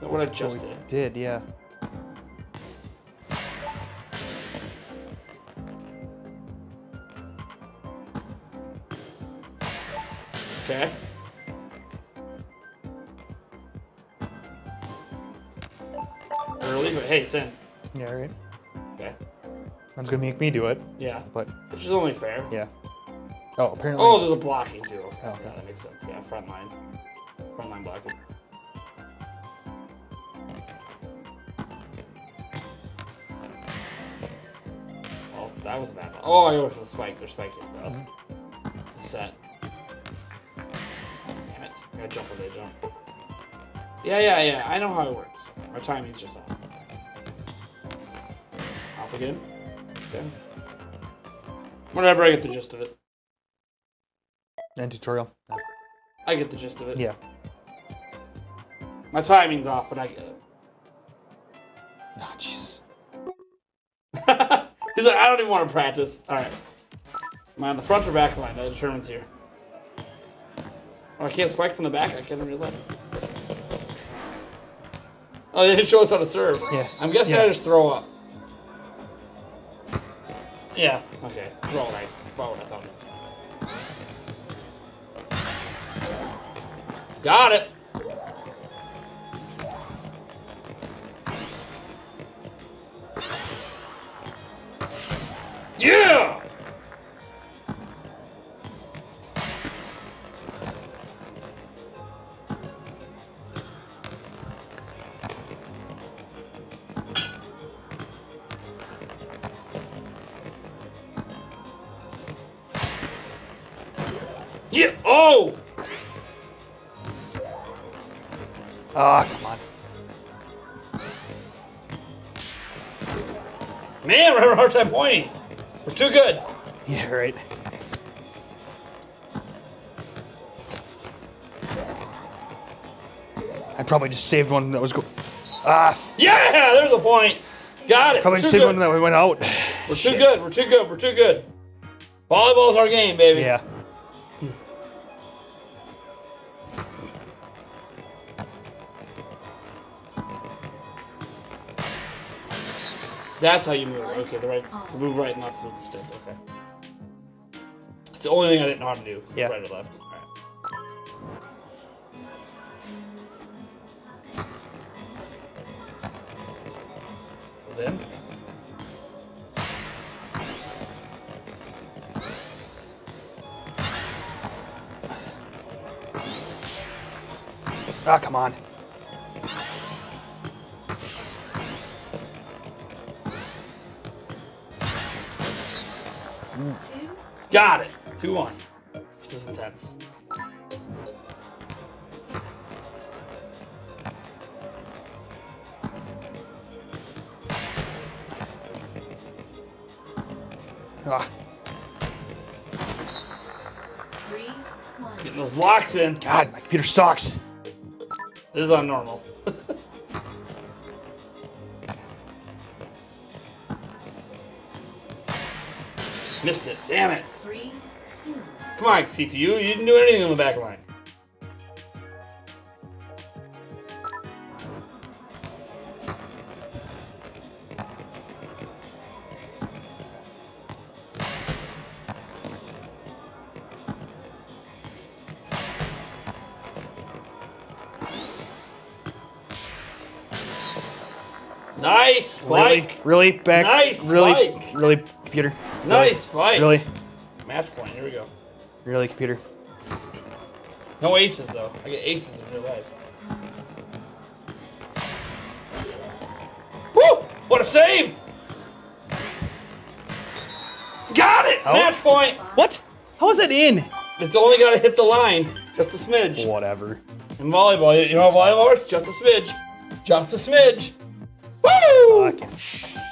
Not what I just did. Did, yeah. Okay. Early, but hey, it's in. Yeah, right. Okay. That's gonna make me do it, Yeah. but Which is only fair. yeah. Oh, apparently. Oh, there's a blocking too. Okay. Oh, okay. Yeah, that makes sense. Yeah, front line. Front line blocking. Oh, that was a bad one. Oh, I go for the spike. They're spiking, bro. It's a set. Damn it. I gotta jump when they jump. Yeah. I know how it works. My timing's just off. Off again. Okay. Whatever, I get the gist of it. And tutorial. I get the gist of it. Yeah. My timing's off, but I get it. Oh, jeez. He's like, I don't even want to practice. All right. Am I on the front or back line? That determines here. Oh, I can't spike from the back. I can't really let. Oh, they didn't show us how to serve. Yeah. I'm guessing Yeah. I just throw up. Yeah. Okay. Roll right. About what I thought. Got it. Yeah. Yeah. Oh. Ah, come on. Man, we're having a hard time pointing. We're too good. Yeah, right. I probably just saved one that was go. Ah, Yeah, there's a point. Got it. probably We're too saved good. one that went out. We're too good. We're too good. We're too good. Volleyball's our game, baby. Yeah. That's how you move. Okay, the right to move right and left with the stick. Okay. It's the only thing I didn't know how to do. Yeah. Right or left. All right. Was in. Ah, come on. Got it. 2-1. This is intense. Ah, 3, Getting those blocks in. God, my computer sucks. This is unnormal. Missed it. Damn it. 3, 2. Come on, CPU. You didn't do anything on the back line. Nice spike. Really? Back? Nice Really? spike. Really, computer? Nice spike. Really? Match point. Here we go. Really, computer? No aces, though. I get aces in real life. Woo! What a save! Got it! Oh. Match point! What? How was that in? It's only got to hit the line. Just a smidge. Whatever. In volleyball, you know how volleyball works? Just a smidge. Just a smidge. Woo! Fucking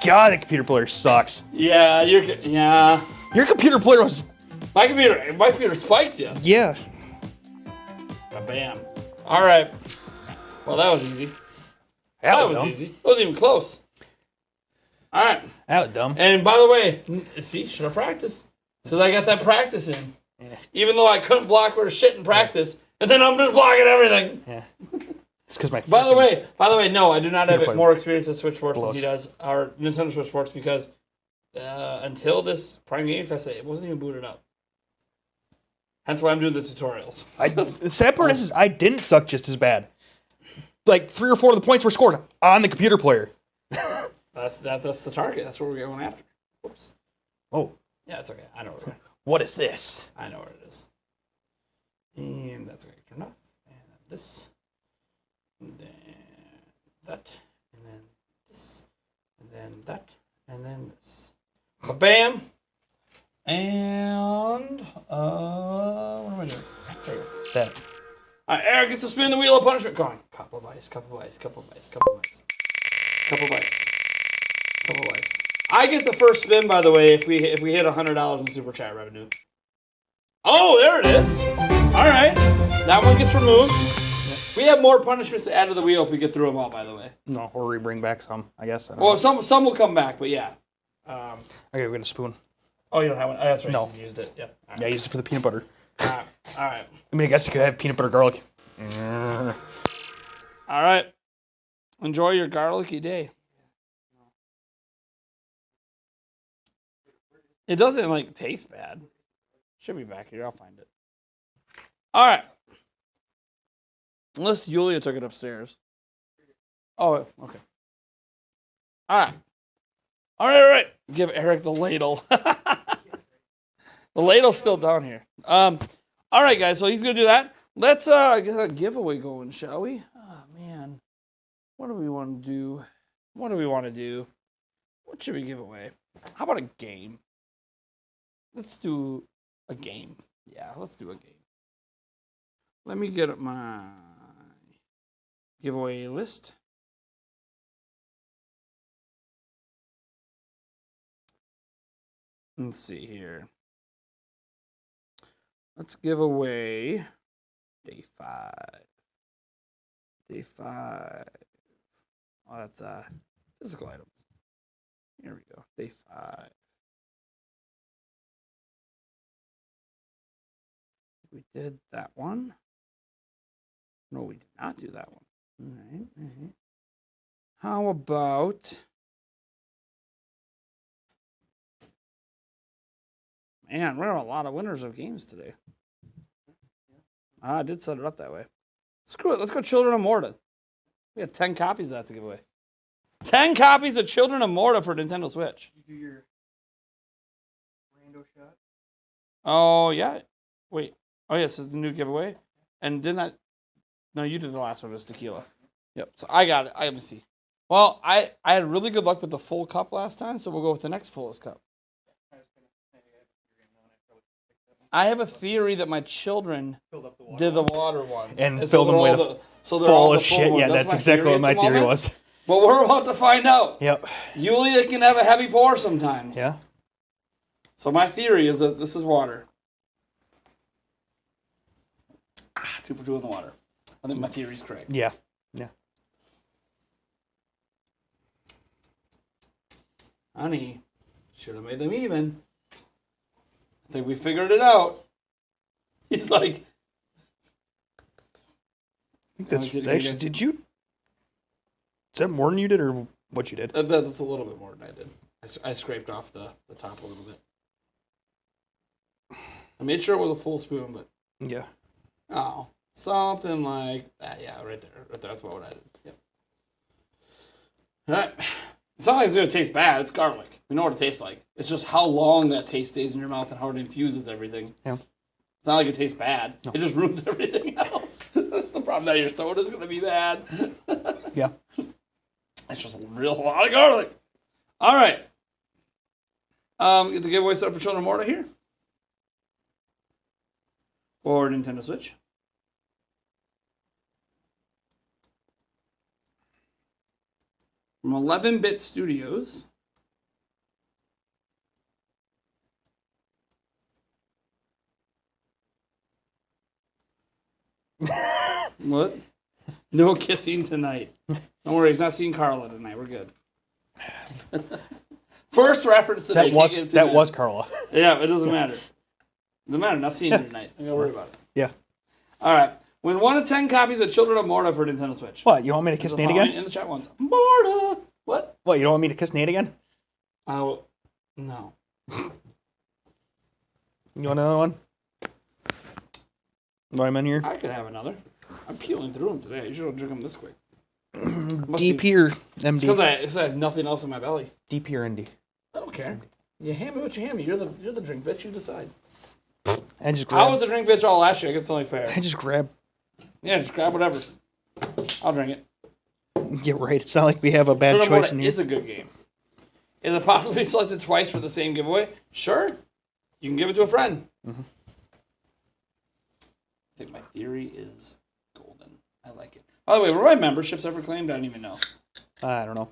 God, that computer player sucks. Yeah, yeah. Your computer player was. My computer spiked you. Yeah. Bam. All right. Well, that was easy. That was dumb. easy. It wasn't even close. All right. That was dumb. And by the way, see, should have practiced. So I got that practice in. Yeah. Even though I couldn't block worth shit in practice, and then I'm just blocking everything. Yeah. It's because my. By the way, no, I do not have Player more experience with Switch Sports than blows. he does, or Nintendo Switch Sports, because until this Prime Gaming Fest, it wasn't even booted up. Hence why I'm doing the tutorials. The sad part is I didn't suck just as bad. Like 3 or 4 of the points were scored on the computer player. That's the target. That's what we're going after. Whoops. Oh, Yeah, it's okay. I know where what is this? I know where it is. And that's going to turn off. And then this. And then that. And then this. And then that. And then this. Bam! And what am I doing? There we go. That. All right, Eric gets to spin the wheel of punishment. Go on. Cup of ice, cup of ice, cup of ice, cup of ice. Cup of ice. Cup of ice. I get the first spin, by the way, if we hit $100 in super chat revenue. Oh, there it is. All right, that one gets removed. We have more punishments to add to the wheel if we get through them all. By the way. No, or we bring back some, I guess. I don't Well, know. some will come back, but yeah. Okay, we're gonna spoon. Oh, you don't have one. Oh, that's right. No. You used it. Yeah. All right. Yeah, I used it for the peanut butter. All right. All right. I mean, I guess you could have peanut butter garlic. All right. Enjoy your garlicky day. It doesn't like taste bad. Should be back here. I'll find it. All right. Unless Yulia took it upstairs. Oh, okay. All right. All right. Give Eric the ladle. The ladle's still down here. All right, guys. So he's gonna do that. Let's get a giveaway going, shall we? Oh man, what do we want to do? What do we want to do? What should we give away? How about a game? Let's do a game. Yeah, let's do a game. Let me get my giveaway list. Let's see here. Let's give away day 5. Day 5. Oh, that's physical items. Here we go. Day 5. We did that one. No, we did not do that one. All right, all right. How about... Man, we're a lot of winners of games today. I did set it up that way. Screw it. Let's go Children of Morta. We have 10 copies of that to give away. 10 copies of Children of Morta for Nintendo Switch. You do your rando shot. Oh, yeah. Wait. Oh, yeah, this is the new giveaway. And didn't that... No, you did the last one. It was tequila. Yep. So I got it. Let me see. Well, I had really good luck with the full cup last time, so we'll go with the next fullest cup. I have a theory that my children did the water ones. And so filled them they're with all so they're full all of the full shit. ones. Yeah, that's my exactly theory what my at the theory moment. was. But we're about to find out. Yep. Yulia can have a heavy pour sometimes. Yeah. So my theory is that this is water. 2 for 2 in the water. I think my theory's correct. Yeah. Yeah. Honey, should have made them even. I think we figured it out. He's like, I think that's Did you actually. guys- Did you? Is that more than you did, or what you did? that's a little bit more than I did. I scraped off the top a little bit. I made sure it was a full spoon, but Yeah. oh, something like that. Yeah, right there. That's what I did. Yep. All right. It's not like it's going to taste bad. It's garlic. We know what it tastes like. It's just how long that taste stays in your mouth and how it infuses everything. Yeah. It's not like it tastes bad. No. It just ruins everything else. That's the problem. Now your soda's going to be bad. Yeah. It's just a real lot of garlic. All right. Get the giveaway set up for Children of Morta here. Or Nintendo Switch. From 11-Bit Studios. What? No kissing tonight. Don't worry, he's not seeing Carla tonight. We're good. First reference today. That was Carla. Yeah, it doesn't matter. Doesn't matter. Not seeing you tonight. I gotta worry about it. Yeah. All right. Win 1 of 10 copies of Children of Morta for Nintendo Switch. What? You don't want me to kiss The Nate following again? in the chat once. Morta. What? What? You don't want me to kiss Nate again? Oh, no. You want another one? While I'm in here. I could have another. I'm peeling through them today. You should drink them this quick. DP or MD? Because I have nothing else in my belly. DP or ND? I don't care. You hand me what you hand me. You're the drink bitch. You decide. I just I grab. was the drink bitch all last year. I guess it's only fair. I just grab. Yeah, just grab whatever. I'll drink it. Yeah, right. It's not like we have a bad Children of choice Morta in here. is a good game. Is it possible to be selected twice for the same giveaway? Sure. You can give it to a friend. Mm-hmm. I think my theory is golden. I like it. By the way, were my memberships ever claimed? I don't even know. I don't know.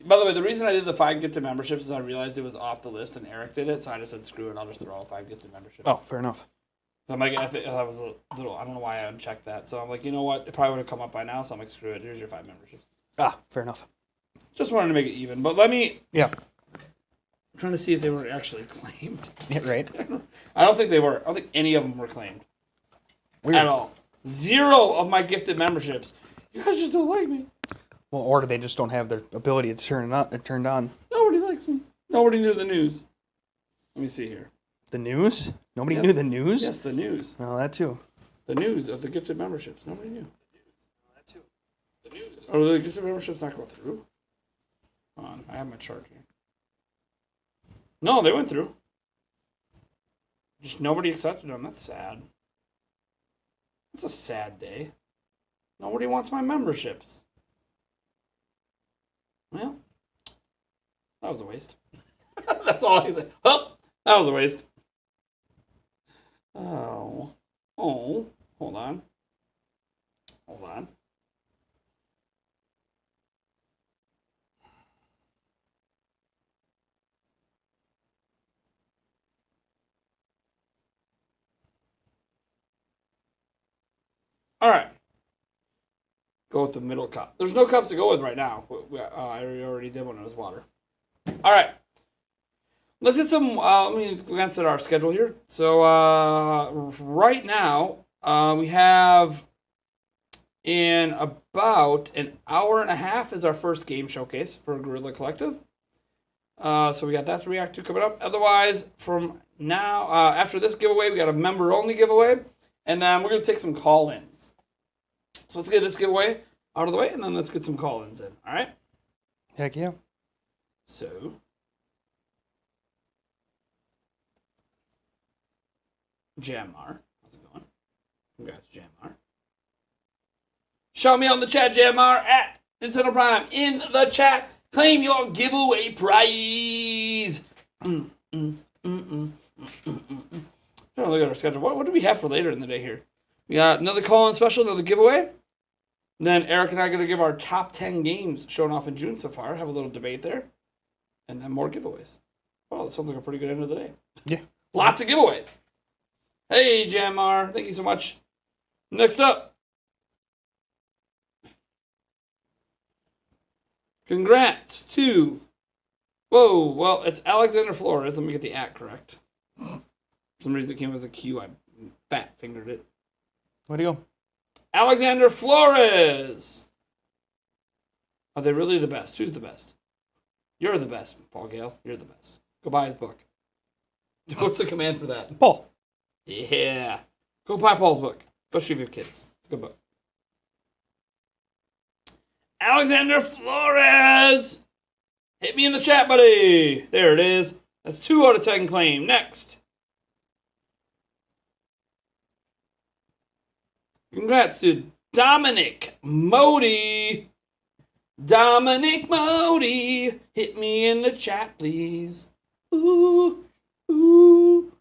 By the way, the reason I did the 5 gifted memberships is I realized it was off the list and Eric did it, so I just said screw it. I'll just throw all 5 gifted memberships. Oh, fair enough. So I'm like, I was a little. I don't know why I unchecked that. So I'm like, you know what? It probably would have come up by now. So I'm like, screw it. Here's your 5 memberships. Ah, fair enough. Just wanted to make it even. But let me. Yeah. I'm trying to see if they were actually claimed. Yeah, right. I don't think they were. I don't think any of them were claimed Weird. at all. 0 of my gifted memberships. You guys just don't like me. Well, or they just don't have their ability to turn it on, turned on. Nobody likes me. Nobody knew the news. Let me see here. The news? Nobody Yes. knew the news? Yes, the news. Well, that too. The news of the gifted memberships. Nobody knew. The news. Oh, the gifted memberships not go through? Hold on. I have my chart here. No, they went through. Just nobody accepted them. That's sad. That's a sad day. Nobody wants my memberships. Well, that was a waste. That's all I can say. Oh, that was a waste. Oh. Oh. Hold on. Hold on. All right. Go with the middle cup. There's no cups to go with right now. I already did one. It was water. All right. Let's get some. Let me glance at our schedule here. So right now we have in about an hour and a half is our first game showcase for Guerrilla Collective. So we got that to react to coming up. Otherwise, from now after this giveaway, we got a member only giveaway, and then we're gonna take some call-ins. So let's get this giveaway out of the way, and then let's get some call-ins in. All right. Heck yeah. So. Jammar. How's it going? Congrats, Jammar. Show me on the chat, Jammar, at Nintendo Prime in the chat. Claim your giveaway prize. Trying to look at our schedule. What do we have for later in the day here? We got another call-in special, another giveaway. And then Eric and I are going to give our top 10 games shown off in June so far. Have a little debate there. And then more giveaways. Well, that sounds like a pretty good end of the day. Yeah. Lots of giveaways. Hey, Jamar. Thank you so much. Next up. Congrats to... Whoa, well, it's Alexander Flores. Let me get the @ correct. For some reason it came as a Q. I fat-fingered it. Where'd he go? Alexander Flores! Are they really the best? Who's the best? You're the best, Paul Gale. You're the best. Go buy his book. What's the command for that? Paul. Yeah. Go buy Paul's book. Especially if you have kids. It's a good book. Alexander Flores! Hit me in the chat, buddy. There it is. That's 2 out of 10 claim. Next. Congrats to Dominic Modi. Dominic Modi. Hit me in the chat, please. Ooh, ooh,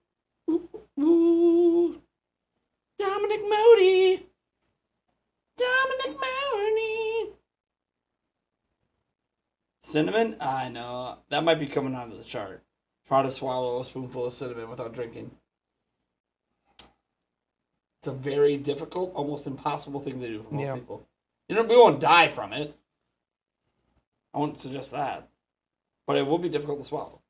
ooh, ooh. Dominic Modi. Dominic Modi. Cinnamon? I know. That might be coming out of the chart. Try to swallow a spoonful of cinnamon without drinking. It's a very difficult, almost impossible thing to do for most people. You know, we won't die from it. I won't suggest that. But it will be difficult to swallow.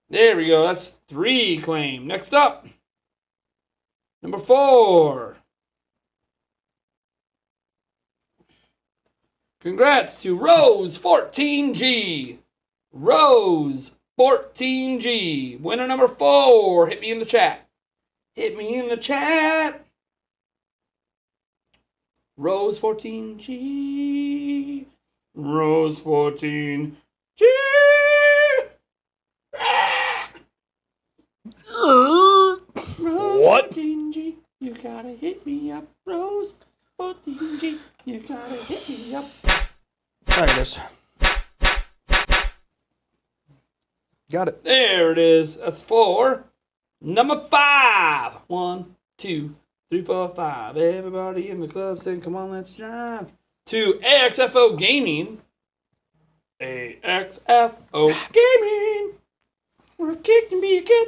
There we go. That's 3 claim. Next up. Number 4. Congrats to Rose14G. Rose14G. Winner number 4. Hit me in the chat. Hit me in the chat. Rose14G. Rose14G. Rose14G. You gotta hit me up, Rose14G. You gotta hit me up. There it is. Got it. There it is. That's 4. Number 5. 1, 2, 3, 4, 5. Everybody in the club saying, come on, let's jive. To AXFO Gaming. AXFO Gaming. We're kicking me again.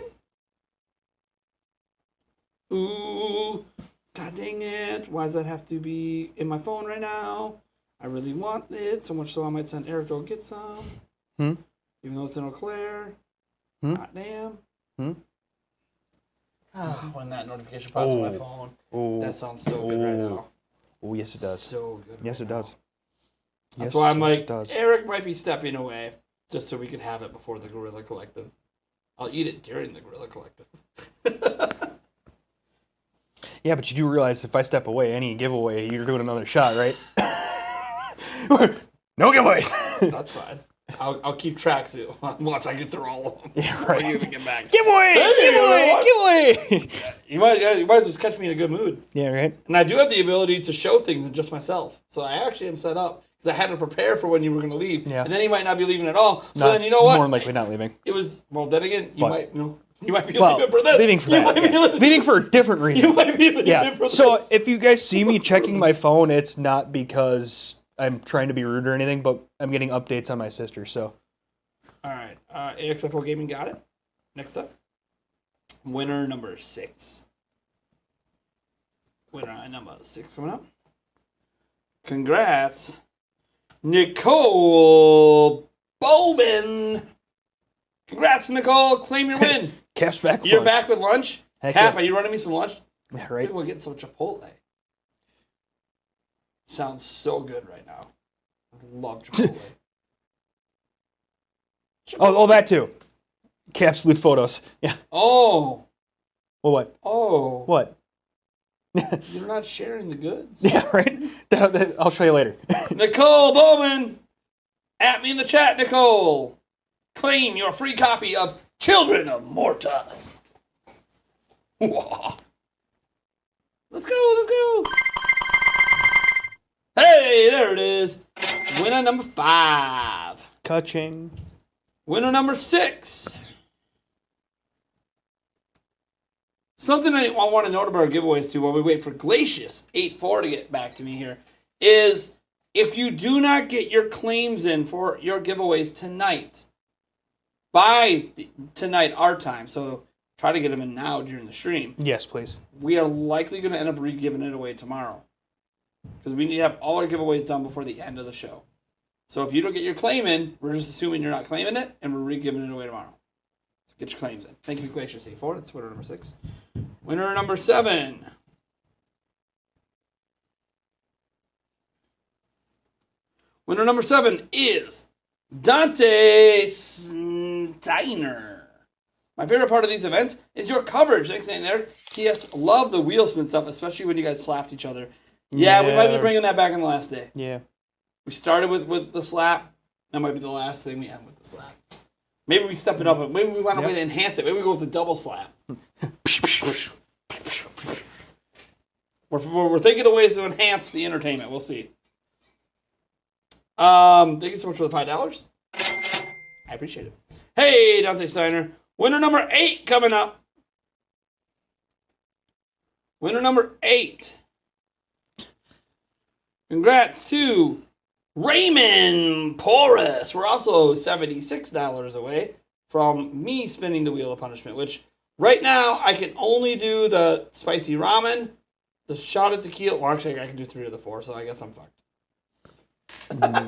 Ooh. God dang it. Why does that have to be in my phone right now? I really want it. So much so I might send Eric to go get some. Even though it's in Eau Claire. God damn. When that notification pops on my phone. That sounds so good right now. Oh, yes, it does. So good. Yes, right it now. does. That's Yes, why I'm yes, like, it does. Eric might be stepping away just so we can have it before the Gorilla Collective. I'll eat it during the Gorilla Collective. Yeah, but you do realize if I step away, any giveaway, you're doing another shot, right? No giveaways. That's fine. I'll keep track so once I get through all of them. Yeah, right. You even get back. Giveaway! Hey, you know what? Giveaway! You might just catch me in a good mood. Yeah, right? And I do have the ability to show things in just myself. So I actually am set up because I had to prepare for when you were going to leave. Yeah. And then you might not be leaving at all. So then you know what? More than likely not leaving. It was, well, then again, you But- might be Well, leaving for this. leaving for You that. might be yeah. Leaving for a different reason. You might be leaving Yeah. for So this. if you guys see me checking my phone, it's not because I'm trying to be rude or anything, but I'm getting updates on my sister. So All right. AXFO Gaming got it. Next up. Winner number 6. Winner number 6 coming up. Congrats. Nicole Bowman. Congrats, Nicole. Claim your win. Cap's back. You're lunch. back with lunch? Heck Cap, yeah. are you running me some lunch? Yeah, right. Maybe we'll get some Chipotle. Sounds so good right now. I love Chipotle. Oh, that too. Cap's loot photos. Yeah. Oh. Well, what? Oh. What? You're not sharing the goods. Yeah, right. I'll show you later. Nicole Bowman. At me in the chat, Nicole. Claim your free copy of Children of Morta. Wah. Let's go. Hey, there it is. Winner number 5. Ka-ching. Winner number 6. Something I want to note about our giveaways too, while we wait for Glacius84 to get back to me here, is if you do not get your claims in for your giveaways tonight, by tonight our time, so try to get them in now during the stream. Yes, please. We are likely going to end up re-giving it away tomorrow. Because we need to have all our giveaways done before the end of the show. So if you don't get your claim in, we're just assuming you're not claiming it, and we're re-giving it away tomorrow. So get your claims in. Thank you, Glacier C4. That's winner number 6. Winner number 7. Winner number 7 is Dante Steiner. My favorite part of these events is your coverage. Thanks, Nate and Eric. P.S. Love the wheel spin stuff, especially when you guys slapped each other. Yeah, we might be bringing that back on the last day. Yeah. We started with the slap. That might be the last thing we end with the slap. Maybe we step it up. Maybe we find a way to enhance it. Maybe we go with the double slap. We're thinking of ways to enhance the entertainment. We'll see. Thank you so much for the $5. I appreciate it. Hey, Dante Steiner. Winner number 8 coming up. Winner number 8. Congrats to Raymond Porras. We're also $76 away from me spinning the wheel of punishment, which right now I can only do the spicy ramen, the shot of tequila. Well, actually, I can do 3 of the 4, so I guess I'm fucked.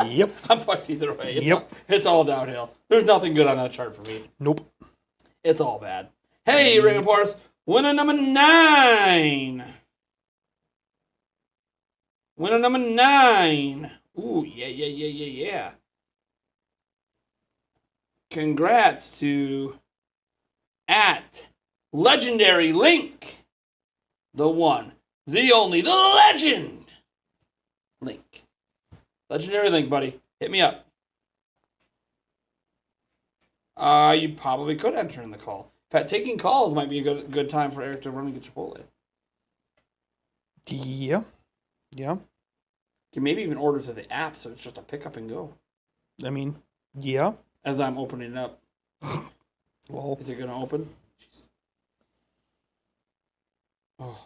Yep. I'm fucked either way. Yep. It's all downhill. There's nothing good on that chart for me. Nope. It's all bad. Hey, Raymond Porras. Winner number 9. Winner number 9. Ooh, yeah. Congrats to at Legendary Link. The one, the only, the legend. Link. Legendary Link, buddy. Hit me up. You probably could enter in the call. In fact, taking calls might be a good time for Eric to run and get Chipotle. Yeah. Yeah. You can maybe even order through the app, so it's just a pick up and go. I mean, yeah. As I'm opening it up. Well, Is it going to open? Jeez. Oh.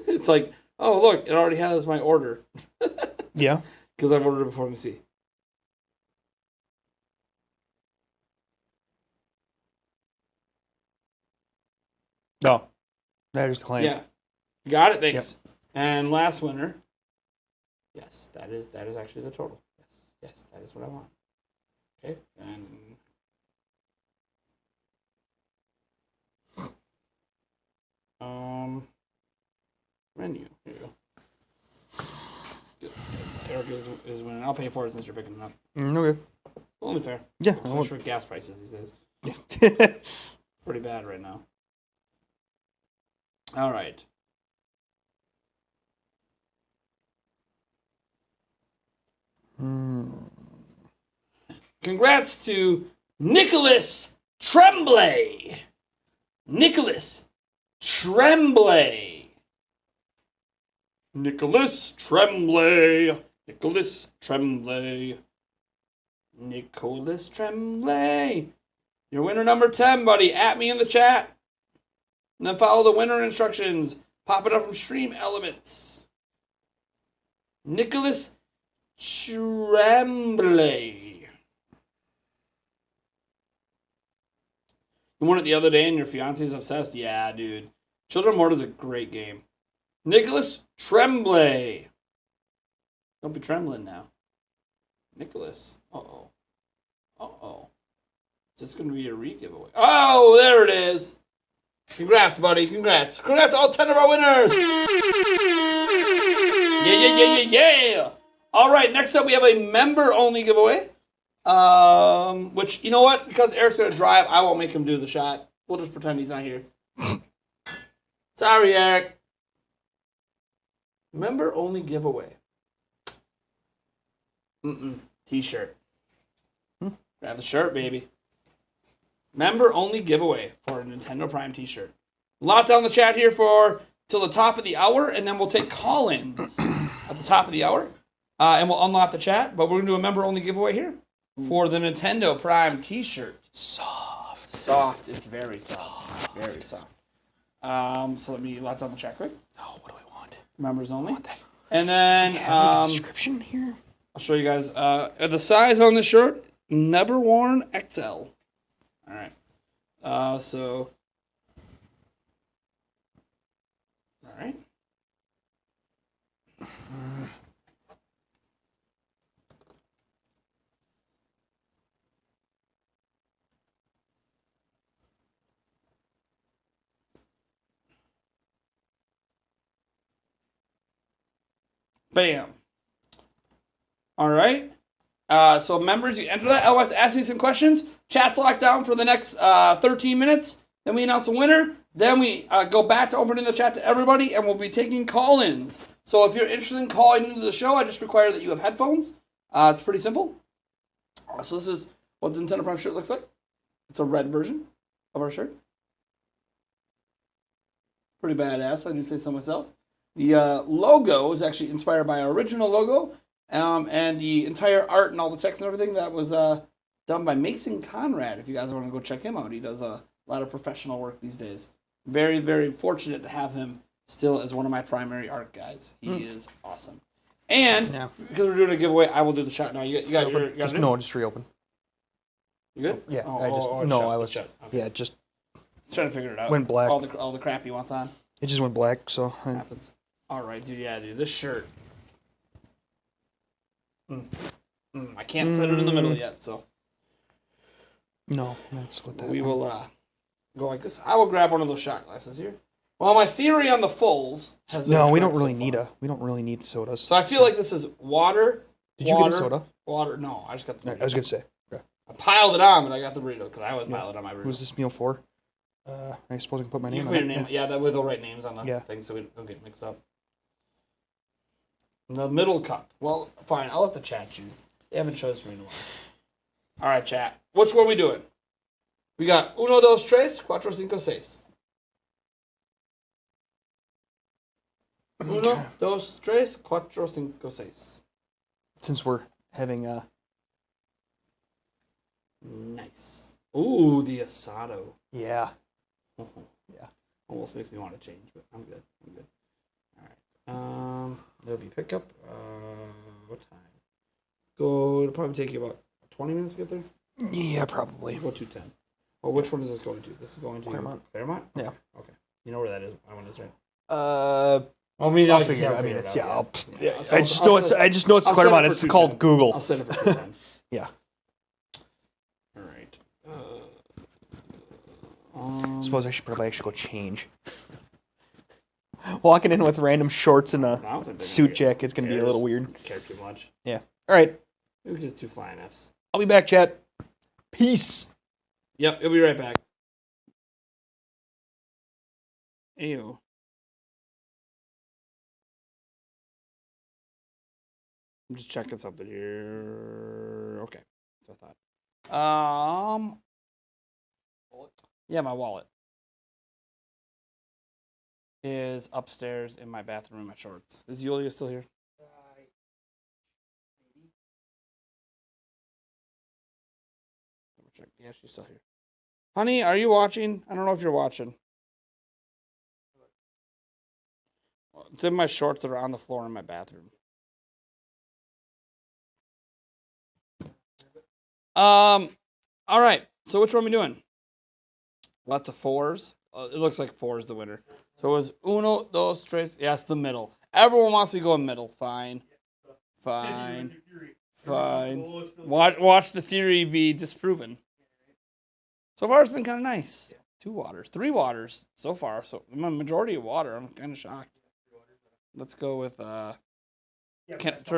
It's like, oh, look, it already has my order. yeah. Because I've ordered it before. Let me see. No. That is the claim. Yeah. You got it, thanks. Yep. And last winner. Yes, that is actually the total. Yes, that is what I want. Okay, and menu. Here you go. Good. Eric is winning. I'll pay for it since you're picking it up. Okay. Only fair. Yeah. Especially with gas prices these days. Pretty bad right now. All right. Congrats to Nicholas Tremblay. Nicholas Tremblay. Nicholas Tremblay. Nicholas Tremblay. Nicholas Tremblay. Your winner number 10, buddy. At me in the chat. And then follow the winner instructions. Pop it up from Stream Elements. Nicholas Tremblay. You won it the other day and your fiance's obsessed? Yeah, dude. Children of Morta is a great game. Nicholas Tremblay. Don't be trembling now. Nicholas. Uh-oh. Uh-oh. Is this going to be a re-giveaway? Oh, there it is. Congrats, buddy. Congrats. Congrats all 10 of our winners. Yeah. All right, next up we have a member-only giveaway. Which, you know what? Because Eric's going to drive, I won't make him do the shot. We'll just pretend he's not here. Sorry, Eric. Member-only giveaway. T-shirt. Grab the shirt, baby. Member-only giveaway for a Nintendo Prime T-shirt. Lot down the chat here for till the top of the hour, and then we'll take call-ins at the top of the hour, and we'll unlock the chat. But we're gonna do a member-only giveaway here for the Nintendo Prime T-shirt. Soft. It's very soft. It's very soft. So let me lock down the chat quick. Oh, what do I want? Members only. And then Have a description here. I'll show you guys. The size on this shirt Never worn XL. All right. So. All right. Bam. All right. So members, you enter that. LS, ask me some questions. Chat's locked down for the next 13 minutes. Then we announce a winner. Then we go back to opening the chat to everybody, and we'll be taking call-ins. So if you're interested in calling into the show, I just require that you have headphones. It's pretty simple. So this is what the Nintendo Prime shirt looks like. It's a red version of our shirt. Pretty badass, if I do say so myself. The logo is actually inspired by our original logo, and the entire art and all the text and everything that was done by Mason Conrad. If you guys want to go check him out, he does a lot of professional work these days. Very, very fortunate to have him still as one of my primary art guys. He is awesome. And because we're doing a giveaway, I will do the shot now. You got your Just reopen. You good? Yeah, just trying to figure it out. Went black. All the crap he wants on. it just went black. So Happens. All right, dude. Yeah, dude. This shirt. I can't set it in the middle yet, so no, that's what that. we will go like this. I will grab one of those shot glasses here. Well, my theory on the fulls has been No, we don't correct really so far. we don't really need sodas. So I feel like this is water. Did you get a soda? Water. No, I just got the burrito. I was gonna say. Okay. I piled it on, but I got the burrito because I always pile it on my burrito. Who's this meal for? I suppose I can put my You name can on put it. your name. Yeah, that way they'll write names on the thing so we don't get mixed up. The middle cup. Well, fine. I'll let the chat choose. They haven't chosen for me in a while. All right, chat. Which one are we doing? We got uno, dos, tres, cuatro, cinco, seis. Uno, dos, tres, cuatro, cinco, seis. Since we're having Nice. Ooh, the asado. yeah. Yeah. Almost makes me want to change, but I'm good. All right. There'll be pickup. What time? It'll probably take you about 20 minutes to get there. Yeah, probably. Go 2:10. Well, which one is this going to? This is going to Claremont. Claremont? Yeah. Okay. You know where that is? I want to right. I'll figure it. I mean, it's So I just know it's I'll Claremont. set it for It's called 2:10. Google. I'll set it for 2:10. Yeah. All right. Suppose I should probably actually go change. Walking in with random shorts and I a don't think suit jacket is going to be a little weird. I care too much. Yeah. All right. Maybe just 2 flying Fs. I'll be back, chat. Peace. Yep, it'll be right back. Ew. I'm just checking something here. Okay, that's what I thought. Yeah, my wallet is upstairs in my bathroom in my shorts. Is Yulia still here? Double check. Yeah, she's still here. Honey, are you watching? I don't know if you're watching. It's in my shorts that are on the floor in my bathroom. All right. So which one are we doing? Lots of 4s. It looks like 4 is the winner. So it was uno, dos, tres. Yes, the middle. Everyone wants me going middle. Fine. Fine. Watch the theory be disproven. So far, it's been kind of nice. 2 waters. 3 waters so far. So the majority of water. I'm kind of shocked. Let's go with turn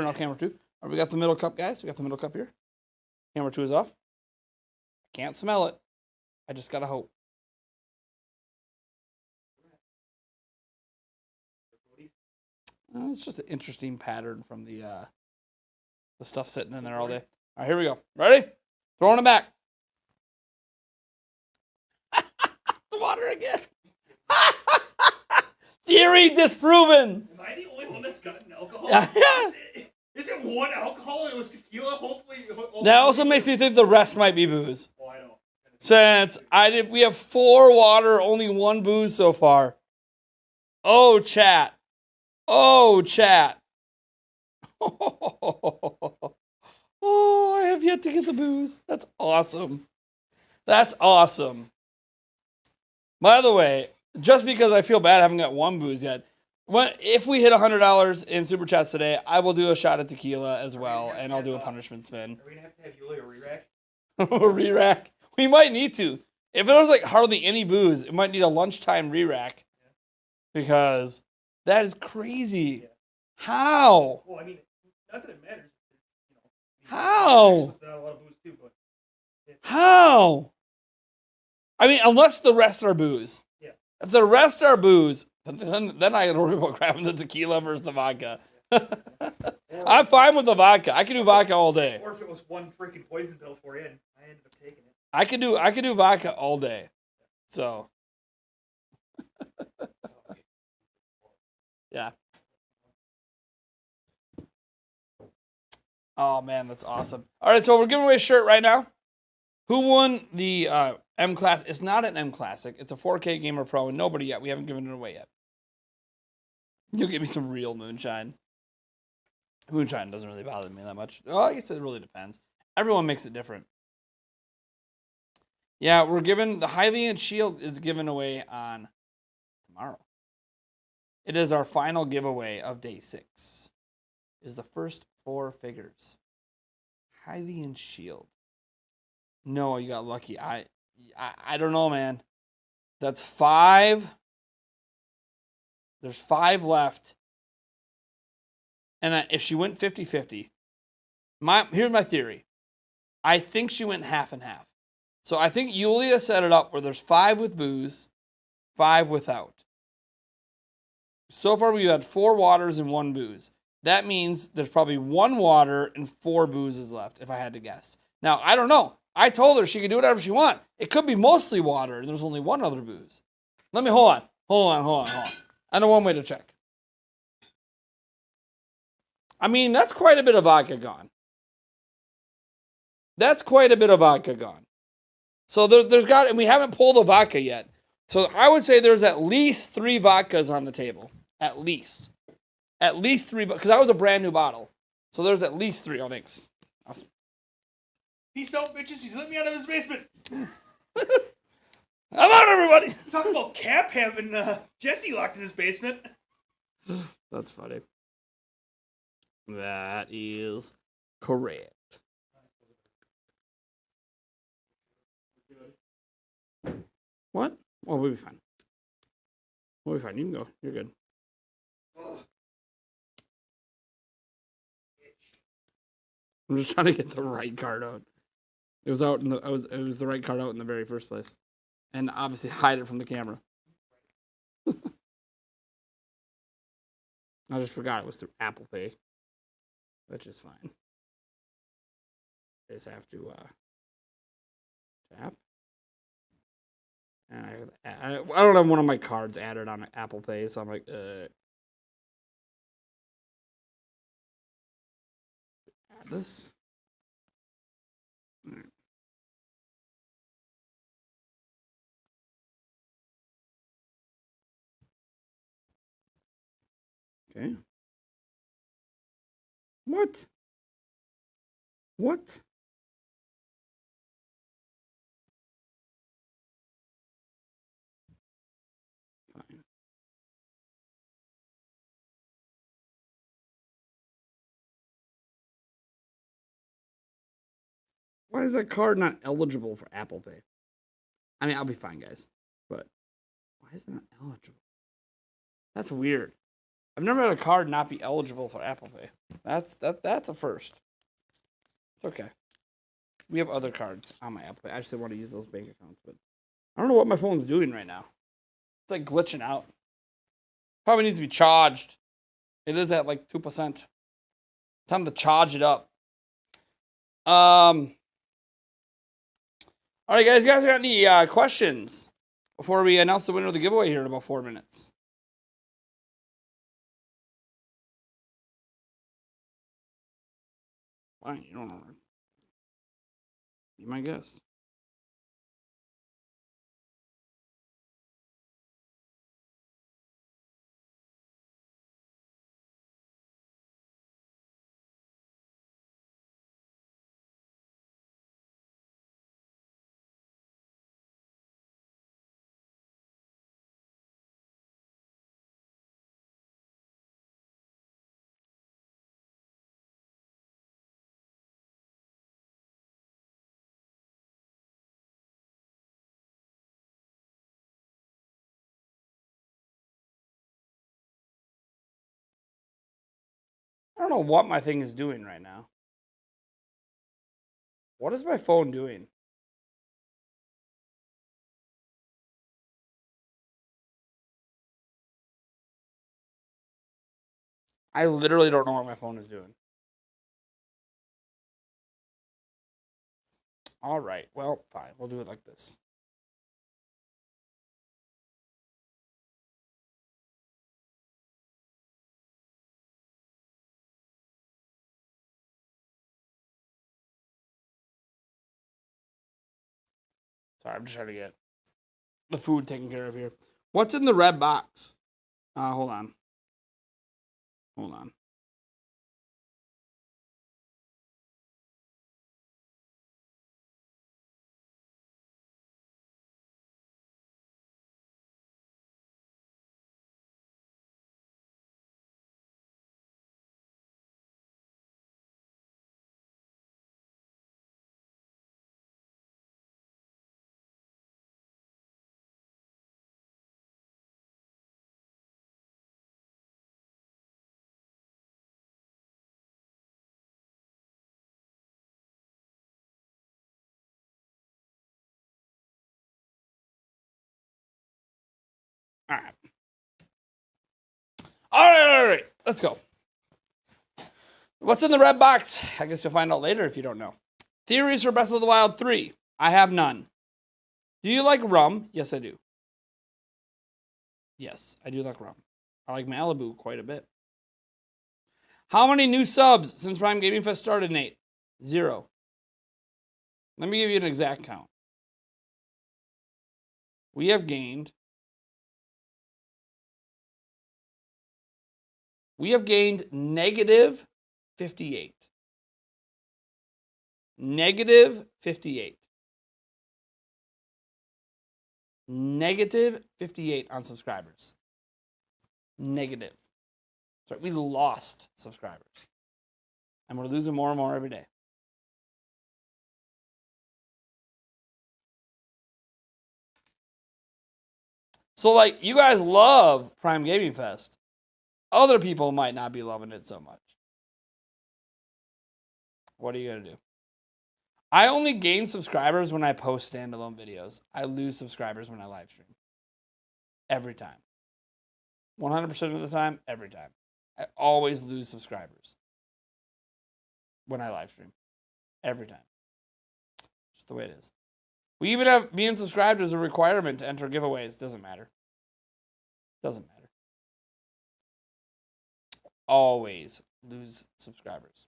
off camera 2. All right, we got the middle cup, guys. We got the middle cup here. Camera 2 is off. Can't smell it. I just gotta hope. It's just an interesting pattern from the stuff sitting in there all day. All right, here we go. Ready? Throwing it back. The water again. Theory disproven. Am I the only one that's gotten alcohol? Yeah. Is it one alcohol? It was tequila. Hopefully. That also makes me think the rest might be booze. Oh, I know. Since we have 4 water, only 1 booze so far. Oh, chat. Oh, chat. Oh, I have yet to get the booze. That's awesome. That's awesome. By the way, just because I feel bad I haven't got one booze yet, if we hit $100 in super chats today, I will do a shot of tequila as well, and I'll do a punishment spin. Are we gonna have Yulia re-rack? Re-rack. We might need to. If there was like hardly any booze, it might need a lunchtime re-rack. Because that is crazy. How? Well, I mean, not that it matters. You know, How? not a lot of booze too, but How? I mean, unless the rest are booze. Yeah. If the rest are booze, then I gotta worry about grabbing the tequila versus the vodka. I'm fine with the vodka. I can do vodka all day. or if it was one freaking poison pill for you, and I ended up taking it. I could do vodka all day. So yeah. Oh man, that's awesome. All right, so we're giving away a shirt right now. Who won the M Class? It's not an M Classic. It's a 4K Gamer Pro, and nobody yet. We haven't given it away yet. You'll give me some real moonshine. Moonshine doesn't really bother me that much. Oh, I guess it really depends. Everyone makes it different. Yeah, we're giving the Hylian Shield is given away on tomorrow. It is our final giveaway of day 6. Is the first 4 figures. Hylian Shield. No, you got lucky. I don't know, man. That's 5. There's 5 left. And if she went 50-50, here's my theory. I think she went half and half. So I think Yulia set it up where there's 5 with booze, 5 without. So far we've had 4 waters and 1 booze. That means there's probably 1 water and 4 boozes left, if I had to guess. Now, I don't know. I told her she could do whatever she wants. It could be mostly water and there's only 1 other booze. Hold on. I know one way to check. I mean, that's quite a bit of vodka gone. So there's got, and we haven't pulled a vodka yet. So I would say there's at least 3 vodkas on the table. At least 3, because that was a brand new bottle. So there's at least 3. Oh, thanks. Awesome. Peace out, bitches. He's let me out of his basement. How about everybody? Talk about Cap having Jesse locked in his basement. That's funny. That is correct. What? Oh, we'll be fine. We'll be fine. You can go. You're good. I'm just trying to get the right card out. It was out in the. It was the right card out in the very first place, and obviously hide it from the camera. I just forgot it was through Apple Pay, which is fine. I just have to tap. And I don't have one of my cards added on Apple Pay, so I'm like, add this. All right. Okay. What? What? Fine. Why is that card not eligible for Apple Pay? I mean, I'll be fine, guys. But why is it not eligible? That's weird. I've never had a card not be eligible for Apple Pay. That's a first. It's okay. We have other cards on my Apple Pay. I just didn't want to use those bank accounts, but I don't know what my phone's doing right now. It's like glitching out. Probably needs to be charged. It is at like 2%. Time to charge it up. All right, guys. You guys got any questions before we announce the winner of the giveaway here in about 4 minutes? Fine, you don't know. Be my guest. don't know what my thing is doing right now. What is my phone doing? I literally don't know what my phone is doing. All right. Well, fine. We'll do it like this. Sorry, I'm just trying to get the food taken care of here. What's in the red box? Hold on. Hold on. All right. All right. Let's go. What's in the red box? I guess you'll find out later if you don't know. Theories for Breath of the Wild 3. I have none. Do you like rum? Yes, I do. Yes, I do like rum. I like Malibu quite a bit. How many new subs since Prime Gaming Fest started, Nate? 0. Let me give you an exact count. We have gained negative 58. Negative 58. Negative 58 on subscribers. Negative. Sorry, we lost subscribers. And we're losing more and more every day. So, like, you guys love Prime Gaming Fest. Other people might not be loving it so much. What are you going to do? I only gain subscribers when I post standalone videos. I lose subscribers when I live stream. Every time. 100% of the time, every time. I always lose subscribers when I live stream. Every time. Just the way it is. We even have being subscribed as a requirement to enter giveaways. Doesn't matter. Doesn't matter. Always lose subscribers.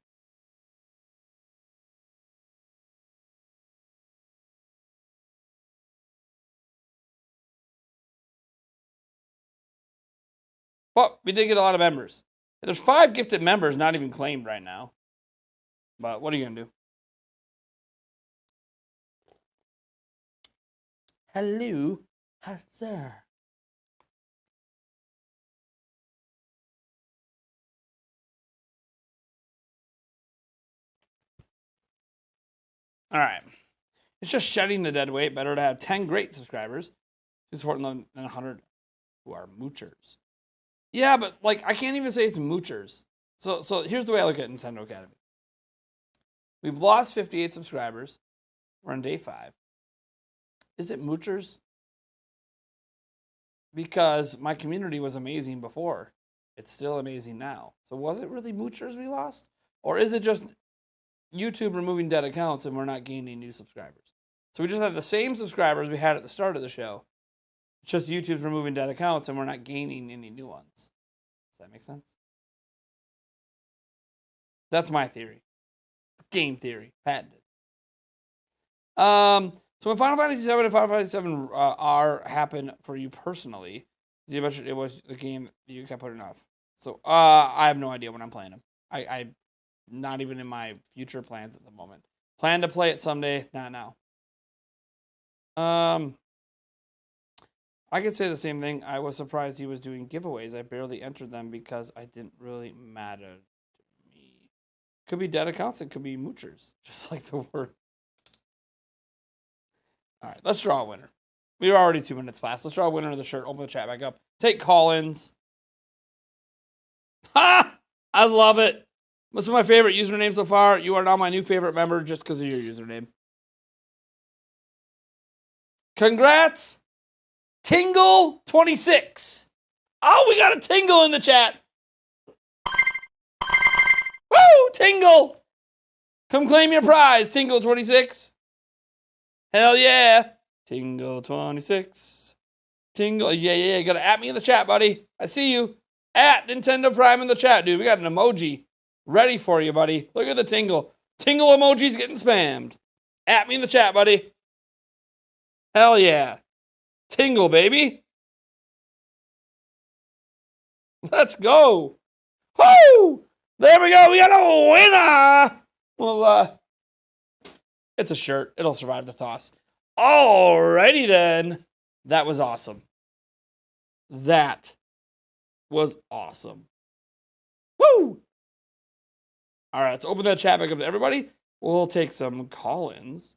But we did get a lot of members. There's 5 gifted members not even claimed right now. But what are you going to do? Hello, sir. All right. It's just shedding the dead weight. Better to have 10 great subscribers to support than 100 who are moochers. Yeah, but like I can't even say it's moochers. So here's the way I look at Nintendo Academy. We've lost 58 subscribers. We're on day 5. Is it moochers? Because my community was amazing before. It's still amazing now. So was it really moochers we lost? Or is it just YouTube removing dead accounts and we're not gaining new subscribers? So we just have the same subscribers we had at the start of the show. It's just YouTube's removing dead accounts and we're not gaining any new ones. Does that make sense? That's my theory. Game theory. Patented. So when Final Fantasy VII and Final Fantasy VII R happened for you personally, it was the game that you kept putting off. So I have no idea when I'm playing them. I not even in my future plans at the moment. Plan to play it someday, not now. I could say the same thing. I was surprised he was doing giveaways. I barely entered them because I didn't really matter to me. Could be dead accounts. It could be moochers. Just like the word. All right, let's draw a winner. We were already 2 minutes past. Let's draw a winner of the shirt. Open the chat back up. Take call-ins. Ha! I love it. What's my favorite username so far? You are now my new favorite member just because of your username. Congrats, Tingle26. Oh, we got a Tingle in the chat. Woo, Tingle. Come claim your prize, Tingle26. Hell yeah. Tingle26. Tingle, yeah. You gotta at me in the chat, buddy. I see you. At Nintendo Prime in the chat, dude. We got an emoji ready for you, buddy. Look at the Tingle. Tingle emojis getting spammed. At me in the chat, buddy. Hell yeah. Tingle, baby. Let's go. Woo! There we go. We got a winner. Well, it's a shirt. It'll survive the toss. Alrighty then. That was awesome. That was awesome. Woo! All right, let's open that chat back up to everybody. We'll take some call-ins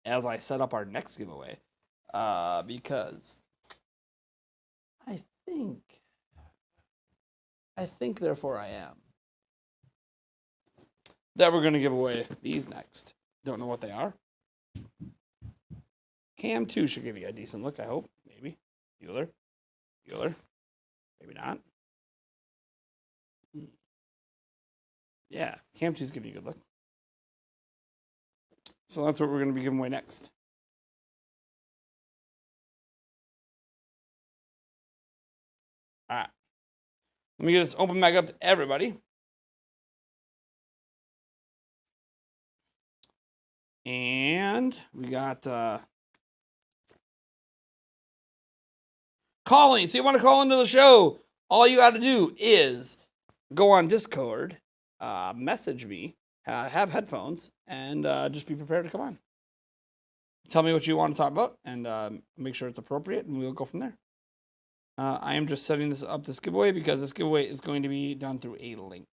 as I set up our next giveaway. Because I think, therefore I am, that we're going to give away these next. Don't know what they are. Cam 2 should give you a decent look, I hope. Maybe. Bueller. Maybe not. Yeah, Cam 2's giving you a good look. So that's what we're going to be giving away next. All right. Let me get this open back up to everybody. And we got calling. So you want to call into the show? All you got to do is go on Discord, message me, have headphones, and just be prepared to come on. Tell me what you want to talk about, and make sure it's appropriate, and we'll go from there. I am just setting this giveaway because this giveaway is going to be done through a link.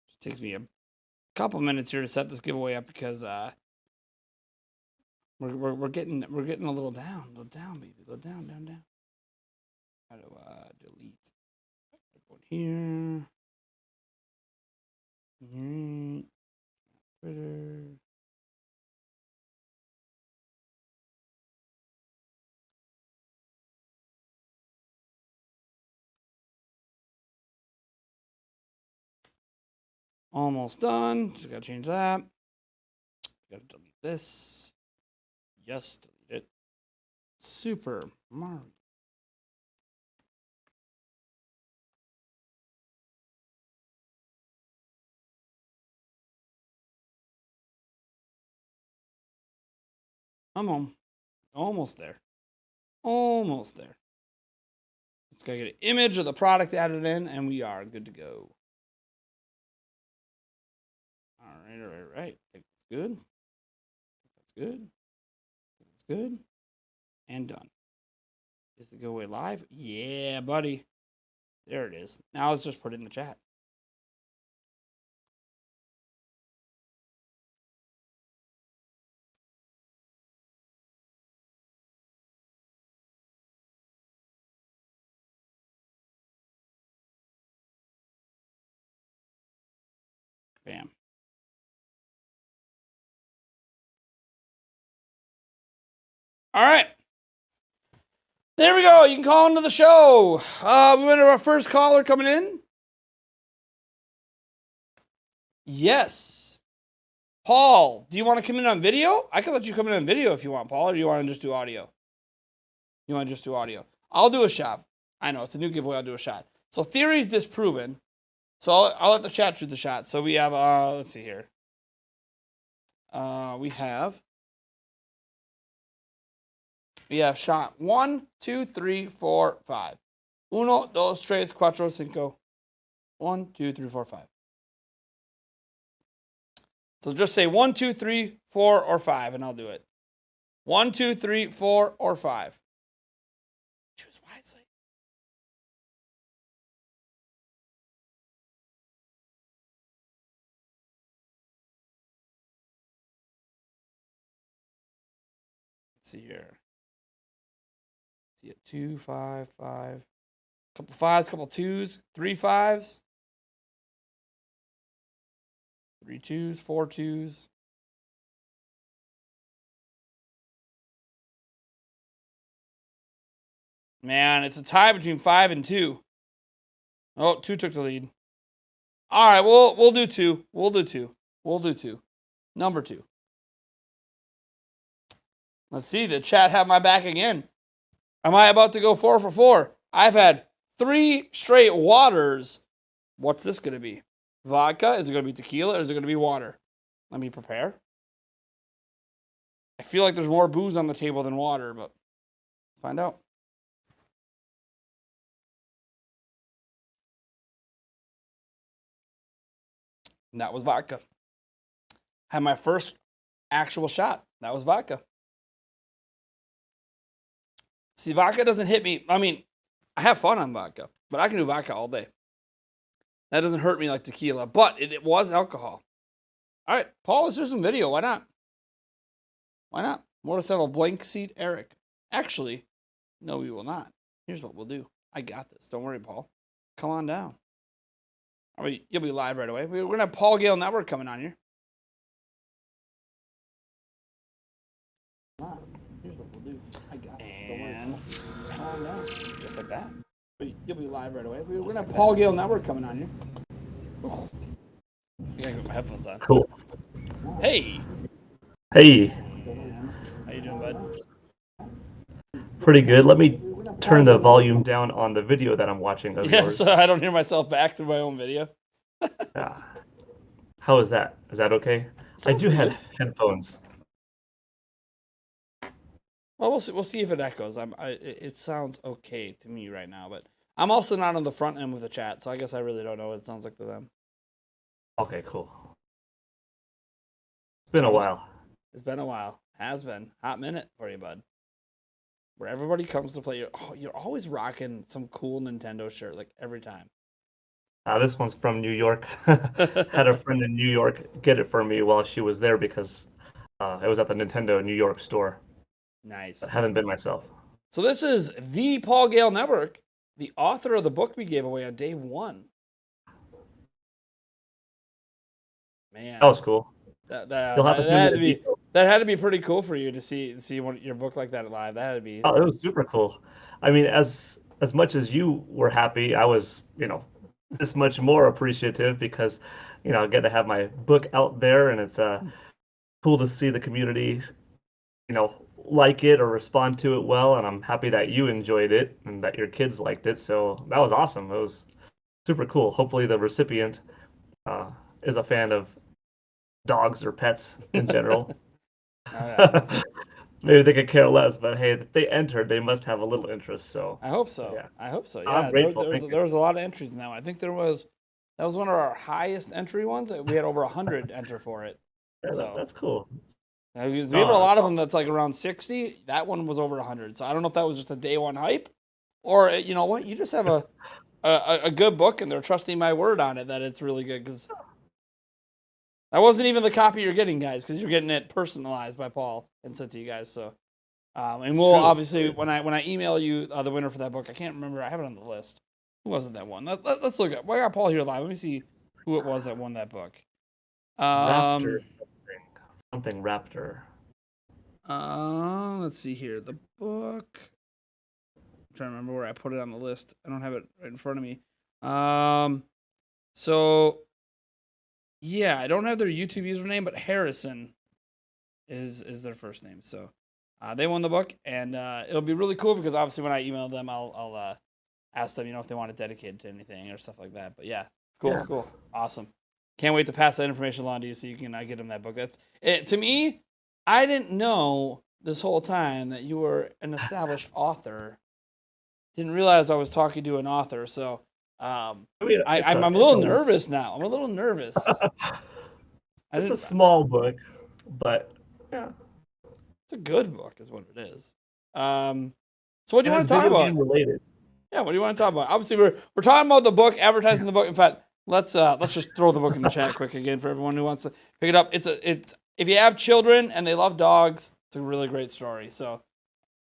Just takes me a couple minutes here to set this giveaway up because we're getting a little down, baby, down. How do delete? Go here. Twitter. Almost done. Just gotta change that. Gotta delete this. Yes, delete it. Super Mario. I'm home. Almost there. Just gotta get an image of the product added in, and we are good to go. All right. I think that's good. And done. Is the giveaway live? Yeah, buddy. There it is. Now let's just put it in the chat. Bam. All right. There we go. You can call into the show. We went to our first caller coming in. Yes. Paul, do you want to come in on video? I can let you come in on video if you want, Paul, or do you want to just do audio? I'll do a shot. I know, it's a new giveaway. I'll do a shot. So theory's disproven. So I'll let the chat shoot the shot. So we have, let's see here. We have shot 1, 2, 3, 4, 5. 1, 2, 3, 4, 5. 1, 2, 3, 4, 5. So just say 1, 2, 3, 4, or 5, and I'll do it. 1, 2, 3, 4, or 5. Choose wisely. Let's see here. See it 2, 5, 5. Couple 5s, couple 2s, 3 5s. 3 2s, 4 2s. Man, it's a tie between 5 and 2. Oh, 2 took the lead. All right, we'll do 2. We'll do 2. We'll do 2. Number 2. Let's see. The chat have my back again. Am I about to go 4 for 4? I've had 3 straight waters. What's this going to be? Vodka? Is it going to be tequila or is it going to be water? Let me prepare. I feel like there's more booze on the table than water, but let's find out. And that was vodka. Had my first actual shot. That was vodka. See, vodka doesn't hit me. I mean, I have fun on vodka, but I can do vodka all day. That doesn't hurt me like tequila, but it was alcohol. All right, Paul, let's do some video. Why not? Why not? More to have a blank seat, Eric. Actually, no, we will not. Here's what we'll do. I got this. Don't worry, Paul. Come on down. I mean, you'll be live right away. We're going to have Paul Gale Network coming on here. Here's what we'll do. I got it. And come on down. Just like that. You'll be live right away. We're going to have Paul Gale Network coming on here. Ooh. I gotta get my headphones on. Cool. Hey. Hey, How you doing, bud? pretty good. Let me turn the volume down on the video that I'm watching of Yeah, yours. so I don't hear myself back through my own video. Yeah. How is that? Is that okay? I do have headphones. Well, we'll see if it echoes. It sounds okay to me right now, but I'm also not on the front end with the chat, so I guess I really don't know what it sounds like to them. Okay, cool. It's been a while. It's been a while. Has been. Hot minute for you, bud. Where everybody comes to play. You're always rocking some cool Nintendo shirt, like every time. This one's from New York. Had a friend in New York get it for me while she was there because it was at the Nintendo New York store. Nice. I haven't been myself. So this is the Paul Gale Network, the author of the book we gave away on day 1. Man, That was cool. that You'll have to send had me to the be details. that had to be pretty cool for you to see your book like that live. That had to be. Oh, it was super cool. I mean, as much as you were happy, I was, this much more appreciative because, I get to have my book out there, and it's cool to see the community, like it or respond to it well. And I'm happy that you enjoyed it and that your kids liked it. So that was awesome. It was super cool. Hopefully, the recipient is a fan of dogs or pets in general. Oh, yeah. Maybe they could care less, but hey, if they entered, they must have a little interest. So I hope so. Yeah. I hope so. I'm Yeah, grateful. there Thank you. was a lot of entries in that one. I think that was one of our highest entry ones. We had over 100 enter for it. Yeah, So that's cool. now, we have a lot of them that's like around 60. That one was over 100. So I don't know if that was just a day 1 hype, or you know what, you just have a good book and they're trusting my word on it that it's really good, because that wasn't even the copy you're getting, guys, because you're getting it personalized by Paul and sent to you guys. So, and we'll True. obviously when I email you the winner for that book, I can't remember. I have it on the list. Who was it that won? Let's look at. Well, I got Paul here live. Let me see who it was that won that book. Raptor something Raptor. Let's see here. The book. I'm trying to remember where I put it on the list. I don't have it right in front of me. So yeah, I don't have their YouTube username, but Harrison is their first name. So they won the book, and it'll be really cool because obviously when I email them, I'll ask them, if they want it dedicated to anything or stuff like that. But yeah, cool, Yeah. cool, awesome. Can't wait to pass that information along to you so you can get them that book. That's it. To me, I didn't know this whole time that you were an established author. Didn't realize I was talking to an author. So I mean, I'm a little nervous now. I'm a little nervous. I It's a didn't. small book, but yeah. It's a good book, is what it is. So what do you And want it's to talk video about? game related. Yeah, what do you want to talk about? Obviously, we're talking about the book, advertising the book. In fact, let's just throw the book in the chat quick again for everyone who wants to pick it up. It's if you have children and they love dogs, it's a really great story. So,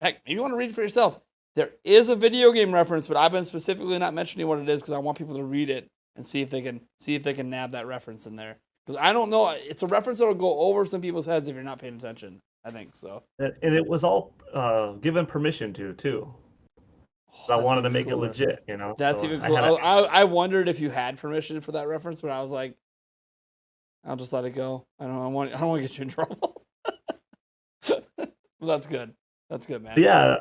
heck, maybe you want to read it for yourself. There is a video game reference, but I've been specifically not mentioning what it is because I want people to read it and see if they can nab that reference in there. Because I don't know, it's a reference that'll go over some people's heads if you're not paying attention. I think so. And it was all given permission to too. I That's wanted to even make cooler. it legit, you know. That's so even I cool. had a- I wondered if you had permission for that reference, but I was like, I'll just let it go. I don't want to get you in trouble. Well, that's good. That's good, man. yeah,